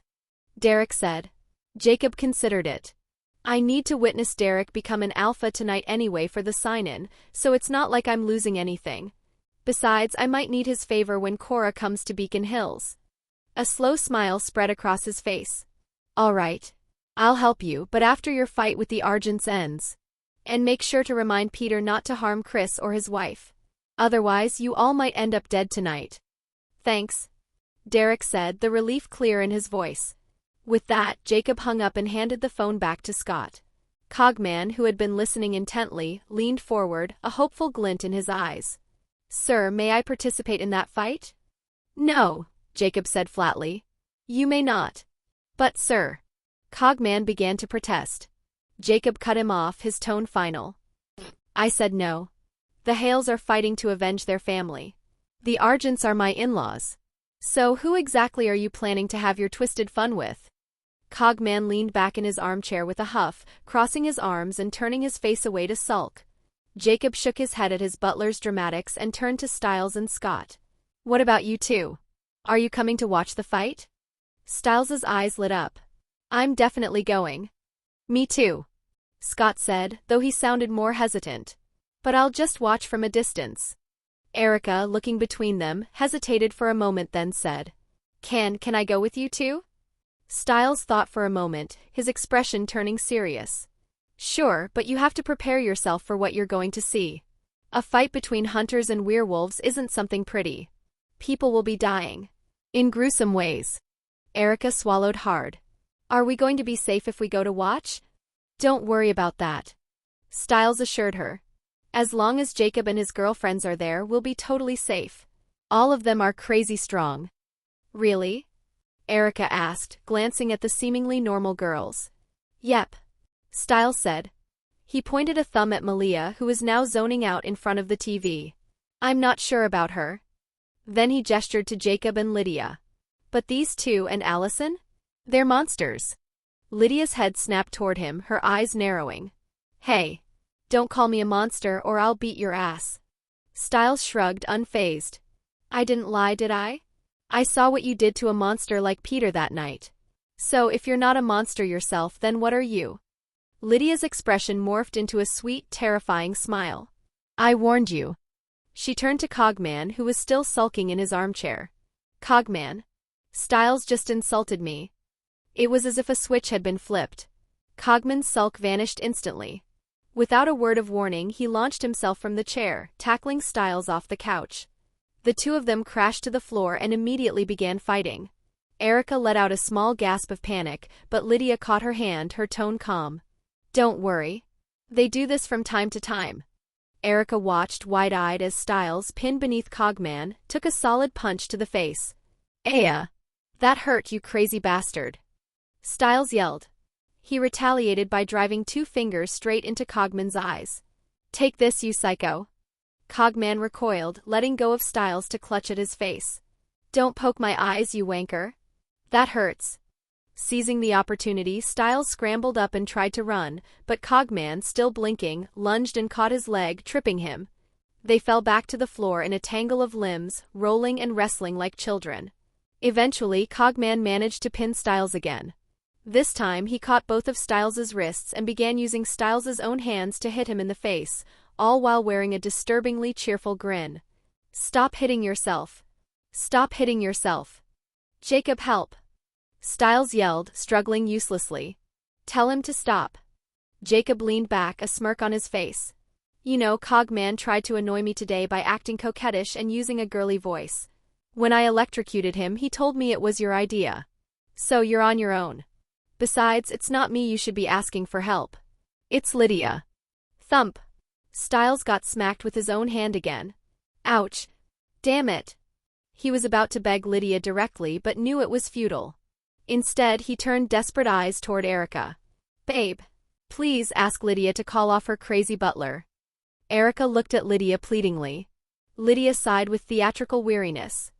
Derek said. Jacob considered it. I need to witness Derek become an alpha tonight anyway for the sign-in, so it's not like I'm losing anything. Besides, I might need his favor when Cora comes to Beacon Hills. A slow smile spread across his face. All right. I'll help you, but after your fight with the Argents ends. And make sure to remind Peter not to harm Chris or his wife. Otherwise, you all might end up dead tonight. Thanks. Derek said, the relief clear in his voice. With that, Jacob hung up and handed the phone back to Scott. Cogman, who had been listening intently, leaned forward, a hopeful glint in his eyes. Sir, may I participate in that fight? No, Jacob said flatly. You may not. But, sir. Cogman began to protest. Jacob cut him off, his tone final. I said no. The Hales are fighting to avenge their family. The Argents are my in-laws. So who exactly are you planning to have your twisted fun with? Cogman leaned back in his armchair with a huff, crossing his arms and turning his face away to sulk. Jacob shook his head at his butler's dramatics and turned to Stiles and Scott. What about you two? Are you coming to watch the fight? Stiles's eyes lit up. I'm definitely going. Me too, Scott said, though he sounded more hesitant. But I'll just watch from a distance. Erica, looking between them, hesitated for a moment then said, Can I go with you too? Stiles thought for a moment, his expression turning serious. Sure, but you have to prepare yourself for what you're going to see. A fight between hunters and werewolves isn't something pretty. People will be dying. In gruesome ways. Erica swallowed hard. Are we going to be safe if we go to watch? Don't worry about that. Stiles assured her. As long as Jacob and his girlfriends are there, we'll be totally safe. All of them are crazy strong. Really? Erica asked, glancing at the seemingly normal girls. Yep. Stiles said. He pointed a thumb at Malia, who was now zoning out in front of the TV. I'm not sure about her. Then he gestured to Jacob and Lydia. But these two and Allison? They're monsters. Lydia's head snapped toward him, her eyes narrowing. Hey. Don't call me a monster or I'll beat your ass. Stiles shrugged, unfazed. I didn't lie, did I? I saw what you did to a monster like Peter that night. So if you're not a monster yourself, then what are you? Lydia's expression morphed into a sweet, terrifying smile. I warned you. She turned to Cogman, who was still sulking in his armchair. Cogman. Stiles just insulted me. It was as if a switch had been flipped. Cogman's sulk vanished instantly. Without a word of warning, he launched himself from the chair, tackling Stiles off the couch. The two of them crashed to the floor and immediately began fighting. Erica let out a small gasp of panic, but Lydia caught her hand, her tone calm. Don't worry. They do this from time to time. Erica watched wide-eyed as Stiles, pinned beneath Cogman, took a solid punch to the face. Aya! That hurt, you crazy bastard! Stiles yelled. He retaliated by driving 2 fingers straight into Cogman's eyes. Take this, you psycho. Cogman recoiled, letting go of Stiles to clutch at his face. Don't poke my eyes, you wanker. That hurts. Seizing the opportunity, Stiles scrambled up and tried to run, but Cogman, still blinking, lunged and caught his leg, tripping him. They fell back to the floor in a tangle of limbs, rolling and wrestling like children. Eventually, Cogman managed to pin Stiles again. This time, he caught both of Stiles's wrists and began using Stiles's own hands to hit him in the face, all while wearing a disturbingly cheerful grin. "Stop hitting yourself. Stop hitting yourself. Jacob, help!" Stiles yelled, struggling uselessly. "Tell him to stop." Jacob leaned back, a smirk on his face. "You know, Cogman tried to annoy me today by acting coquettish and using a girly voice. When I electrocuted him, he told me it was your idea. So you're on your own. Besides, it's not me you should be asking for help. It's Lydia." Thump. Stiles got smacked with his own hand again. Ouch. Damn it. He was about to beg Lydia directly but knew it was futile. Instead, he turned desperate eyes toward Erica. "Babe, please ask Lydia to call off her crazy butler." Erica looked at Lydia pleadingly. Lydia sighed with theatrical weariness.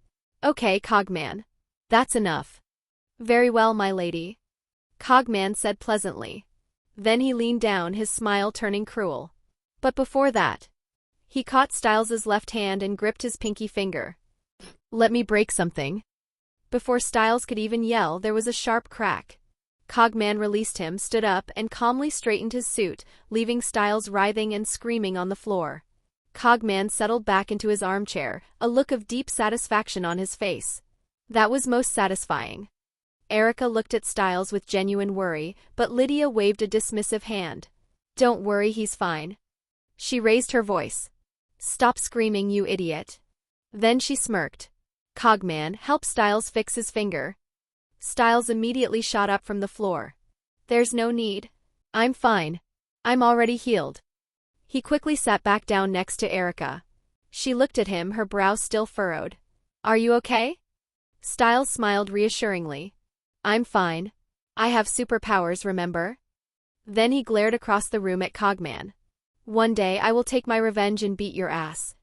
"Okay, Cogman. That's enough." "Very well, my lady," Cogman said pleasantly. Then he leaned down, his smile turning cruel. But before that, he caught Stiles's left hand and gripped his pinky finger. "Let me break something." Before Stiles could even yell, there was a sharp crack. Cogman released him, stood up, and calmly straightened his suit, leaving Stiles writhing and screaming on the floor. Cogman settled back into his armchair, a look of deep satisfaction on his face. That was most satisfying. Erica looked at Stiles with genuine worry, but Lydia waved a dismissive hand. "Don't worry, he's fine." She raised her voice. "Stop screaming, you idiot." Then she smirked. "Cogman, help Stiles fix his finger." Stiles immediately shot up from the floor. "There's no need. I'm fine. I'm already healed." He quickly sat back down next to Erica. She looked at him, her brow still furrowed. "Are you okay?" Stiles smiled reassuringly. "I'm fine. I have superpowers, remember?" Then he glared across the room at Cogman. "One day I will take my revenge and beat your ass.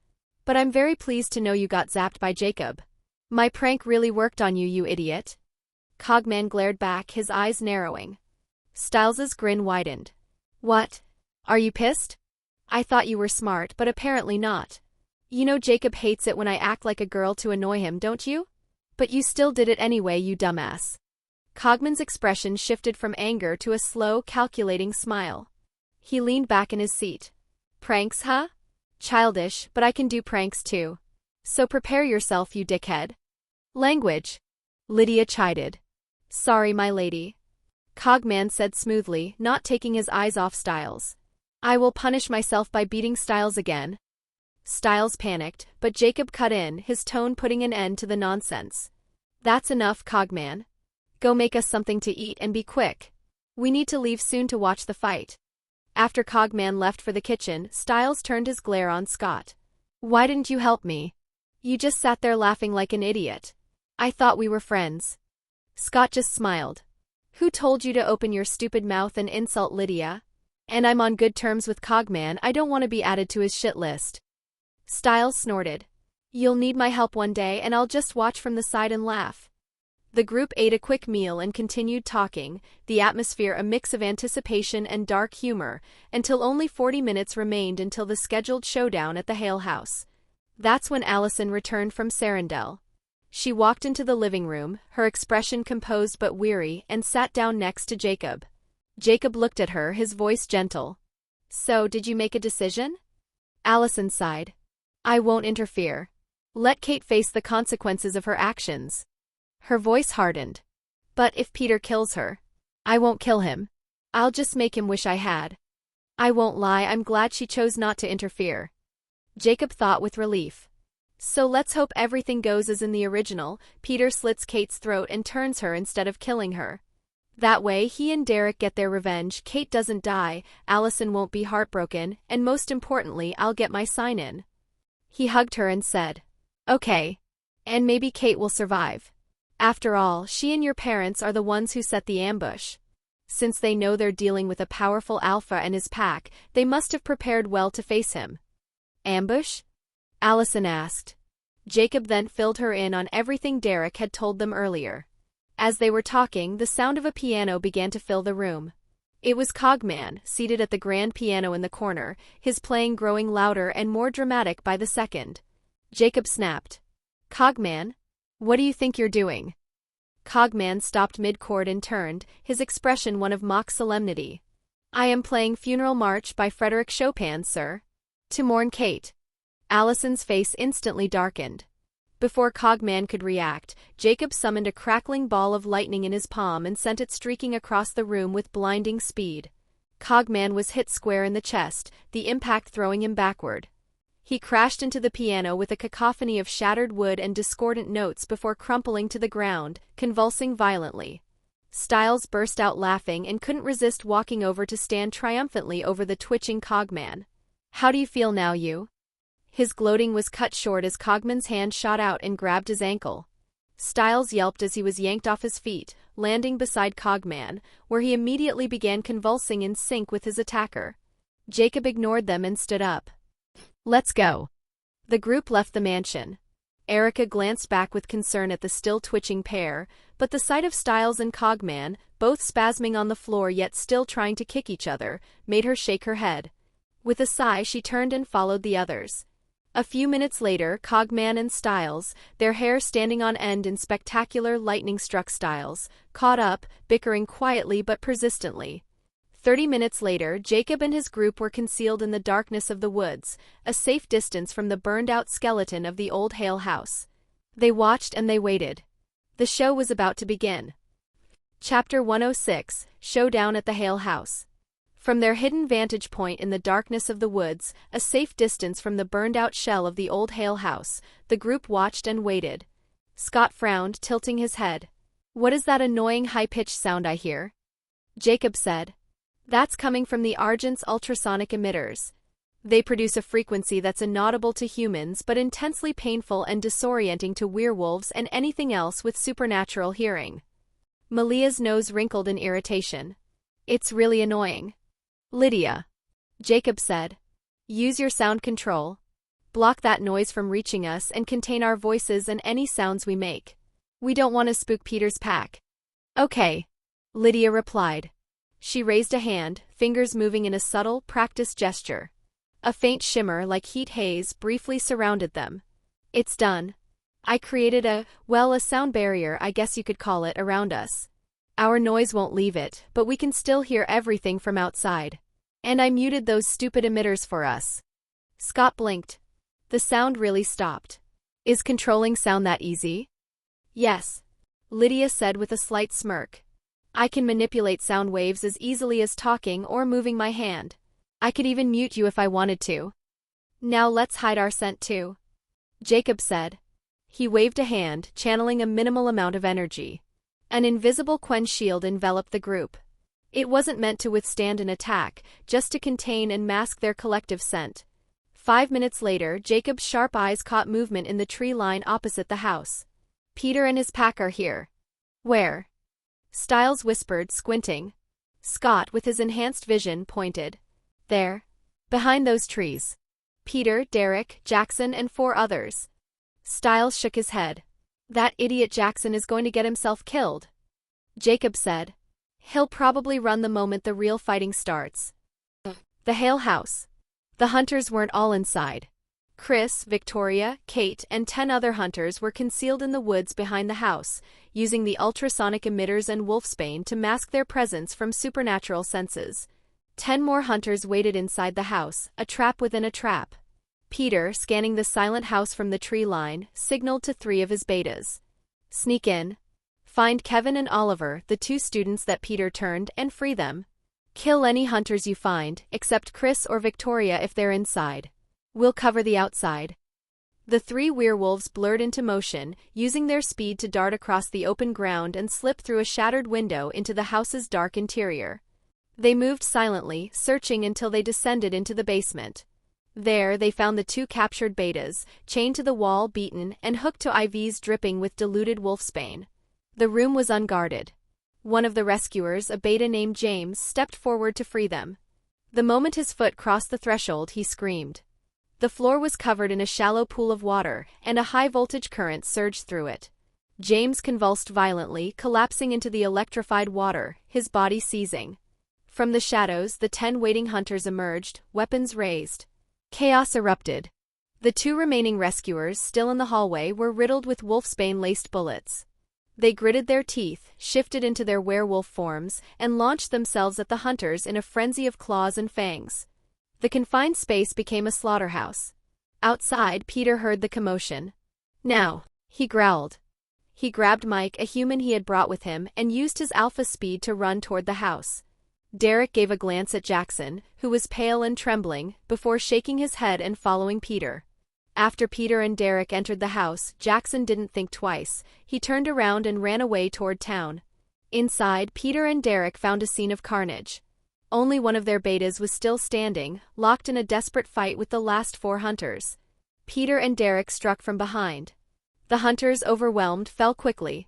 But I'm very pleased to know you got zapped by Jacob. My prank really worked on you, you idiot." Cogman glared back, his eyes narrowing. Stiles's grin widened. "What? Are you pissed? I thought you were smart, but apparently not. You know Jacob hates it when I act like a girl to annoy him, don't you? But you still did it anyway, you dumbass." Cogman's expression shifted from anger to a slow, calculating smile. He leaned back in his seat. "Pranks, huh? Childish, but I can do pranks too. So prepare yourself, you dickhead." "Language," Lydia chided. "Sorry, my lady," Cogman said smoothly, not taking his eyes off Stiles. "I will punish myself by beating Stiles again." Stiles panicked, but Jacob cut in, his tone putting an end to the nonsense. "That's enough, Cogman. Go make us something to eat and be quick. We need to leave soon to watch the fight." After Cogman left for the kitchen, Stiles turned his glare on Scott. "Why didn't you help me? You just sat there laughing like an idiot. I thought we were friends." Scott just smiled. "Who told you to open your stupid mouth and insult Lydia? And I'm on good terms with Cogman, I don't want to be added to his shit list." Stiles snorted. "You'll need my help one day and I'll just watch from the side and laugh." The group ate a quick meal and continued talking, the atmosphere a mix of anticipation and dark humor, until only 40 minutes remained until the scheduled showdown at the Hale house. That's when Allison returned from Sarandel. She walked into the living room, her expression composed but weary, and sat down next to Jacob. Jacob looked at her, his voice gentle. "So, did you make a decision?" Allison sighed. "I won't interfere. Let Kate face the consequences of her actions." Her voice hardened. "But if Peter kills her?" "I won't kill him. I'll just make him wish I had." "I won't lie, I'm glad she chose not to interfere." Jacob thought with relief. "So let's hope everything goes as in the original, Peter slits Kate's throat and turns her instead of killing her. That way he and Derek get their revenge, Kate doesn't die, Allison won't be heartbroken, and most importantly I'll get my sign in." He hugged her and said, "Okay. And maybe Kate will survive. After all, she and your parents are the ones who set the ambush. Since they know they're dealing with a powerful alpha and his pack, they must have prepared well to face him." "Ambush?" Allison asked. Jacob then filled her in on everything Derek had told them earlier. As they were talking, the sound of a piano began to fill the room. It was Cogman, seated at the grand piano in the corner, his playing growing louder and more dramatic by the second. Jacob snapped. "Cogman? What do you think you're doing?" Cogman stopped mid-chord and turned, his expression one of mock solemnity. "I am playing Funeral March by Frédéric Chopin, sir. To mourn Kate." Allison's face instantly darkened. Before Cogman could react, Jacob summoned a crackling ball of lightning in his palm and sent it streaking across the room with blinding speed. Cogman was hit square in the chest, the impact throwing him backward. He crashed into the piano with a cacophony of shattered wood and discordant notes before crumpling to the ground, convulsing violently. Stiles burst out laughing and couldn't resist walking over to stand triumphantly over the twitching Cogman. "How do you feel now, you?" His gloating was cut short as Cogman's hand shot out and grabbed his ankle. Stiles yelped as he was yanked off his feet, landing beside Cogman, where he immediately began convulsing in sync with his attacker. Jacob ignored them and stood up. "Let's go." The group left the mansion. Erica glanced back with concern at the still twitching pair, but the sight of Stiles and Cogman, both spasming on the floor yet still trying to kick each other, made her shake her head. With a sigh she turned and followed the others. A few minutes later, Cogman and Stiles, their hair standing on end in spectacular lightning-struck styles, caught up, bickering quietly but persistently. 30 minutes later, Jacob and his group were concealed in the darkness of the woods, a safe distance from the burned-out skeleton of the old Hale house. They watched and they waited. The show was about to begin. Chapter 106, Showdown at the Hale House. From their hidden vantage point in the darkness of the woods, a safe distance from the burned-out shell of the old Hale house, the group watched and waited. Scott frowned, tilting his head. "What is that annoying high-pitched sound I hear?" Jacob said. "That's coming from the Argent's ultrasonic emitters. They produce a frequency that's inaudible to humans but intensely painful and disorienting to werewolves and anything else with supernatural hearing." Malia's nose wrinkled in irritation. "It's really annoying." "Lydia," Jacob said, "use your sound control. Block that noise from reaching us and contain our voices and any sounds we make. We don't want to spook Peter's pack." "Okay," Lydia replied. She raised a hand, fingers moving in a subtle, practiced gesture. A faint shimmer like heat haze briefly surrounded them. "It's done. I created a sound barrier, I guess you could call it, around us. Our noise won't leave it, but we can still hear everything from outside. And I muted those stupid emitters for us." Scott blinked. The sound really stopped. "Is controlling sound that easy?" "Yes," Lydia said with a slight smirk. "I can manipulate sound waves as easily as talking or moving my hand. I could even mute you if I wanted to." "Now let's hide our scent too," Jacob said. He waved a hand, channeling a minimal amount of energy. An invisible Quen shield enveloped the group. It wasn't meant to withstand an attack, just to contain and mask their collective scent. 5 minutes later, Jacob's sharp eyes caught movement in the tree line opposite the house. "Peter and his pack are here." "Where?" Stiles whispered, squinting. Scott, with his enhanced vision, pointed. "There. Behind those trees. Peter, Derek, Jackson, and 4 others." Stiles shook his head. "That idiot Jackson is going to get himself killed." Jacob said. "He'll probably run the moment the real fighting starts." The Hale house. The hunters weren't all inside. Chris, Victoria, Kate, and 10 other hunters were concealed in the woods behind the house, using the ultrasonic emitters and wolfsbane to mask their presence from supernatural senses. 10 more hunters waited inside the house, a trap within a trap. Peter, scanning the silent house from the tree line, signaled to 3 of his betas. "Sneak in. Find Kevin and Oliver, the 2 students that Peter turned, and free them. Kill any hunters you find, except Chris or Victoria if they're inside. We'll cover the outside." The 3 werewolves blurred into motion, using their speed to dart across the open ground and slip through a shattered window into the house's dark interior. They moved silently, searching until they descended into the basement. There, they found the 2 captured betas, chained to the wall, beaten, and hooked to IVs dripping with diluted wolfsbane. The room was unguarded. One of the rescuers, a beta named James, stepped forward to free them. The moment his foot crossed the threshold, he screamed. The floor was covered in a shallow pool of water, and a high-voltage current surged through it. James convulsed violently, collapsing into the electrified water, his body seizing. From the shadows, the 10 waiting hunters emerged, weapons raised. Chaos erupted. The 2 remaining rescuers, still in the hallway, were riddled with wolfsbane-laced bullets. They gritted their teeth, shifted into their werewolf forms, and launched themselves at the hunters in a frenzy of claws and fangs. The confined space became a slaughterhouse. Outside, Peter heard the commotion. "Now," he growled. He grabbed Mike, a human he had brought with him, and used his alpha speed to run toward the house. Derek gave a glance at Jackson, who was pale and trembling, before shaking his head and following Peter. After Peter and Derek entered the house, Jackson didn't think twice. He turned around and ran away toward town. Inside, Peter and Derek found a scene of carnage. Only one of their betas was still standing, locked in a desperate fight with the last 4 hunters. Peter and Derek struck from behind. The hunters, overwhelmed, fell quickly.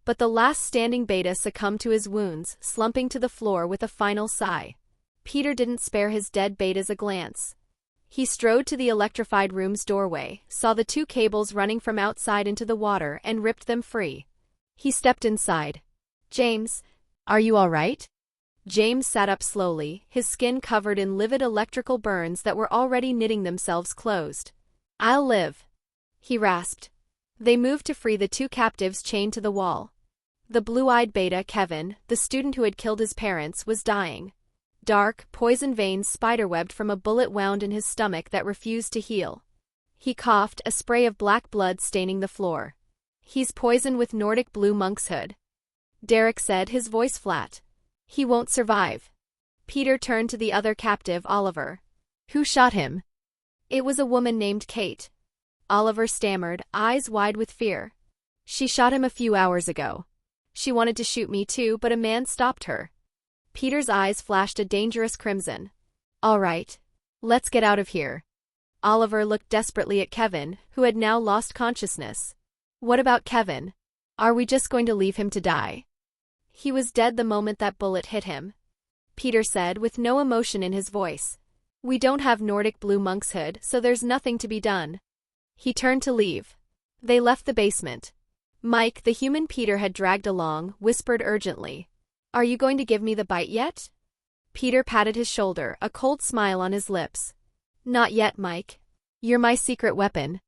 But the last standing beta succumbed to his wounds, slumping to the floor with a final sigh. Peter didn't spare his dead betas a glance. He strode to the electrified room's doorway, saw the 2 cables running from outside into the water, and ripped them free. He stepped inside. "James, are you all right?" James sat up slowly, his skin covered in livid electrical burns that were already knitting themselves closed. "I'll live," he rasped. They moved to free the 2 captives chained to the wall. The blue-eyed beta, Kevin, the student who had killed his parents, was dying. Dark, poison veins spiderwebbed from a bullet wound in his stomach that refused to heal. He coughed, a spray of black blood staining the floor. "He's poisoned with Nordic blue monkshood," Derek said, his voice flat. "He won't survive." Peter turned to the other captive, Oliver. "Who shot him?" "It was a woman named Kate," Oliver stammered, eyes wide with fear. "She shot him a few hours ago. She wanted to shoot me too, but a man stopped her." Peter's eyes flashed a dangerous crimson. "All right. Let's get out of here." Oliver looked desperately at Kevin, who had now lost consciousness. "What about Kevin? Are we just going to leave him to die?" "He was dead the moment that bullet hit him," Peter said with no emotion in his voice. "We don't have Nordic blue monkshood, so there's nothing to be done." He turned to leave. They left the basement. Mike, the human Peter had dragged along, whispered urgently, "Are you going to give me the bite yet?" Peter patted his shoulder, a cold smile on his lips. "Not yet, Mike. You're my secret weapon.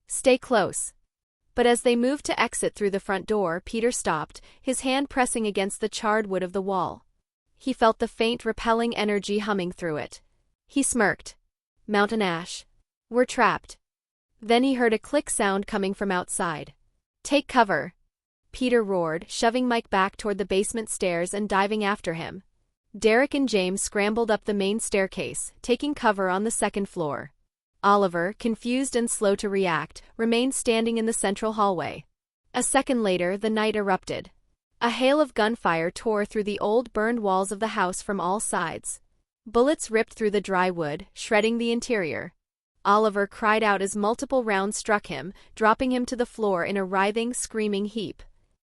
Stay close." But as they moved to exit through the front door, Peter stopped, his hand pressing against the charred wood of the wall. He felt the faint, repelling energy humming through it. He smirked. "Mountain ash. We're trapped." Then he heard a click sound coming from outside. "Take cover," Peter roared, shoving Mike back toward the basement stairs and diving after him. Derek and James scrambled up the main staircase, taking cover on the 2nd floor. Oliver, confused and slow to react, remained standing in the central hallway. A second later, the night erupted. A hail of gunfire tore through the old burned walls of the house from all sides. Bullets ripped through the dry wood, shredding the interior. Oliver cried out as multiple rounds struck him, dropping him to the floor in a writhing, screaming heap.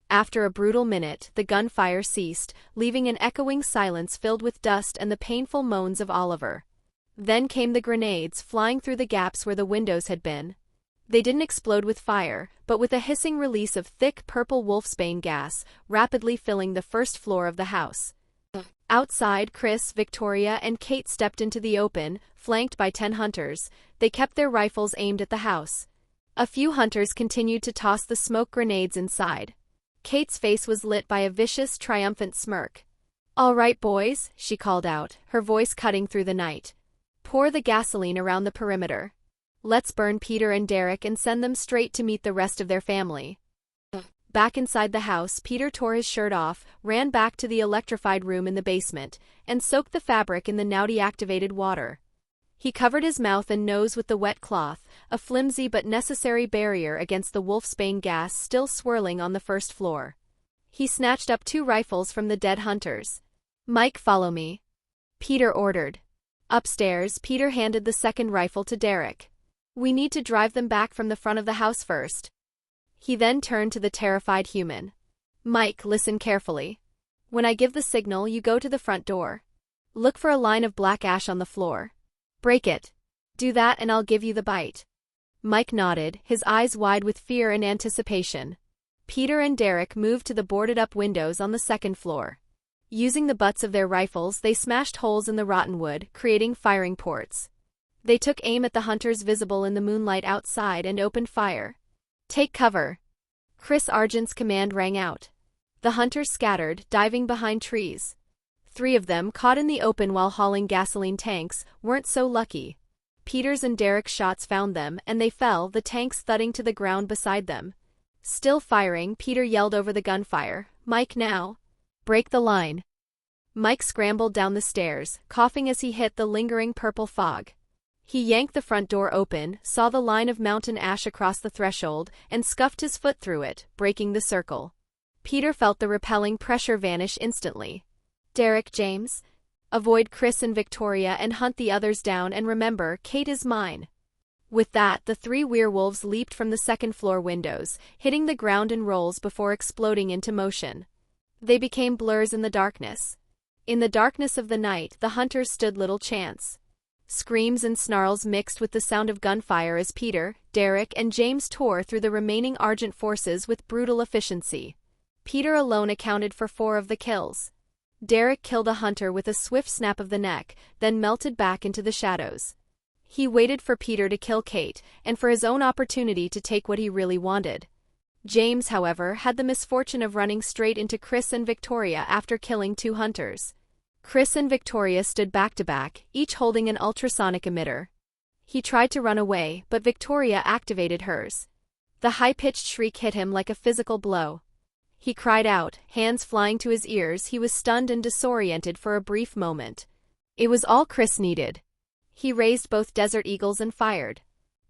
After a brutal minute, the gunfire ceased, leaving an echoing silence filled with dust and the painful moans of Oliver. Then came the grenades, flying through the gaps where the windows had been. They didn't explode with fire, but with a hissing release of thick purple wolfsbane gas, rapidly filling the 1st floor of the house. Outside, Chris, Victoria, and Kate stepped into the open, flanked by 10 hunters. They kept their rifles aimed at the house. A few hunters continued to toss the smoke grenades inside. Kate's face was lit by a vicious, triumphant smirk. "All right, boys," she called out, her voice cutting through the night. "Pour the gasoline around the perimeter. Let's burn Peter and Derek and send them straight to meet the rest of their family." Back inside the house, Peter tore his shirt off, ran back to the electrified room in the basement, and soaked the fabric in the now-deactivated water. He covered his mouth and nose with the wet cloth, a flimsy but necessary barrier against the wolfsbane gas still swirling on the 1st floor. He snatched up 2 rifles from the dead hunters. "Mike, follow me," Peter ordered. Upstairs, Peter handed the 2nd rifle to Derek. "We need to drive them back from the front of the house first." He then turned to the terrified human. "Mike, listen carefully. When I give the signal, you go to the front door. Look for a line of black ash on the floor. Break it. Do that and I'll give you the bite." Mike nodded, his eyes wide with fear and anticipation. Peter and Derek moved to the boarded-up windows on the 2nd floor. Using the butts of their rifles, they smashed holes in the rotten wood, creating firing ports. They took aim at the hunters visible in the moonlight outside and opened fire. "Take cover!" Chris Argent's command rang out. The hunters scattered, diving behind trees. 3 of them, caught in the open while hauling gasoline tanks, weren't so lucky. Peter's and Derek's shots found them, and they fell, the tanks thudding to the ground beside them. Still firing, Peter yelled over the gunfire, "Mike, now! Break the line!" Mike scrambled down the stairs, coughing as he hit the lingering purple fog. He yanked the front door open, saw the line of mountain ash across the threshold, and scuffed his foot through it, breaking the circle. Peter felt the repelling pressure vanish instantly. "Derek, James. Avoid Chris and Victoria and hunt the others down, and remember, Kate is mine." With that, the 3 werewolves leaped from the second-floor windows, hitting the ground in rolls before exploding into motion. They became blurs in the darkness. In the darkness of the night, the hunters stood little chance. Screams and snarls mixed with the sound of gunfire as Peter, Derek, and James tore through the remaining Argent forces with brutal efficiency. Peter alone accounted for 4 of the kills. Derek killed a hunter with a swift snap of the neck, then melted back into the shadows. He waited for Peter to kill Kate, and for his own opportunity to take what he really wanted. James, however, had the misfortune of running straight into Chris and Victoria after killing 2 hunters. Chris and Victoria stood back to back, each holding an ultrasonic emitter. He tried to run away, but Victoria activated hers. The high-pitched shriek hit him like a physical blow. He cried out, hands flying to his ears. He was stunned and disoriented for a brief moment. It was all Chris needed. He raised both Desert Eagles and fired.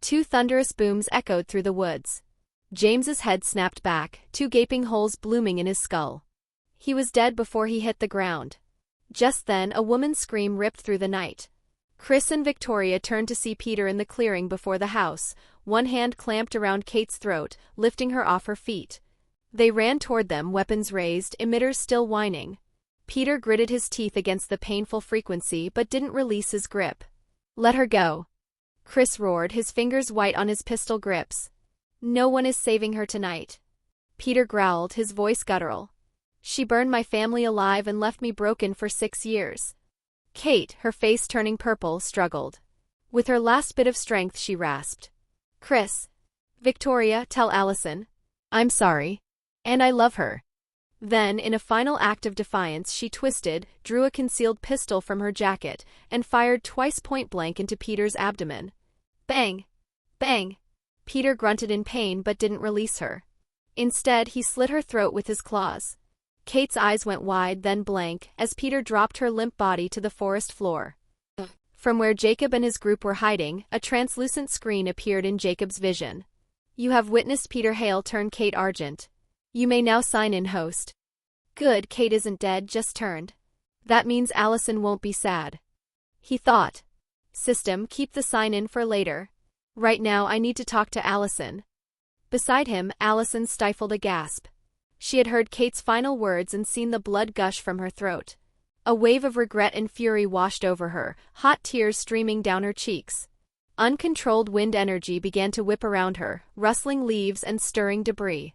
2 thunderous booms echoed through the woods. James's head snapped back, 2 gaping holes blooming in his skull. He was dead before he hit the ground. Just then, a woman's scream ripped through the night. Chris and Victoria turned to see Peter in the clearing before the house, one hand clamped around Kate's throat, lifting her off her feet. They ran toward them, weapons raised, emitters still whining. Peter gritted his teeth against the painful frequency but didn't release his grip. "Let her go!" Chris roared, his fingers white on his pistol grips. "No one is saving her tonight." Peter growled, his voice guttural. "She burned my family alive and left me broken for 6 years." Kate, her face turning purple, struggled. With her last bit of strength she rasped, "Chris. Victoria, tell Allison. I'm sorry. And I love her." Then, in a final act of defiance, she twisted, drew a concealed pistol from her jacket, and fired twice point-blank into Peter's abdomen. Bang! Bang! Peter grunted in pain but didn't release her. Instead, he slit her throat with his claws. Kate's eyes went wide, then blank, as Peter dropped her limp body to the forest floor. From where Jacob and his group were hiding, a translucent screen appeared in Jacob's vision. "You have witnessed Peter Hale turn Kate Argent. You may now sign in, host." "Good, Kate isn't dead, just turned. That means Allison won't be sad." He thought. "System, keep the sign in for later. Right now I need to talk to Allison." Beside him, Allison stifled a gasp. She had heard Kate's final words and seen the blood gush from her throat. A wave of regret and fury washed over her, hot tears streaming down her cheeks. Uncontrolled wind energy began to whip around her, rustling leaves and stirring debris.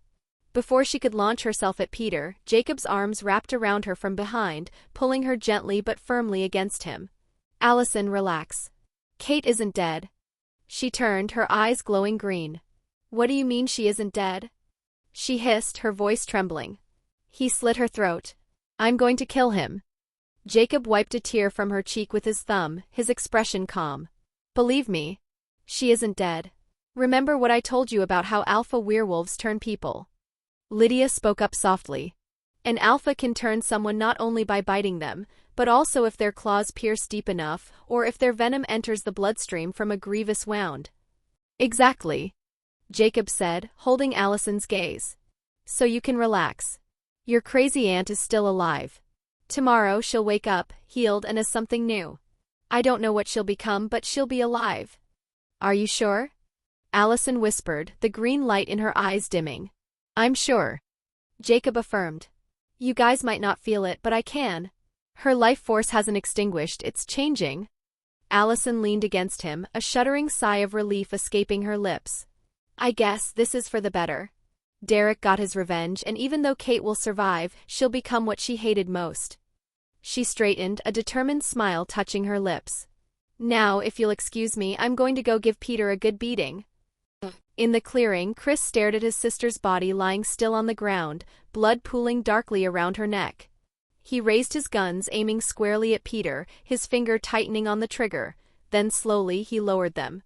Before she could launch herself at Peter, Jacob's arms wrapped around her from behind, pulling her gently but firmly against him. "Allison, relax. Kate isn't dead." She turned, her eyes glowing green. "What do you mean she isn't dead?" She hissed, her voice trembling. He slit her throat. "I'm going to kill him." Jacob wiped a tear from her cheek with his thumb, his expression calm. "Believe me, she isn't dead. Remember what I told you about how alpha werewolves turn people." Lydia spoke up softly. "An alpha can turn someone not only by biting them, but also if their claws pierce deep enough, or if their venom enters the bloodstream from a grievous wound." "Exactly," Jacob said, holding Allison's gaze. "So you can relax. Your crazy aunt is still alive. Tomorrow she'll wake up, healed and as something new. I don't know what she'll become, but she'll be alive." "Are you sure?" Allison whispered, the green light in her eyes dimming. "I'm sure," Jacob affirmed. "You guys might not feel it, but I can. Her life force hasn't extinguished, it's changing." Allison leaned against him, a shuddering sigh of relief escaping her lips. "I guess this is for the better. Derek got his revenge, and even though Kate will survive, she'll become what she hated most. She straightened, a determined smile touching her lips. Now, if you'll excuse me, I'm going to go give Peter a good beating. In the clearing, Chris stared at his sister's body lying still on the ground, blood pooling darkly around her neck. He raised his guns, aiming squarely at Peter, his finger tightening on the trigger. Then slowly he lowered them.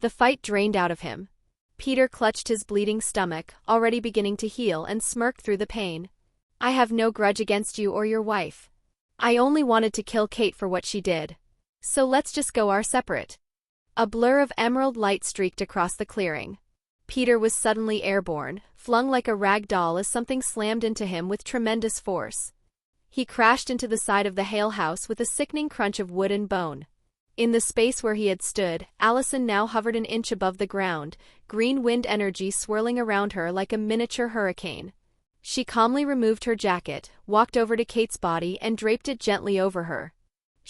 The fight drained out of him. Peter clutched his bleeding stomach, already beginning to heal, and smirked through the pain. I have no grudge against you or your wife. I only wanted to kill Kate for what she did. So let's just go our separate. A blur of emerald light streaked across the clearing. Peter was suddenly airborne, flung like a rag doll as something slammed into him with tremendous force. He crashed into the side of the Hale house with a sickening crunch of wood and bone. In the space where he had stood, Allison now hovered an inch above the ground, green wind energy swirling around her like a miniature hurricane. She calmly removed her jacket, walked over to Kate's body and draped it gently over her.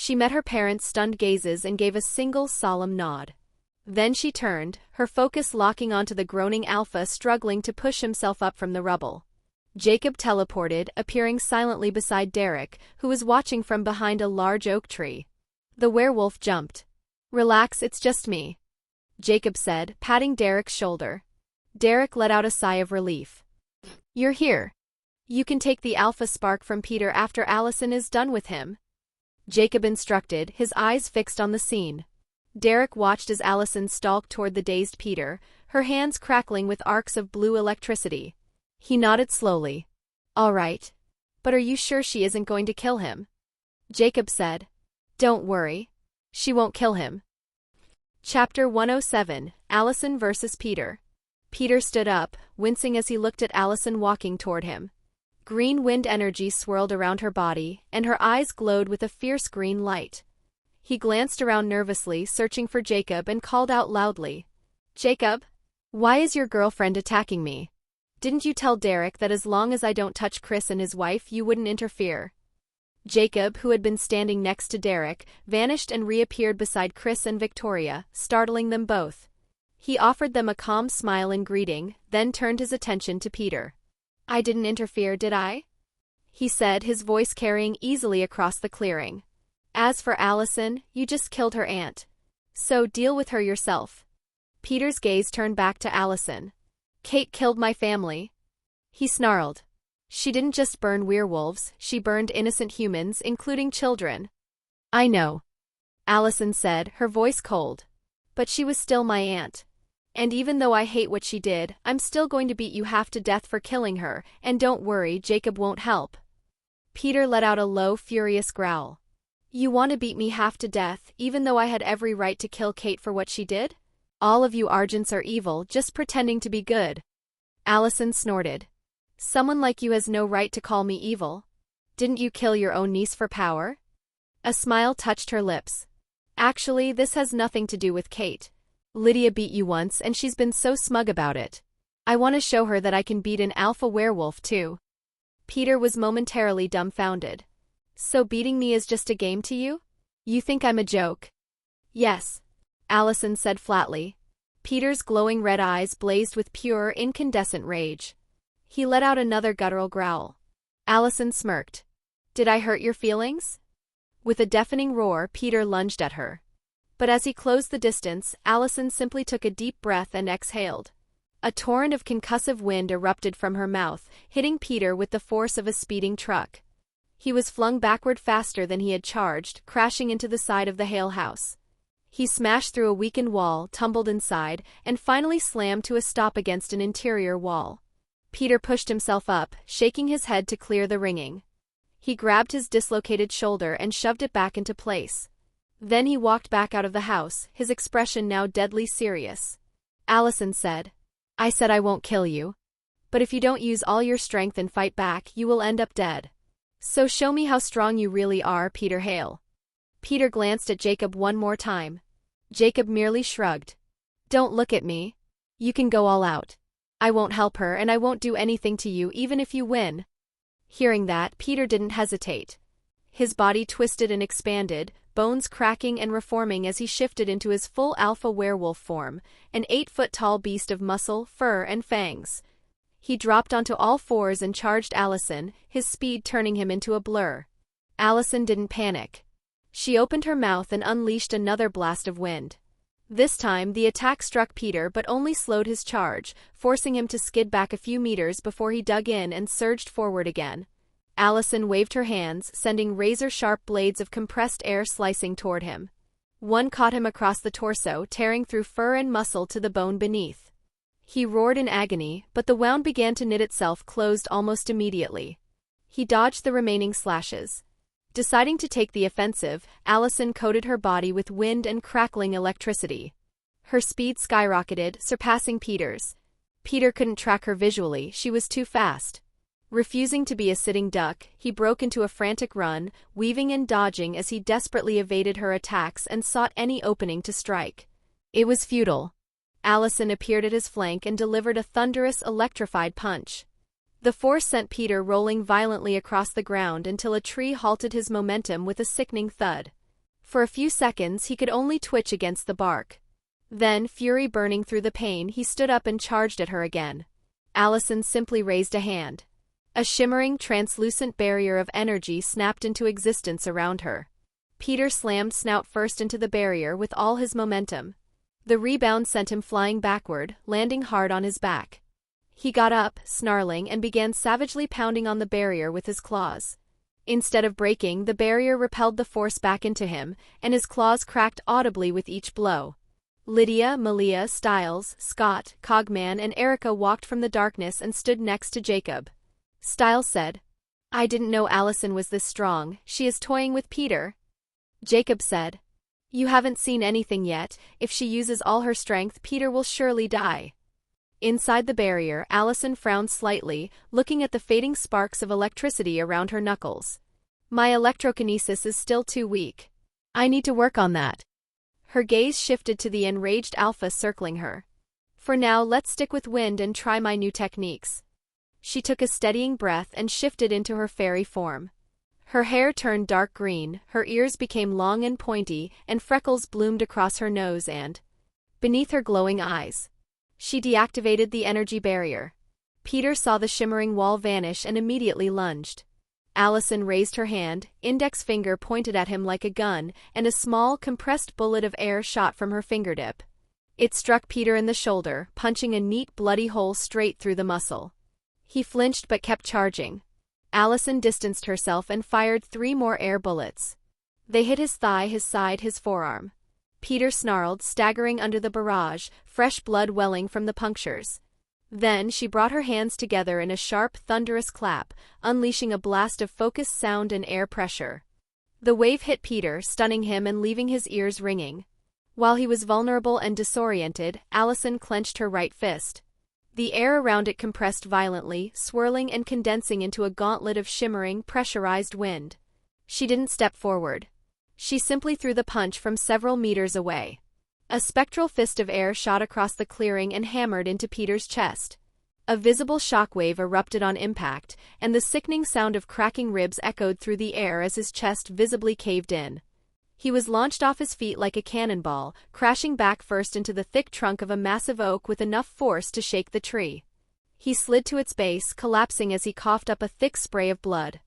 She met her parents' stunned gazes and gave a single solemn nod. Then she turned, her focus locking onto the groaning Alpha struggling to push himself up from the rubble. Jacob teleported, appearing silently beside Derek, who was watching from behind a large oak tree. The werewolf jumped. Relax, it's just me, Jacob said, patting Derek's shoulder. Derek let out a sigh of relief. You're here. You can take the Alpha spark from Peter after Allison is done with him, Jacob instructed, his eyes fixed on the scene. Derek watched as Allison stalked toward the dazed Peter, her hands crackling with arcs of blue electricity. He nodded slowly. All right. But are you sure she isn't going to kill him? Jacob said. Don't worry. She won't kill him. Chapter 107, Allison versus Peter. Peter stood up, wincing as he looked at Allison walking toward him. Green wind energy swirled around her body, and her eyes glowed with a fierce green light. He glanced around nervously, searching for Jacob, and called out loudly. Jacob? Why is your girlfriend attacking me? Didn't you tell Derek that as long as I don't touch Chris and his wife, you wouldn't interfere? Jacob, who had been standing next to Derek, vanished and reappeared beside Chris and Victoria, startling them both. He offered them a calm smile in greeting, then turned his attention to Peter. I didn't interfere, did I? He said, his voice carrying easily across the clearing. As for Allison, you just killed her aunt. So deal with her yourself. Peter's gaze turned back to Allison. Kate killed my family. He snarled. She didn't just burn werewolves, she burned innocent humans, including children. I know, Allison said, her voice cold. But she was still my aunt. And even though I hate what she did, I'm still going to beat you half to death for killing her, and don't worry, Jacob won't help. Peter let out a low, furious growl. You want to beat me half to death, even though I had every right to kill Kate for what she did? All of you Argents are evil, just pretending to be good. Allison snorted. Someone like you has no right to call me evil. Didn't you kill your own niece for power? A smile touched her lips. Actually, this has nothing to do with Kate. Lydia beat you once and she's been so smug about it. I want to show her that I can beat an alpha werewolf too. Peter was momentarily dumbfounded. So beating me is just a game to you? You think I'm a joke? Yes, Allison said flatly. Peter's glowing red eyes blazed with pure, incandescent rage. He let out another guttural growl. Allison smirked. Did I hurt your feelings? With a deafening roar, Peter lunged at her. But as he closed the distance, Allison simply took a deep breath and exhaled. A torrent of concussive wind erupted from her mouth, hitting Peter with the force of a speeding truck. He was flung backward faster than he had charged, crashing into the side of the Hale house. He smashed through a weakened wall, tumbled inside, and finally slammed to a stop against an interior wall. Peter pushed himself up, shaking his head to clear the ringing. He grabbed his dislocated shoulder and shoved it back into place. Then he walked back out of the house, his expression now deadly serious. Allison said, I said I won't kill you. But if you don't use all your strength and fight back, you will end up dead. So show me how strong you really are, Peter Hale. Peter glanced at Jacob one more time. Jacob merely shrugged. Don't look at me. You can go all out. I won't help her and I won't do anything to you even if you win. Hearing that, Peter didn't hesitate. His body twisted and expanded, bones cracking and reforming as he shifted into his full alpha werewolf form, an 8-foot-tall beast of muscle, fur, and fangs. He dropped onto all fours and charged Allison, his speed turning him into a blur. Allison didn't panic. She opened her mouth and unleashed another blast of wind. This time, the attack struck Peter but only slowed his charge, forcing him to skid back a few meters before he dug in and surged forward again. Allison waved her hands, sending razor-sharp blades of compressed air slicing toward him. One caught him across the torso, tearing through fur and muscle to the bone beneath. He roared in agony, but the wound began to knit itself closed almost immediately. He dodged the remaining slashes. Deciding to take the offensive, Allison coated her body with wind and crackling electricity. Her speed skyrocketed, surpassing Peter's. Peter couldn't track her visually, she was too fast. Refusing to be a sitting duck, he broke into a frantic run, weaving and dodging as he desperately evaded her attacks and sought any opening to strike. It was futile. Allison appeared at his flank and delivered a thunderous, electrified punch. The force sent Peter rolling violently across the ground until a tree halted his momentum with a sickening thud. For a few seconds he could only twitch against the bark. Then, fury burning through the pain, he stood up and charged at her again. Allison simply raised a hand. A shimmering, translucent barrier of energy snapped into existence around her. Peter slammed snout first into the barrier with all his momentum. The rebound sent him flying backward, landing hard on his back. He got up, snarling, and began savagely pounding on the barrier with his claws. Instead of breaking, the barrier repelled the force back into him, and his claws cracked audibly with each blow. Lydia, Malia, Stiles, Scott, Cogman, and Erica walked from the darkness and stood next to Jacob. Stiles said, "I didn't know Allison was this strong. She is toying with Peter." Jacob said, "You haven't seen anything yet. If she uses all her strength, Peter will surely die." Inside the barrier, Allison frowned slightly, looking at the fading sparks of electricity around her knuckles. "My electrokinesis is still too weak. I need to work on that." Her gaze shifted to the enraged alpha circling her. "For now, let's stick with wind and try my new techniques." She took a steadying breath and shifted into her fairy form. Her hair turned dark green, her ears became long and pointy, and freckles bloomed across her nose and beneath her glowing eyes. She deactivated the energy barrier. Peter saw the shimmering wall vanish and immediately lunged. Allison raised her hand, index finger pointed at him like a gun, and a small, compressed bullet of air shot from her fingertip. It struck Peter in the shoulder, punching a neat, bloody hole straight through the muscle. He flinched but kept charging. Allison distanced herself and fired 3 more air bullets. They hit his thigh, his side, his forearm. Peter snarled, staggering under the barrage, fresh blood welling from the punctures. Then she brought her hands together in a sharp, thunderous clap, unleashing a blast of focused sound and air pressure. The wave hit Peter, stunning him and leaving his ears ringing. While he was vulnerable and disoriented, Allison clenched her right fist. The air around it compressed violently, swirling and condensing into a gauntlet of shimmering, pressurized wind. She didn't step forward. She simply threw the punch from several meters away. A spectral fist of air shot across the clearing and hammered into Peter's chest. A visible shockwave erupted on impact, and the sickening sound of cracking ribs echoed through the air as his chest visibly caved in. He was launched off his feet like a cannonball, crashing back first into the thick trunk of a massive oak with enough force to shake the tree. He slid to its base, collapsing as he coughed up a thick spray of blood.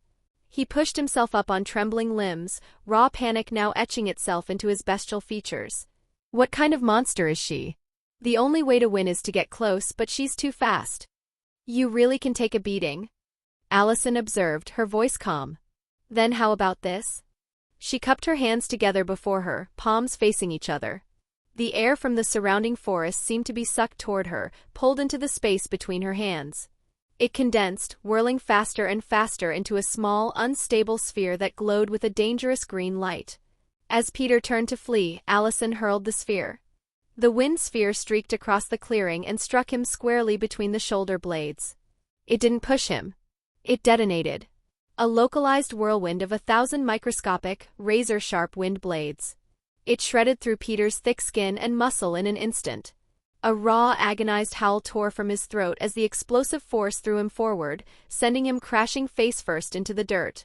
He pushed himself up on trembling limbs, raw panic now etching itself into his bestial features. What kind of monster is she? The only way to win is to get close, but she's too fast. You really can take a beating, Allison observed, her voice calm. Then how about this? She cupped her hands together before her, palms facing each other. The air from the surrounding forest seemed to be sucked toward her, pulled into the space between her hands. It condensed, whirling faster and faster into a small, unstable sphere that glowed with a dangerous green light. As Peter turned to flee, Allison hurled the sphere. The wind sphere streaked across the clearing and struck him squarely between the shoulder blades. It didn't push him. It detonated. A localized whirlwind of 1,000 microscopic, razor-sharp wind blades. It shredded through Peter's thick skin and muscle in an instant. A raw, agonized howl tore from his throat as the explosive force threw him forward, sending him crashing face-first into the dirt.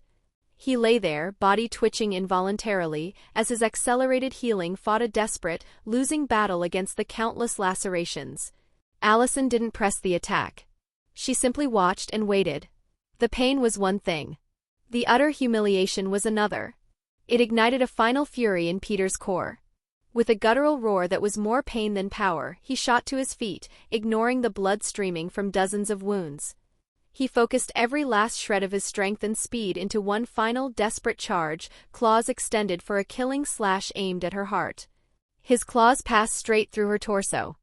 He lay there, body twitching involuntarily, as his accelerated healing fought a desperate, losing battle against the countless lacerations. Allison didn't press the attack. She simply watched and waited. The pain was one thing. The utter humiliation was another. It ignited a final fury in Peter's core. With a guttural roar that was more pain than power, he shot to his feet, ignoring the blood streaming from dozens of wounds. He focused every last shred of his strength and speed into one final desperate charge, claws extended for a killing slash aimed at her heart. His claws passed straight through her torso.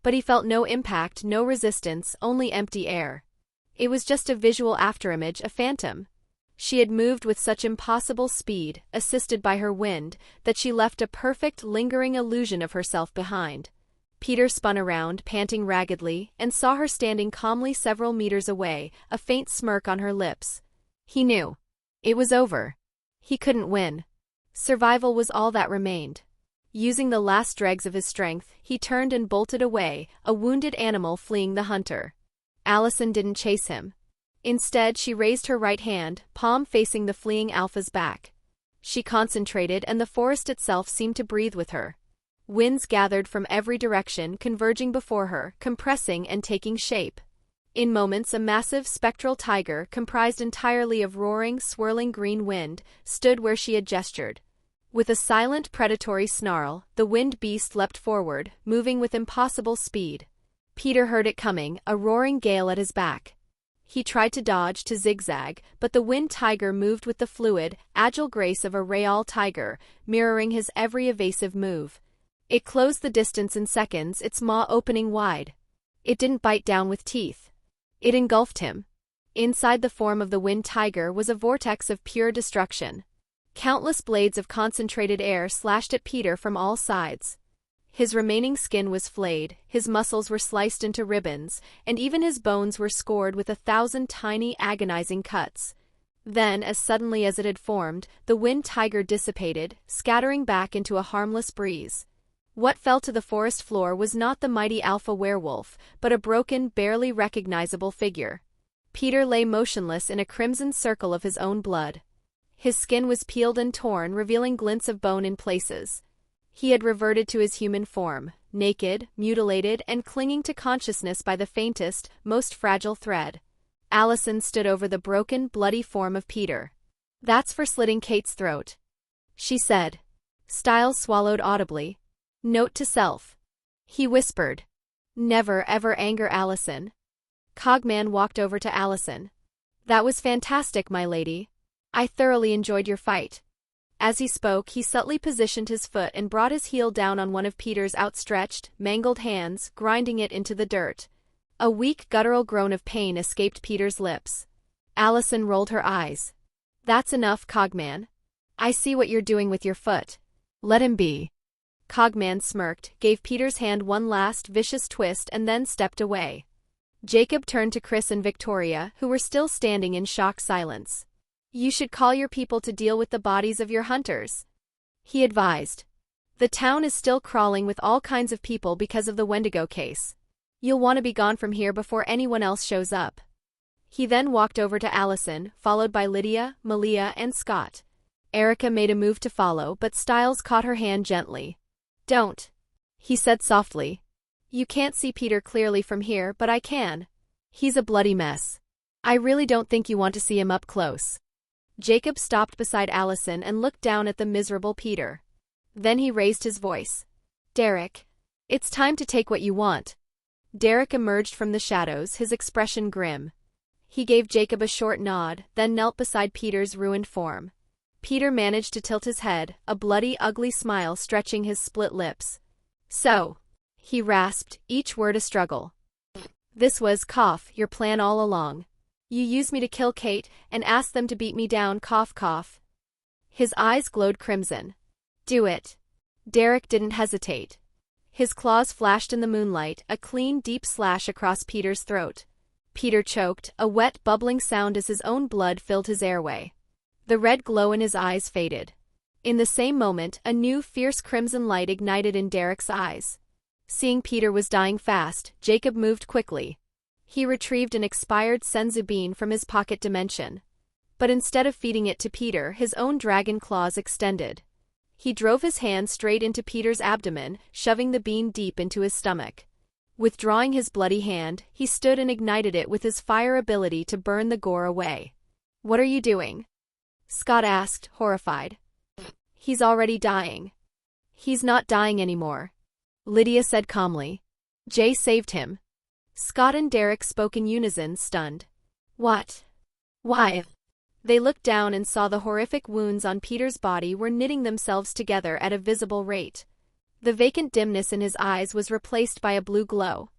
But he felt no impact, no resistance, only empty air. It was just a visual afterimage, a phantom. She had moved with such impossible speed, assisted by her wind, that she left a perfect, lingering illusion of herself behind. Peter spun around, panting raggedly, and saw her standing calmly several meters away, a faint smirk on her lips. He knew. It was over. He couldn't win. Survival was all that remained. Using the last dregs of his strength, he turned and bolted away, a wounded animal fleeing the hunter. Allison didn't chase him. Instead, she raised her right hand, palm facing the fleeing alpha's back. She concentrated, and the forest itself seemed to breathe with her. Winds gathered from every direction, converging before her, compressing and taking shape. In moments, a massive spectral tiger, comprised entirely of roaring, swirling green wind, stood where she had gestured. With a silent, predatory snarl, the wind beast leapt forward, moving with impossible speed. Peter heard it coming, a roaring gale at his back. He tried to dodge, to zigzag, but the wind tiger moved with the fluid, agile grace of a real tiger, mirroring his every evasive move. It closed the distance in seconds, its maw opening wide. It didn't bite down with teeth. It engulfed him. Inside the form of the wind tiger was a vortex of pure destruction. Countless blades of concentrated air slashed at Peter from all sides. His remaining skin was flayed, his muscles were sliced into ribbons, and even his bones were scored with 1,000 tiny, agonizing cuts. Then, as suddenly as it had formed, the wind tiger dissipated, scattering back into a harmless breeze. What fell to the forest floor was not the mighty alpha werewolf, but a broken, barely recognizable figure. Peter lay motionless in a crimson circle of his own blood. His skin was peeled and torn, revealing glints of bone in places. He had reverted to his human form, naked, mutilated, and clinging to consciousness by the faintest, most fragile thread. Allison stood over the broken, bloody form of Peter. "That's for slitting Kate's throat," she said. Stiles swallowed audibly. Note to self. He whispered. "Never ever anger Allison." Cogman walked over to Allison. "That was fantastic, my lady. I thoroughly enjoyed your fight." As he spoke, he subtly positioned his foot and brought his heel down on one of Peter's outstretched, mangled hands, grinding it into the dirt. A weak, guttural groan of pain escaped Peter's lips. Allison rolled her eyes. "That's enough, Cogman. I see what you're doing with your foot. Let him be." Cogman smirked, gave Peter's hand one last vicious twist and then stepped away. Jacob turned to Chris and Victoria, who were still standing in shocked silence. "You should call your people to deal with the bodies of your hunters," he advised. "The town is still crawling with all kinds of people because of the Wendigo case. You'll want to be gone from here before anyone else shows up." He then walked over to Allison, followed by Lydia, Malia, and Scott. Erica made a move to follow, but Stiles caught her hand gently. "Don't," he said softly. "You can't see Peter clearly from here, but I can. He's a bloody mess. I really don't think you want to see him up close." Jacob stopped beside Allison and looked down at the miserable Peter. Then he raised his voice. "Derek, it's time to take what you want." Derek emerged from the shadows, his expression grim. He gave Jacob a short nod, then knelt beside Peter's ruined form. Peter managed to tilt his head, a bloody, ugly smile stretching his split lips. "So," he rasped, each word a struggle. "This was, your plan all along. You used me to kill Kate and asked them to beat me down, cough." His eyes glowed crimson. "Do it." Derek didn't hesitate. His claws flashed in the moonlight, a clean, deep slash across Peter's throat. Peter choked, a wet, bubbling sound as his own blood filled his airway. The red glow in his eyes faded. In the same moment, a new, fierce crimson light ignited in Derek's eyes. Seeing Peter was dying fast, Jacob moved quickly. He retrieved an expired senzu bean from his pocket dimension. But instead of feeding it to Peter, his own dragon claws extended. He drove his hand straight into Peter's abdomen, shoving the bean deep into his stomach. Withdrawing his bloody hand, he stood and ignited it with his fire ability to burn the gore away. "What are you doing?" Scott asked, horrified. He's already dying. He's not dying anymore, Lydia said calmly. Jay saved him. Scott and Derek spoke in unison, stunned. What? Why? They looked down and saw the horrific wounds on Peter's body were knitting themselves together at a visible rate. The vacant dimness in his eyes was replaced by a blue glow.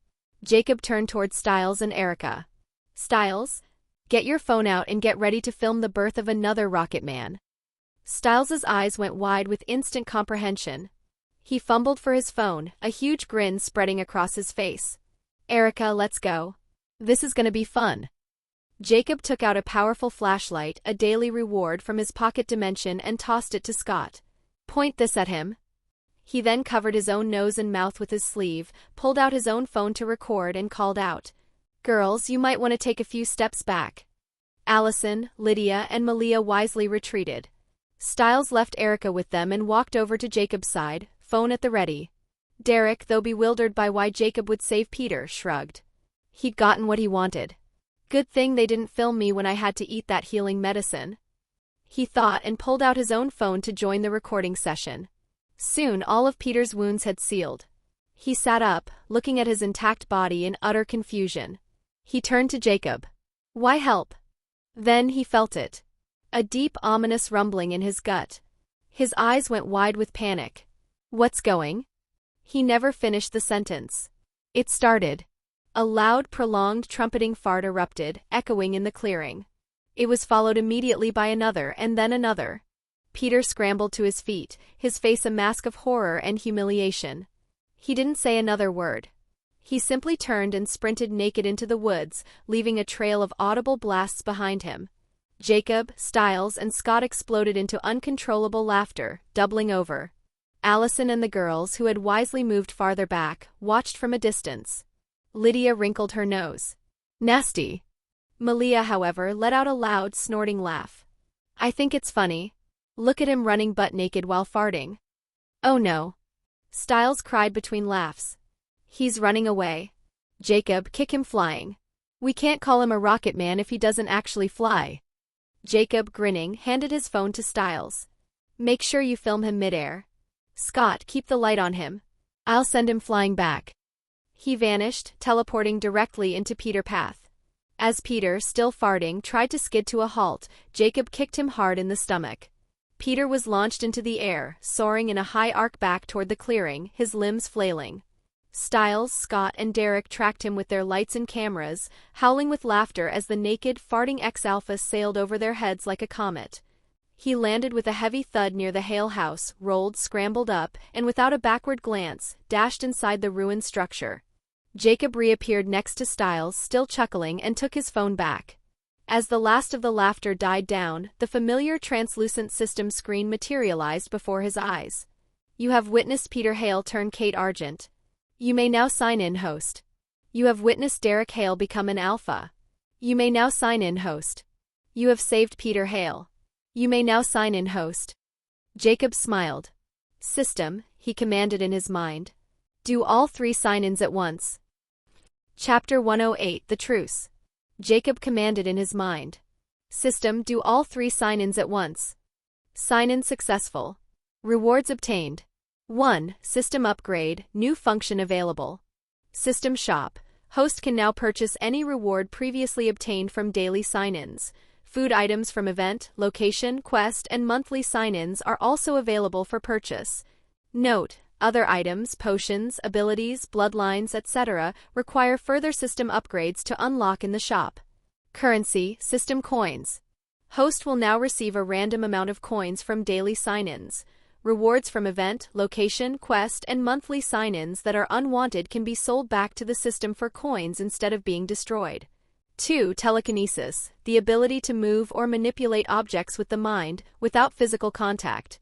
Jacob turned toward Stiles and Erica. Stiles, get your phone out and get ready to film the birth of another Rocket Man. Stiles's eyes went wide with instant comprehension. He fumbled for his phone, a huge grin spreading across his face. Erica, let's go. This is gonna be fun. Jacob took out a powerful flashlight, a daily reward from his pocket dimension, and tossed it to Scott. Point this at him. He then covered his own nose and mouth with his sleeve, pulled out his own phone to record, and called out, Girls, you might want to take a few steps back. Allison, Lydia, and Malia wisely retreated. Stiles left Erica with them and walked over to Jacob's side, phone at the ready. Derek, though bewildered by why Jacob would save Peter, shrugged. He'd gotten what he wanted. Good thing they didn't film me when I had to eat that healing medicine. He thought and pulled out his own phone to join the recording session. Soon all of Peter's wounds had sealed. He sat up, looking at his intact body in utter confusion. He turned to Jacob. Why help? Then he felt it. A deep, ominous rumbling in his gut. His eyes went wide with panic. What's going? He never finished the sentence. It started. A loud, prolonged, trumpeting fart erupted, echoing in the clearing. It was followed immediately by another and then another. Peter scrambled to his feet, his face a mask of horror and humiliation. He didn't say another word. He simply turned and sprinted naked into the woods, leaving a trail of audible blasts behind him. Jacob, Stiles, and Scott exploded into uncontrollable laughter, doubling over. Allison and the girls, who had wisely moved farther back, watched from a distance. Lydia wrinkled her nose. Nasty. Malia, however, let out a loud, snorting laugh. I think it's funny. Look at him running butt naked while farting. Oh no. Stiles cried between laughs. He's running away. Jacob, kick him flying. We can't call him a rocket man if he doesn't actually fly. Jacob, grinning, handed his phone to Stiles. Make sure you film him midair. Scott, keep the light on him. I'll send him flying back. He vanished, teleporting directly into Peter's path. As Peter, still farting, tried to skid to a halt, Jacob kicked him hard in the stomach. Peter was launched into the air, soaring in a high arc back toward the clearing, his limbs flailing. Stiles, Scott, and Derek tracked him with their lights and cameras, howling with laughter as the naked, farting ex-alpha sailed over their heads like a comet. He landed with a heavy thud near the Hale house, rolled, scrambled up, and without a backward glance, dashed inside the ruined structure. Jacob reappeared next to Stiles, still chuckling, and took his phone back. As the last of the laughter died down, the familiar translucent system screen materialized before his eyes. You have witnessed Peter Hale turn Kate Argent. You may now sign in, host. You have witnessed Derek Hale become an alpha. You may now sign in, host. You have saved Peter Hale. You may now sign in, host. Jacob smiled. System, he commanded in his mind. Do all 3 sign-ins at once. Chapter 108, The Truce. Jacob commanded in his mind. System, do all 3 sign-ins at once. Sign-in successful. Rewards obtained. 1. System upgrade, new function available. System shop. Host can now purchase any reward previously obtained from daily sign-ins. Food items from event, location, quest, and monthly sign-ins are also available for purchase. Note: other items, potions, abilities, bloodlines, etc. require further system upgrades to unlock in the shop. Currency, system coins. Host will now receive a random amount of coins from daily sign-ins. Rewards from event, location, quest, and monthly sign-ins that are unwanted can be sold back to the system for coins instead of being destroyed. 2. Telekinesis, the ability to move or manipulate objects with the mind, without physical contact.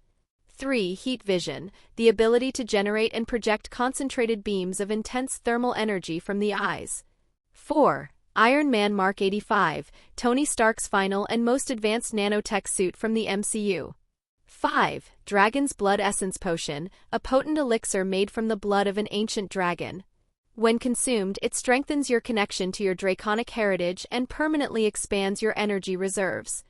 3. Heat vision, the ability to generate and project concentrated beams of intense thermal energy from the eyes. 4. Iron Man Mark 85, Tony Stark's final and most advanced nanotech suit from the MCU. 5. Dragon's Blood Essence Potion, a potent elixir made from the blood of an ancient dragon. When consumed, it strengthens your connection to your draconic heritage and permanently expands your energy reserves.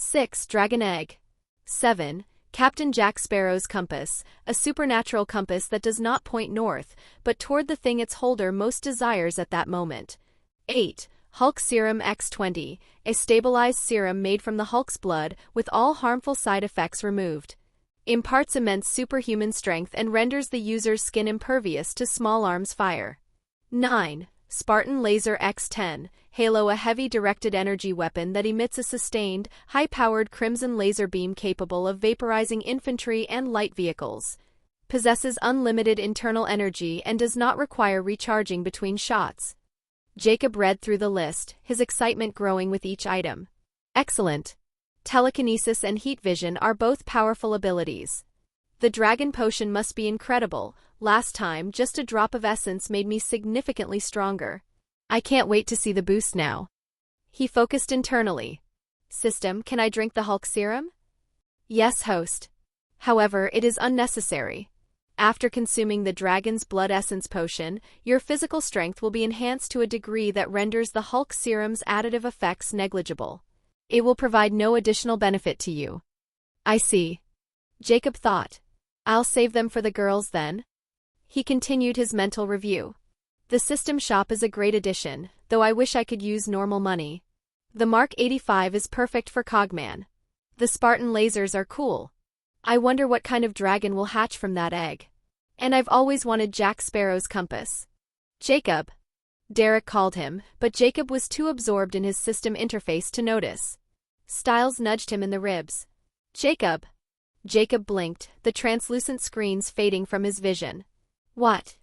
6. Dragon egg. 7. Captain Jack Sparrow's compass, a supernatural compass that does not point north, but toward the thing its holder most desires at that moment. 8. Hulk Serum X20, a stabilized serum made from the Hulk's blood with all harmful side effects removed. Imparts immense superhuman strength and renders the user's skin impervious to small arms fire. 9. Spartan Laser X10, Halo, a heavy directed energy weapon that emits a sustained, high-powered crimson laser beam capable of vaporizing infantry and light vehicles. Possesses unlimited internal energy and does not require recharging between shots. Jacob read through the list, his excitement growing with each item. Excellent. Telekinesis and heat vision are both powerful abilities. The dragon potion must be incredible. Last time, just a drop of essence made me significantly stronger. I can't wait to see the boost now. He focused internally. System, can I drink the Hulk serum? Yes, host. However, it is unnecessary. After consuming the dragon's blood essence potion, your physical strength will be enhanced to a degree that renders the Hulk serum's additive effects negligible. It will provide no additional benefit to you. I see. Jacob thought. I'll save them for the girls then. He continued his mental review. The system shop is a great addition, though I wish I could use normal money. The Mark 85 is perfect for Cogman. The Spartan lasers are cool. I wonder what kind of dragon will hatch from that egg. And I've always wanted Jack Sparrow's compass. Jacob. Derek called him, but Jacob was too absorbed in his system interface to notice. Stiles nudged him in the ribs. Jacob. Jacob blinked, the translucent screens fading from his vision. What?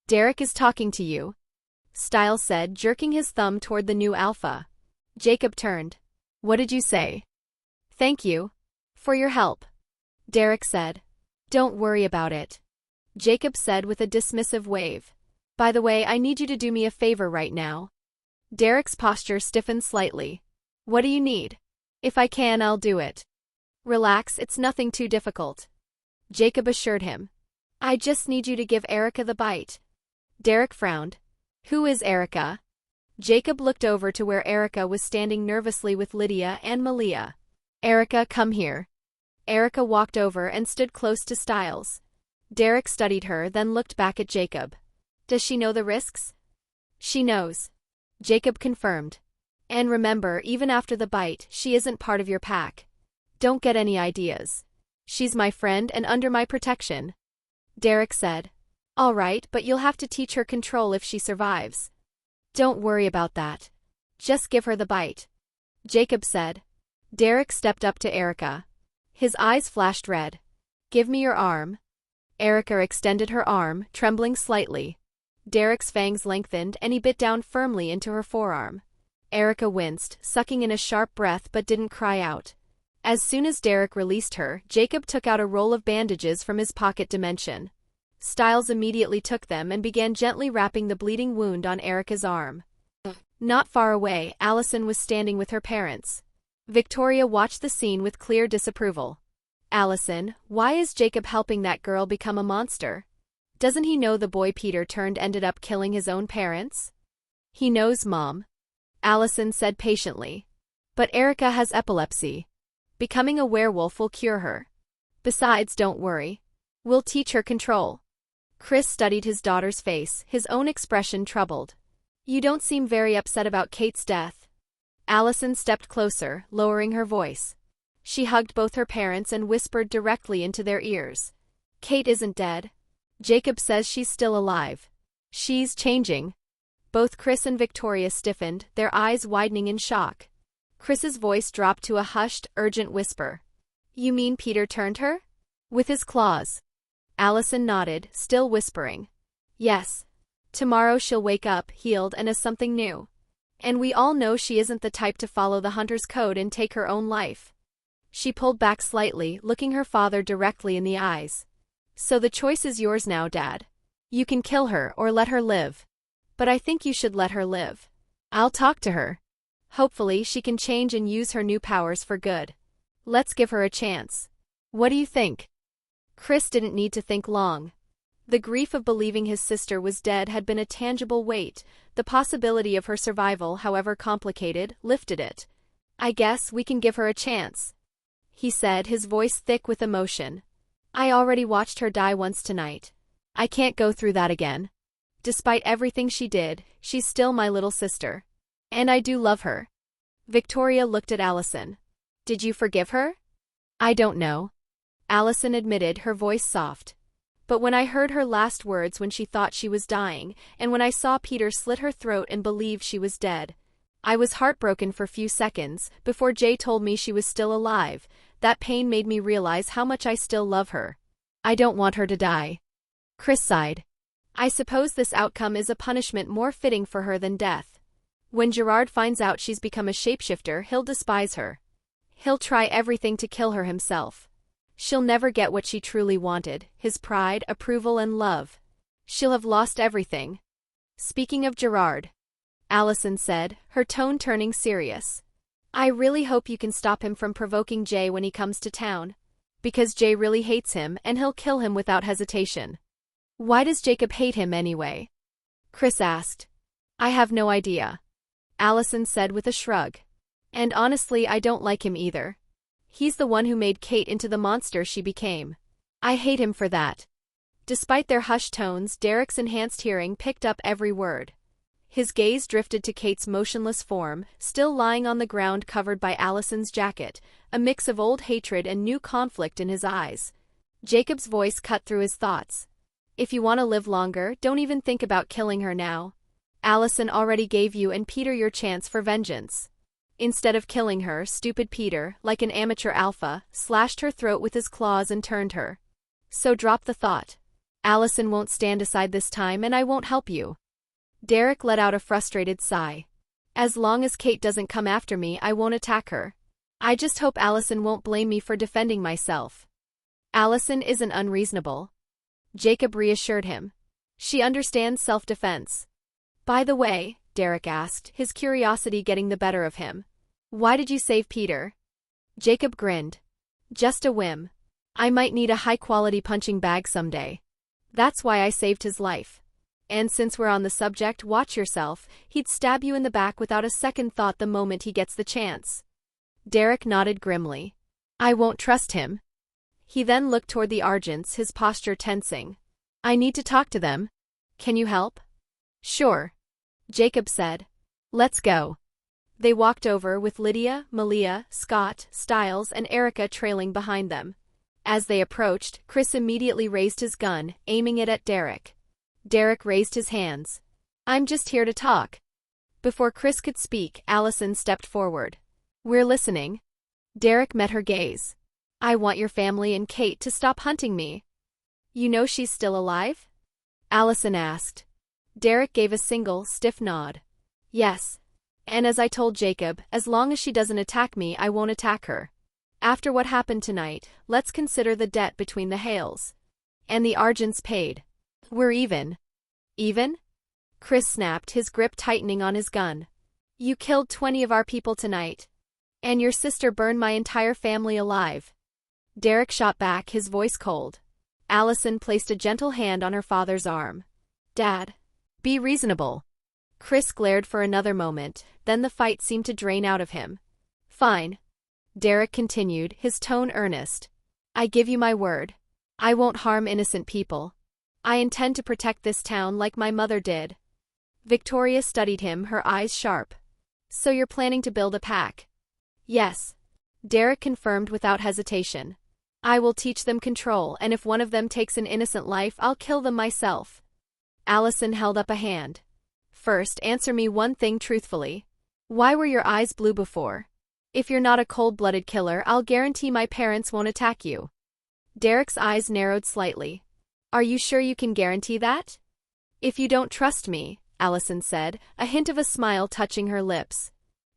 Derek is talking to you, Stiles said, jerking his thumb toward the new alpha. Jacob turned. What did you say? Thank you. For your help. Derek said. Don't worry about it. Jacob said with a dismissive wave. By the way, I need you to do me a favor right now. Derek's posture stiffened slightly. What do you need? If I can, I'll do it. Relax, it's nothing too difficult. Jacob assured him. I just need you to give Erica the bite. Derek frowned. Who is Erica? Jacob looked over to where Erica was standing nervously with Lydia and Malia. Erica, come here. Erica walked over and stood close to Stiles. Derek studied her, then looked back at Jacob. Does she know the risks? She knows. Jacob confirmed. And remember, even after the bite, she isn't part of your pack. Don't get any ideas. She's my friend and under my protection. Derek said. All right, but you'll have to teach her control if she survives. Don't worry about that. Just give her the bite. Jacob said. Derek stepped up to Erica. His eyes flashed red. Give me your arm. Erica extended her arm, trembling slightly. Derek's fangs lengthened and he bit down firmly into her forearm. Erica winced, sucking in a sharp breath but didn't cry out. As soon as Derek released her, Jacob took out a roll of bandages from his pocket dimension. Stiles immediately took them and began gently wrapping the bleeding wound on Erica's arm. Not far away, Allison was standing with her parents. Victoria watched the scene with clear disapproval. Allison, why is Jacob helping that girl become a monster? Doesn't he know the boy Peter turned ended up killing his own parents? He knows, Mom. Allison said patiently. But Erica has epilepsy. Becoming a werewolf will cure her. Besides, don't worry. We'll teach her control. Chris studied his daughter's face, his own expression troubled. You don't seem very upset about Kate's death. Allison stepped closer, lowering her voice. She hugged both her parents and whispered directly into their ears. Kate isn't dead. Jacob says she's still alive. She's changing. Both Chris and Victoria stiffened, their eyes widening in shock. Chris's voice dropped to a hushed, urgent whisper. You mean Peter turned her? With his claws. Allison nodded, still whispering. Yes. Tomorrow she'll wake up, healed and as something new. And we all know she isn't the type to follow the hunter's code and take her own life. She pulled back slightly, looking her father directly in the eyes. So the choice is yours now, Dad. You can kill her or let her live. But I think you should let her live. I'll talk to her. Hopefully she can change and use her new powers for good. Let's give her a chance. What do you think? Chris didn't need to think long. The grief of believing his sister was dead had been a tangible weight. The possibility of her survival, however complicated, lifted it. I guess we can give her a chance, he said, his voice thick with emotion. I already watched her die once tonight. I can't go through that again. Despite everything she did, she's still my little sister. And I do love her. Victoria looked at Allison. Did you forgive her? I don't know. Allison admitted, her voice soft. But when I heard her last words when she thought she was dying, and when I saw Peter slit her throat and believed she was dead, I was heartbroken for a few seconds, before Jay told me she was still alive. That pain made me realize how much I still love her. I don't want her to die. Chris sighed. I suppose this outcome is a punishment more fitting for her than death. When Gerard finds out she's become a shapeshifter, he'll despise her. He'll try everything to kill her himself. She'll never get what she truly wanted, his pride, approval, and love. She'll have lost everything. Speaking of Gerard, Allison said, her tone turning serious. I really hope you can stop him from provoking Jay when he comes to town. Because Jay really hates him, and he'll kill him without hesitation. Why does Jacob hate him anyway? Chris asked. I have no idea. Allison said with a shrug. And honestly, I don't like him either. He's the one who made Kate into the monster she became. I hate him for that. Despite their hushed tones, Derek's enhanced hearing picked up every word. His gaze drifted to Kate's motionless form, still lying on the ground covered by Allison's jacket, a mix of old hatred and new conflict in his eyes. Jacob's voice cut through his thoughts. If you want to live longer, don't even think about killing her now. Allison already gave you and Peter your chance for vengeance. Instead of killing her, stupid Peter, like an amateur alpha, slashed her throat with his claws and turned her. So drop the thought. Allison won't stand aside this time, and I won't help you. Derek let out a frustrated sigh. As long as Kate doesn't come after me, I won't attack her. I just hope Allison won't blame me for defending myself. Allison isn't unreasonable. Jacob reassured him. She understands self-defense. By the way, Derek asked, his curiosity getting the better of him. Why did you save Peter? Jacob grinned. Just a whim. I might need a high-quality punching bag someday. That's why I saved his life. And since we're on the subject, watch yourself, he'd stab you in the back without a second thought the moment he gets the chance. Derek nodded grimly. I won't trust him. He then looked toward the Argents, his posture tensing. I need to talk to them. Can you help? Sure. Jacob said. Let's go. They walked over with Lydia, Malia, Scott, Stiles, and Erica trailing behind them. As they approached, Chris immediately raised his gun, aiming it at Derek. Derek raised his hands. I'm just here to talk. Before Chris could speak, Allison stepped forward. We're listening. Derek met her gaze. I want your family and Kate to stop hunting me. You know she's still alive? Allison asked. Derek gave a single, stiff nod. Yes. And as I told Jacob, as long as she doesn't attack me, I won't attack her. After what happened tonight, let's consider the debt between the Hales. And the Argents paid. We're even. Even? Chris snapped, his grip tightening on his gun. You killed 20 of our people tonight. And your sister burned my entire family alive. Derek shot back, his voice cold. Allison placed a gentle hand on her father's arm. Dad. Be reasonable. Chris glared for another moment, then the fight seemed to drain out of him. Fine. Derek continued, his tone earnest. I give you my word. I won't harm innocent people. I intend to protect this town like my mother did. Victoria studied him, her eyes sharp. So you're planning to build a pack? Yes. Derek confirmed without hesitation. I will teach them control, and if one of them takes an innocent life, I'll kill them myself. Allison held up a hand. First, answer me one thing truthfully. Why were your eyes blue before? If you're not a cold-blooded killer, I'll guarantee my parents won't attack you. Derek's eyes narrowed slightly. Are you sure you can guarantee that? If you don't trust me, Allison said, a hint of a smile touching her lips.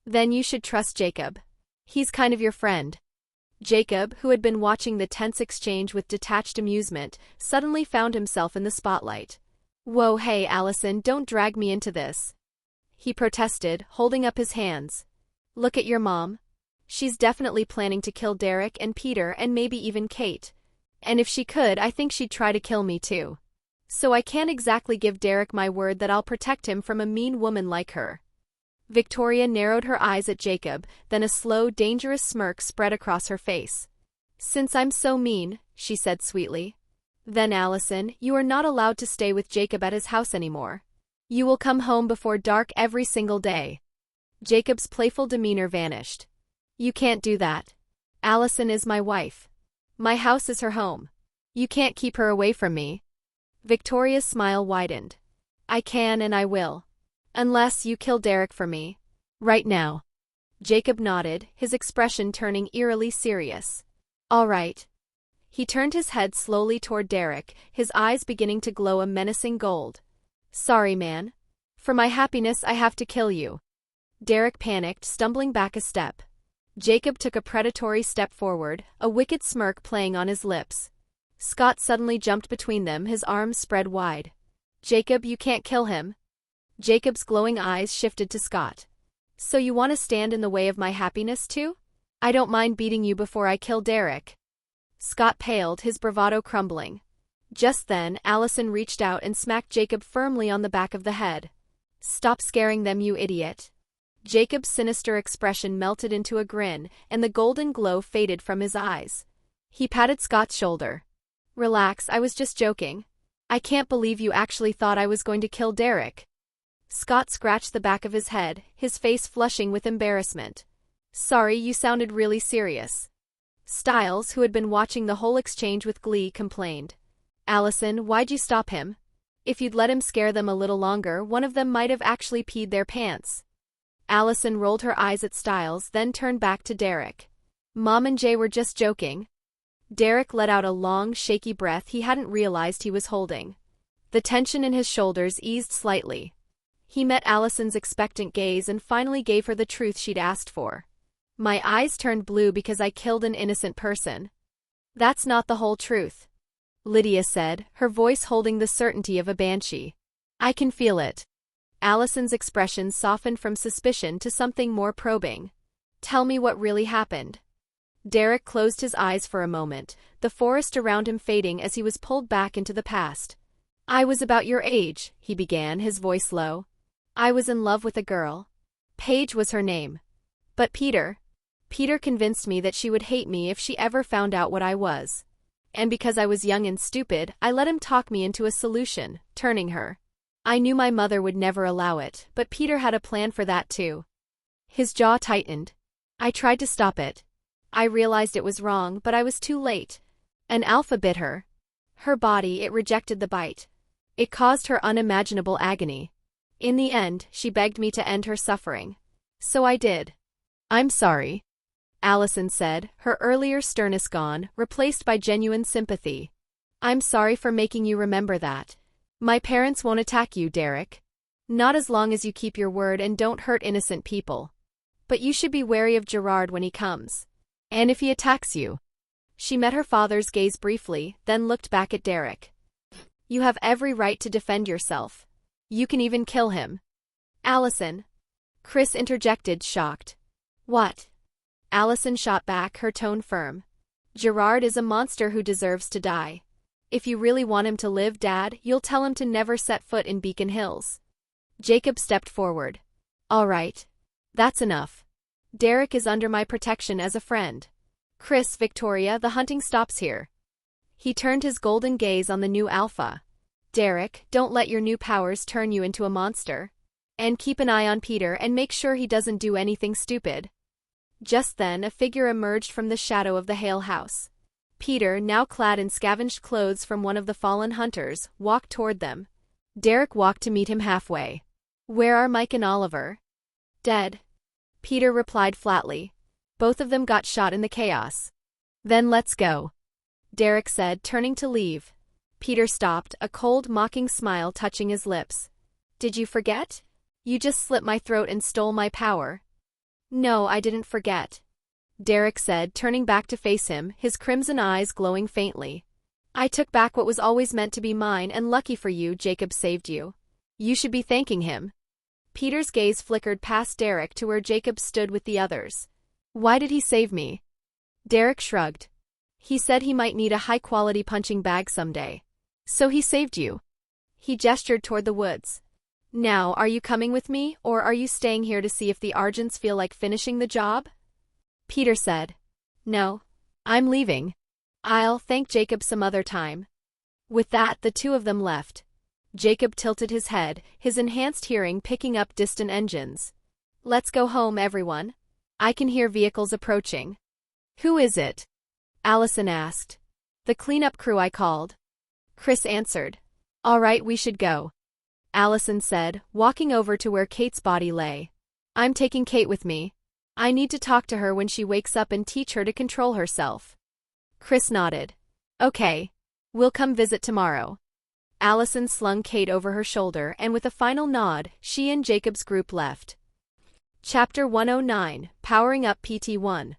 Then you should trust Jacob. He's kind of your friend. Jacob, who had been watching the tense exchange with detached amusement, suddenly found himself in the spotlight. Whoa, hey, Allison, don't drag me into this. He protested, holding up his hands. Look at your mom. She's definitely planning to kill Derek and Peter and maybe even Kate. And if she could, I think she'd try to kill me too. So I can't exactly give Derek my word that I'll protect him from a mean woman like her. Victoria narrowed her eyes at Jacob, then a slow, dangerous smirk spread across her face. "Since I'm so mean," she said sweetly. "Then Allison, you are not allowed to stay with Jacob at his house anymore. You will come home before dark every single day." Jacob's playful demeanor vanished. "You can't do that. Allison is my wife. My house is her home. You can't keep her away from me." Victoria's smile widened. "I can and I will. Unless you kill Derek for me. Right now." Jacob nodded, his expression turning eerily serious. "All right." He turned his head slowly toward Derek, his eyes beginning to glow a menacing gold. "Sorry, man. For my happiness I have to kill you." Derek panicked, stumbling back a step. Jacob took a predatory step forward, a wicked smirk playing on his lips. Scott suddenly jumped between them, his arms spread wide. "Jacob, you can't kill him." Jacob's glowing eyes shifted to Scott. "So you want to stand in the way of my happiness too? I don't mind beating you before I kill Derek." Scott paled, his bravado crumbling. Just then, Allison reached out and smacked Jacob firmly on the back of the head. "Stop scaring them, you idiot." Jacob's sinister expression melted into a grin, and the golden glow faded from his eyes. He patted Scott's shoulder. "Relax, I was just joking. I can't believe you actually thought I was going to kill Derek." Scott scratched the back of his head, his face flushing with embarrassment. "Sorry, you sounded really serious." Stiles, who had been watching the whole exchange with glee, complained. "Allison, why'd you stop him? If you'd let him scare them a little longer, one of them might have actually peed their pants." Allison rolled her eyes at Stiles, then turned back to Derek. "Mom and Jay were just joking." Derek let out a long, shaky breath he hadn't realized he was holding. The tension in his shoulders eased slightly. He met Allison's expectant gaze and finally gave her the truth she'd asked for. "My eyes turned blue because I killed an innocent person." "That's not the whole truth," Lydia said, her voice holding the certainty of a banshee. "I can feel it." Allison's expression softened from suspicion to something more probing. "Tell me what really happened." Derek closed his eyes for a moment, the forest around him fading as he was pulled back into the past. "I was about your age," he began, his voice low. "I was in love with a girl. Paige was her name. But Peter convinced me that she would hate me if she ever found out what I was. And because I was young and stupid, I let him talk me into a solution, turning her. I knew my mother would never allow it, but Peter had a plan for that too." His jaw tightened. "I tried to stop it. I realized it was wrong, but I was too late. An alpha bit her. Her body, it rejected the bite. It caused her unimaginable agony. In the end, she begged me to end her suffering. So I did." "I'm sorry," Allison said, her earlier sternness gone, replaced by genuine sympathy. "I'm sorry for making you remember that. My parents won't attack you, Derek. Not as long as you keep your word and don't hurt innocent people. But you should be wary of Gerard when he comes. And if he attacks you." She met her father's gaze briefly, then looked back at Derek. "You have every right to defend yourself. You can even kill him." "Allison," Chris interjected, shocked. "What?" Allison shot back, her tone firm. "Gerard is a monster who deserves to die. If you really want him to live, Dad, you'll tell him to never set foot in Beacon Hills." Jacob stepped forward. "All right. That's enough. Derek is under my protection as a friend. Chris, Victoria, the hunting stops here." He turned his golden gaze on the new alpha. "Derek, don't let your new powers turn you into a monster. And keep an eye on Peter and make sure he doesn't do anything stupid." Just then, a figure emerged from the shadow of the Hale house. Peter, now clad in scavenged clothes from one of the fallen hunters, walked toward them. Derek walked to meet him halfway. "Where are Mike and Oliver?" "Dead," Peter replied flatly. "Both of them got shot in the chaos." "Then let's go," Derek said, turning to leave. Peter stopped, a cold, mocking smile touching his lips. "Did you forget? You just slit my throat and stole my power." "No, I didn't forget," Derek said, turning back to face him, his crimson eyes glowing faintly. "I took back what was always meant to be mine, and lucky for you, Jacob saved you. You should be thanking him." Peter's gaze flickered past Derek to where Jacob stood with the others. "Why did he save me?" Derek shrugged. "He said he might need a high-quality punching bag someday. So he saved you." He gestured toward the woods. Now, are you coming with me, or are you staying here to see if the Argents feel like finishing the job? Peter said. No. I'm leaving. I'll thank Jacob some other time. With that, the two of them left. Jacob tilted his head, his enhanced hearing picking up distant engines. Let's go home, everyone. I can hear vehicles approaching. Who is it? Allison asked. The cleanup crew I called. Chris answered. All right, we should go. Allison said, walking over to where Kate's body lay. I'm taking Kate with me. I need to talk to her when she wakes up and teach her to control herself. Chris nodded. Okay. We'll come visit tomorrow. Allison slung Kate over her shoulder, and with a final nod, she and Jacob's group left. Chapter 109, Powering Up PT-1.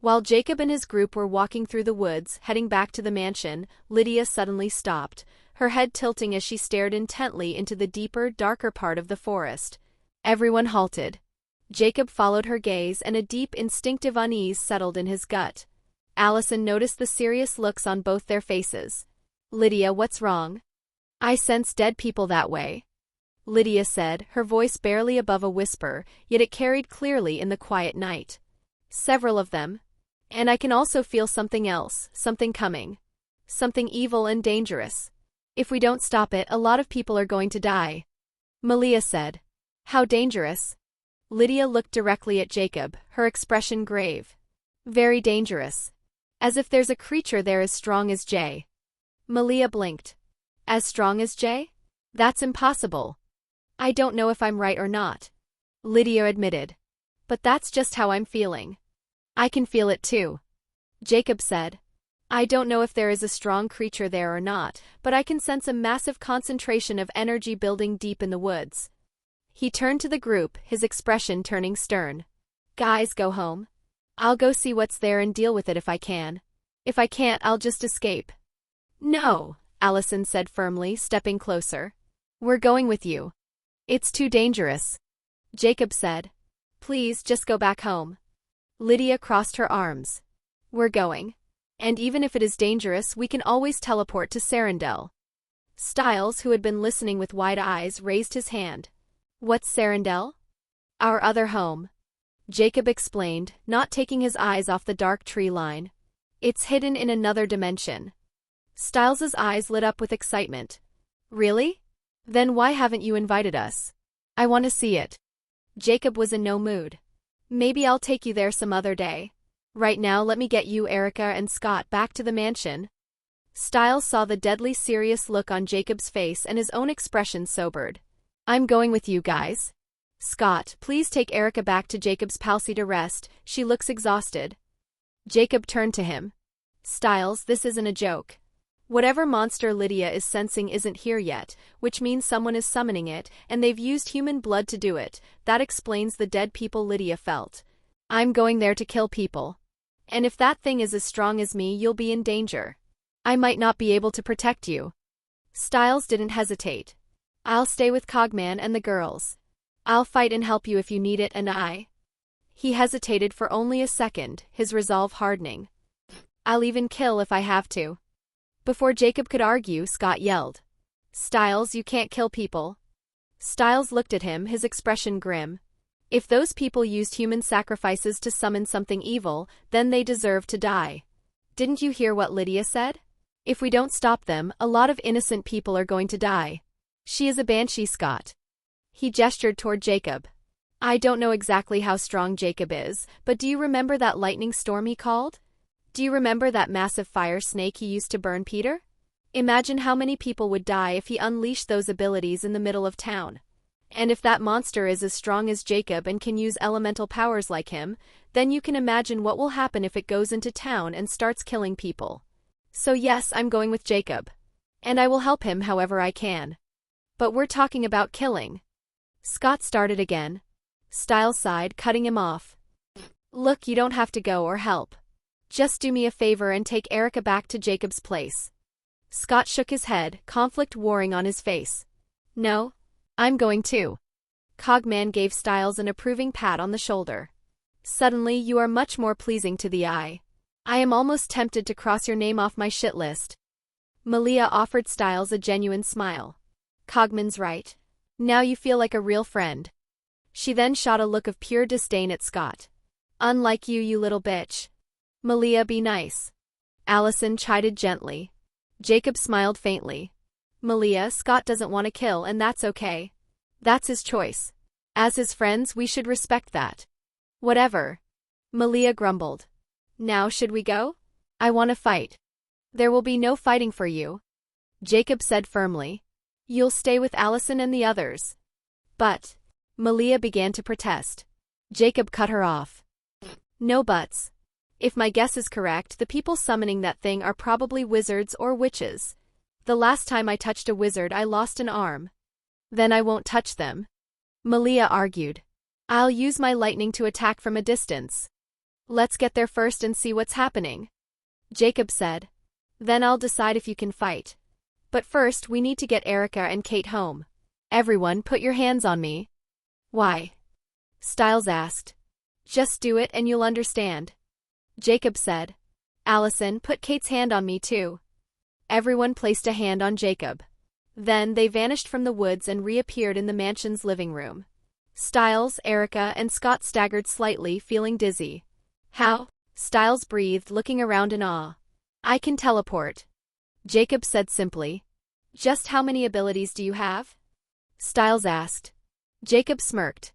While Jacob and his group were walking through the woods, heading back to the mansion, Lydia suddenly stopped, her head tilting as she stared intently into the deeper, darker part of the forest. Everyone halted. Jacob followed her gaze, and a deep, instinctive unease settled in his gut. Allison noticed the serious looks on both their faces. Lydia, what's wrong? I sense dead people that way. Lydia said, her voice barely above a whisper, yet it carried clearly in the quiet night. Several of them. And I can also feel something else, something coming. Something evil and dangerous. If we don't stop it, a lot of people are going to die. Malia said. How dangerous? Lydia looked directly at Jacob, her expression grave. Very dangerous. As if there's a creature there as strong as Jay. Malia blinked. As strong as Jay? That's impossible. I don't know if I'm right or not. Lydia admitted. But that's just how I'm feeling. I can feel it too. Jacob said. I don't know if there is a strong creature there or not, but I can sense a massive concentration of energy building deep in the woods. He turned to the group, his expression turning stern. Guys, go home. I'll go see what's there and deal with it if I can. If I can't, I'll just escape. No, Allison said firmly, stepping closer. We're going with you. It's too dangerous. Jacob said. Please, just go back home. Lydia crossed her arms. We're going. And even if it is dangerous, we can always teleport to Serendel. Stiles, who had been listening with wide eyes, raised his hand. What's Serendel? Our other home. Jacob explained, not taking his eyes off the dark tree line. It's hidden in another dimension. Stiles's eyes lit up with excitement. Really? Then why haven't you invited us? I want to see it. Jacob was in no mood. Maybe I'll take you there some other day. Right now, let me get you, Erica, and Scott back to the mansion. Stiles saw the deadly serious look on Jacob's face, and his own expression sobered. I'm going with you guys. Scott, please take Erica back to Jacob's palsy to rest. She looks exhausted. Jacob turned to him. Stiles, this isn't a joke. Whatever monster Lydia is sensing isn't here yet, which means someone is summoning it, and they've used human blood to do it. That explains the dead people Lydia felt. I'm going there to kill people. And if that thing is as strong as me, you'll be in danger. I might not be able to protect you. Stiles didn't hesitate. I'll stay with Cogman and the girls. I'll fight and help you if you need it, and I... He hesitated for only a second, his resolve hardening. I'll even kill if I have to. Before Jacob could argue, Scott yelled. Stiles, you can't kill people. Stiles looked at him, his expression grim. If those people used human sacrifices to summon something evil, then they deserve to die. Didn't you hear what Lydia said? If we don't stop them, a lot of innocent people are going to die. She is a banshee, Scott. He gestured toward Jacob. I don't know exactly how strong Jacob is, but do you remember that lightning storm he called? Do you remember that massive fire snake he used to burn Peter? Imagine how many people would die if he unleashed those abilities in the middle of town. And if that monster is as strong as Jacob and can use elemental powers like him, then you can imagine what will happen if it goes into town and starts killing people. So yes, I'm going with Jacob. And I will help him however I can. But we're talking about killing. Scott started again. Stiles sighed, cutting him off. Look, you don't have to go or help. Just do me a favor and take Erica back to Jacob's place. Scott shook his head, conflict warring on his face. No, I'm going too. Cogman gave Stiles an approving pat on the shoulder. Suddenly, you are much more pleasing to the eye. I am almost tempted to cross your name off my shit list. Malia offered Stiles a genuine smile. Cogman's right. Now you feel like a real friend. She then shot a look of pure disdain at Scott. Unlike you, you little bitch. Malia, be nice. Allison chided gently. Jacob smiled faintly. Malia, Scott doesn't want to kill, and that's okay. That's his choice. As his friends, we should respect that. Whatever. Malia grumbled. Now should we go? I want to fight. There will be no fighting for you. Jacob said firmly. You'll stay with Allison and the others. But. Malia began to protest. Jacob cut her off. No buts. If my guess is correct, the people summoning that thing are probably wizards or witches. The last time I touched a wizard, I lost an arm. Then I won't touch them. Malia argued. I'll use my lightning to attack from a distance. Let's get there first and see what's happening. Jacob said. Then I'll decide if you can fight. But first, we need to get Erica and Kate home. Everyone, put your hands on me. Why? Stiles asked. Just do it and you'll understand. Jacob said. Allison, put Kate's hand on me too. Everyone placed a hand on Jacob. Then they vanished from the woods and reappeared in the mansion's living room. Stiles, Erica, and Scott staggered slightly, feeling dizzy. How? Stiles breathed, looking around in awe. I can teleport. Jacob said simply. Just how many abilities do you have? Stiles asked. Jacob smirked.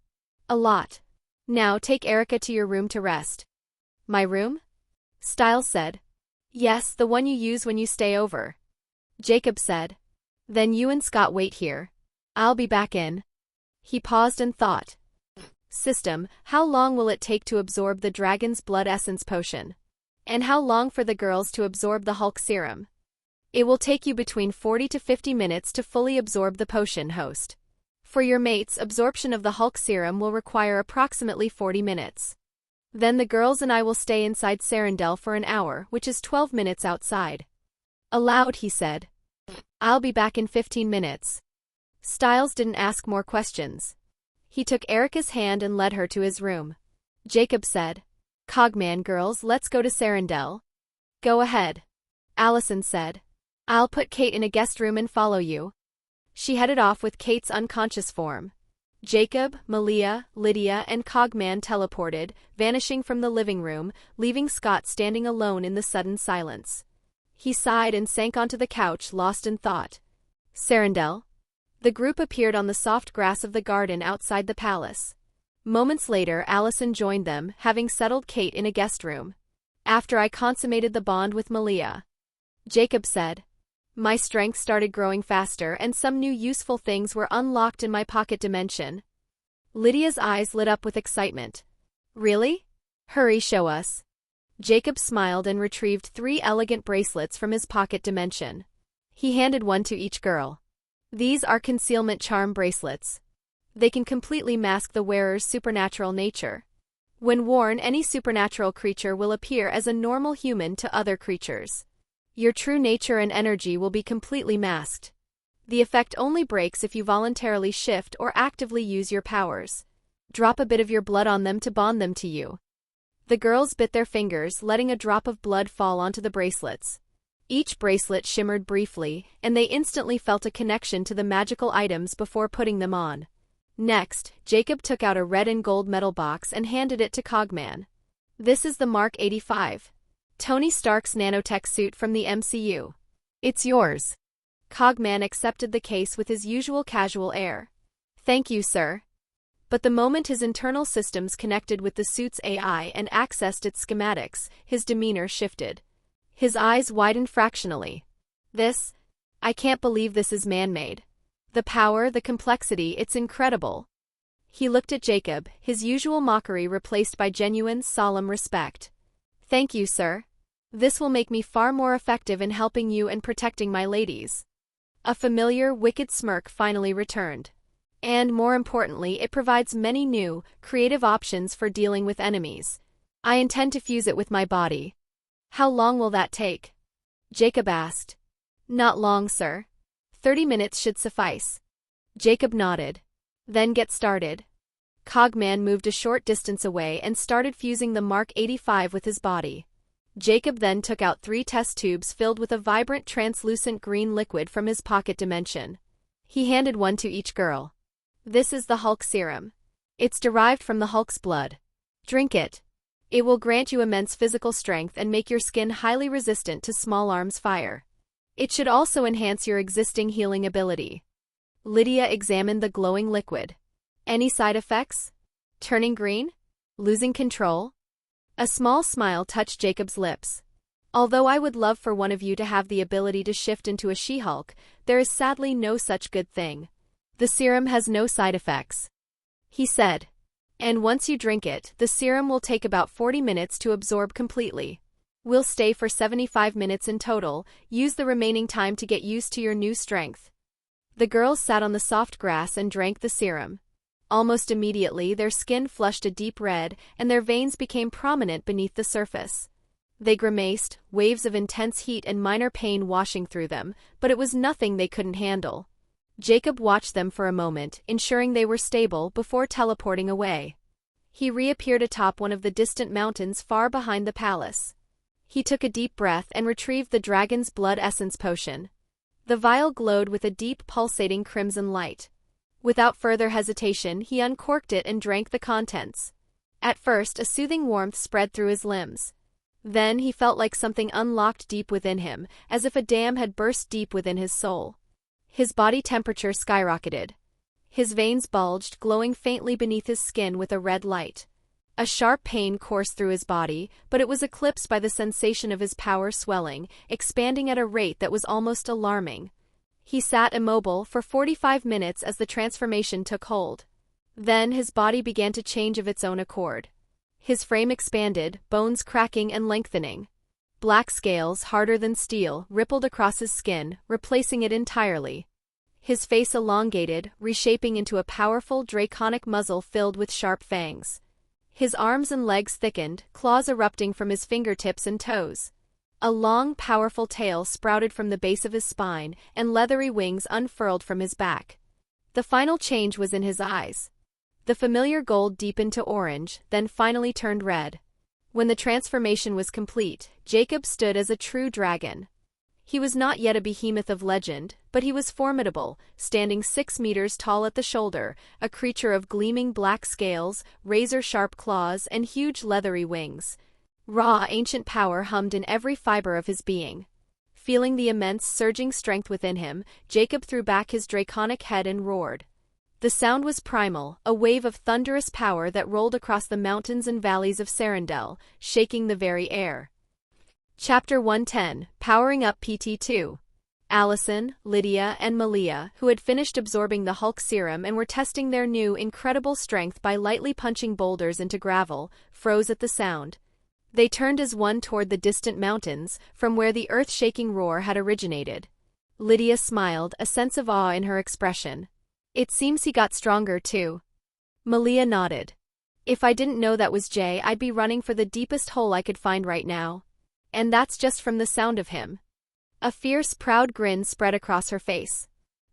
A lot. Now take Erica to your room to rest. My room? Stiles said. Yes, the one you use when you stay over. Jacob said. Then you and Scott wait here. I'll be back in. He paused and thought. System, how long will it take to absorb the dragon's blood essence potion? And how long for the girls to absorb the Hulk serum? It will take you between 40 to 50 minutes to fully absorb the potion, host. For your mates, absorption of the Hulk serum will require approximately 40 minutes. Then the girls and I will stay inside Serendel for an hour, which is 12 minutes outside. Aloud, he said. I'll be back in 15 minutes. Stiles didn't ask more questions. He took Erica's hand and led her to his room. Jacob said. Cogman girls, let's go to Serendel. Go ahead. Allison said. I'll put Kate in a guest room and follow you. She headed off with Kate's unconscious form. Jacob, Malia, Lydia, and Cogman teleported, vanishing from the living room, leaving Scott standing alone in the sudden silence. He sighed and sank onto the couch, lost in thought. Serendel? The group appeared on the soft grass of the garden outside the palace. Moments later, Allison joined them, having settled Kate in a guest room. After I consummated the bond with Malia. Jacob said. My strength started growing faster and some new useful things were unlocked in my pocket dimension. Lydia's eyes lit up with excitement. Really? Hurry, show us. Jacob smiled and retrieved 3 elegant bracelets from his pocket dimension. He handed one to each girl. These are concealment charm bracelets. They can completely mask the wearer's supernatural nature. When worn, any supernatural creature will appear as a normal human to other creatures. Your true nature and energy will be completely masked. The effect only breaks if you voluntarily shift or actively use your powers. Drop a bit of your blood on them to bond them to you. The girls bit their fingers, letting a drop of blood fall onto the bracelets. Each bracelet shimmered briefly, and they instantly felt a connection to the magical items before putting them on. Next, Jacob took out a red and gold metal box and handed it to Cogman. This is the Mark 85. Tony Stark's nanotech suit from the MCU. It's yours. Cogman accepted the case with his usual casual air. Thank you, sir. But the moment his internal systems connected with the suit's AI and accessed its schematics, his demeanor shifted. His eyes widened fractionally. I can't believe this is man-made. The power, the complexity, it's incredible. He looked at Jacob, his usual mockery replaced by genuine, solemn respect. Thank you, sir. This will make me far more effective in helping you and protecting my ladies. A familiar, wicked smirk finally returned. And more importantly, it provides many new, creative options for dealing with enemies. I intend to fuse it with my body. How long will that take? Jacob asked. Not long, sir. 30 minutes should suffice. Jacob nodded. Then get started. Cogman moved a short distance away and started fusing the Mark 85 with his body. Jacob then took out 3 test tubes filled with a vibrant translucent green liquid from his pocket dimension. He handed one to each girl. This is the Hulk serum. It's derived from the Hulk's blood. Drink it. It will grant you immense physical strength and make your skin highly resistant to small arms fire. It should also enhance your existing healing ability. Lydia examined the glowing liquid. Any side effects? Turning green? Losing control? A small smile touched Jacob's lips. Although I would love for one of you to have the ability to shift into a She-Hulk, there is sadly no such good thing. The serum has no side effects, he said. And once you drink it, the serum will take about 40 minutes to absorb completely. We'll stay for 75 minutes in total, use the remaining time to get used to your new strength. The girls sat on the soft grass and drank the serum. Almost immediately, their skin flushed a deep red, and their veins became prominent beneath the surface. They grimaced, waves of intense heat and minor pain washing through them, but it was nothing they couldn't handle. Jacob watched them for a moment, ensuring they were stable before teleporting away. He reappeared atop one of the distant mountains far behind the palace. He took a deep breath and retrieved the dragon's blood essence potion. The vial glowed with a deep pulsating crimson light. Without further hesitation, he uncorked it and drank the contents. At first, a soothing warmth spread through his limbs. Then he felt like something unlocked deep within him, as if a dam had burst deep within his soul. His body temperature skyrocketed. His veins bulged, glowing faintly beneath his skin with a red light. A sharp pain coursed through his body, but it was eclipsed by the sensation of his power swelling, expanding at a rate that was almost alarming. He sat immobile for 45 minutes as the transformation took hold. Then his body began to change of its own accord. His frame expanded, bones cracking and lengthening. Black scales, harder than steel, rippled across his skin, replacing it entirely. His face elongated, reshaping into a powerful draconic muzzle filled with sharp fangs. His arms and legs thickened, claws erupting from his fingertips and toes. A long, powerful tail sprouted from the base of his spine, and leathery wings unfurled from his back. The final change was in his eyes. The familiar gold deepened to orange, then finally turned red. When the transformation was complete, Jacob stood as a true dragon. He was not yet a behemoth of legend, but he was formidable, standing 6 meters tall at the shoulder, a creature of gleaming black scales, razor-sharp claws, and huge leathery wings. Raw, ancient power hummed in every fiber of his being. Feeling the immense, surging strength within him, Jacob threw back his draconic head and roared. The sound was primal, a wave of thunderous power that rolled across the mountains and valleys of Serendel, shaking the very air. Chapter 110, Powering Up PT2. Allison, Lydia, and Malia, who had finished absorbing the Hulk serum and were testing their new, incredible strength by lightly punching boulders into gravel, froze at the sound. They turned as one toward the distant mountains, from where the earth-shaking roar had originated. Lydia smiled, a sense of awe in her expression. It seems he got stronger too. Malia nodded. If I didn't know that was Jay, I'd be running for the deepest hole I could find right now. And that's just from the sound of him. A fierce, proud grin spread across her face.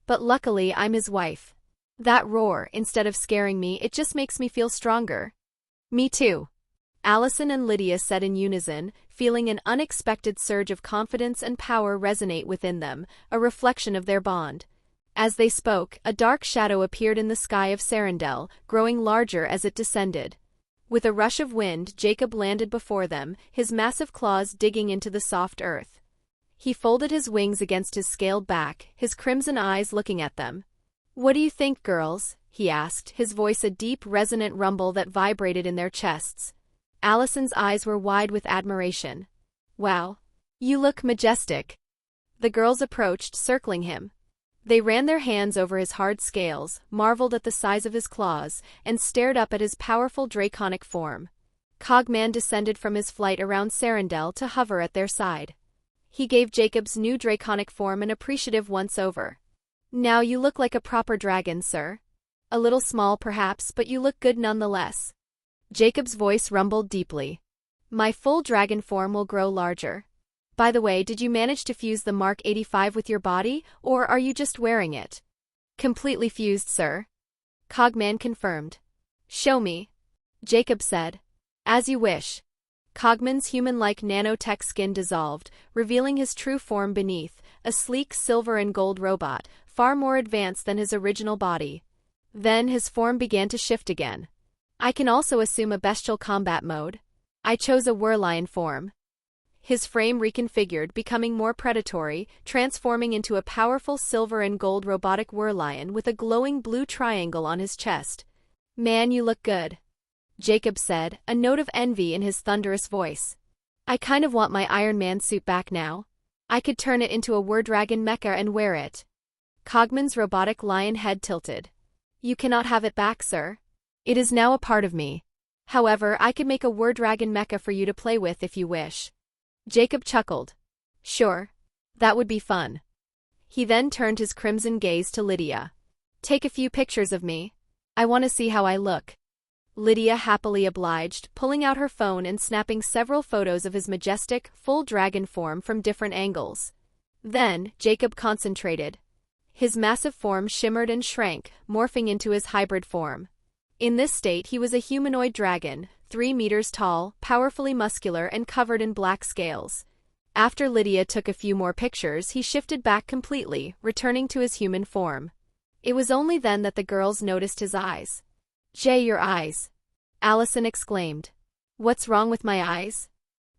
But luckily, I'm his wife. That roar, instead of scaring me, it just makes me feel stronger. Me too. Allison and Lydia said in unison, feeling an unexpected surge of confidence and power resonate within them, a reflection of their bond. As they spoke, a dark shadow appeared in the sky of Serendel, growing larger as it descended. With a rush of wind, Jacob landed before them, his massive claws digging into the soft earth. He folded his wings against his scaled back, his crimson eyes looking at them. "What do you think, girls?" he asked, his voice a deep, resonant rumble that vibrated in their chests. Allison's eyes were wide with admiration. "Wow. You look majestic." The girls approached, circling him. They ran their hands over his hard scales, marveled at the size of his claws, and stared up at his powerful draconic form. Cogman descended from his flight around Serendel to hover at their side. He gave Jacob's new draconic form an appreciative once-over. "Now you look like a proper dragon, sir. A little small perhaps, but you look good nonetheless." Jacob's voice rumbled deeply. "My full dragon form will grow larger. By the way, did you manage to fuse the Mark 85 with your body, or are you just wearing it?" "Completely fused, sir." Cogman confirmed. "Show me," Jacob said. "As you wish." Cogman's human-like nanotech skin dissolved, revealing his true form beneath, a sleek silver and gold robot, far more advanced than his original body. Then his form began to shift again. I can also assume a bestial combat mode. I chose a Weredragon form. His frame reconfigured, becoming more predatory, transforming into a powerful silver and gold robotic Weredragon with a glowing blue triangle on his chest. Man, you look good, Jacob said, a note of envy in his thunderous voice. I kind of want my Iron Man suit back now. I could turn it into a Weredragon mecha and wear it. Cogman's robotic lion head tilted. You cannot have it back, sir. It is now a part of me. However, I could make a Weredragon mecha for you to play with if you wish. Jacob chuckled. Sure. That would be fun. He then turned his crimson gaze to Lydia. Take a few pictures of me. I want to see how I look. Lydia happily obliged, pulling out her phone and snapping several photos of his majestic, full dragon form from different angles. Then, Jacob concentrated. His massive form shimmered and shrank, morphing into his hybrid form. In this state he was a humanoid dragon, 3 meters tall, powerfully muscular and covered in black scales. After Lydia took a few more pictures, he shifted back completely, returning to his human form. It was only then that the girls noticed his eyes. Jay, your eyes, Allison exclaimed. What's wrong with my eyes?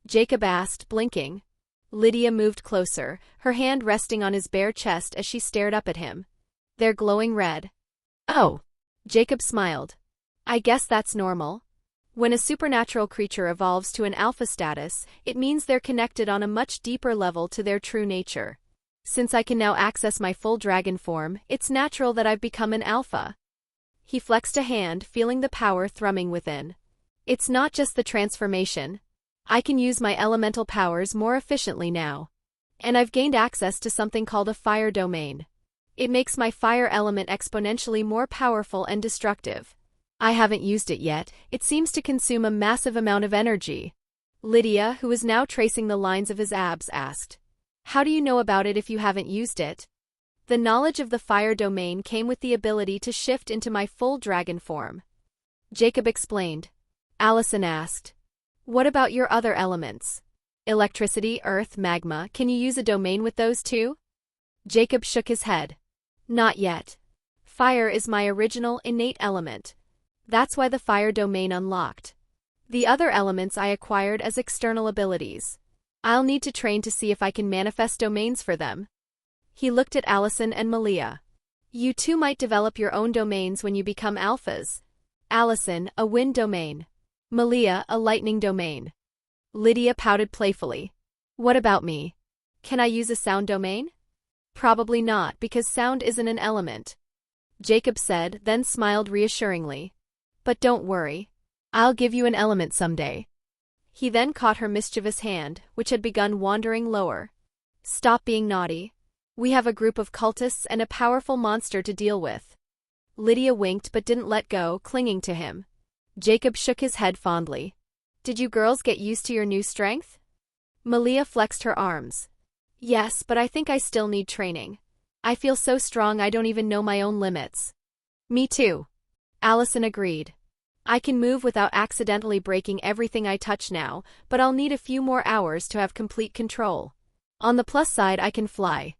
Jacob asked, blinking. Lydia moved closer, her hand resting on his bare chest as she stared up at him. They're glowing red. Oh, Jacob smiled. I guess that's normal. When a supernatural creature evolves to an alpha status, it means they're connected on a much deeper level to their true nature. Since I can now access my full dragon form, it's natural that I've become an alpha. He flexed a hand, feeling the power thrumming within. It's not just the transformation. I can use my elemental powers more efficiently now. And I've gained access to something called a fire domain. It makes my fire element exponentially more powerful and destructive. I haven't used it yet. It seems to consume a massive amount of energy. Lydia, who was now tracing the lines of his abs, asked. How do you know about it if you haven't used it? The knowledge of the fire domain came with the ability to shift into my full dragon form. Jacob explained. Allison asked. What about your other elements? Electricity, earth, magma, can you use a domain with those too? Jacob shook his head. Not yet. Fire is my original, innate element. That's why the fire domain unlocked. The other elements I acquired as external abilities. I'll need to train to see if I can manifest domains for them. He looked at Allison and Malia. You two might develop your own domains when you become alphas. Allison, a wind domain. Malia, a lightning domain. Lydia pouted playfully. What about me? Can I use a sound domain? Probably not, because sound isn't an element. Jacob said, then smiled reassuringly. But don't worry. I'll give you an element someday. He then caught her mischievous hand, which had begun wandering lower. Stop being naughty. We have a group of cultists and a powerful monster to deal with. Lydia winked but didn't let go, clinging to him. Jacob shook his head fondly. Did you girls get used to your new strength? Malia flexed her arms. Yes, but I think I still need training. I feel so strong I don't even know my own limits. Me too. Allison agreed. I can move without accidentally breaking everything I touch now, but I'll need a few more hours to have complete control. On the plus side, I can fly.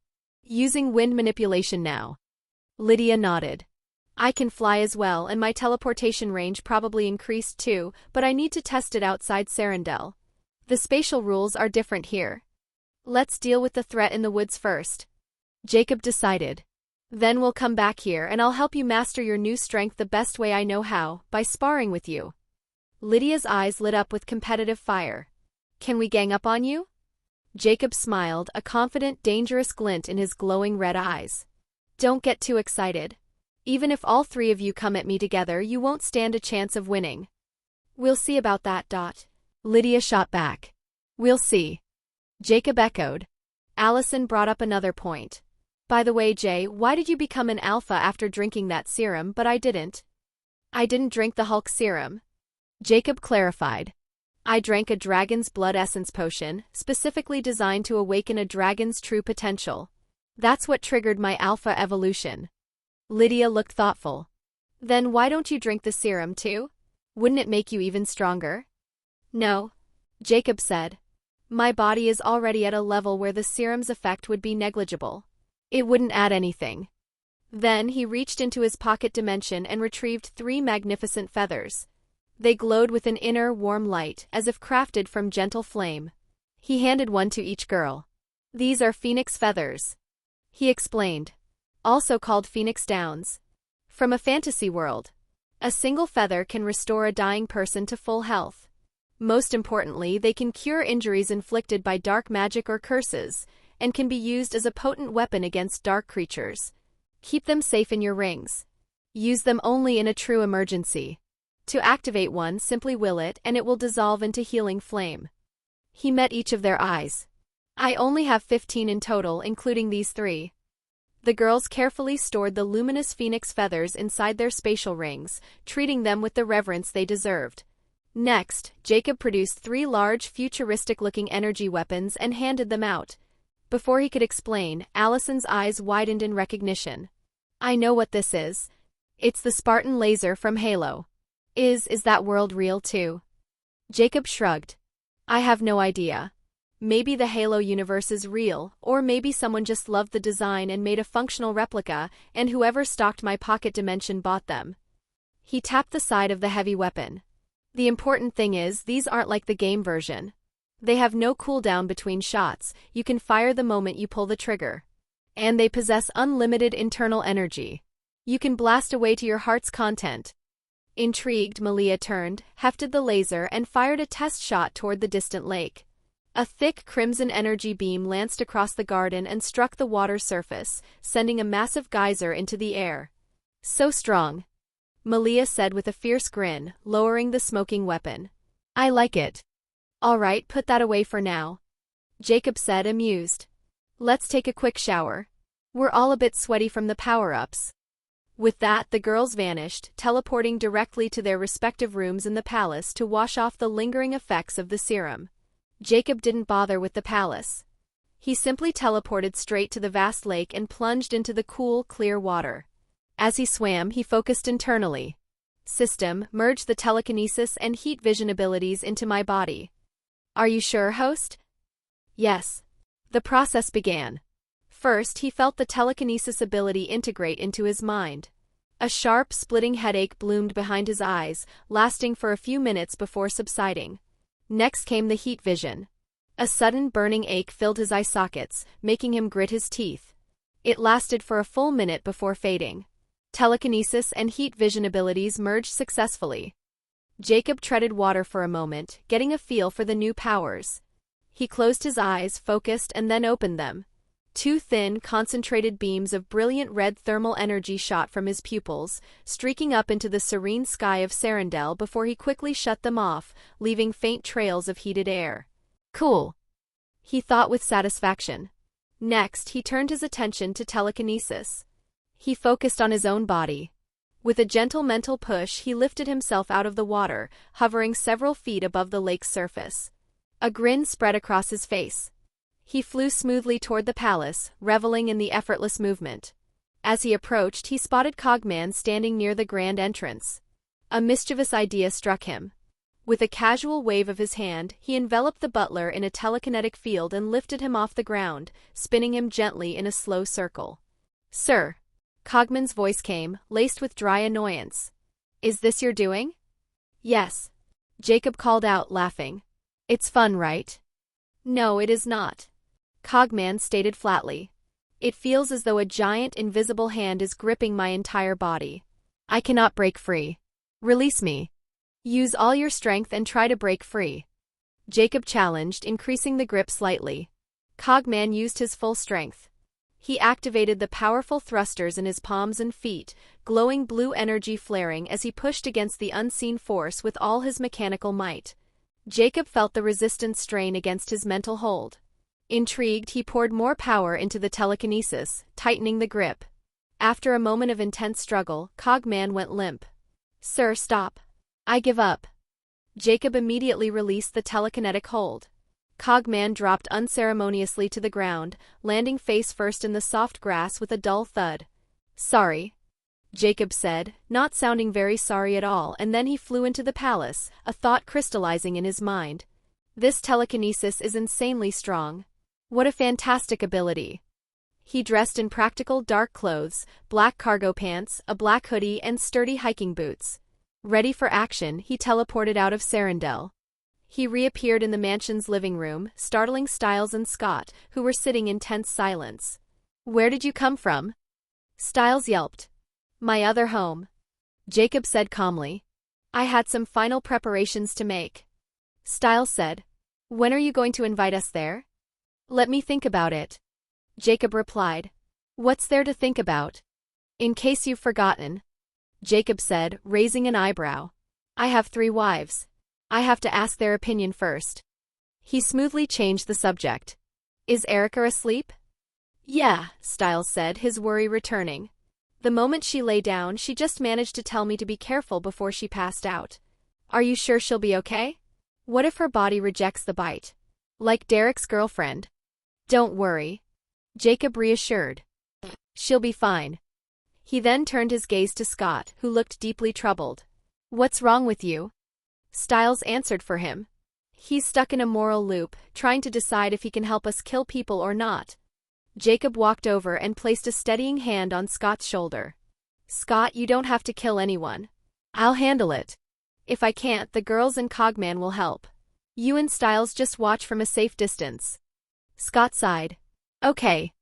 Using wind manipulation now. Lydia nodded. I can fly as well, and my teleportation range probably increased too, but I need to test it outside Serendel. The spatial rules are different here. Let's deal with the threat in the woods first. Jacob decided. Then we'll come back here and I'll help you master your new strength the best way I know how, by sparring with you. Lydia's eyes lit up with competitive fire. Can we gang up on you? Jacob smiled, a confident, dangerous glint in his glowing red eyes. Don't get too excited. Even if all three of you come at me together, you won't stand a chance of winning. We'll see about that. Lydia shot back. We'll see. Jacob echoed. Allison brought up another point. By the way, Jay, why did you become an alpha after drinking that serum, but I didn't? I didn't drink the Hulk serum. Jacob clarified. I drank a dragon's blood essence potion, specifically designed to awaken a dragon's true potential. That's what triggered my alpha evolution. Lydia looked thoughtful. Then why don't you drink the serum too? Wouldn't it make you even stronger? No, Jacob said. My body is already at a level where the serum's effect would be negligible. It wouldn't add anything. Then he reached into his pocket dimension and retrieved 3 magnificent feathers. They glowed with an inner, warm light, as if crafted from gentle flame. He handed one to each girl. "These are phoenix feathers," he explained. "Also called phoenix downs. From a fantasy world. A single feather can restore a dying person to full health. Most importantly, they can cure injuries inflicted by dark magic or curses, and can be used as a potent weapon against dark creatures. Keep them safe in your rings. Use them only in a true emergency. To activate one, simply will it, and it will dissolve into healing flame." He met each of their eyes. "I only have 15 in total, including these 3. The girls carefully stored the luminous phoenix feathers inside their spatial rings, treating them with the reverence they deserved. Next, Jacob produced 3 large, futuristic-looking energy weapons and handed them out. Before he could explain, Allison's eyes widened in recognition. "I know what this is. It's the Spartan laser from Halo. Is that world real too?" Jacob shrugged. "I have no idea. Maybe the Halo universe is real, or maybe someone just loved the design and made a functional replica, and whoever stocked my pocket dimension bought them." He tapped the side of the heavy weapon. "The important thing is, these aren't like the game version. They have no cooldown between shots, you can fire the moment you pull the trigger. And they possess unlimited internal energy. You can blast away to your heart's content." Intrigued, Malia turned, hefted the laser, and fired a test shot toward the distant lake. A thick crimson energy beam lanced across the garden and struck the water surface, sending a massive geyser into the air. "So strong," Malia said with a fierce grin, lowering the smoking weapon. "I like it." "All right, put that away for now," Jacob said, amused. "Let's take a quick shower. We're all a bit sweaty from the power-ups." With that, the girls vanished, teleporting directly to their respective rooms in the palace to wash off the lingering effects of the serum. Jacob didn't bother with the palace. He simply teleported straight to the vast lake and plunged into the cool, clear water. As he swam, he focused internally. "System, merge the telekinesis and heat vision abilities into my body." "Are you sure, host?" "Yes." The process began. First, he felt the telekinesis ability integrate into his mind. A sharp, splitting headache bloomed behind his eyes, lasting for a few minutes before subsiding. Next came the heat vision. A sudden burning ache filled his eye sockets, making him grit his teeth. It lasted for a full minute before fading. Telekinesis and heat vision abilities merged successfully. Jacob treaded water for a moment, getting a feel for the new powers. He closed his eyes, focused, and then opened them. 2 thin, concentrated beams of brilliant red thermal energy shot from his pupils, streaking up into the serene sky of Serendel before he quickly shut them off, leaving faint trails of heated air. "Cool," he thought with satisfaction. Next, he turned his attention to telekinesis. He focused on his own body. With a gentle mental push, he lifted himself out of the water, hovering several feet above the lake's surface. A grin spread across his face. He flew smoothly toward the palace, reveling in the effortless movement. As he approached, he spotted Cogman standing near the grand entrance. A mischievous idea struck him. With a casual wave of his hand, he enveloped the butler in a telekinetic field and lifted him off the ground, spinning him gently in a slow circle. "Sir," Cogman's voice came, laced with dry annoyance. "Is this your doing?" "Yes," Jacob called out, laughing. "It's fun, right?" "No, it is not," Cogman stated flatly. "It feels as though a giant, invisible hand is gripping my entire body. I cannot break free. Release me. Use all your strength and try to break free," Jacob challenged, increasing the grip slightly. Cogman used his full strength. He activated the powerful thrusters in his palms and feet, glowing blue energy flaring as he pushed against the unseen force with all his mechanical might. Jacob felt the resistance strain against his mental hold. Intrigued, he poured more power into the telekinesis, tightening the grip. After a moment of intense struggle, Cogman went limp. "Sir, stop. I give up." Jacob immediately released the telekinetic hold. Cogman dropped unceremoniously to the ground, landing face first in the soft grass with a dull thud. "Sorry," Jacob said, not sounding very sorry at all, and then he flew into the palace, a thought crystallizing in his mind. This telekinesis is insanely strong. What a fantastic ability. He dressed in practical dark clothes, black cargo pants, a black hoodie and sturdy hiking boots. Ready for action, he teleported out of Sarandel. He reappeared in the mansion's living room, startling Stiles and Scott, who were sitting in tense silence. "Where did you come from?" Stiles yelped. "My other home," Jacob said calmly. "I had some final preparations to make." Stiles said, "When are you going to invite us there?" "Let me think about it," Jacob replied. "What's there to think about?" "In case you've forgotten," Jacob said, raising an eyebrow. "I have 3 wives. I have to ask their opinion first." He smoothly changed the subject. "Is Erica asleep?" "Yeah," Stiles said, his worry returning. "The moment she lay down, she just managed to tell me to be careful before she passed out." "Are you sure she'll be okay? What if her body rejects the bite? Like Derek's girlfriend?" "Don't worry," Jacob reassured. "She'll be fine." He then turned his gaze to Scott, who looked deeply troubled. "What's wrong with you?" Stiles answered for him. "He's stuck in a moral loop, trying to decide if he can help us kill people or not." Jacob walked over and placed a steadying hand on Scott's shoulder. "Scott, you don't have to kill anyone. I'll handle it. If I can't, the girls and Cogman will help. You and Stiles just watch from a safe distance." Scott sighed. "Okay,"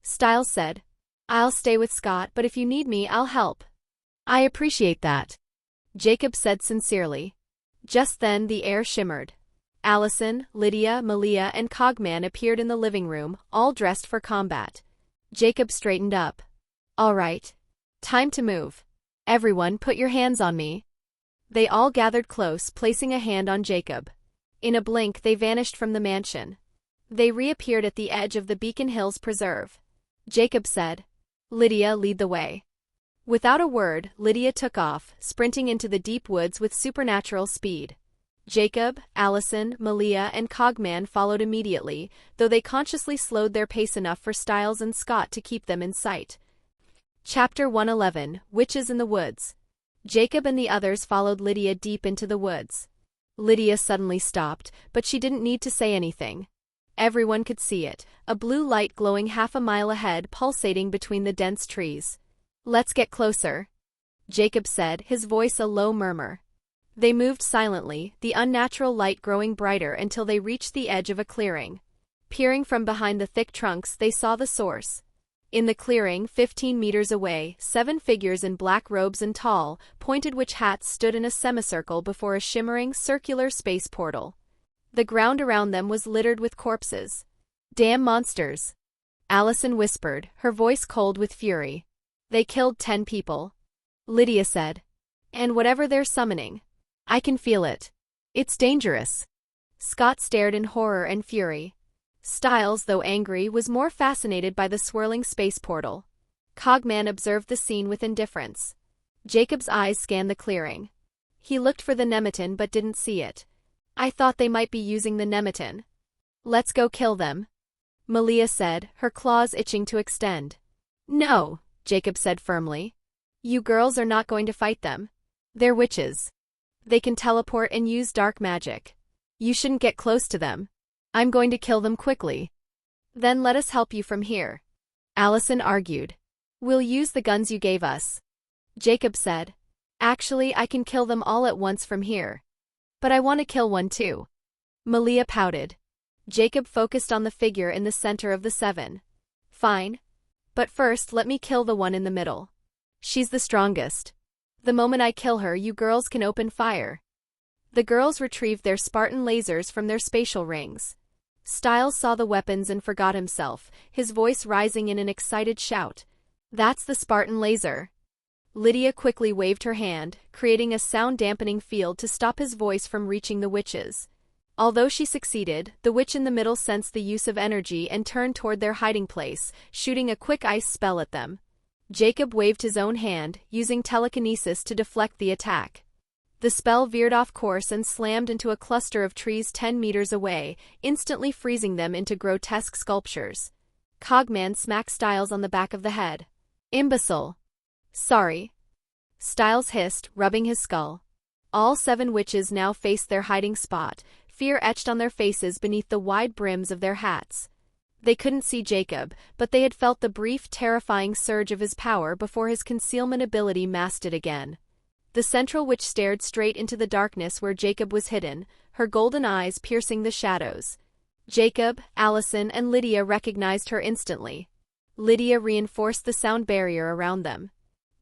Stiles said. "I'll stay with Scott, but if you need me, I'll help." "I appreciate that," Jacob said sincerely. Just then the air shimmered. Allison, Lydia, Malia, and Cogman appeared in the living room, all dressed for combat. Jacob straightened up. "All right. Time to move. Everyone, put your hands on me." They all gathered close, placing a hand on Jacob. In a blink, they vanished from the mansion. They reappeared at the edge of the Beacon Hills Preserve. Jacob said, "Lydia, lead the way." Without a word, Lydia took off, sprinting into the deep woods with supernatural speed. Jacob, Allison, Malia, and Cogman followed immediately, though they consciously slowed their pace enough for Stiles and Scott to keep them in sight. Chapter 111, Witches in the Woods. Jacob and the others followed Lydia deep into the woods. Lydia suddenly stopped, but she didn't need to say anything. Everyone could see it, a blue light glowing half a mile ahead, pulsating between the dense trees. "Let's get closer," Jacob said, his voice a low murmur. They moved silently, the unnatural light growing brighter until they reached the edge of a clearing. Peering from behind the thick trunks, they saw the source. In the clearing, 15 meters away, 7 figures in black robes and tall, pointed witch hats stood in a semicircle before a shimmering, circular space portal. The ground around them was littered with corpses. "Damn monsters," Allison whispered, her voice cold with fury. "They killed 10 people," Lydia said. "And whatever they're summoning, I can feel it. It's dangerous." Scott stared in horror and fury. Stiles, though angry, was more fascinated by the swirling space portal. Cogman observed the scene with indifference. Jacob's eyes scanned the clearing. He looked for the Nemeton but didn't see it. "I thought they might be using the Nemeton." "Let's go kill them," Malia said, her claws itching to extend. "No," Jacob said firmly. "You girls are not going to fight them. They're witches. They can teleport and use dark magic. You shouldn't get close to them. I'm going to kill them quickly." "Then let us help you from here," Allison argued. "We'll use the guns you gave us," Jacob said. "Actually, I can kill them all at once from here. But I want to kill one too." Malia pouted. Jacob focused on the figure in the center of the 7. "Fine. But first let me kill the one in the middle. She's the strongest. The moment I kill her, you girls can open fire." The girls retrieved their Spartan lasers from their spatial rings. Stiles saw the weapons and forgot himself, his voice rising in an excited shout. "That's the Spartan laser." Lydia quickly waved her hand, creating a sound-dampening field to stop his voice from reaching the witches. Although she succeeded, the witch in the middle sensed the use of energy and turned toward their hiding place, shooting a quick ice spell at them. Jacob waved his own hand, using telekinesis to deflect the attack. The spell veered off course and slammed into a cluster of trees 10 meters away, instantly freezing them into grotesque sculptures. Cogman smacked Stiles on the back of the head. "Imbecile." "Sorry," Stiles hissed, rubbing his skull. All 7 witches now faced their hiding spot, fear etched on their faces beneath the wide brims of their hats. They couldn't see Jacob, but they had felt the brief, terrifying surge of his power before his concealment ability masked it again. The central witch stared straight into the darkness where Jacob was hidden, her golden eyes piercing the shadows. Jacob, Allison, and Lydia recognized her instantly. Lydia reinforced the sound barrier around them.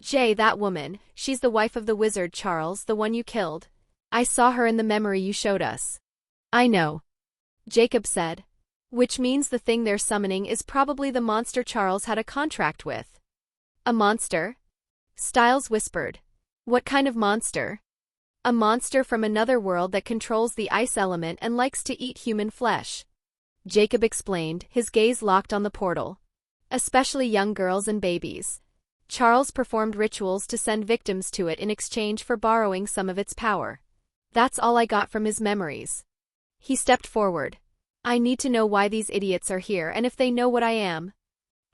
"Jay, that woman, she's the wife of the wizard Charles, the one you killed. I saw her in the memory you showed us." "I know," Jacob said. "Which means the thing they're summoning is probably the monster Charles had a contract with." "A monster?" Stiles whispered. "What kind of monster?" "A monster from another world that controls the ice element and likes to eat human flesh," Jacob explained, his gaze locked on the portal. "Especially young girls and babies. Charles performed rituals to send victims to it in exchange for borrowing some of its power. That's all I got from his memories." He stepped forward. "I need to know why these idiots are here and if they know what I am."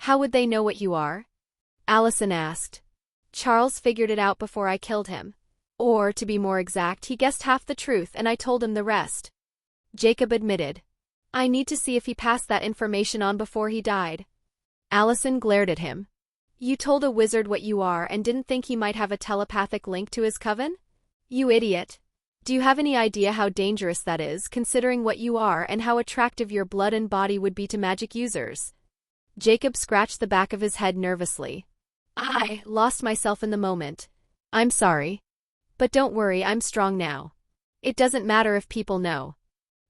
"How would they know what you are?" Allison asked. "Charles figured it out before I killed him. Or, to be more exact, he guessed half the truth and I told him the rest," Jacob admitted. "I need to see if he passed that information on before he died." Allison glared at him. "You told a wizard what you are and didn't think he might have a telepathic link to his coven? You idiot. Do you have any idea how dangerous that is, considering what you are and how attractive your blood and body would be to magic users?" Jacob scratched the back of his head nervously. "I lost myself in the moment. I'm sorry. But don't worry, I'm strong now. It doesn't matter if people know.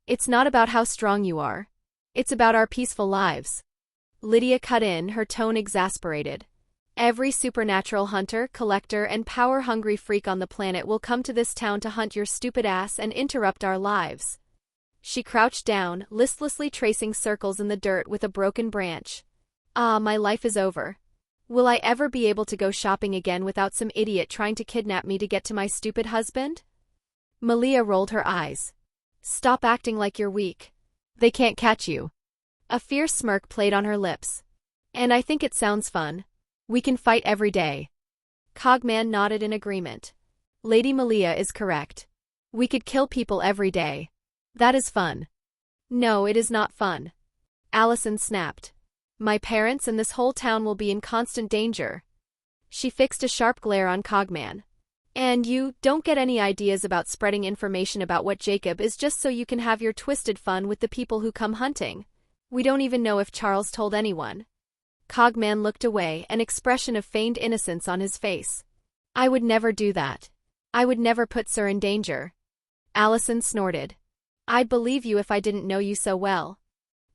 It's not about how strong you are. It's about our peaceful lives." Lydia cut in, her tone exasperated. "Every supernatural hunter, collector, and power-hungry freak on the planet will come to this town to hunt your stupid ass and interrupt our lives." She crouched down, listlessly tracing circles in the dirt with a broken branch. "Ah, my life is over. Will I ever be able to go shopping again without some idiot trying to kidnap me to get to my stupid husband?" Malia rolled her eyes. "Stop acting like you're weak. They can't catch you." A fierce smirk played on her lips. "And I think it sounds fun. We can fight every day." Cogman nodded in agreement. "Lady Malia is correct. We could kill people every day. That is fun." "No, it is not fun," Allison snapped. "My parents and this whole town will be in constant danger." She fixed a sharp glare on Cogman. "And you don't get any ideas about spreading information about what Jacob is just so you can have your twisted fun with the people who come hunting. We don't even know if Charles told anyone." Cogman looked away, an expression of feigned innocence on his face. "I would never do that. I would never put Sir in danger." Allison snorted. "I'd believe you if I didn't know you so well."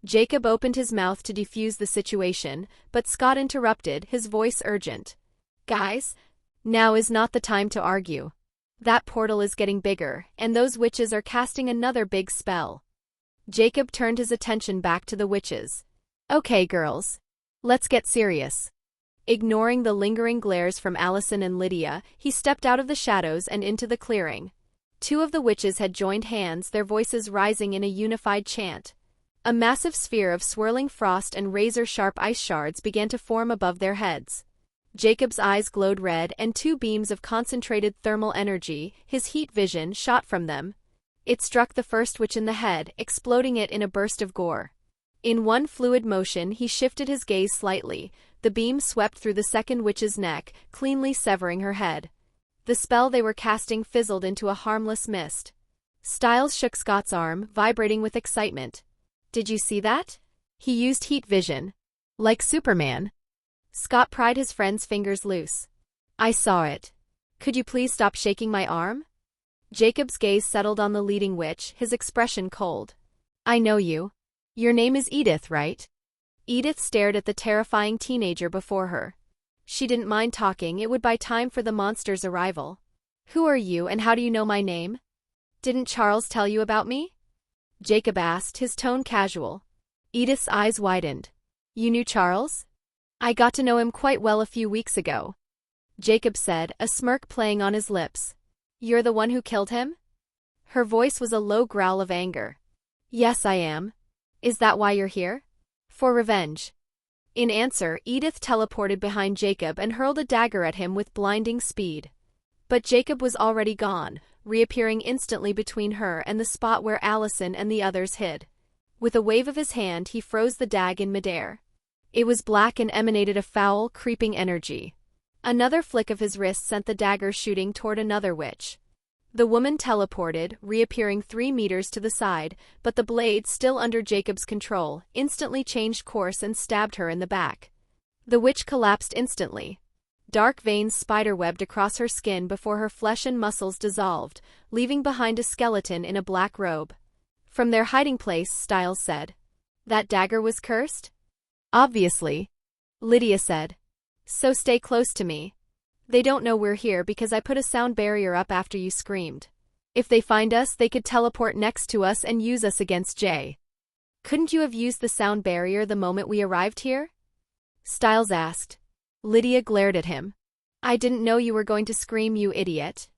Jacob opened his mouth to defuse the situation, but Scott interrupted, his voice urgent. "Guys, now is not the time to argue. That portal is getting bigger, and those witches are casting another big spell." Jacob turned his attention back to the witches. "Okay, girls. Let's get serious." Ignoring the lingering glares from Allison and Lydia, he stepped out of the shadows and into the clearing. Two of the witches had joined hands, their voices rising in a unified chant. A massive sphere of swirling frost and razor-sharp ice shards began to form above their heads. Jacob's eyes glowed red, and two beams of concentrated thermal energy, his heat vision, shot from them. It struck the first witch in the head, exploding it in a burst of gore. In one fluid motion, he shifted his gaze slightly. The beam swept through the second witch's neck, cleanly severing her head. The spell they were casting fizzled into a harmless mist. Stiles shook Scott's arm, vibrating with excitement. "Did you see that? He used heat vision. Like Superman." Scott pried his friend's fingers loose. "I saw it. Could you please stop shaking my arm?" Jacob's gaze settled on the leading witch, his expression cold. "I know you. Your name is Edith, right?" Edith stared at the terrifying teenager before her. She didn't mind talking, it would buy time for the monster's arrival. "Who are you and how do you know my name? Didn't Charles tell you about me?" Jacob asked, his tone casual. Edith's eyes widened. "You knew Charles?" "I got to know him quite well a few weeks ago," Jacob said, a smirk playing on his lips. "You're the one who killed him?" Her voice was a low growl of anger. "Yes, I am. Is that why you're here?" "For revenge." In answer, Edith teleported behind Jacob and hurled a dagger at him with blinding speed. But Jacob was already gone, reappearing instantly between her and the spot where Allison and the others hid. With a wave of his hand, he froze the dag in midair. It was black and emanated a foul, creeping energy. Another flick of his wrist sent the dagger shooting toward another witch. The woman teleported, reappearing 3 meters to the side, but the blade, still under Jacob's control, instantly changed course and stabbed her in the back. The witch collapsed instantly. Dark veins spiderwebbed across her skin before her flesh and muscles dissolved, leaving behind a skeleton in a black robe. From their hiding place, Stiles said. That dagger was cursed? Obviously. Lydia said. So stay close to me. They don't know we're here because I put a sound barrier up after you screamed. If they find us, they could teleport next to us and use us against Jay. Couldn't you have used the sound barrier the moment we arrived here? Stiles asked. Lydia glared at him. I didn't know you were going to scream, you idiot.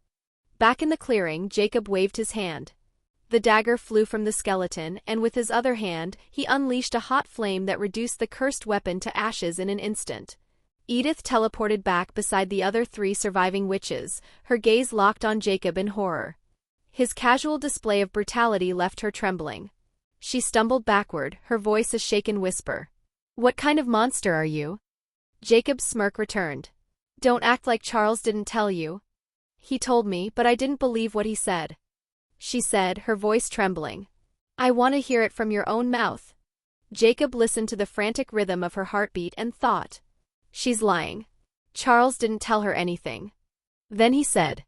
Back in the clearing, Jacob waved his hand. The dagger flew from the skeleton, and with his other hand, he unleashed a hot flame that reduced the cursed weapon to ashes in an instant. Edith teleported back beside the other 3 surviving witches, her gaze locked on Jacob in horror. His casual display of brutality left her trembling. She stumbled backward, her voice a shaken whisper. What kind of monster are you? Jacob's smirk returned. Don't act like Charles didn't tell you. He told me, but I didn't believe what he said. She said, her voice trembling. I want to hear it from your own mouth. Jacob listened to the frantic rhythm of her heartbeat and thought. She's lying. Charles didn't tell her anything. Then he said,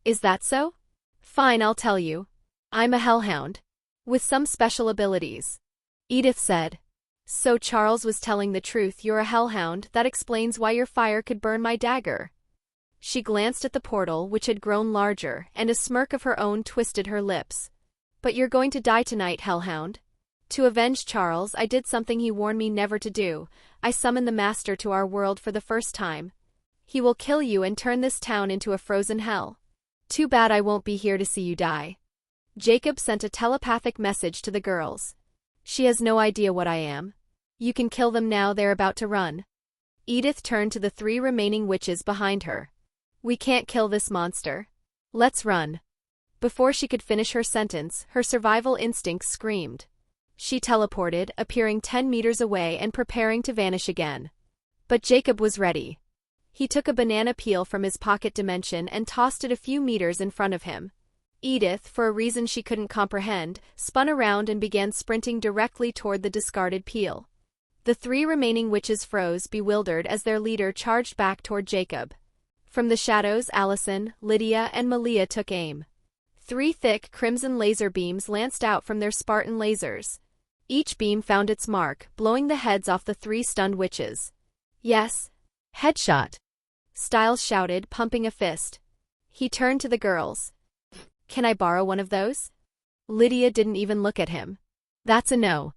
Is that so? Fine, I'll tell you. I'm a hellhound. With some special abilities. Edith said. So Charles was telling the truth, you're a hellhound, that explains why your fire could burn my dagger. She glanced at the portal, which had grown larger, and a smirk of her own twisted her lips. But you're going to die tonight, hellhound. To avenge Charles, I did something he warned me never to do. I summoned the Master to our world for the first time. He will kill you and turn this town into a frozen hell. Too bad I won't be here to see you die. Jacob sent a telepathic message to the girls. She has no idea what I am. You can kill them now, they're about to run. Edith turned to the 3 remaining witches behind her. We can't kill this monster. Let's run. Before she could finish her sentence, her survival instincts screamed. She teleported, appearing 10 meters away and preparing to vanish again. But Jacob was ready. He took a banana peel from his pocket dimension and tossed it a few meters in front of him. Edith, for a reason she couldn't comprehend, spun around and began sprinting directly toward the discarded peel. The 3 remaining witches froze, bewildered, as their leader charged back toward Jacob. From the shadows, Allison, Lydia, and Malia took aim. 3 thick, crimson laser beams lanced out from their Spartan lasers. Each beam found its mark, blowing the heads off the 3 stunned witches. Yes. Headshot. Stiles shouted, pumping a fist. He turned to the girls. Can I borrow one of those? Lydia didn't even look at him. That's a no.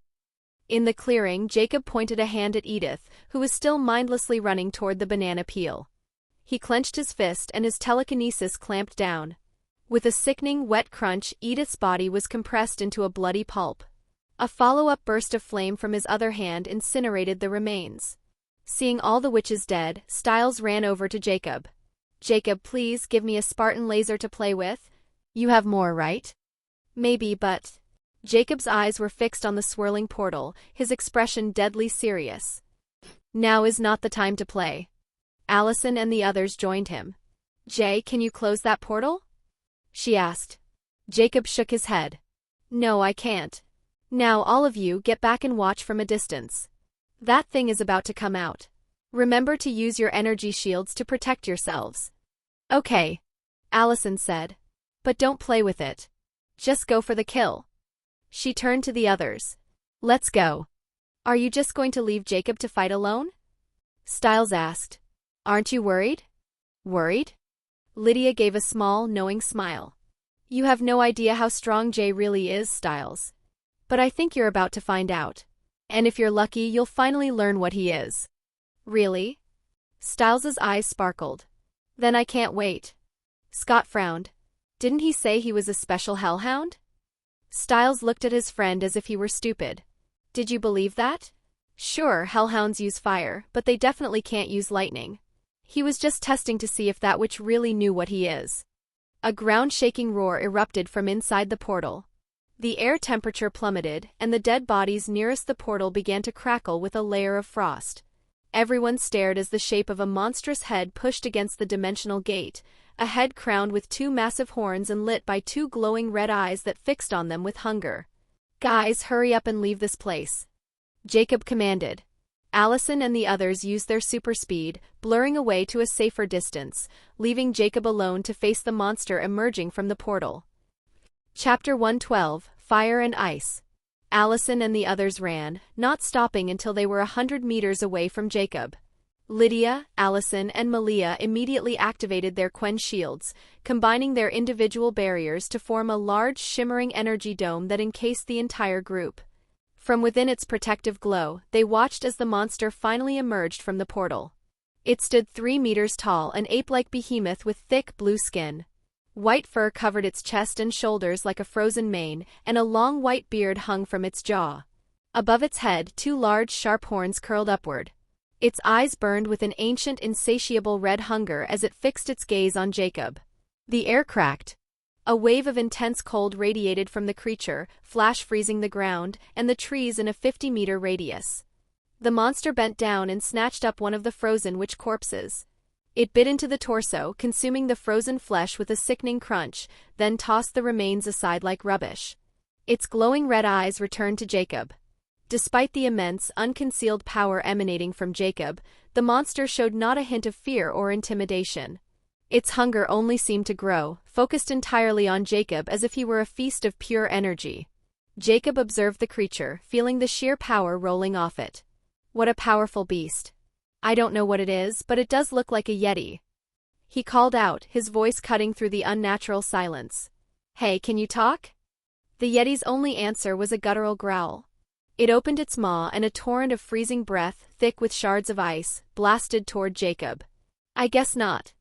In the clearing, Jacob pointed a hand at Edith, who was still mindlessly running toward the banana peel. He clenched his fist and his telekinesis clamped down. With a sickening, wet crunch, Edith's body was compressed into a bloody pulp. A follow-up burst of flame from his other hand incinerated the remains. Seeing all the witches dead, Stiles ran over to Jacob. Jacob, please give me a Spartan laser to play with. You have more, right? Maybe, but... Jacob's eyes were fixed on the swirling portal, his expression deadly serious. Now is not the time to play. Allison and the others joined him. Jay, can you close that portal? She asked. Jacob shook his head. No, I can't. Now all of you get back and watch from a distance. That thing is about to come out. Remember to use your energy shields to protect yourselves. Okay, Allison said. But don't play with it. Just go for the kill. She turned to the others. Let's go. Are you just going to leave Jacob to fight alone? Stiles asked. Aren't you worried? Worried? Lydia gave a small, knowing smile. You have no idea how strong Jay really is, Stiles. But I think you're about to find out. And if you're lucky, you'll finally learn what he is. Really? Stiles's eyes sparkled. Then I can't wait. Scott frowned. Didn't he say he was a special hellhound? Stiles looked at his friend as if he were stupid. Did you believe that? Sure, hellhounds use fire, but they definitely can't use lightning. He was just testing to see if that witch really knew what he is. A ground-shaking roar erupted from inside the portal. The air temperature plummeted, and the dead bodies nearest the portal began to crackle with a layer of frost. Everyone stared as the shape of a monstrous head pushed against the dimensional gate, a head crowned with two massive horns and lit by two glowing red eyes that fixed on them with hunger. "Guys, hurry up and leave this place," Jacob commanded. Allison and the others used their super speed, blurring away to a safer distance, leaving Jacob alone to face the monster emerging from the portal. Chapter 112, Fire and Ice. Allison and the others ran, not stopping until they were 100 meters away from Jacob. Lydia, Allison, and Malia immediately activated their Quen shields, combining their individual barriers to form a large shimmering energy dome that encased the entire group. From within its protective glow, they watched as the monster finally emerged from the portal. It stood 3 meters tall, an ape-like behemoth with thick blue skin. White fur covered its chest and shoulders like a frozen mane, and a long white beard hung from its jaw. Above its head, 2 large sharp horns curled upward. Its eyes burned with an ancient insatiable red hunger as it fixed its gaze on Jacob. The air cracked. A wave of intense cold radiated from the creature, flash freezing the ground and the trees in a 50-meter radius. The monster bent down and snatched up one of the frozen witch corpses. It bit into the torso, consuming the frozen flesh with a sickening crunch, then tossed the remains aside like rubbish. Its glowing red eyes returned to Jacob. Despite the immense, unconcealed power emanating from Jacob, the monster showed not a hint of fear or intimidation. Its hunger only seemed to grow, focused entirely on Jacob as if he were a feast of pure energy. Jacob observed the creature, feeling the sheer power rolling off it. What a powerful beast. "I don't know what it is, but it does look like a yeti," he called out, his voice cutting through the unnatural silence. "Hey, can you talk?" The yeti's only answer was a guttural growl. It opened its maw and a torrent of freezing breath, thick with shards of ice, blasted toward Jacob. "I guess not,"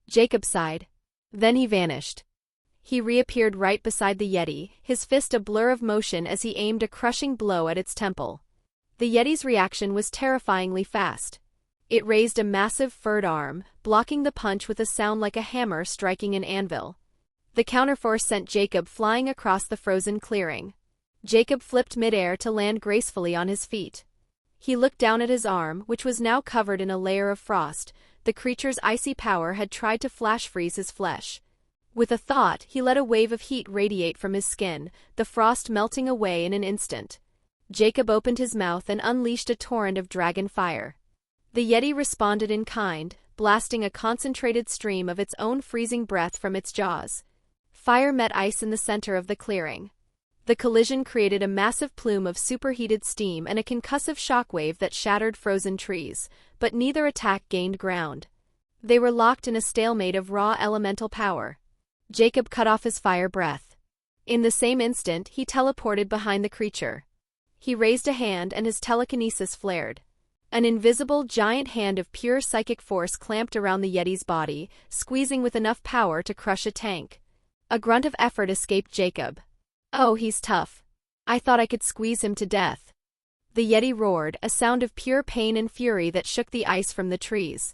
Jacob sighed. Then he vanished. He reappeared right beside the yeti, his fist a blur of motion as he aimed a crushing blow at its temple. The yeti's reaction was terrifyingly fast. It raised a massive furred arm, blocking the punch with a sound like a hammer striking an anvil. The counterforce sent Jacob flying across the frozen clearing. Jacob flipped midair to land gracefully on his feet. He looked down at his arm, which was now covered in a layer of frost. The creature's icy power had tried to flash freeze his flesh. With a thought, he let a wave of heat radiate from his skin, the frost melting away in an instant. Jacob opened his mouth and unleashed a torrent of dragon fire. The yeti responded in kind, blasting a concentrated stream of its own freezing breath from its jaws. Fire met ice in the center of the clearing. The collision created a massive plume of superheated steam and a concussive shockwave that shattered frozen trees, but neither attack gained ground. They were locked in a stalemate of raw elemental power. Jacob cut off his fire breath. In the same instant, he teleported behind the creature. He raised a hand and his telekinesis flared. An invisible giant hand of pure psychic force clamped around the yeti's body, squeezing with enough power to crush a tank. A grunt of effort escaped Jacob. "Oh, he's tough. I thought I could squeeze him to death." The yeti roared, a sound of pure pain and fury that shook the ice from the trees.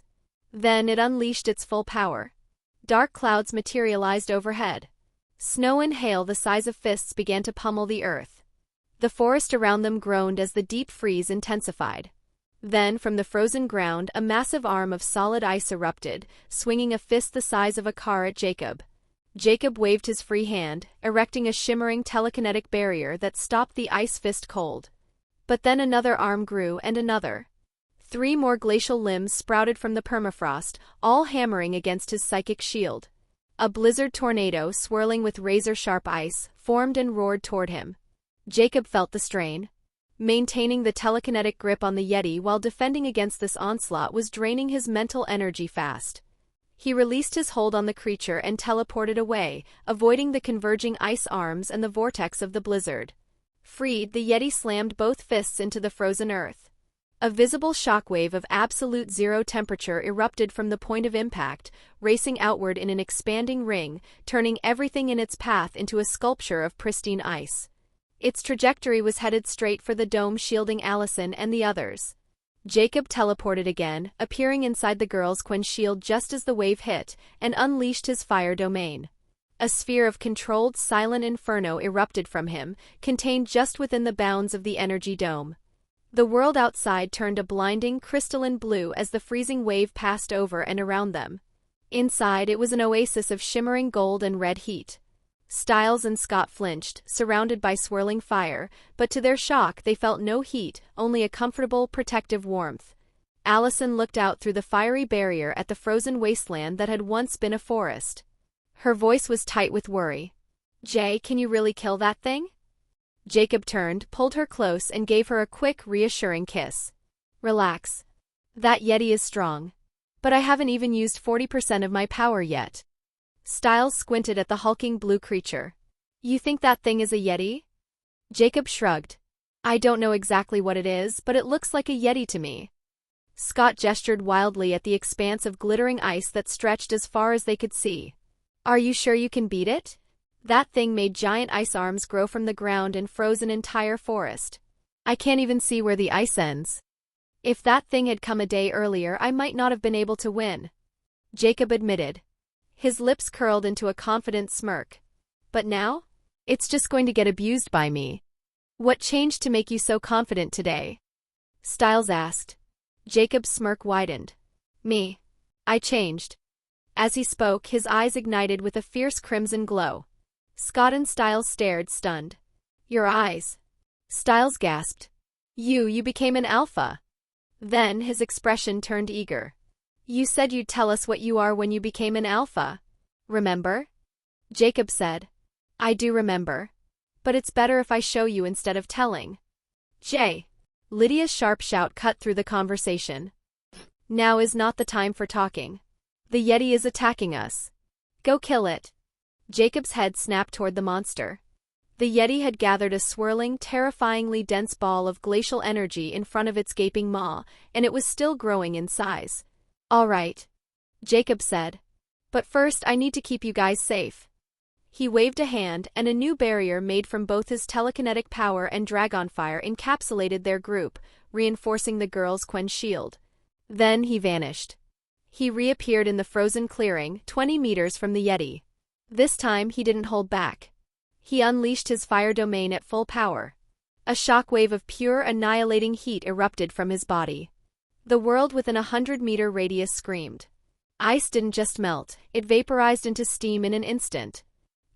Then it unleashed its full power. Dark clouds materialized overhead. Snow and hail the size of fists began to pummel the earth. The forest around them groaned as the deep freeze intensified. Then, from the frozen ground, a massive arm of solid ice erupted, swinging a fist the size of a car at Jacob. Jacob waved his free hand, erecting a shimmering telekinetic barrier that stopped the ice fist cold. But then another arm grew and another. 3 more glacial limbs sprouted from the permafrost, all hammering against his psychic shield. A blizzard tornado, swirling with razor-sharp ice, formed and roared toward him. Jacob felt the strain. Maintaining the telekinetic grip on the yeti while defending against this onslaught was draining his mental energy fast. He released his hold on the creature and teleported away, avoiding the converging ice arms and the vortex of the blizzard. Freed, the yeti slammed both fists into the frozen earth. A visible shockwave of absolute zero temperature erupted from the point of impact, racing outward in an expanding ring, turning everything in its path into a sculpture of pristine ice. Its trajectory was headed straight for the dome shielding Allison and the others. Jacob teleported again, appearing inside the girl's Quen shield just as the wave hit, and unleashed his fire domain. A sphere of controlled silent inferno erupted from him, contained just within the bounds of the energy dome. The world outside turned a blinding, crystalline blue as the freezing wave passed over and around them. Inside, it was an oasis of shimmering gold and red heat. Stiles and Scott flinched, surrounded by swirling fire, but to their shock they felt no heat, only a comfortable, protective warmth. Allison looked out through the fiery barrier at the frozen wasteland that had once been a forest. Her voice was tight with worry. "Jay, can you really kill that thing?" Jacob turned, pulled her close, and gave her a quick, reassuring kiss. "Relax. That Yeti is strong. But I haven't even used 40% of my power yet." Stiles squinted at the hulking blue creature. "You think that thing is a Yeti?" Jacob shrugged. "I don't know exactly what it is, but it looks like a Yeti to me." Scott gestured wildly at the expanse of glittering ice that stretched as far as they could see. "Are you sure you can beat it? That thing made giant ice arms grow from the ground and froze an entire forest. I can't even see where the ice ends. If that thing had come a day earlier, I might not have been able to win," Jacob admitted. His lips curled into a confident smirk. "But now? It's just going to get abused by me." "What changed to make you so confident today?" Stiles asked. Jacob's smirk widened. "Me. I changed." As he spoke, his eyes ignited with a fierce crimson glow. Scott and Stiles stared, stunned. "Your eyes." Stiles gasped. You became an alpha." Then his expression turned eager. "You said you'd tell us what you are when you became an alpha. Remember?" Jacob said. "I do remember. But it's better if I show you instead of telling." "Jay!" Lydia's sharp shout cut through the conversation. "Now is not the time for talking. The Yeti is attacking us. Go kill it." Jacob's head snapped toward the monster. The Yeti had gathered a swirling, terrifyingly dense ball of glacial energy in front of its gaping maw, and it was still growing in size. "All right," Jacob said. "But first I need to keep you guys safe." He waved a hand, and a new barrier made from both his telekinetic power and dragon fire encapsulated their group, reinforcing the girls' Quen shield. Then he vanished. He reappeared in the frozen clearing, 20 meters from the Yeti. This time he didn't hold back. He unleashed his fire domain at full power. A shockwave of pure, annihilating heat erupted from his body. The world within a 100-meter radius screamed. Ice didn't just melt, it vaporized into steam in an instant.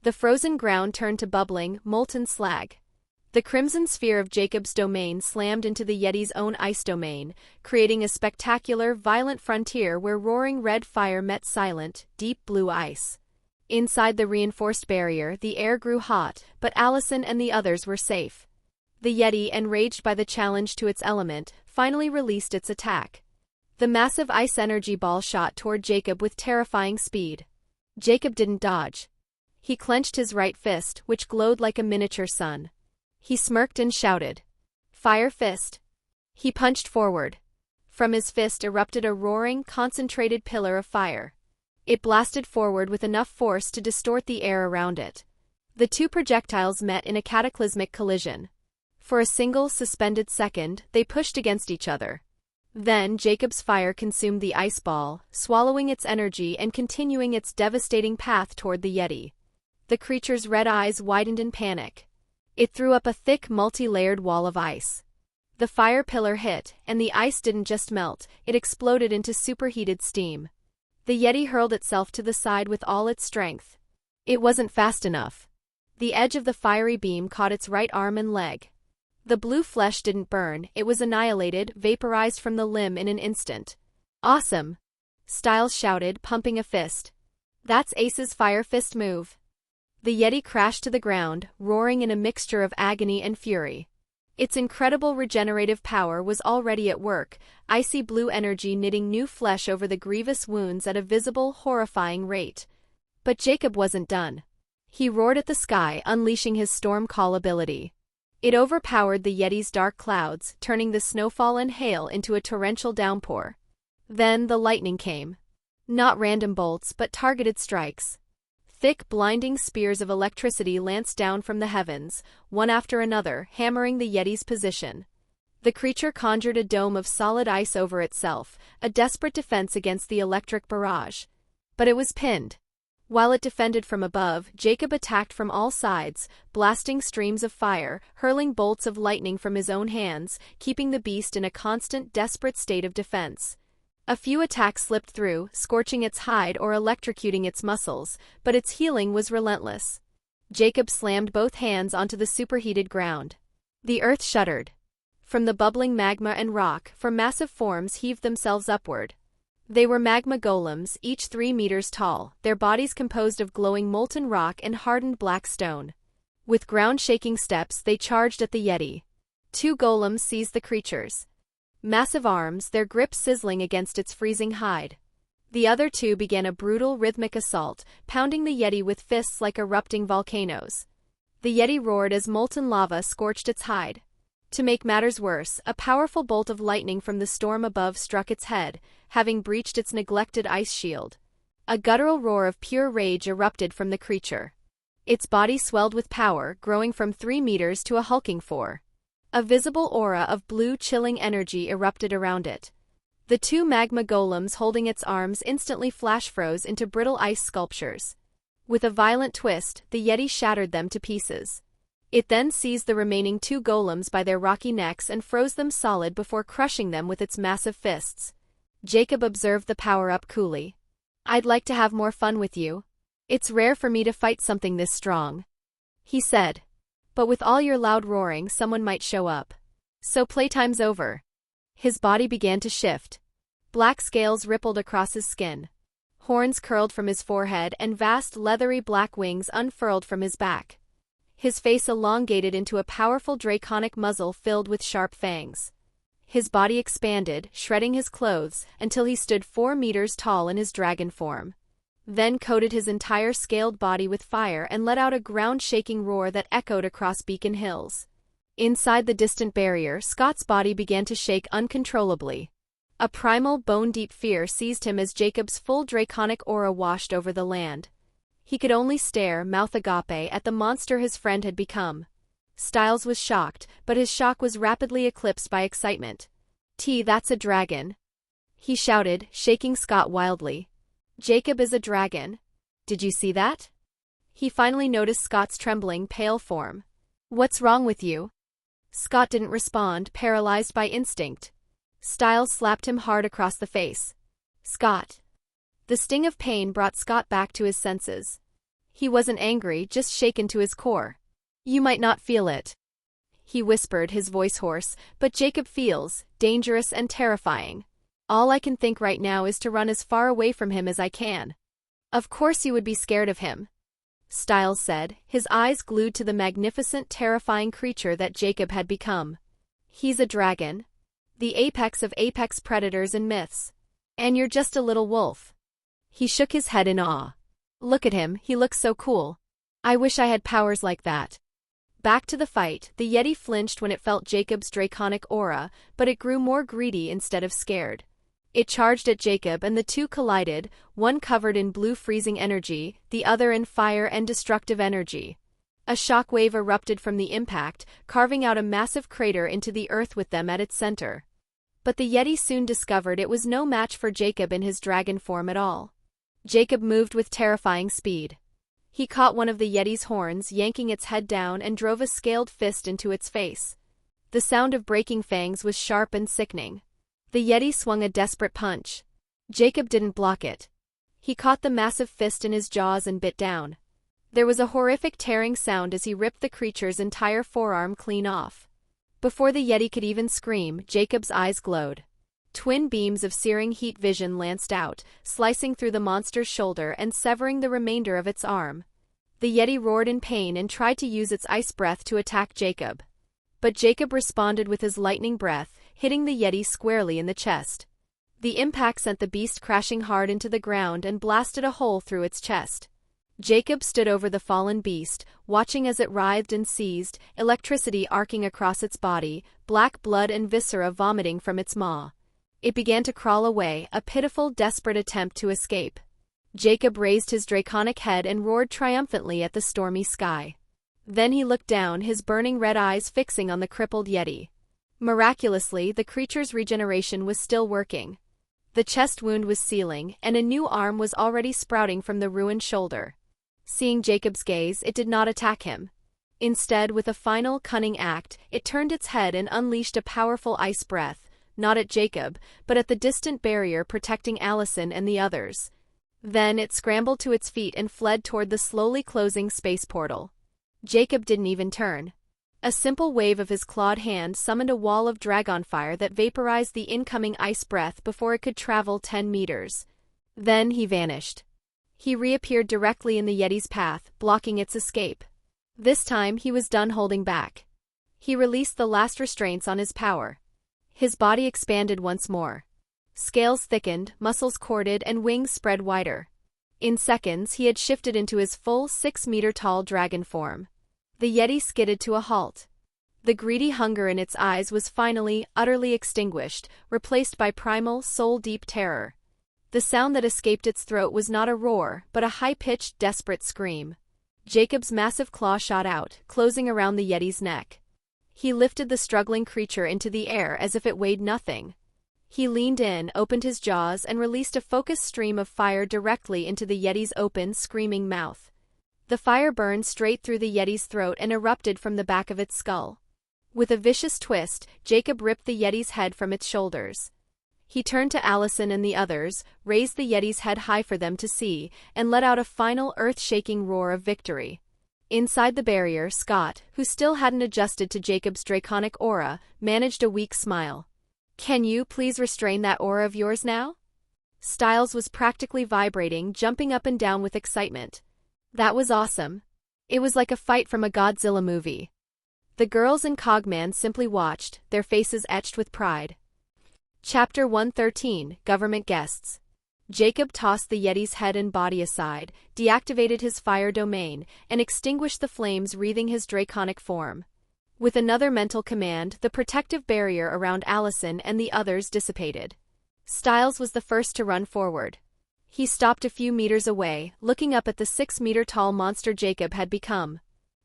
The frozen ground turned to bubbling, molten slag. The crimson sphere of Jacob's domain slammed into the Yeti's own ice domain, creating a spectacular, violent frontier where roaring red fire met silent, deep blue ice. Inside the reinforced barrier, the air grew hot, but Allison and the others were safe. The Yeti, enraged by the challenge to its element, finally released its attack. The massive ice energy ball shot toward Jacob with terrifying speed. Jacob didn't dodge. He clenched his right fist, which glowed like a miniature sun. He smirked and shouted, "Fire fist!" He punched forward. From his fist erupted a roaring, concentrated pillar of fire. It blasted forward with enough force to distort the air around it. The two projectiles met in a cataclysmic collision. For a single, suspended second, they pushed against each other. Then Jacob's fire consumed the ice ball, swallowing its energy and continuing its devastating path toward the Yeti. The creature's red eyes widened in panic. It threw up a thick, multi-layered wall of ice. The fire pillar hit, and the ice didn't just melt, it exploded into superheated steam. The Yeti hurled itself to the side with all its strength. It wasn't fast enough. The edge of the fiery beam caught its right arm and leg. The blue flesh didn't burn, it was annihilated, vaporized from the limb in an instant. "Awesome!" Stiles shouted, pumping a fist. "That's Ace's fire fist move." The Yeti crashed to the ground, roaring in a mixture of agony and fury. Its incredible regenerative power was already at work, icy blue energy knitting new flesh over the grievous wounds at a visible, horrifying rate. But Jacob wasn't done. He roared at the sky, unleashing his storm call ability. It overpowered the Yeti's dark clouds, turning the snowfall and hail into a torrential downpour. Then the lightning came. Not random bolts, but targeted strikes. Thick, blinding spears of electricity lanced down from the heavens, one after another, hammering the Yeti's position. The creature conjured a dome of solid ice over itself, a desperate defense against the electric barrage. But it was pinned. While it defended from above, Jacob attacked from all sides, blasting streams of fire, hurling bolts of lightning from his own hands, keeping the beast in a constant, desperate state of defense. A few attacks slipped through, scorching its hide or electrocuting its muscles, but its healing was relentless. Jacob slammed both hands onto the superheated ground. The earth shuddered. From the bubbling magma and rock, massive forms heaved themselves upward. They were magma golems, each 3 meters tall, their bodies composed of glowing molten rock and hardened black stone. With ground-shaking steps, they charged at the Yeti. 2 golems seized the creatures. Massive arms, their grip sizzling against its freezing hide. The other 2 began a brutal, rhythmic assault, pounding the Yeti with fists like erupting volcanoes. The Yeti roared as molten lava scorched its hide. To make matters worse, a powerful bolt of lightning from the storm above struck its head, having breached its neglected ice shield. A guttural roar of pure rage erupted from the creature. Its body swelled with power, growing from 3 meters to a hulking 4. A visible aura of blue, chilling energy erupted around it. The 2 magma golems holding its arms instantly flash-froze into brittle ice sculptures. With a violent twist, the Yeti shattered them to pieces. It then seized the remaining 2 golems by their rocky necks and froze them solid before crushing them with its massive fists. Jacob observed the power-up coolly. "I'd like to have more fun with you. It's rare for me to fight something this strong," he said. "But with all your loud roaring, someone might show up. So playtime's over." His body began to shift. Black scales rippled across his skin. Horns curled from his forehead and vast leathery black wings unfurled from his back. His face elongated into a powerful draconic muzzle filled with sharp fangs. His body expanded, shredding his clothes, until he stood 4 meters tall in his dragon form. Then coated his entire scaled body with fire and let out a ground-shaking roar that echoed across Beacon Hills. Inside the distant barrier, Scott's body began to shake uncontrollably. A primal, bone-deep fear seized him as Jacob's full draconic aura washed over the land. He could only stare, mouth agape, at the monster his friend had become. Stiles was shocked, but his shock was rapidly eclipsed by excitement. "That's a dragon," he shouted, shaking Scott wildly. "Jacob is a dragon. Did you see that?" He finally noticed Scott's trembling, pale form. "What's wrong with you?" Scott didn't respond, paralyzed by instinct. Stiles slapped him hard across the face. "Scott." The sting of pain brought Scott back to his senses. He wasn't angry, just shaken to his core. "You might not feel it," he whispered, his voice hoarse, "but Jacob feels dangerous and terrifying. All I can think right now is to run as far away from him as I can." "Of course you would be scared of him," Stiles said, his eyes glued to the magnificent, terrifying creature that Jacob had become. "He's a dragon. The apex of apex predators and myths. And you're just a little wolf." He shook his head in awe. "Look at him, he looks so cool. I wish I had powers like that." Back to the fight, the Yeti flinched when it felt Jacob's draconic aura, but it grew more greedy instead of scared. It charged at Jacob and the 2 collided, one covered in blue freezing energy, the other in fire and destructive energy. A shockwave erupted from the impact, carving out a massive crater into the earth with them at its center. But the Yeti soon discovered it was no match for Jacob in his dragon form at all. Jacob moved with terrifying speed. He caught one of the Yeti's horns, yanking its head down, and drove a scaled fist into its face. The sound of breaking fangs was sharp and sickening. The Yeti swung a desperate punch. Jacob didn't block it. He caught the massive fist in his jaws and bit down. There was a horrific tearing sound as he ripped the creature's entire forearm clean off. Before the Yeti could even scream, Jacob's eyes glowed. Twin beams of searing heat vision lanced out, slicing through the monster's shoulder and severing the remainder of its arm. The Yeti roared in pain and tried to use its ice breath to attack Jacob. But Jacob responded with his lightning breath, hitting the Yeti squarely in the chest. The impact sent the beast crashing hard into the ground and blasted a hole through its chest. Jacob stood over the fallen beast, watching as it writhed and seized, electricity arcing across its body, black blood and viscera vomiting from its maw. It began to crawl away, a pitiful, desperate attempt to escape. Jacob raised his draconic head and roared triumphantly at the stormy sky. Then he looked down, his burning red eyes fixing on the crippled Yeti. Miraculously, the creature's regeneration was still working. The chest wound was sealing, and a new arm was already sprouting from the ruined shoulder. Seeing Jacob's gaze, it did not attack him. Instead, with a final, cunning act, it turned its head and unleashed a powerful ice breath, not at Jacob, but at the distant barrier protecting Allison and the others. Then it scrambled to its feet and fled toward the slowly closing space portal. Jacob didn't even turn. A simple wave of his clawed hand summoned a wall of dragon fire that vaporized the incoming ice breath before it could travel 10 meters. Then he vanished. He reappeared directly in the Yeti's path, blocking its escape. This time he was done holding back. He released the last restraints on his power. His body expanded once more. Scales thickened, muscles corded, and wings spread wider. In seconds he had shifted into his full 6-meter-tall dragon form. The Yeti skidded to a halt. The greedy hunger in its eyes was finally, utterly extinguished, replaced by primal, soul-deep terror. The sound that escaped its throat was not a roar, but a high-pitched, desperate scream. Jacob's massive claw shot out, closing around the Yeti's neck. He lifted the struggling creature into the air as if it weighed nothing. He leaned in, opened his jaws, and released a focused stream of fire directly into the Yeti's open, screaming mouth. The fire burned straight through the Yeti's throat and erupted from the back of its skull. With a vicious twist, Jacob ripped the Yeti's head from its shoulders. He turned to Allison and the others, raised the Yeti's head high for them to see, and let out a final earth-shaking roar of victory. Inside the barrier, Scott, who still hadn't adjusted to Jacob's draconic aura, managed a weak smile. "Can you please restrain that aura of yours now?" Stiles was practically vibrating, jumping up and down with excitement. That was awesome. It was like a fight from a Godzilla movie. The girls and Cogman simply watched, their faces etched with pride. Chapter 113, Government Guests. Jacob tossed the Yeti's head and body aside, deactivated his fire domain, and extinguished the flames wreathing his draconic form. With another mental command, the protective barrier around Allison and the others dissipated. Stiles was the first to run forward. He stopped a few meters away, looking up at the 6-meter-tall monster Jacob had become.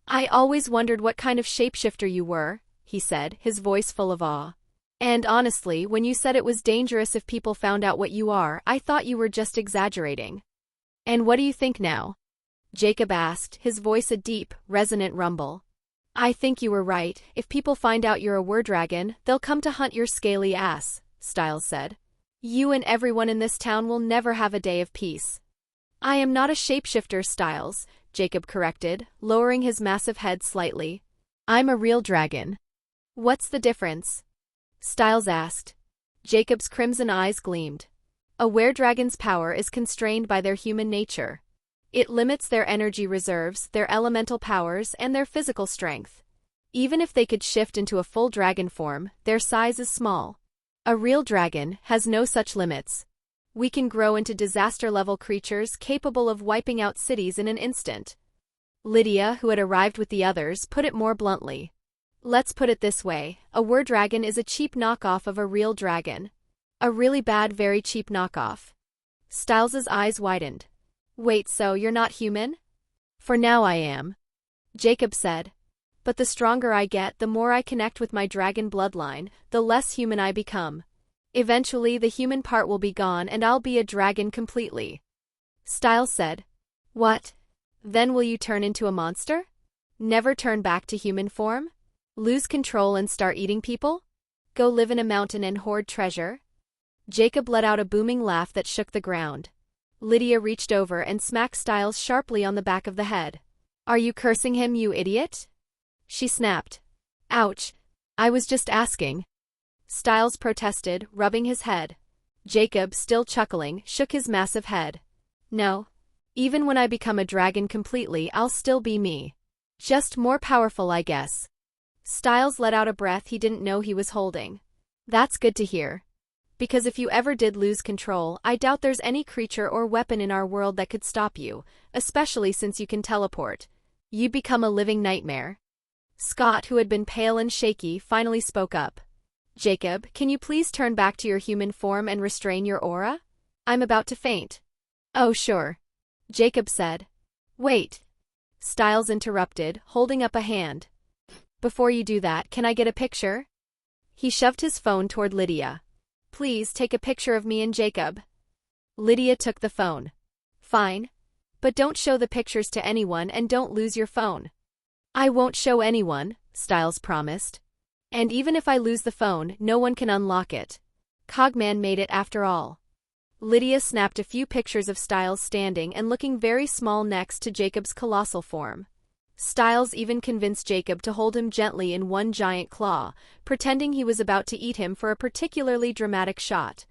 "I always wondered what kind of shapeshifter you were," he said, his voice full of awe. "And honestly, when you said it was dangerous if people found out what you are, I thought you were just exaggerating." "And what do you think now?" Jacob asked, his voice a deep, resonant rumble. "I think you were right. If people find out you're a Weredragon, they'll come to hunt your scaly ass," Stiles said. "You and everyone in this town will never have a day of peace." "I am not a shapeshifter, Stiles," Jacob corrected, lowering his massive head slightly. "I'm a real dragon." "What's the difference?" Stiles asked. Jacob's crimson eyes gleamed. A Weredragon's power is constrained by their human nature. It limits their energy reserves, their elemental powers, and their physical strength. Even if they could shift into a full dragon form, their size is small. A real dragon has no such limits. We can grow into disaster-level creatures capable of wiping out cities in an instant. Lydia, who had arrived with the others, put it more bluntly. "Let's put it this way, a Weredragon is a cheap knockoff of a real dragon. A really bad, very cheap knockoff." Stiles's eyes widened. "Wait, so you're not human?" "For now I am," Jacob said. "But the stronger I get, the more I connect with my dragon bloodline, the less human I become. Eventually the human part will be gone and I'll be a dragon completely." Stiles said. "What? Then will you turn into a monster? Never turn back to human form? Lose control and start eating people? Go live in a mountain and hoard treasure?" Jacob let out a booming laugh that shook the ground. Lydia reached over and smacked Stiles sharply on the back of the head. "Are you cursing him, you idiot?" She snapped. "Ouch. I was just asking." Stiles protested, rubbing his head. Jacob, still chuckling, shook his massive head. "No. Even when I become a dragon completely, I'll still be me. Just more powerful, I guess." Stiles let out a breath he didn't know he was holding. "That's good to hear. Because if you ever did lose control, I doubt there's any creature or weapon in our world that could stop you, especially since you can teleport. You'd become a living nightmare." Scott, who had been pale and shaky, finally spoke up. "Jacob, can you please turn back to your human form and restrain your aura? I'm about to faint." "Oh, sure," Jacob said. "Wait," Stiles interrupted, holding up a hand. "Before you do that, can I get a picture?" He shoved his phone toward Lydia. Please take a picture of me and Jacob. Lydia took the phone. Fine. But don't show the pictures to anyone and don't lose your phone. I won't show anyone, Stiles promised. And even if I lose the phone, no one can unlock it. Cogman made it after all. Lydia snapped a few pictures of Stiles standing and looking very small next to Jacob's colossal form. Stiles even convinced Jacob to hold him gently in one giant claw, pretending he was about to eat him for a particularly dramatic shot.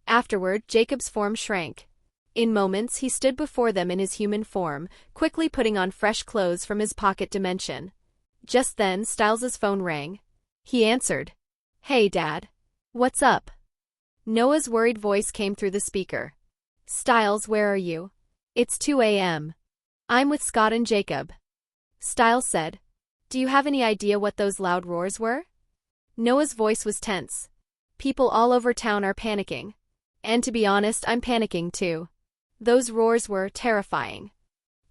Afterward, Jacob's form shrank. In moments, he stood before them in his human form, quickly putting on fresh clothes from his pocket dimension. Just then, Stiles's phone rang. He answered. Hey, Dad. What's up? Noah's worried voice came through the speaker. Stiles, where are you? It's 2 a.m. I'm with Scott and Jacob. Stiles said. Do you have any idea what those loud roars were? Noah's voice was tense. People all over town are panicking. And to be honest, I'm panicking too. Those roars were terrifying.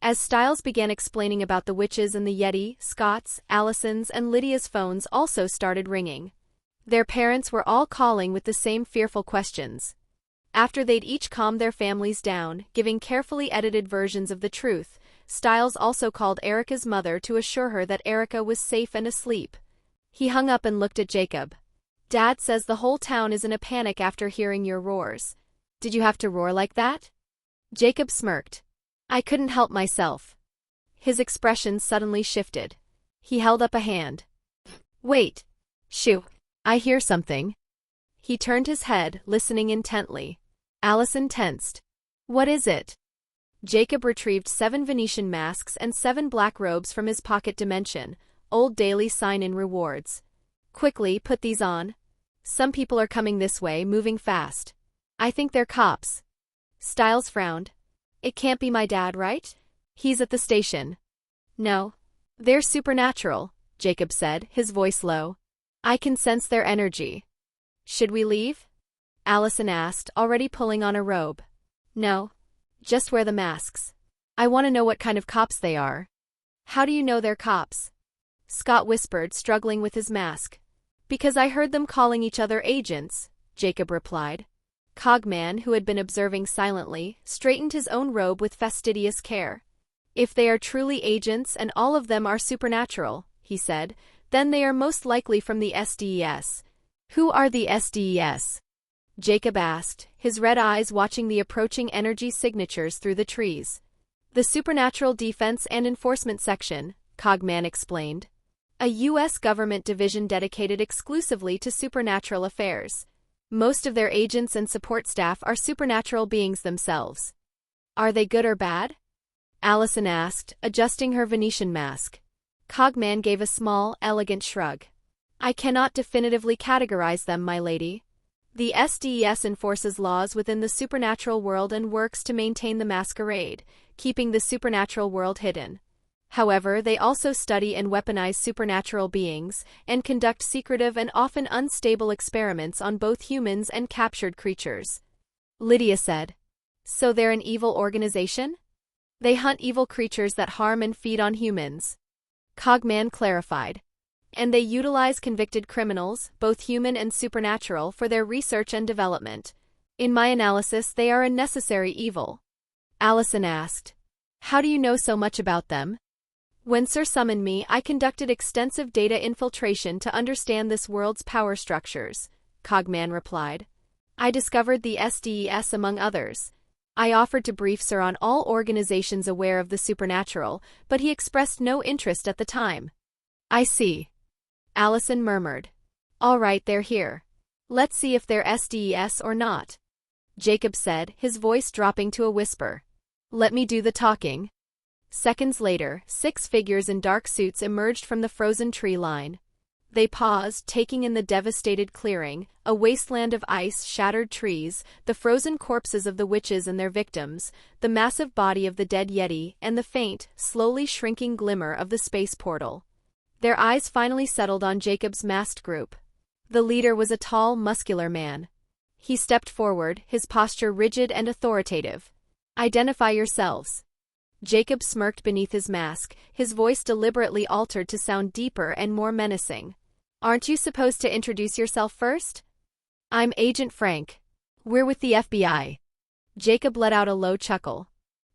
As Stiles began explaining about the witches and the Yeti, Scott's, Allison's, and Lydia's phones also started ringing. Their parents were all calling with the same fearful questions. After they'd each calmed their families down, giving carefully edited versions of the truth, Stiles also called Erica's mother to assure her that Erica was safe and asleep. He hung up and looked at Jacob. Dad says the whole town is in a panic after hearing your roars. Did you have to roar like that? Jacob smirked. I couldn't help myself. His expression suddenly shifted. He held up a hand. Wait. Shoo. I hear something. He turned his head, listening intently. Allison tensed. What is it? Jacob retrieved 7 Venetian masks and 7 black robes from his pocket dimension, old daily sign-in rewards. Quickly, put these on. Some people are coming this way, moving fast. I think they're cops. Stiles frowned. It can't be my dad, right? He's at the station. No. They're supernatural, Jacob said, his voice low. I can sense their energy. Should we leave? Allison asked, already pulling on a robe. No. Just wear the masks. I want to know what kind of cops they are. How do you know they're cops? Scott whispered, struggling with his mask. Because I heard them calling each other agents, Jacob replied. Cogman, who had been observing silently, straightened his own robe with fastidious care. If they are truly agents and all of them are supernatural, he said, then they are most likely from the SDS. Who are the SDS? Jacob asked, his red eyes watching the approaching energy signatures through the trees. The Supernatural Defense and Enforcement Section, Cogman explained. A U.S. government division dedicated exclusively to supernatural affairs. Most of their agents and support staff are supernatural beings themselves. Are they good or bad? Allison asked, adjusting her Venetian mask. Cogman gave a small, elegant shrug. I cannot definitively categorize them, my lady. The SDS enforces laws within the supernatural world and works to maintain the masquerade, keeping the supernatural world hidden. However, they also study and weaponize supernatural beings, and conduct secretive and often unstable experiments on both humans and captured creatures. Lydia said. So they're an evil organization? They hunt evil creatures that harm and feed on humans. Cogman clarified. And they utilize convicted criminals, both human and supernatural, for their research and development. In my analysis, they are a necessary evil. Allison asked. How do you know so much about them? When Sir summoned me, I conducted extensive data infiltration to understand this world's power structures, Cogman replied. I discovered the SDS among others. I offered to brief Sir on all organizations aware of the supernatural, but he expressed no interest at the time. I see. Allison murmured. All right, they're here. Let's see if they're SDS or not. Jacob said, his voice dropping to a whisper. Let me do the talking. Seconds later, 6 figures in dark suits emerged from the frozen tree line. They paused, taking in the devastated clearing, a wasteland of ice, shattered trees, the frozen corpses of the witches and their victims, the massive body of the dead Yeti, and the faint, slowly shrinking glimmer of the space portal. Their eyes finally settled on Jacob's masked group. The leader was a tall, muscular man. He stepped forward, his posture rigid and authoritative. Identify yourselves. Jacob smirked beneath his mask, his voice deliberately altered to sound deeper and more menacing. Aren't you supposed to introduce yourself first? I'm Agent Frank. We're with the FBI. Jacob let out a low chuckle.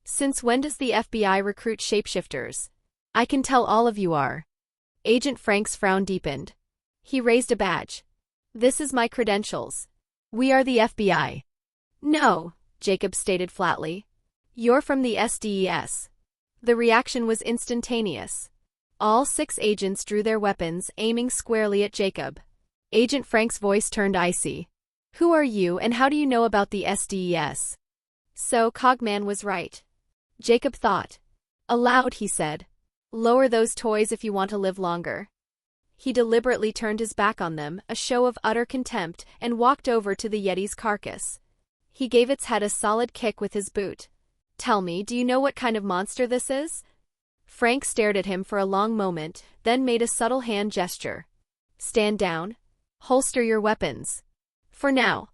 Since when does the FBI recruit shapeshifters? I can tell all of you are. Agent Frank's frown deepened. He raised a badge. This is my credentials. We are the FBI. No, Jacob stated flatly. You're from the SDS. The reaction was instantaneous. All 6 agents drew their weapons, aiming squarely at Jacob. Agent Frank's voice turned icy. Who are you and how do you know about the SDS? So Cogman was right. Jacob thought. Aloud, he said. Lower those toys if you want to live longer. He deliberately turned his back on them, a show of utter contempt, and walked over to the Yeti's carcass. He gave its head a solid kick with his boot. Tell me, do you know what kind of monster this is? Frank stared at him for a long moment, then made a subtle hand gesture. Stand down. Holster your weapons. For now.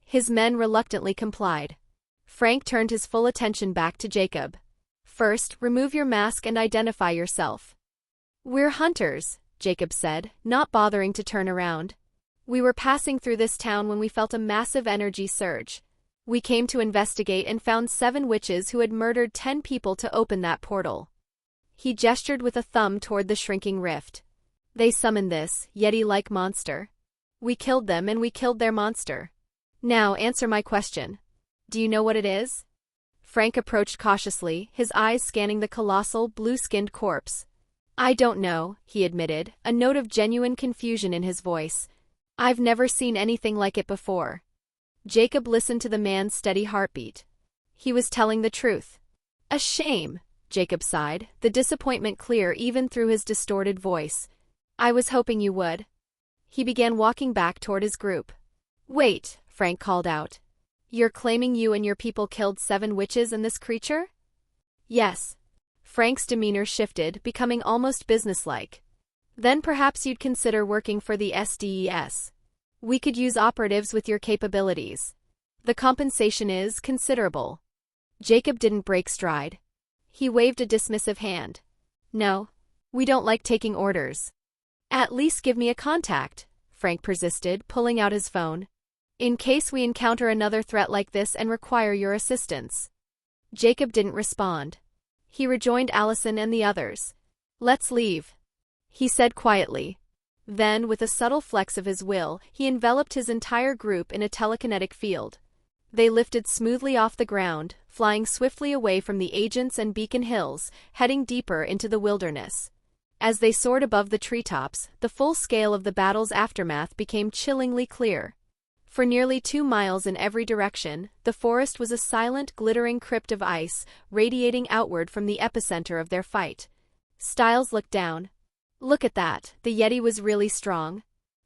His men reluctantly complied. Frank turned his full attention back to Jacob. First, remove your mask and identify yourself. We're hunters, Jacob said, not bothering to turn around. We were passing through this town when we felt a massive energy surge. We came to investigate and found 7 witches who had murdered 10 people to open that portal. He gestured with a thumb toward the shrinking rift. They summoned this, Yeti-like monster. We killed them and we killed their monster. Now answer my question. Do you know what it is? Frank approached cautiously, his eyes scanning the colossal, blue-skinned corpse. I don't know, he admitted, a note of genuine confusion in his voice. I've never seen anything like it before. Jacob listened to the man's steady heartbeat. He was telling the truth. A shame, Jacob sighed, the disappointment clear even through his distorted voice. I was hoping you would. He began walking back toward his group. Wait, Frank called out. You're claiming you and your people killed 7 witches and this creature? Yes. Frank's demeanor shifted, becoming almost businesslike. Then perhaps you'd consider working for the SDS. We could use operatives with your capabilities. The compensation is considerable. Jacob didn't break stride. He waved a dismissive hand. No, we don't like taking orders. At least give me a contact, Frank persisted, pulling out his phone. In case we encounter another threat like this and require your assistance. Jacob didn't respond. He rejoined Allison and the others. Let's leave, he said quietly. Then, with a subtle flex of his will, he enveloped his entire group in a telekinetic field. They lifted smoothly off the ground, flying swiftly away from the agents and Beacon Hills, heading deeper into the wilderness. As they soared above the treetops, the full scale of the battle's aftermath became chillingly clear. For nearly 2 miles in every direction, the forest was a silent, glittering crypt of ice, radiating outward from the epicenter of their fight. Stiles looked down. Look at that, the Yeti was really strong.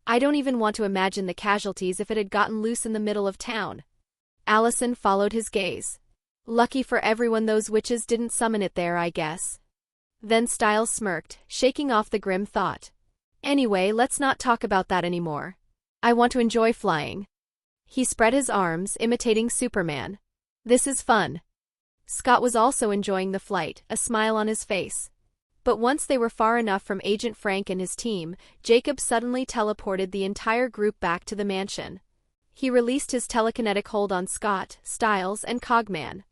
I don't even want to imagine the casualties if it had gotten loose in the middle of town. Allison followed his gaze. Lucky for everyone those witches didn't summon it there, I guess. Then Stiles smirked, shaking off the grim thought. Anyway, let's not talk about that anymore. I want to enjoy flying. He spread his arms, imitating Superman. This is fun. Scott was also enjoying the flight, a smile on his face. But once they were far enough from Agent Frank and his team, Jacob suddenly teleported the entire group back to the mansion. He released his telekinetic hold on Scott, Stiles, and Cogman.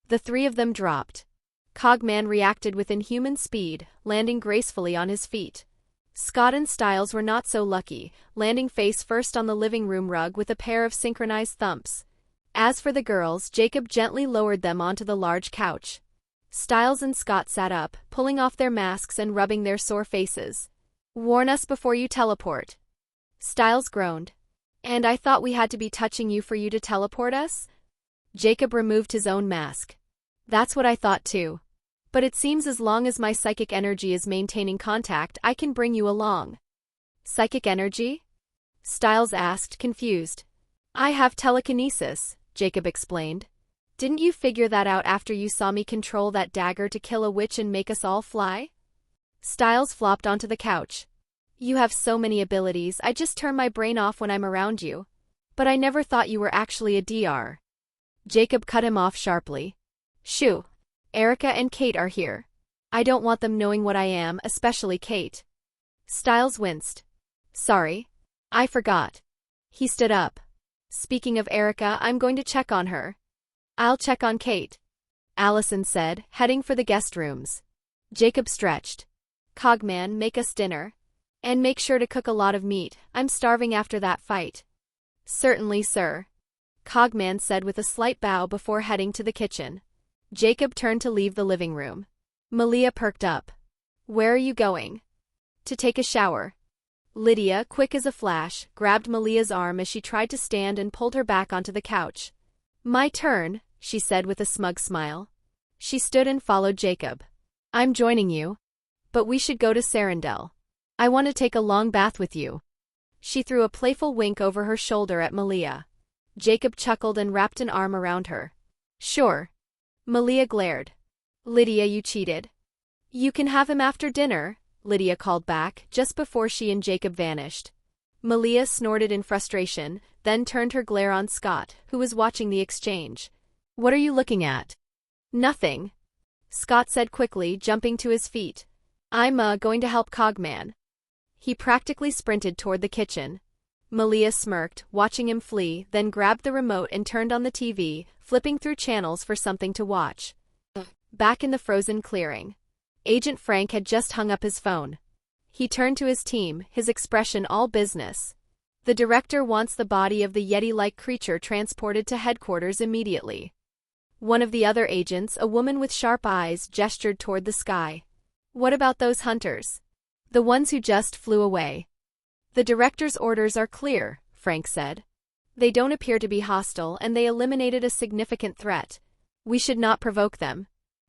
The 3 of them dropped. Cogman reacted with inhuman speed, landing gracefully on his feet. Scott and Stiles were not so lucky, landing face first on the living room rug with a pair of synchronized thumps. As for the girls, Jacob gently lowered them onto the large couch. Stiles and Scott sat up, pulling off their masks and rubbing their sore faces. Warn us before you teleport. Stiles groaned. And I thought we had to be touching you for you to teleport us? Jacob removed his own mask. That's what I thought too. But it seems as long as my psychic energy is maintaining contact, I can bring you along. Psychic energy? Stiles asked, confused. I have telekinesis, Jacob explained. Didn't you figure that out after you saw me control that dagger to kill a witch and make us all fly? Stiles flopped onto the couch. You have so many abilities, I just turn my brain off when I'm around you. But I never thought you were actually a DR. Jacob cut him off sharply. Shoo. Erica and Kate are here. I don't want them knowing what I am, especially Kate. Stiles winced. Sorry. I forgot. He stood up. Speaking of Erica, I'm going to check on her. I'll check on Kate, Allison said, heading for the guest rooms. Jacob stretched. Cogman, make us dinner. And make sure to cook a lot of meat, I'm starving after that fight. Certainly, sir, Cogman said with a slight bow before heading to the kitchen. Jacob turned to leave the living room. Malia perked up. Where are you going? To take a shower. Lydia, quick as a flash, grabbed Malia's arm as she tried to stand and pulled her back onto the couch. My turn, she said with a smug smile. She stood and followed Jacob. I'm joining you. But we should go to Sarandel. I want to take a long bath with you. She threw a playful wink over her shoulder at Malia. Jacob chuckled and wrapped an arm around her. Sure. Malia glared. Lydia, you cheated. You can have him after dinner, Lydia called back, just before she and Jacob vanished. Malia snorted in frustration, then turned her glare on Scott, who was watching the exchange. What are you looking at? Nothing, Scott said quickly, jumping to his feet. I'm going to help Cogman. He practically sprinted toward the kitchen. Malia smirked, watching him flee, then grabbed the remote and turned on the TV, flipping through channels for something to watch. Back in the frozen clearing, Agent Frank had just hung up his phone. He turned to his team, his expression all business. The director wants the body of the Yeti-like creature transported to headquarters immediately. One of the other agents, a woman with sharp eyes, gestured toward the sky. What about those hunters? The ones who just flew away. The director's orders are clear, Frank said. They don't appear to be hostile and they eliminated a significant threat. We should not provoke them.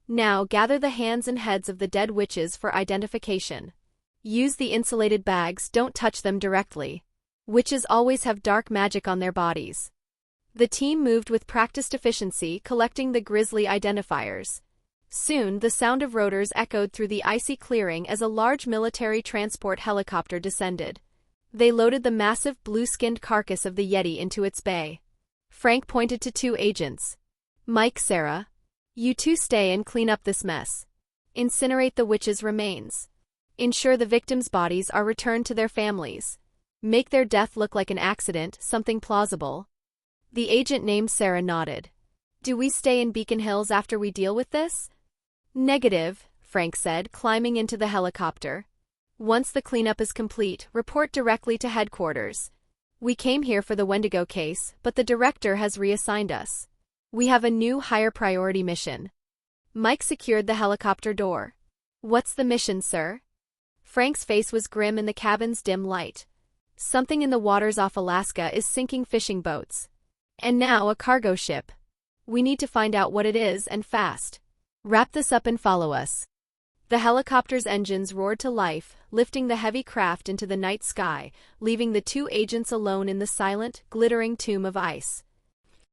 Now gather the hands and heads of the dead witches for identification. Use the insulated bags, don't touch them directly. Witches always have dark magic on their bodies. The team moved with practiced efficiency, collecting the grisly identifiers. Soon, the sound of rotors echoed through the icy clearing as a large military transport helicopter descended. They loaded the massive blue-skinned carcass of the Yeti into its bay. Frank pointed to two agents. Mike, Sarah. You two stay and clean up this mess. Incinerate the witches' remains. Ensure the victims' bodies are returned to their families. Make their death look like an accident, something plausible. The agent named Sarah nodded. Do we stay in Beacon Hills after we deal with this? Negative, Frank said, climbing into the helicopter. Once the cleanup is complete, report directly to headquarters. We came here for the Wendigo case, but the director has reassigned us. We have a new higher priority mission. Mike secured the helicopter door. What's the mission, sir? Frank's face was grim in the cabin's dim light. Something in the waters off Alaska is sinking fishing boats. And now a cargo ship. We need to find out what it is, and fast. Wrap this up and follow us. The helicopter's engines roared to life, lifting the heavy craft into the night sky, leaving the two agents alone in the silent, glittering tomb of ice.